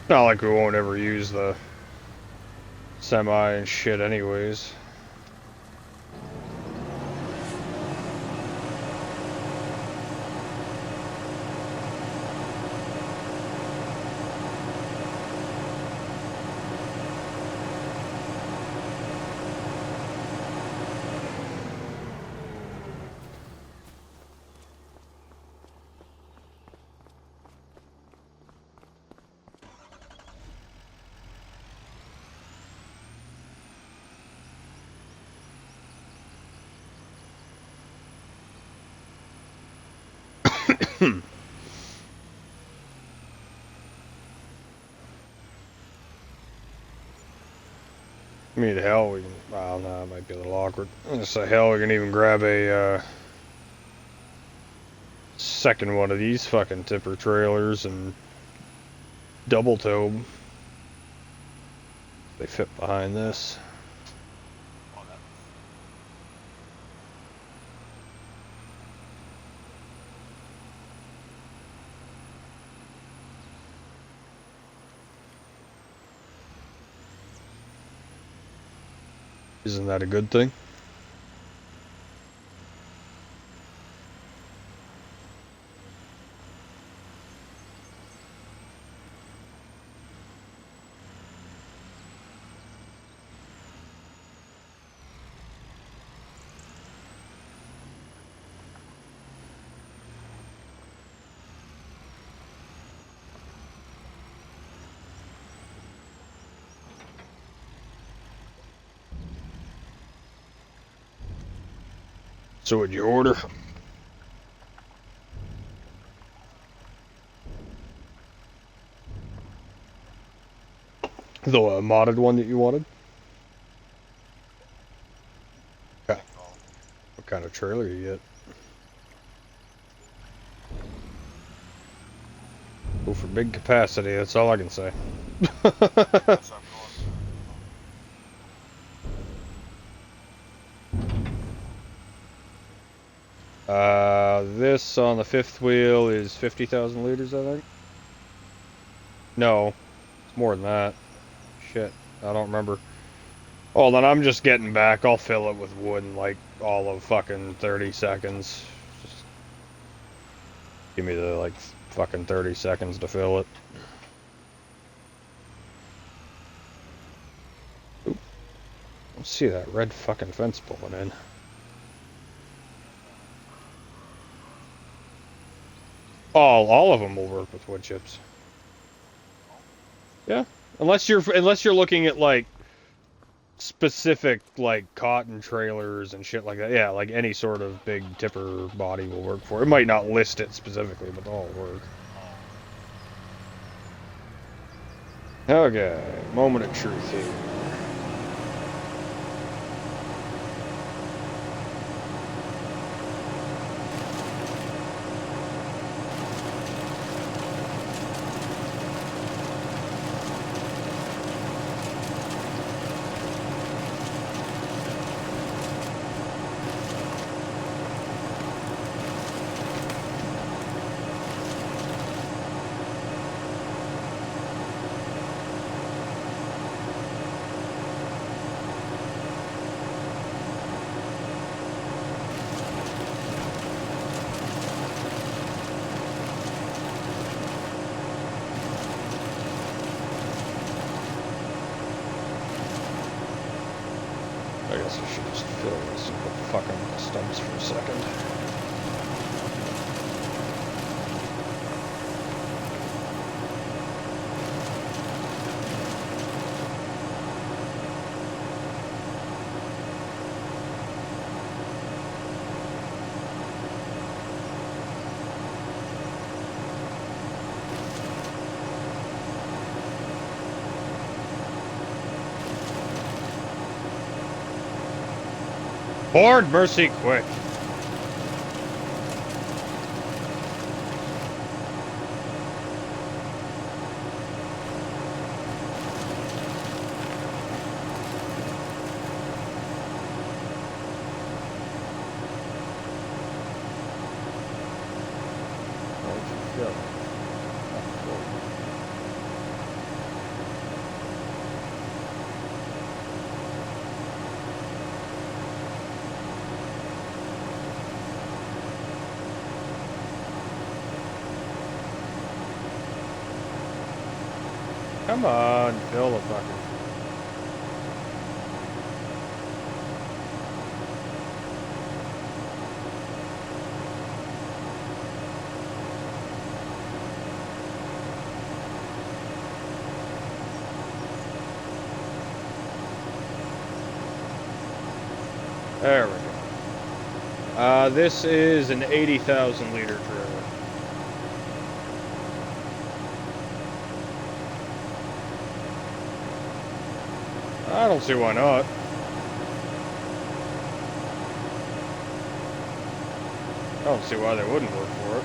Not like we won't ever use the semi and shit anyways. I mean, hell, we can. Well, no, it might be a little awkward. I'm gonna say, hell, we can even grab a second one of these fucking tipper trailers and double tow. They fit behind this. Isn't that a good thing? So what'd you order? The modded one that you wanted? Okay. What kind of trailer you get? Go for big capacity, that's all I can say. This on the fifth wheel is 50,000 liters, I think. No, it's more than that. Shit, I don't remember. Oh, then I'm just getting back. I'll fill it with wood in like all of fucking 30 seconds. Just give me the like fucking 30 seconds to fill it. Oop. Let's see that red fucking fence pulling in. Oh, all of them will work with wood chips. Yeah, unless you're looking at like specific like cotton trailers and shit like that. Yeah, like any sort of big tipper body will work for it. It might not list it specifically, but they'll all work. Okay, moment of truth here. I guess I should just fill this and put fucking the stumps for a second. Lord mercy, quick! Where'd you go? Come on, fill the fucking. There we go. This is an 80,000 liter trailer. I don't see why not. I don't see why they wouldn't work for it.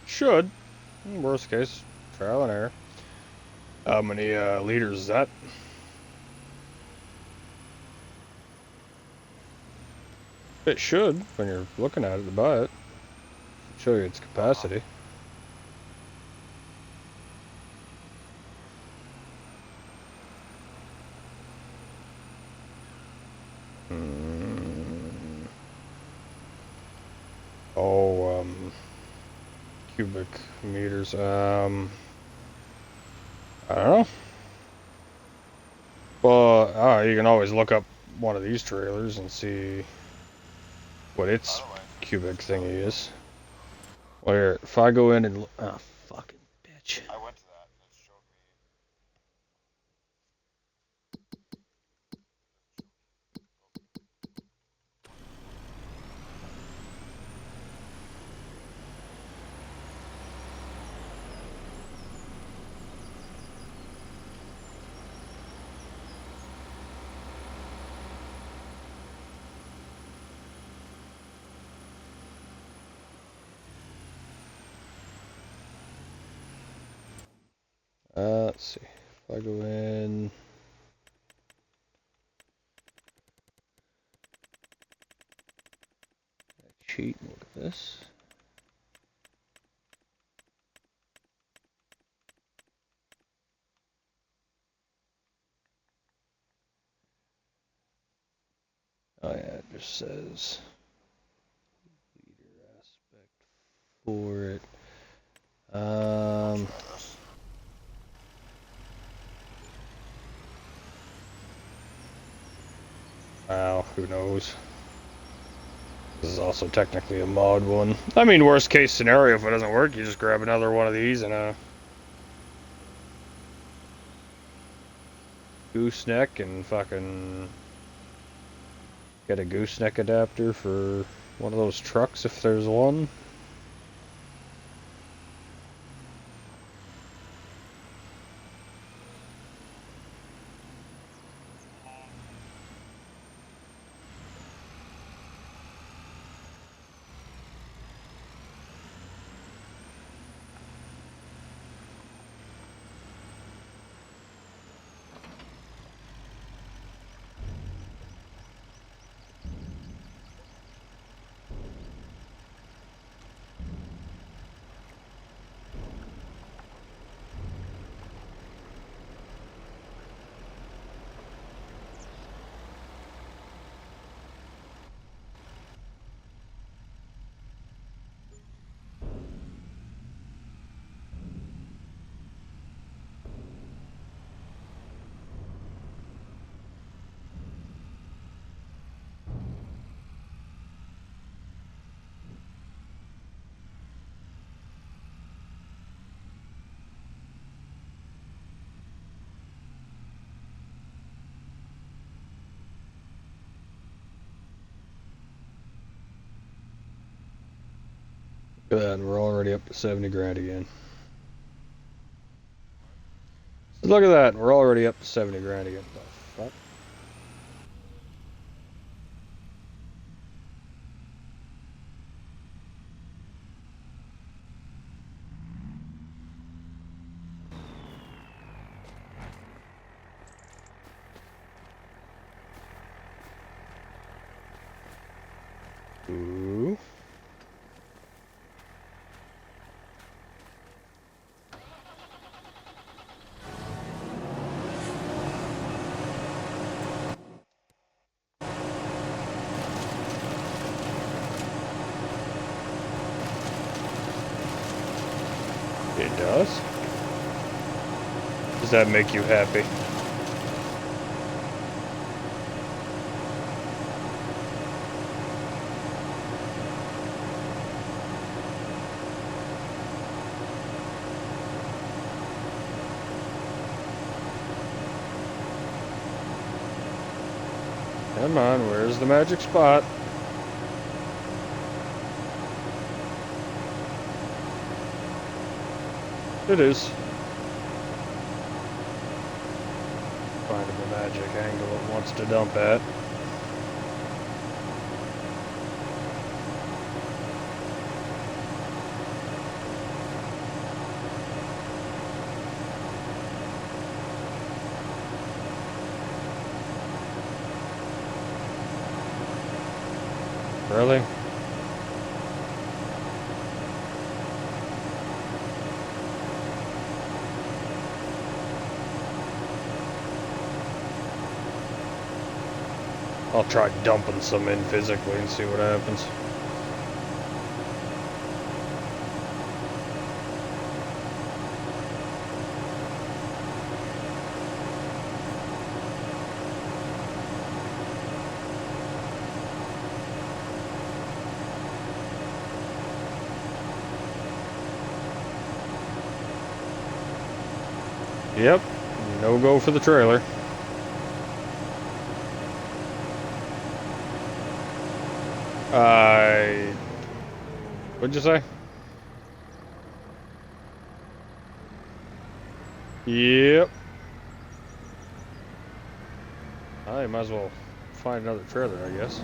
Should. Worst case, trial and error. How many liters is that? It should, when you're looking at it to buy it. Show you its capacity. Oh, cubic meters. I don't know. Well, you can always look up one of these trailers and see what its cubic thingy is. Well, here, if I go in and oh, fucking bitch. I went to that and it showed Let's see. If I go in. Cheat and look at this. Oh yeah, it just says leader aspect for it. Wow, who knows? This is also technically a mod one. I mean, worst case scenario, if it doesn't work, you just grab another one of these and a gooseneck and fucking get a gooseneck adapter for one of those trucks if there's one. Look at that, we're already up to 70 grand again. Look at that, we're already up to 70 grand again. The fuck? Ooh. It does? Does that make you happy? Come on, where's the magic spot? It is. Finding the magic angle it wants to dump at. Really? I'll try dumping some in physically and see what happens. Yep, no go for the trailer. What'd you say? Yep. I might as well find another trailer, I guess.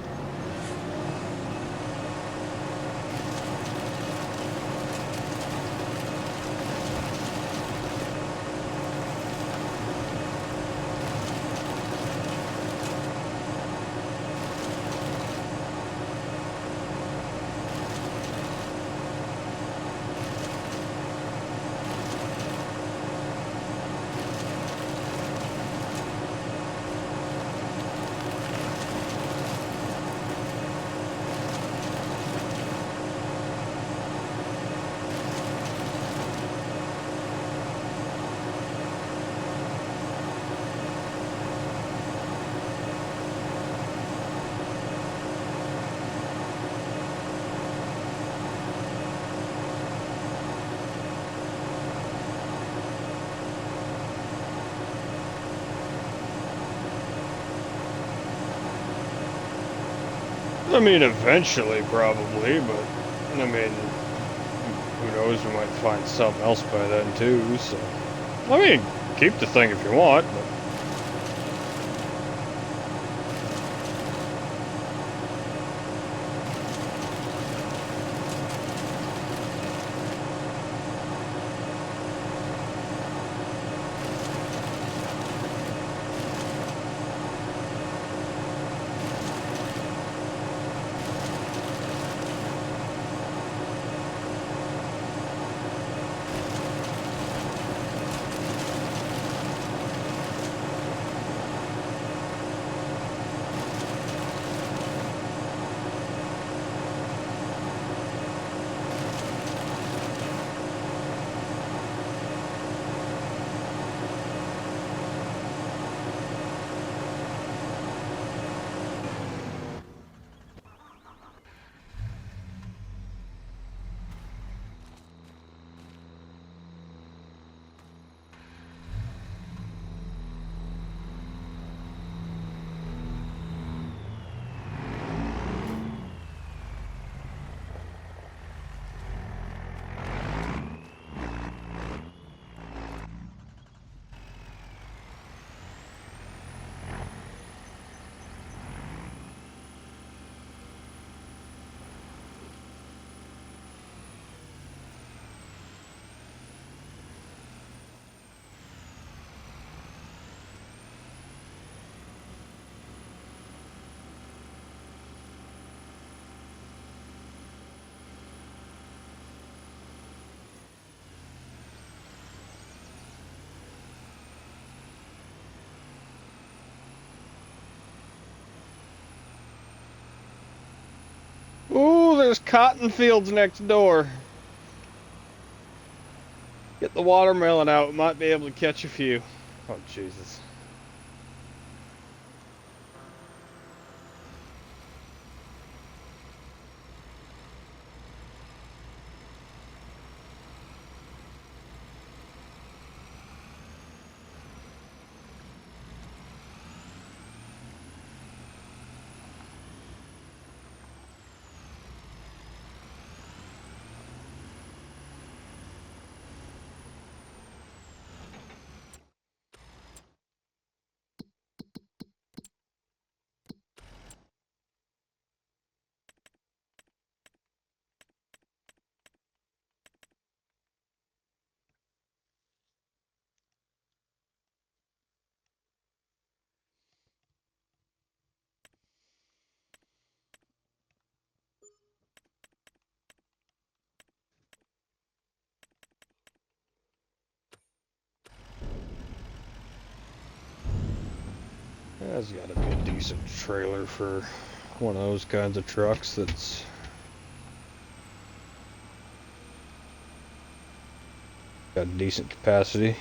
I mean, eventually, probably, but, I mean, who knows, we might find something else by then, too, so. I mean, keep the thing if you want, but. Ooh, there's cotton fields next door. Get the watermelon out, we might be able to catch a few. Oh, Jesus. That's gotta be a decent trailer for one of those kinds of trucks that's got decent capacity.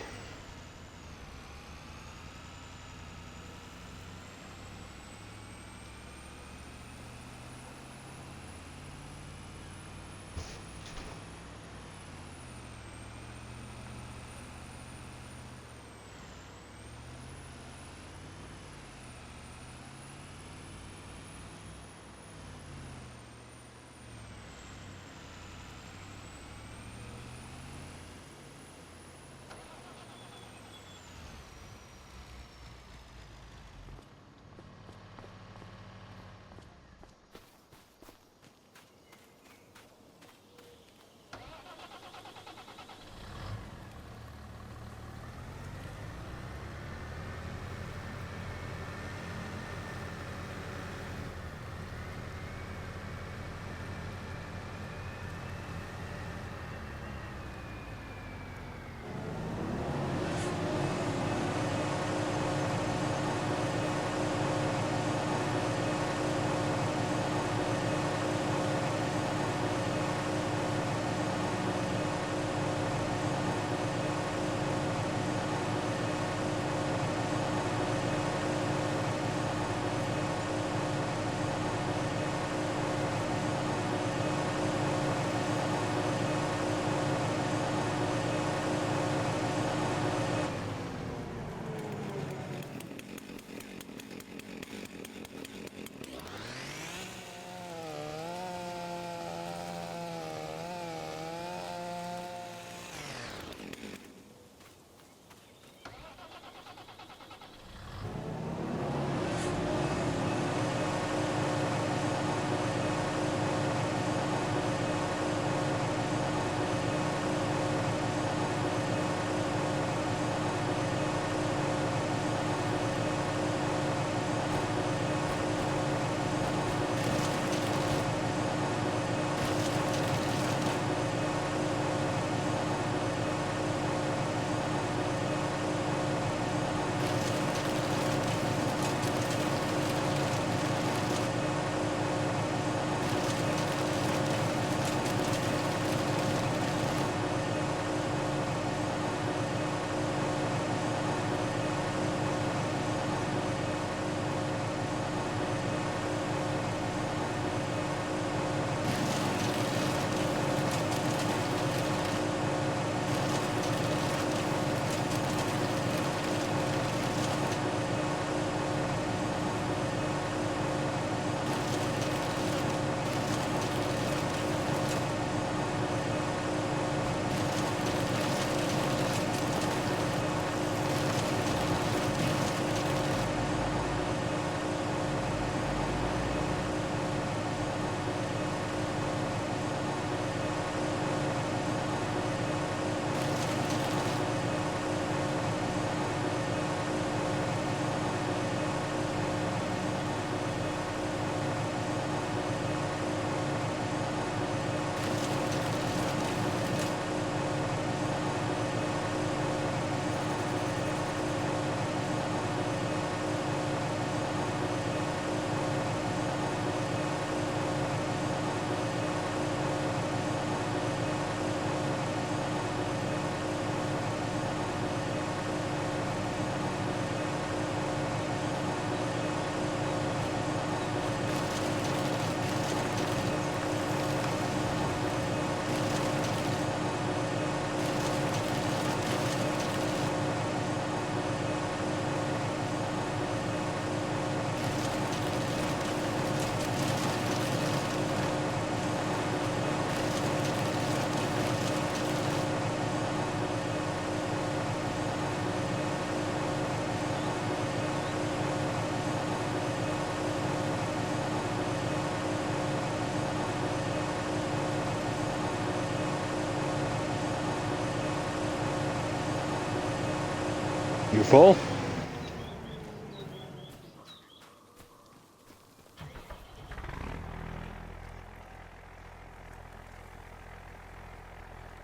You full?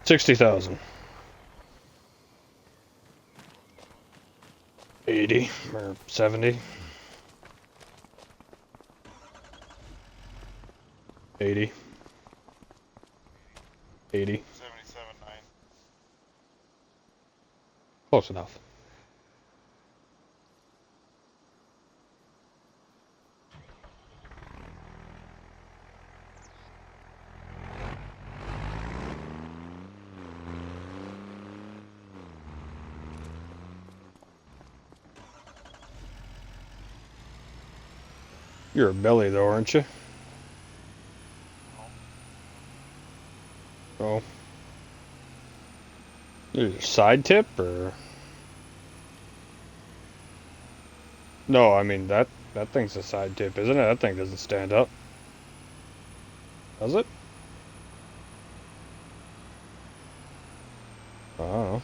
$60,000. 80 or 70. 80. 80. 77.9. Close enough. You're a belly though, aren't you? Oh. You're a side tip or? No, I mean that thing's a side tip, isn't it? That thing doesn't stand up. Does it? I don't know.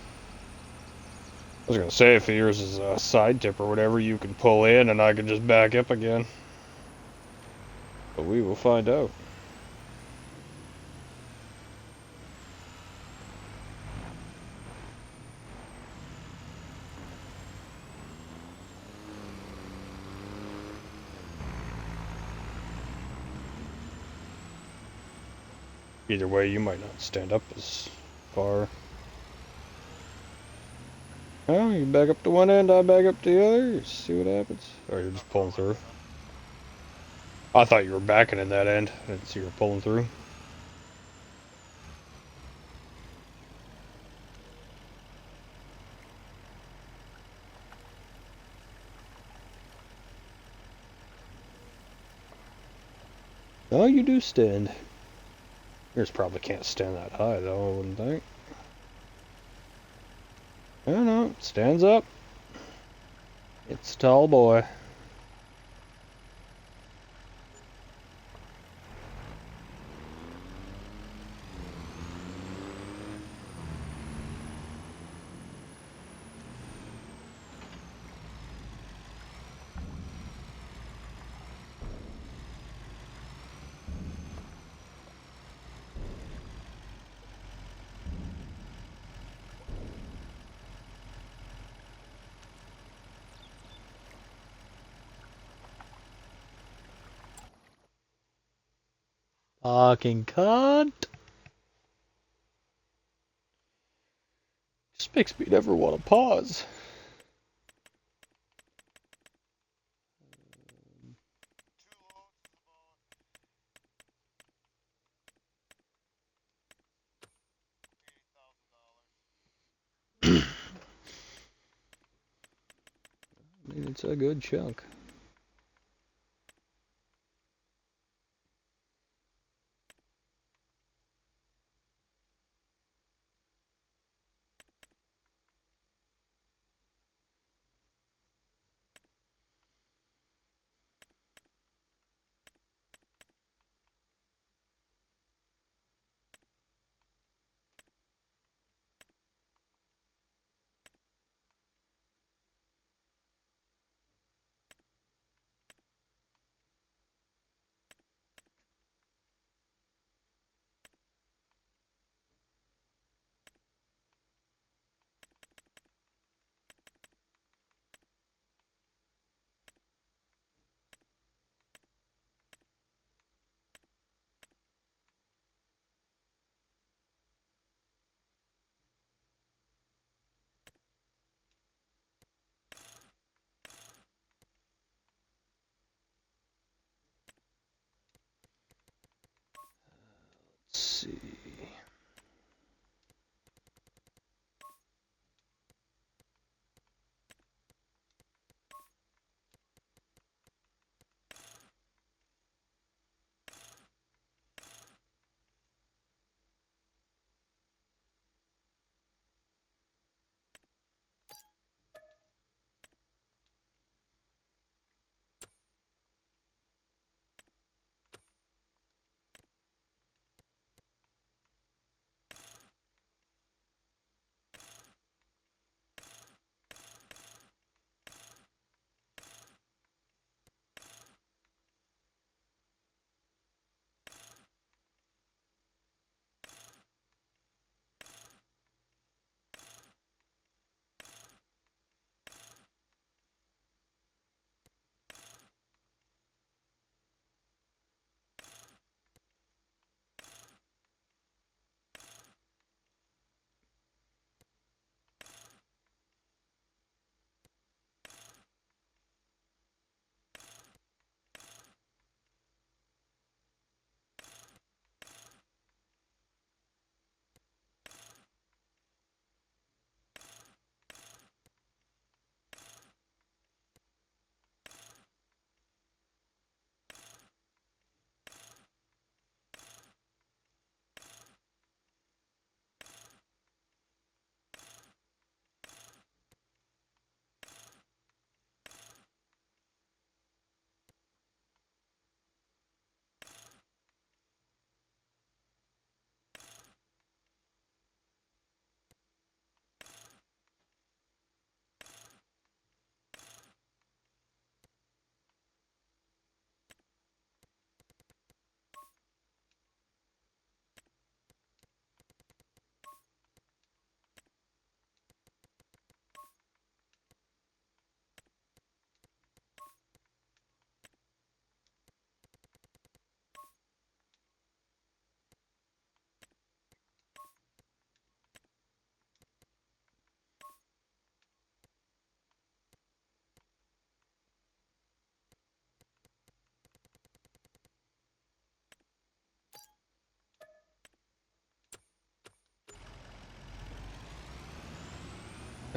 I was gonna say if yours is a side tip or whatever, you can pull in and I can just back up again. But we will find out. Either way, you might not stand up as far. Oh, you back up to one end, I back up to the other. See what happens. Or you're just pulling through. I thought you were backing in that end. I didn't see you were pulling through. Oh, you do stand. Yours probably can't stand that high, though, I wouldn't think. I don't know. It stands up. It's a tall boy. Fucking cunt. Just makes me never want to pause. I mean, it's a good chunk.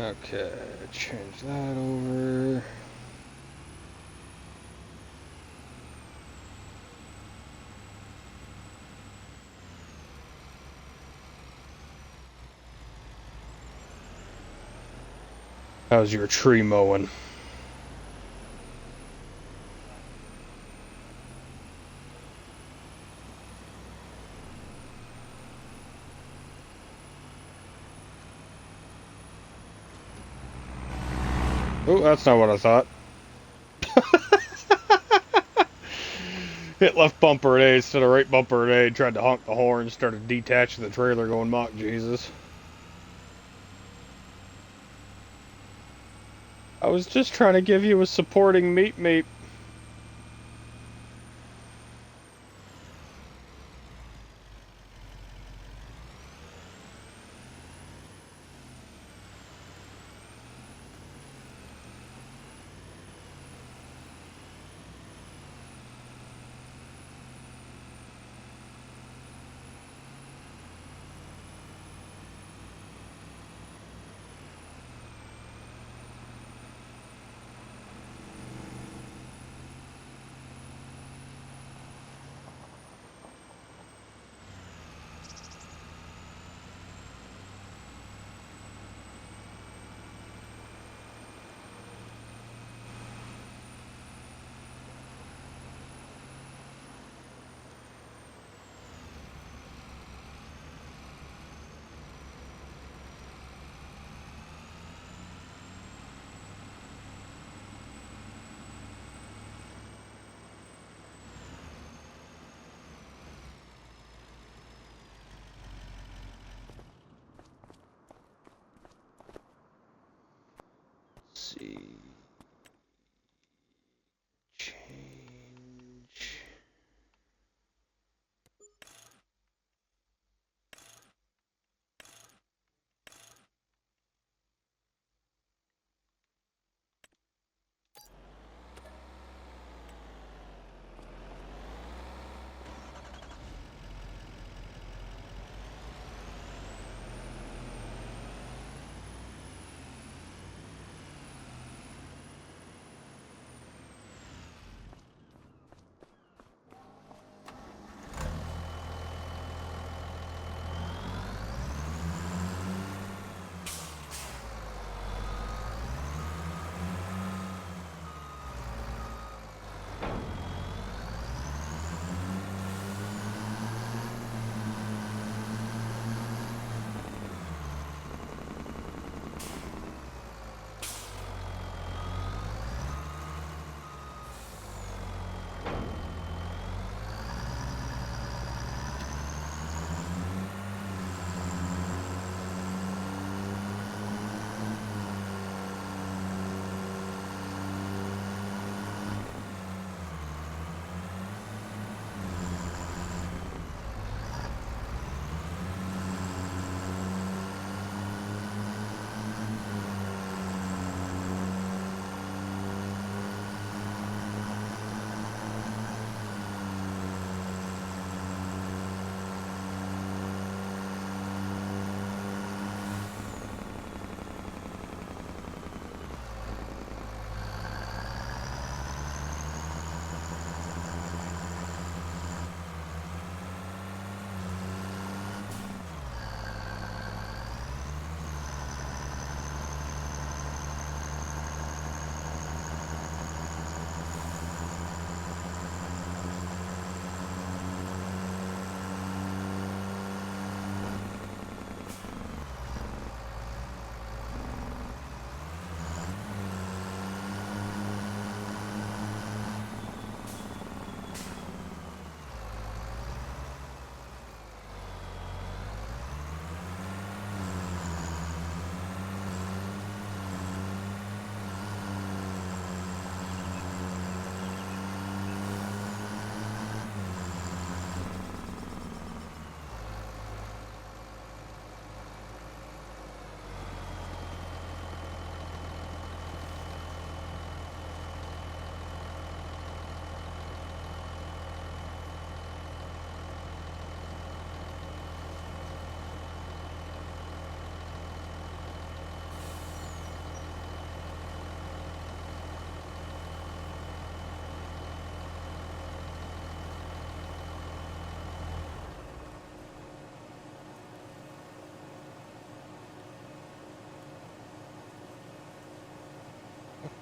Okay, change that over. How's your tree mowing? Oh, that's not what I thought. Hit left bumper at A instead of right bumper at A. Tried to honk the horn, started detaching the trailer going, mock Jesus. I was just trying to give you a supporting meep.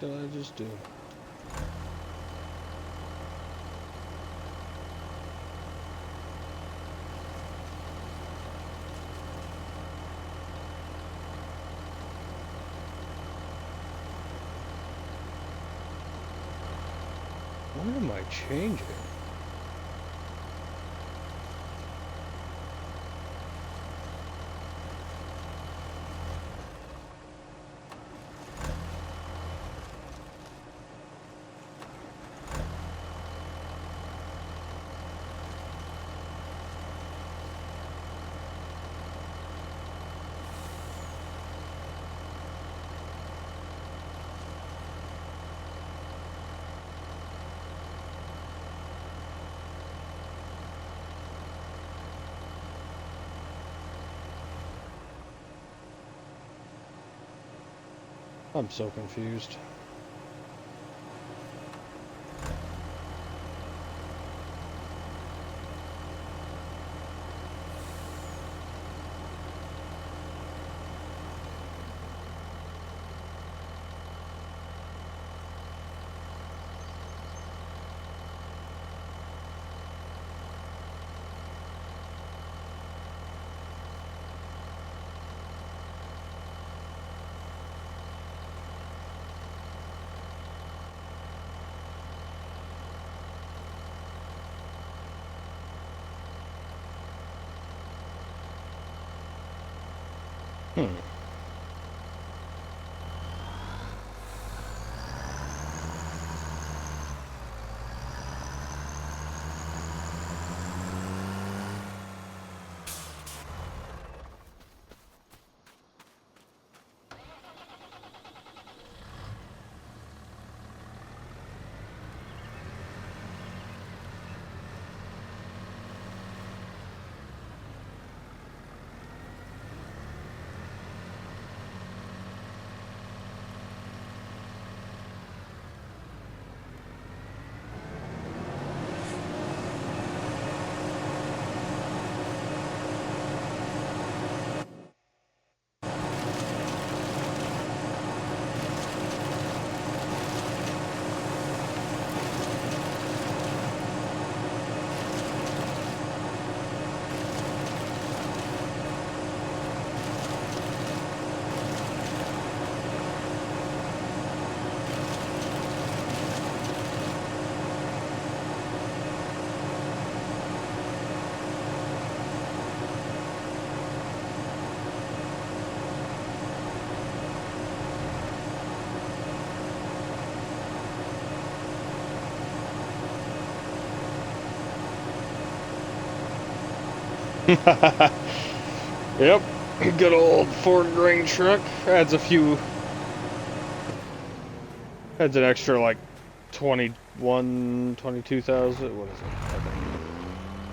did I just do? What am I changing? I'm so confused. Hmm. Yep, good old Ford grain truck. Adds an extra like 22,000. What is it? I think.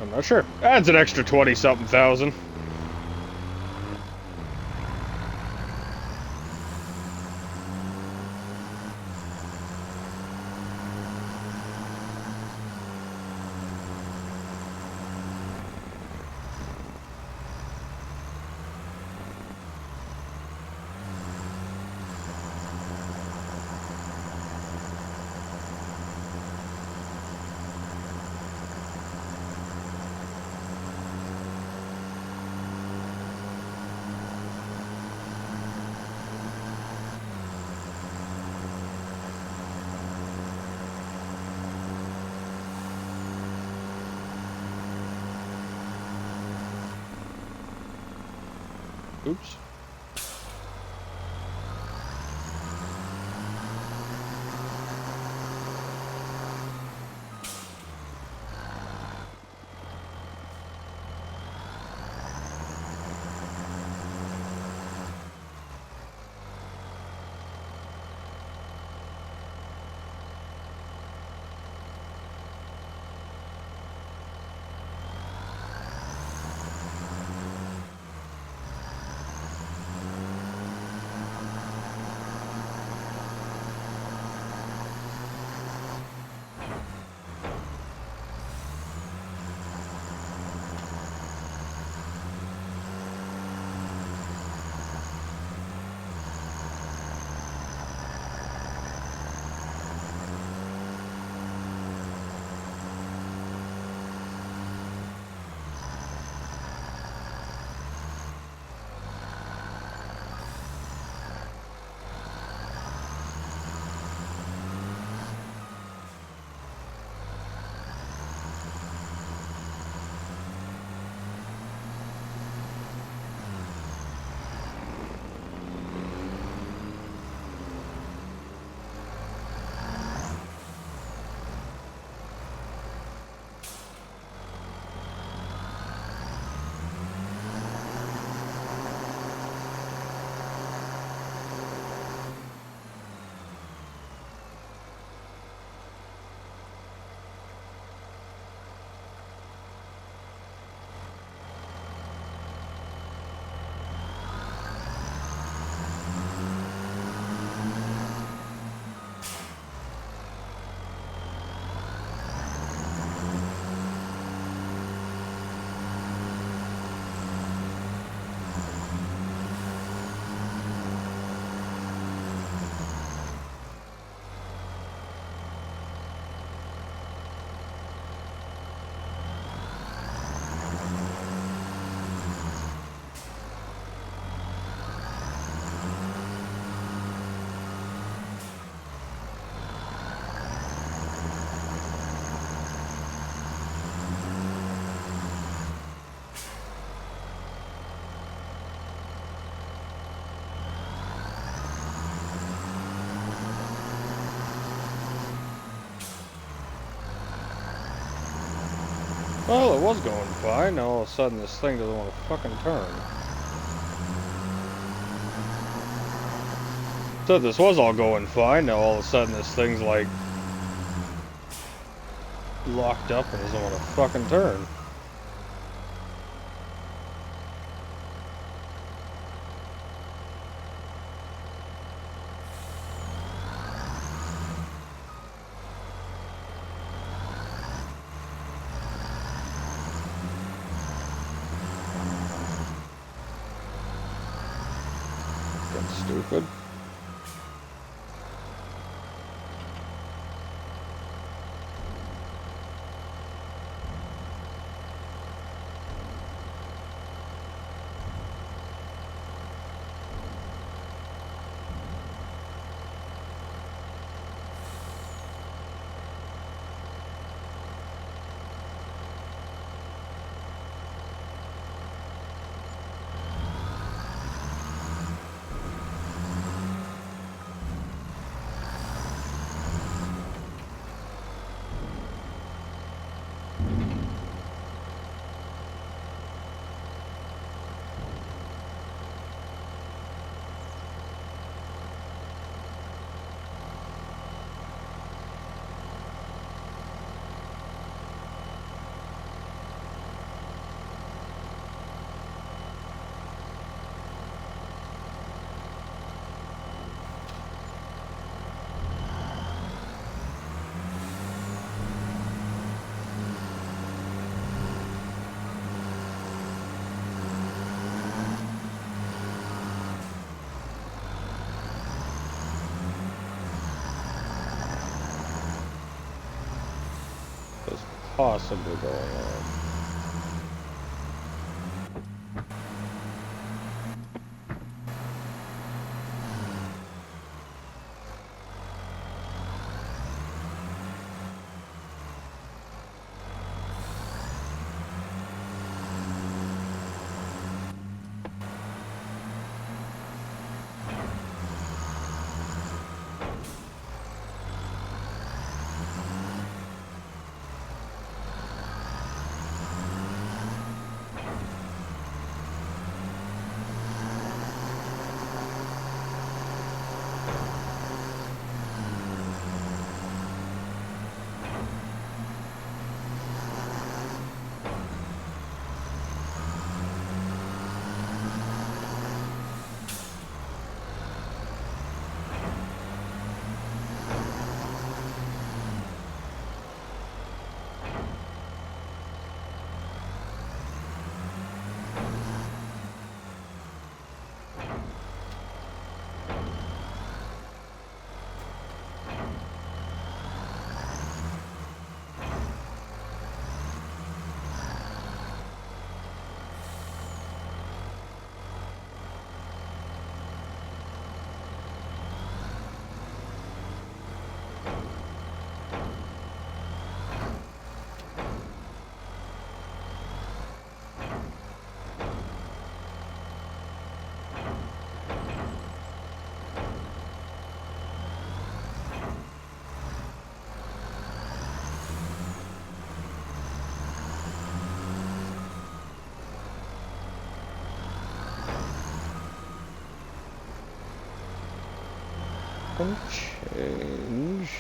I'm not sure. Adds an extra 20 something thousand. Oops. Well, it was going fine. Now all of a sudden this thing doesn't want to fucking turn. So this was all going fine. Now all of a sudden this thing's like locked up and doesn't want to fucking turn. That's stupid. What's possibly going on? Change.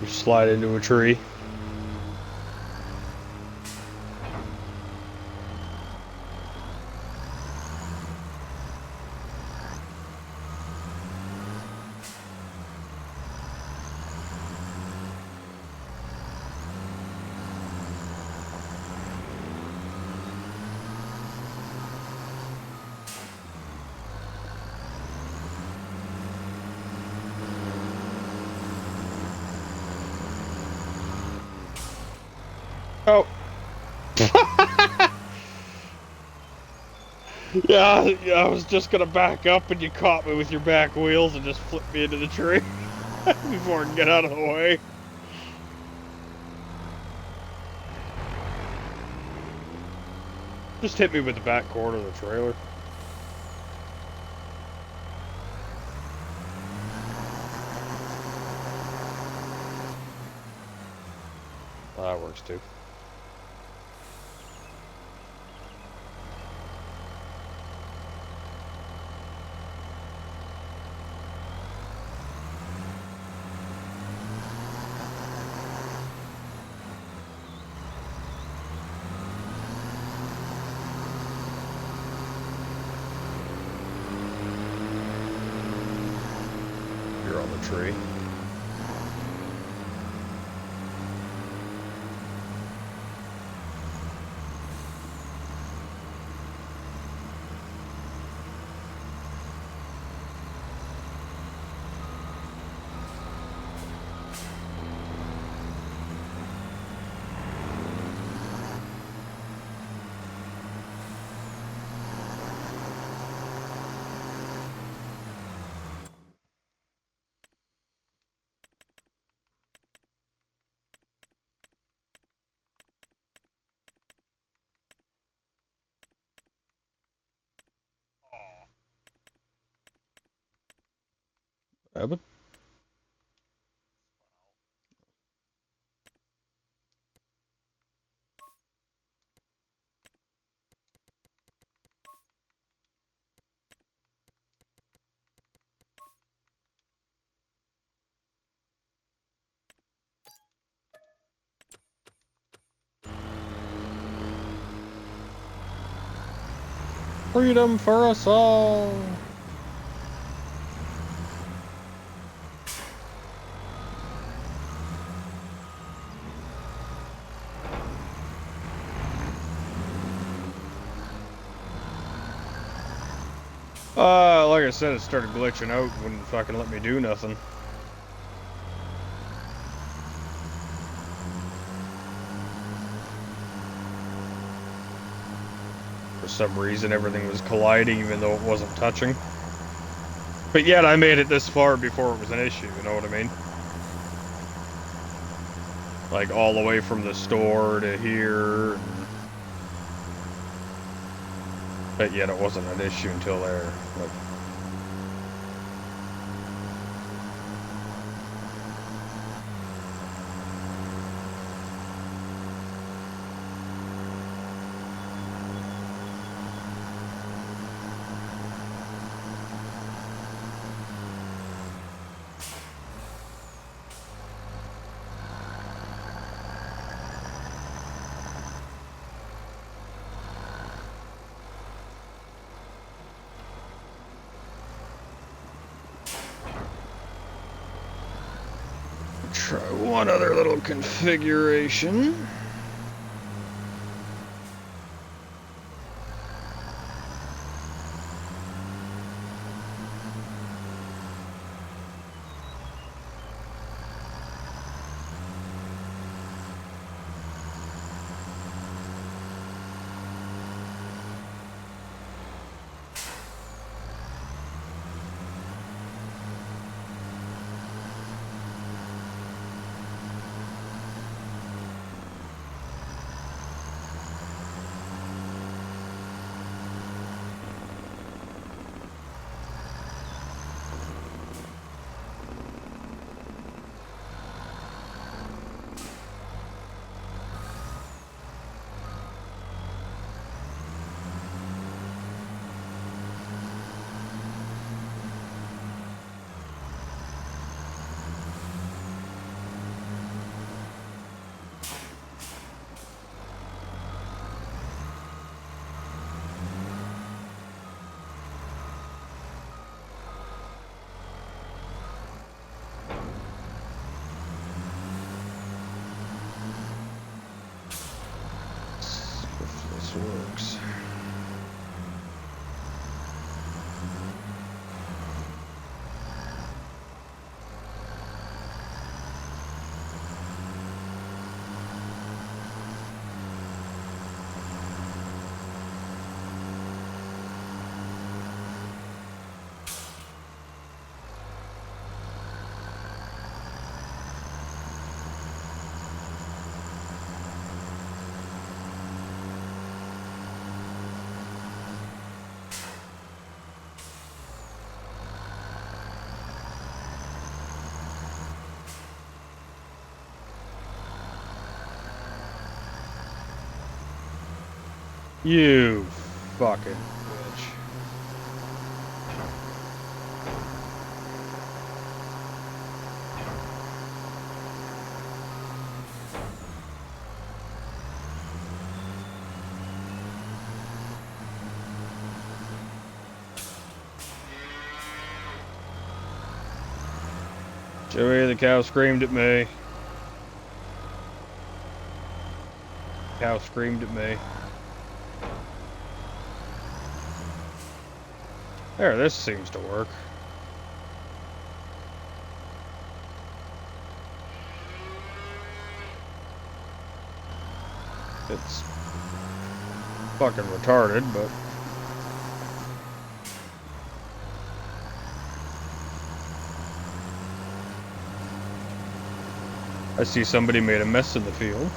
You slide into a tree. Oh. Yeah, I was just gonna back up and you caught me with your back wheels and just flipped me into the tree before I can get out of the way. Just hit me with the back corner of the trailer. That works too. You're on the tree. Evan? Freedom for us all! Like I said, it started glitching out, wouldn't fucking let me do nothing. For some reason, everything was colliding even though it wasn't touching. But yet, I made it this far before it was an issue, you know what I mean? Like, all the way from the store to here. But yet, it wasn't an issue until there. Like, try one other little configuration. If this works. You fucking bitch. Joey, the cow screamed at me. Cow screamed at me. There, this seems to work. It's fucking retarded, but I see somebody made a mess in the field.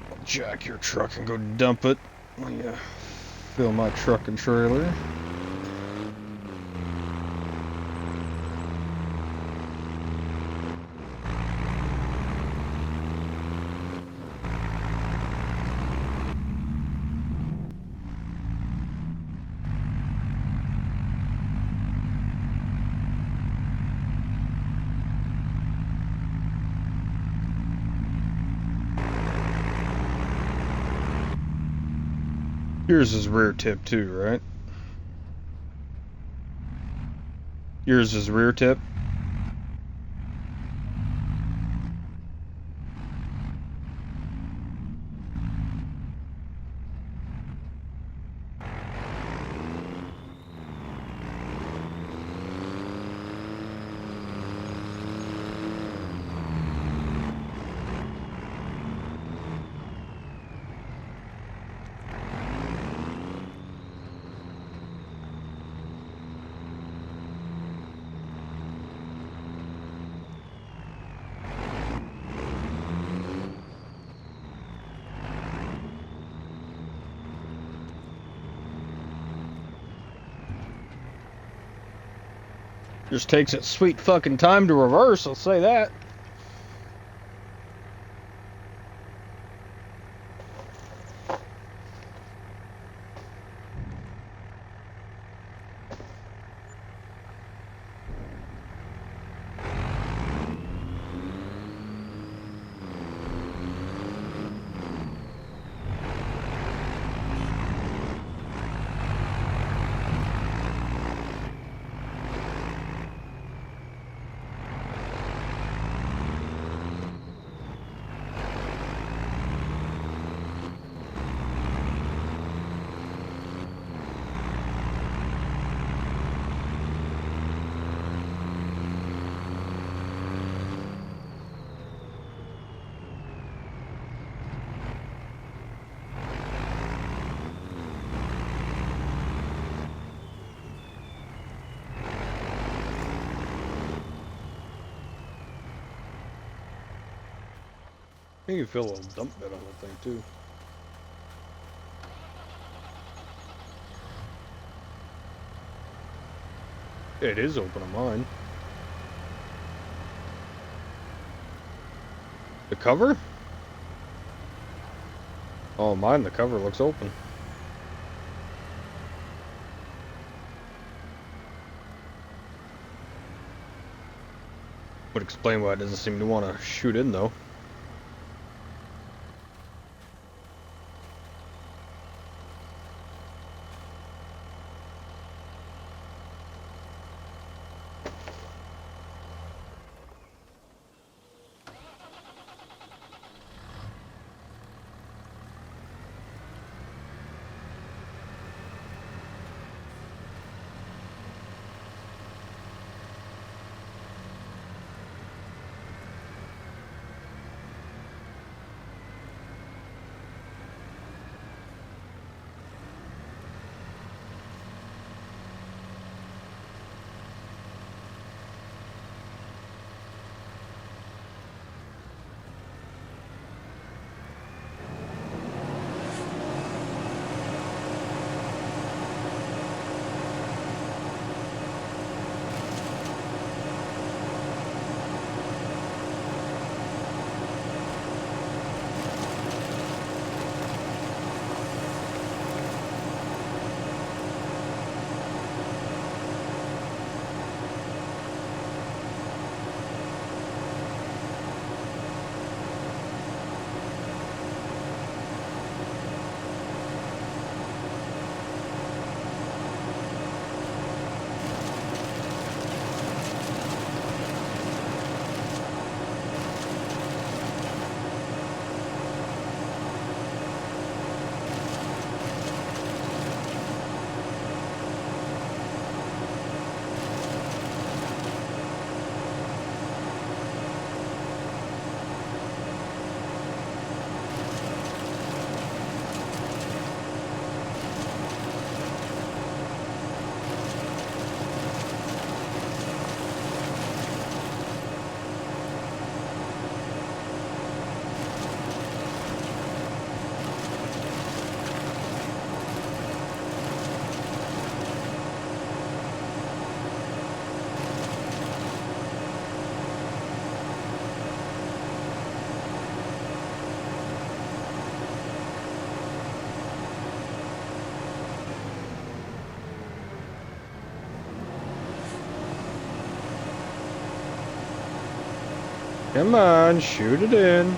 I'll jack your truck and go dump it. Yeah, fill my truck and trailer. Yours is rear tip too, right? Yours is rear tip? Just takes its sweet fucking time to reverse, I'll say that. You can feel a little dump bed on the thing too. It is open on mine. The cover? Oh, mine, the cover looks open. Would explain why it doesn't seem to want to shoot in though. Come on, shoot it in.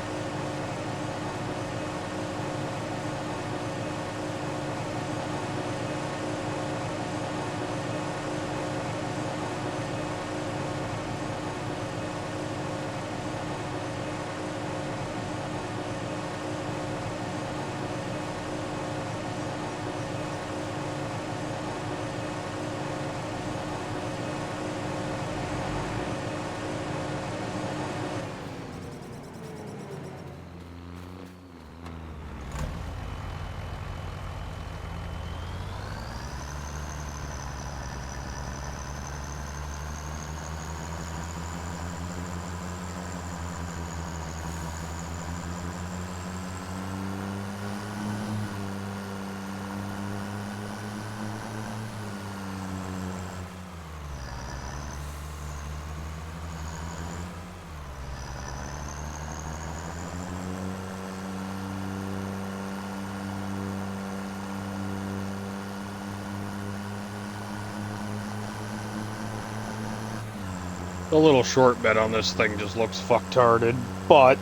The little short bed on this thing just looks fucktarded, but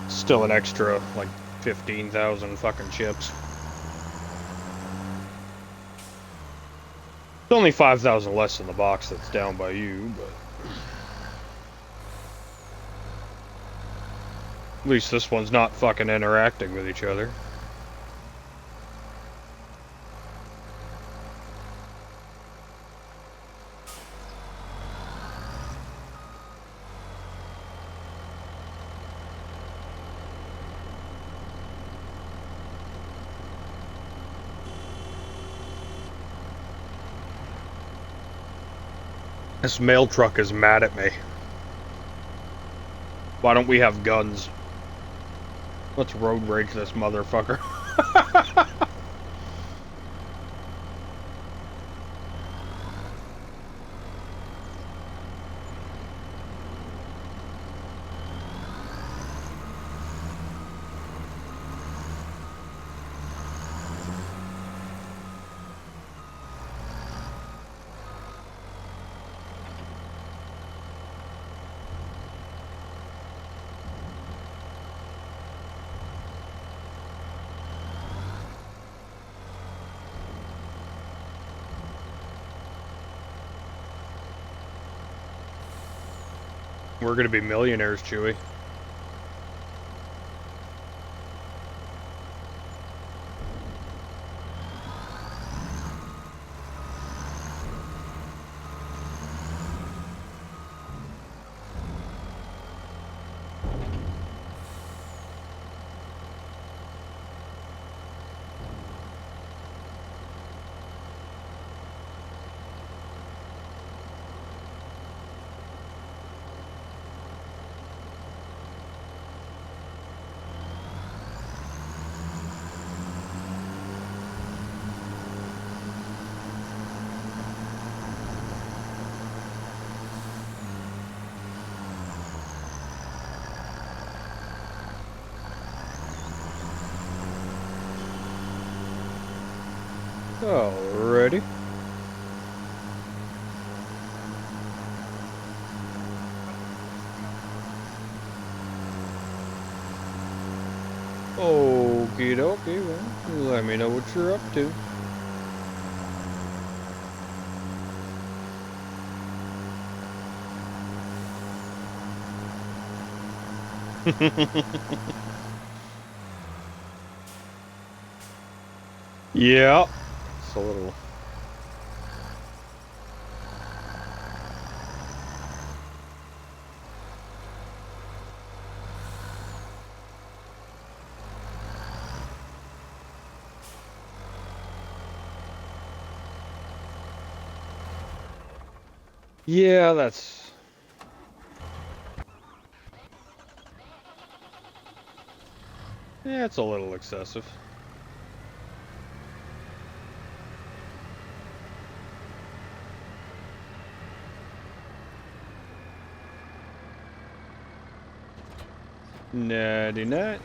still an extra, like, 15,000 fucking chips. It's only 5,000 less than the box that's down by you, but at least this one's not fucking interacting with each other. This mail truck is mad at me. Why don't we have guns? Let's road rage this motherfucker. We're gonna be millionaires, Chewy. Alrighty. Okie dokie, well, let me know what you're up to. Yeah. It's a little... Yeah, that's... Yeah, it's a little excessive. Natty nat.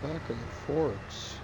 Back in the forts.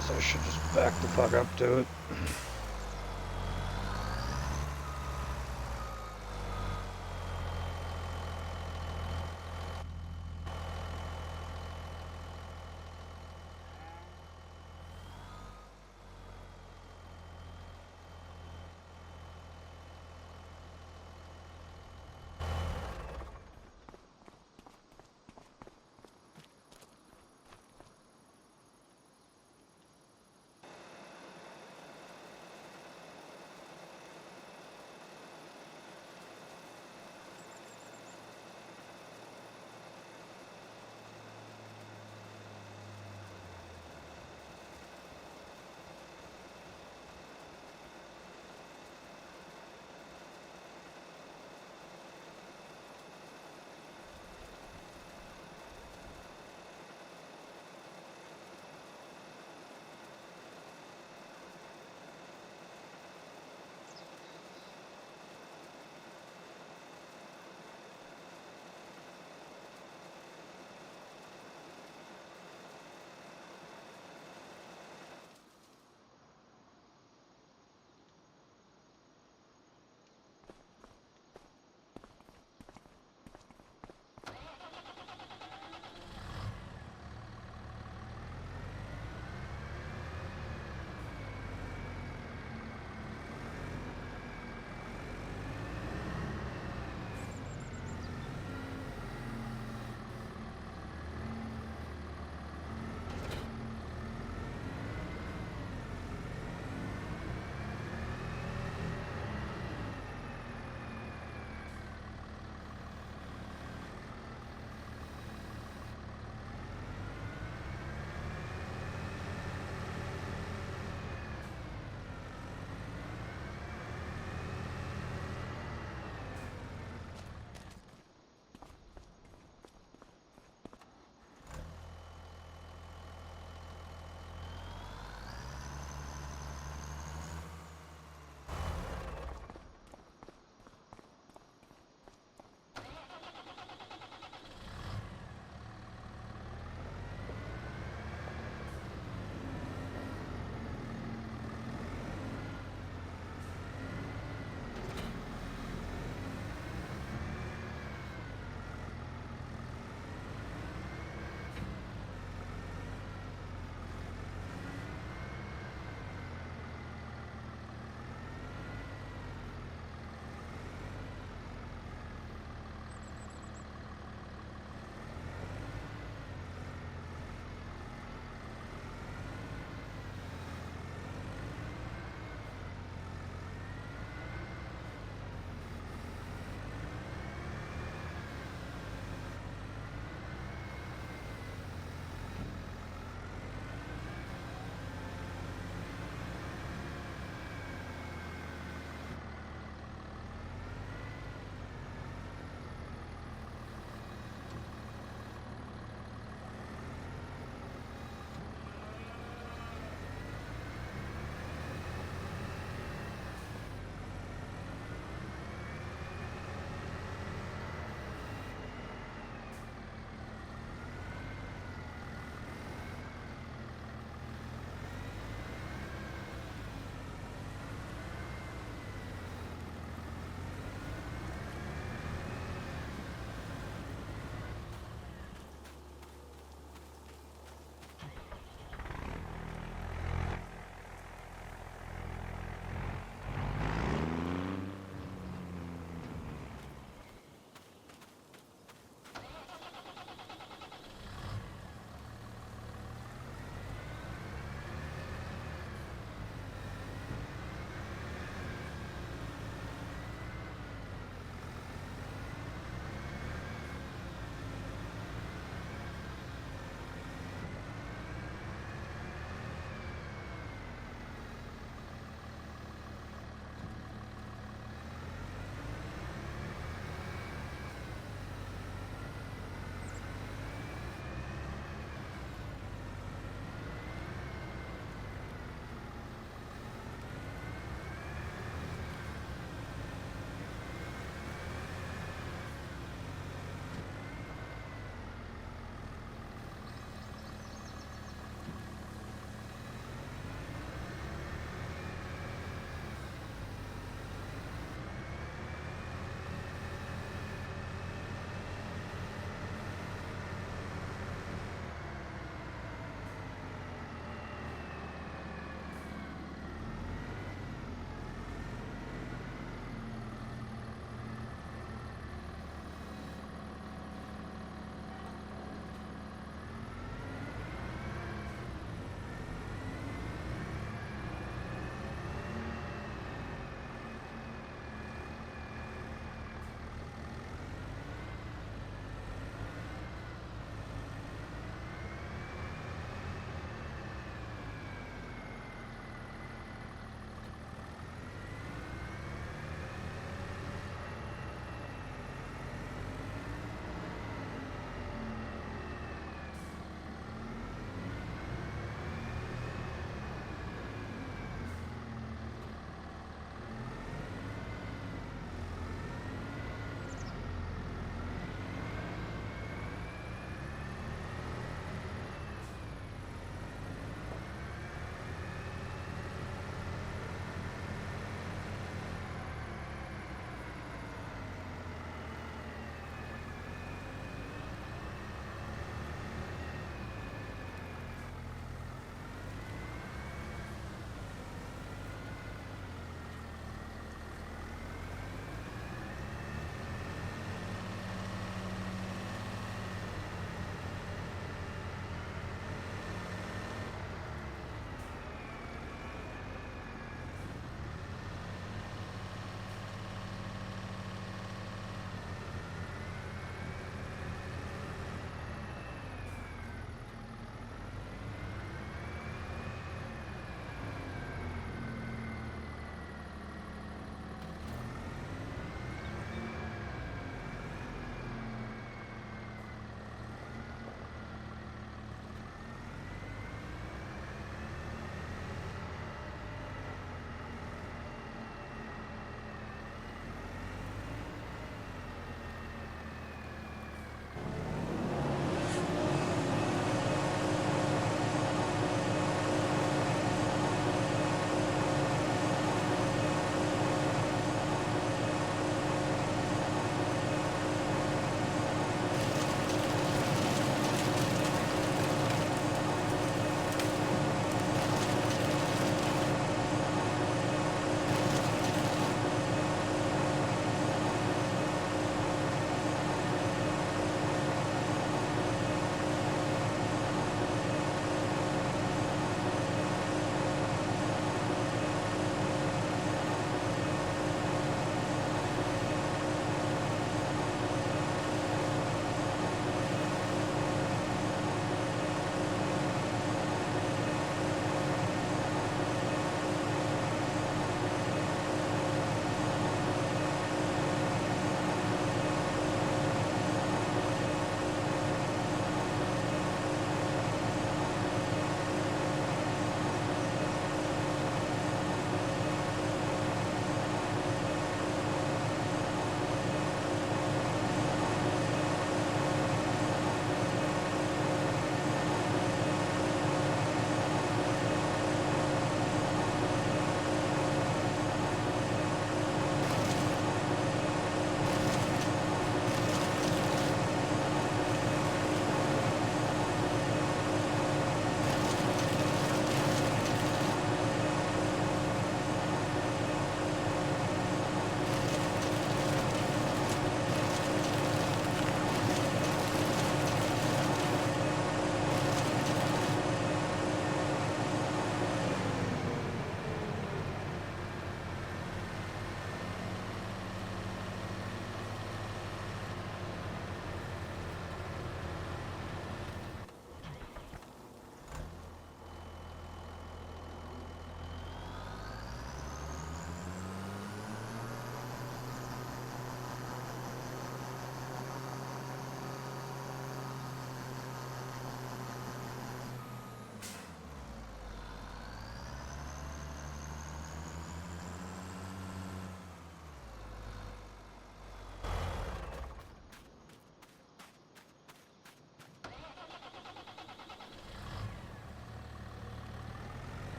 Guess I should just back the fuck up to it.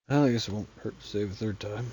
Well, I guess it won't hurt to save a third time.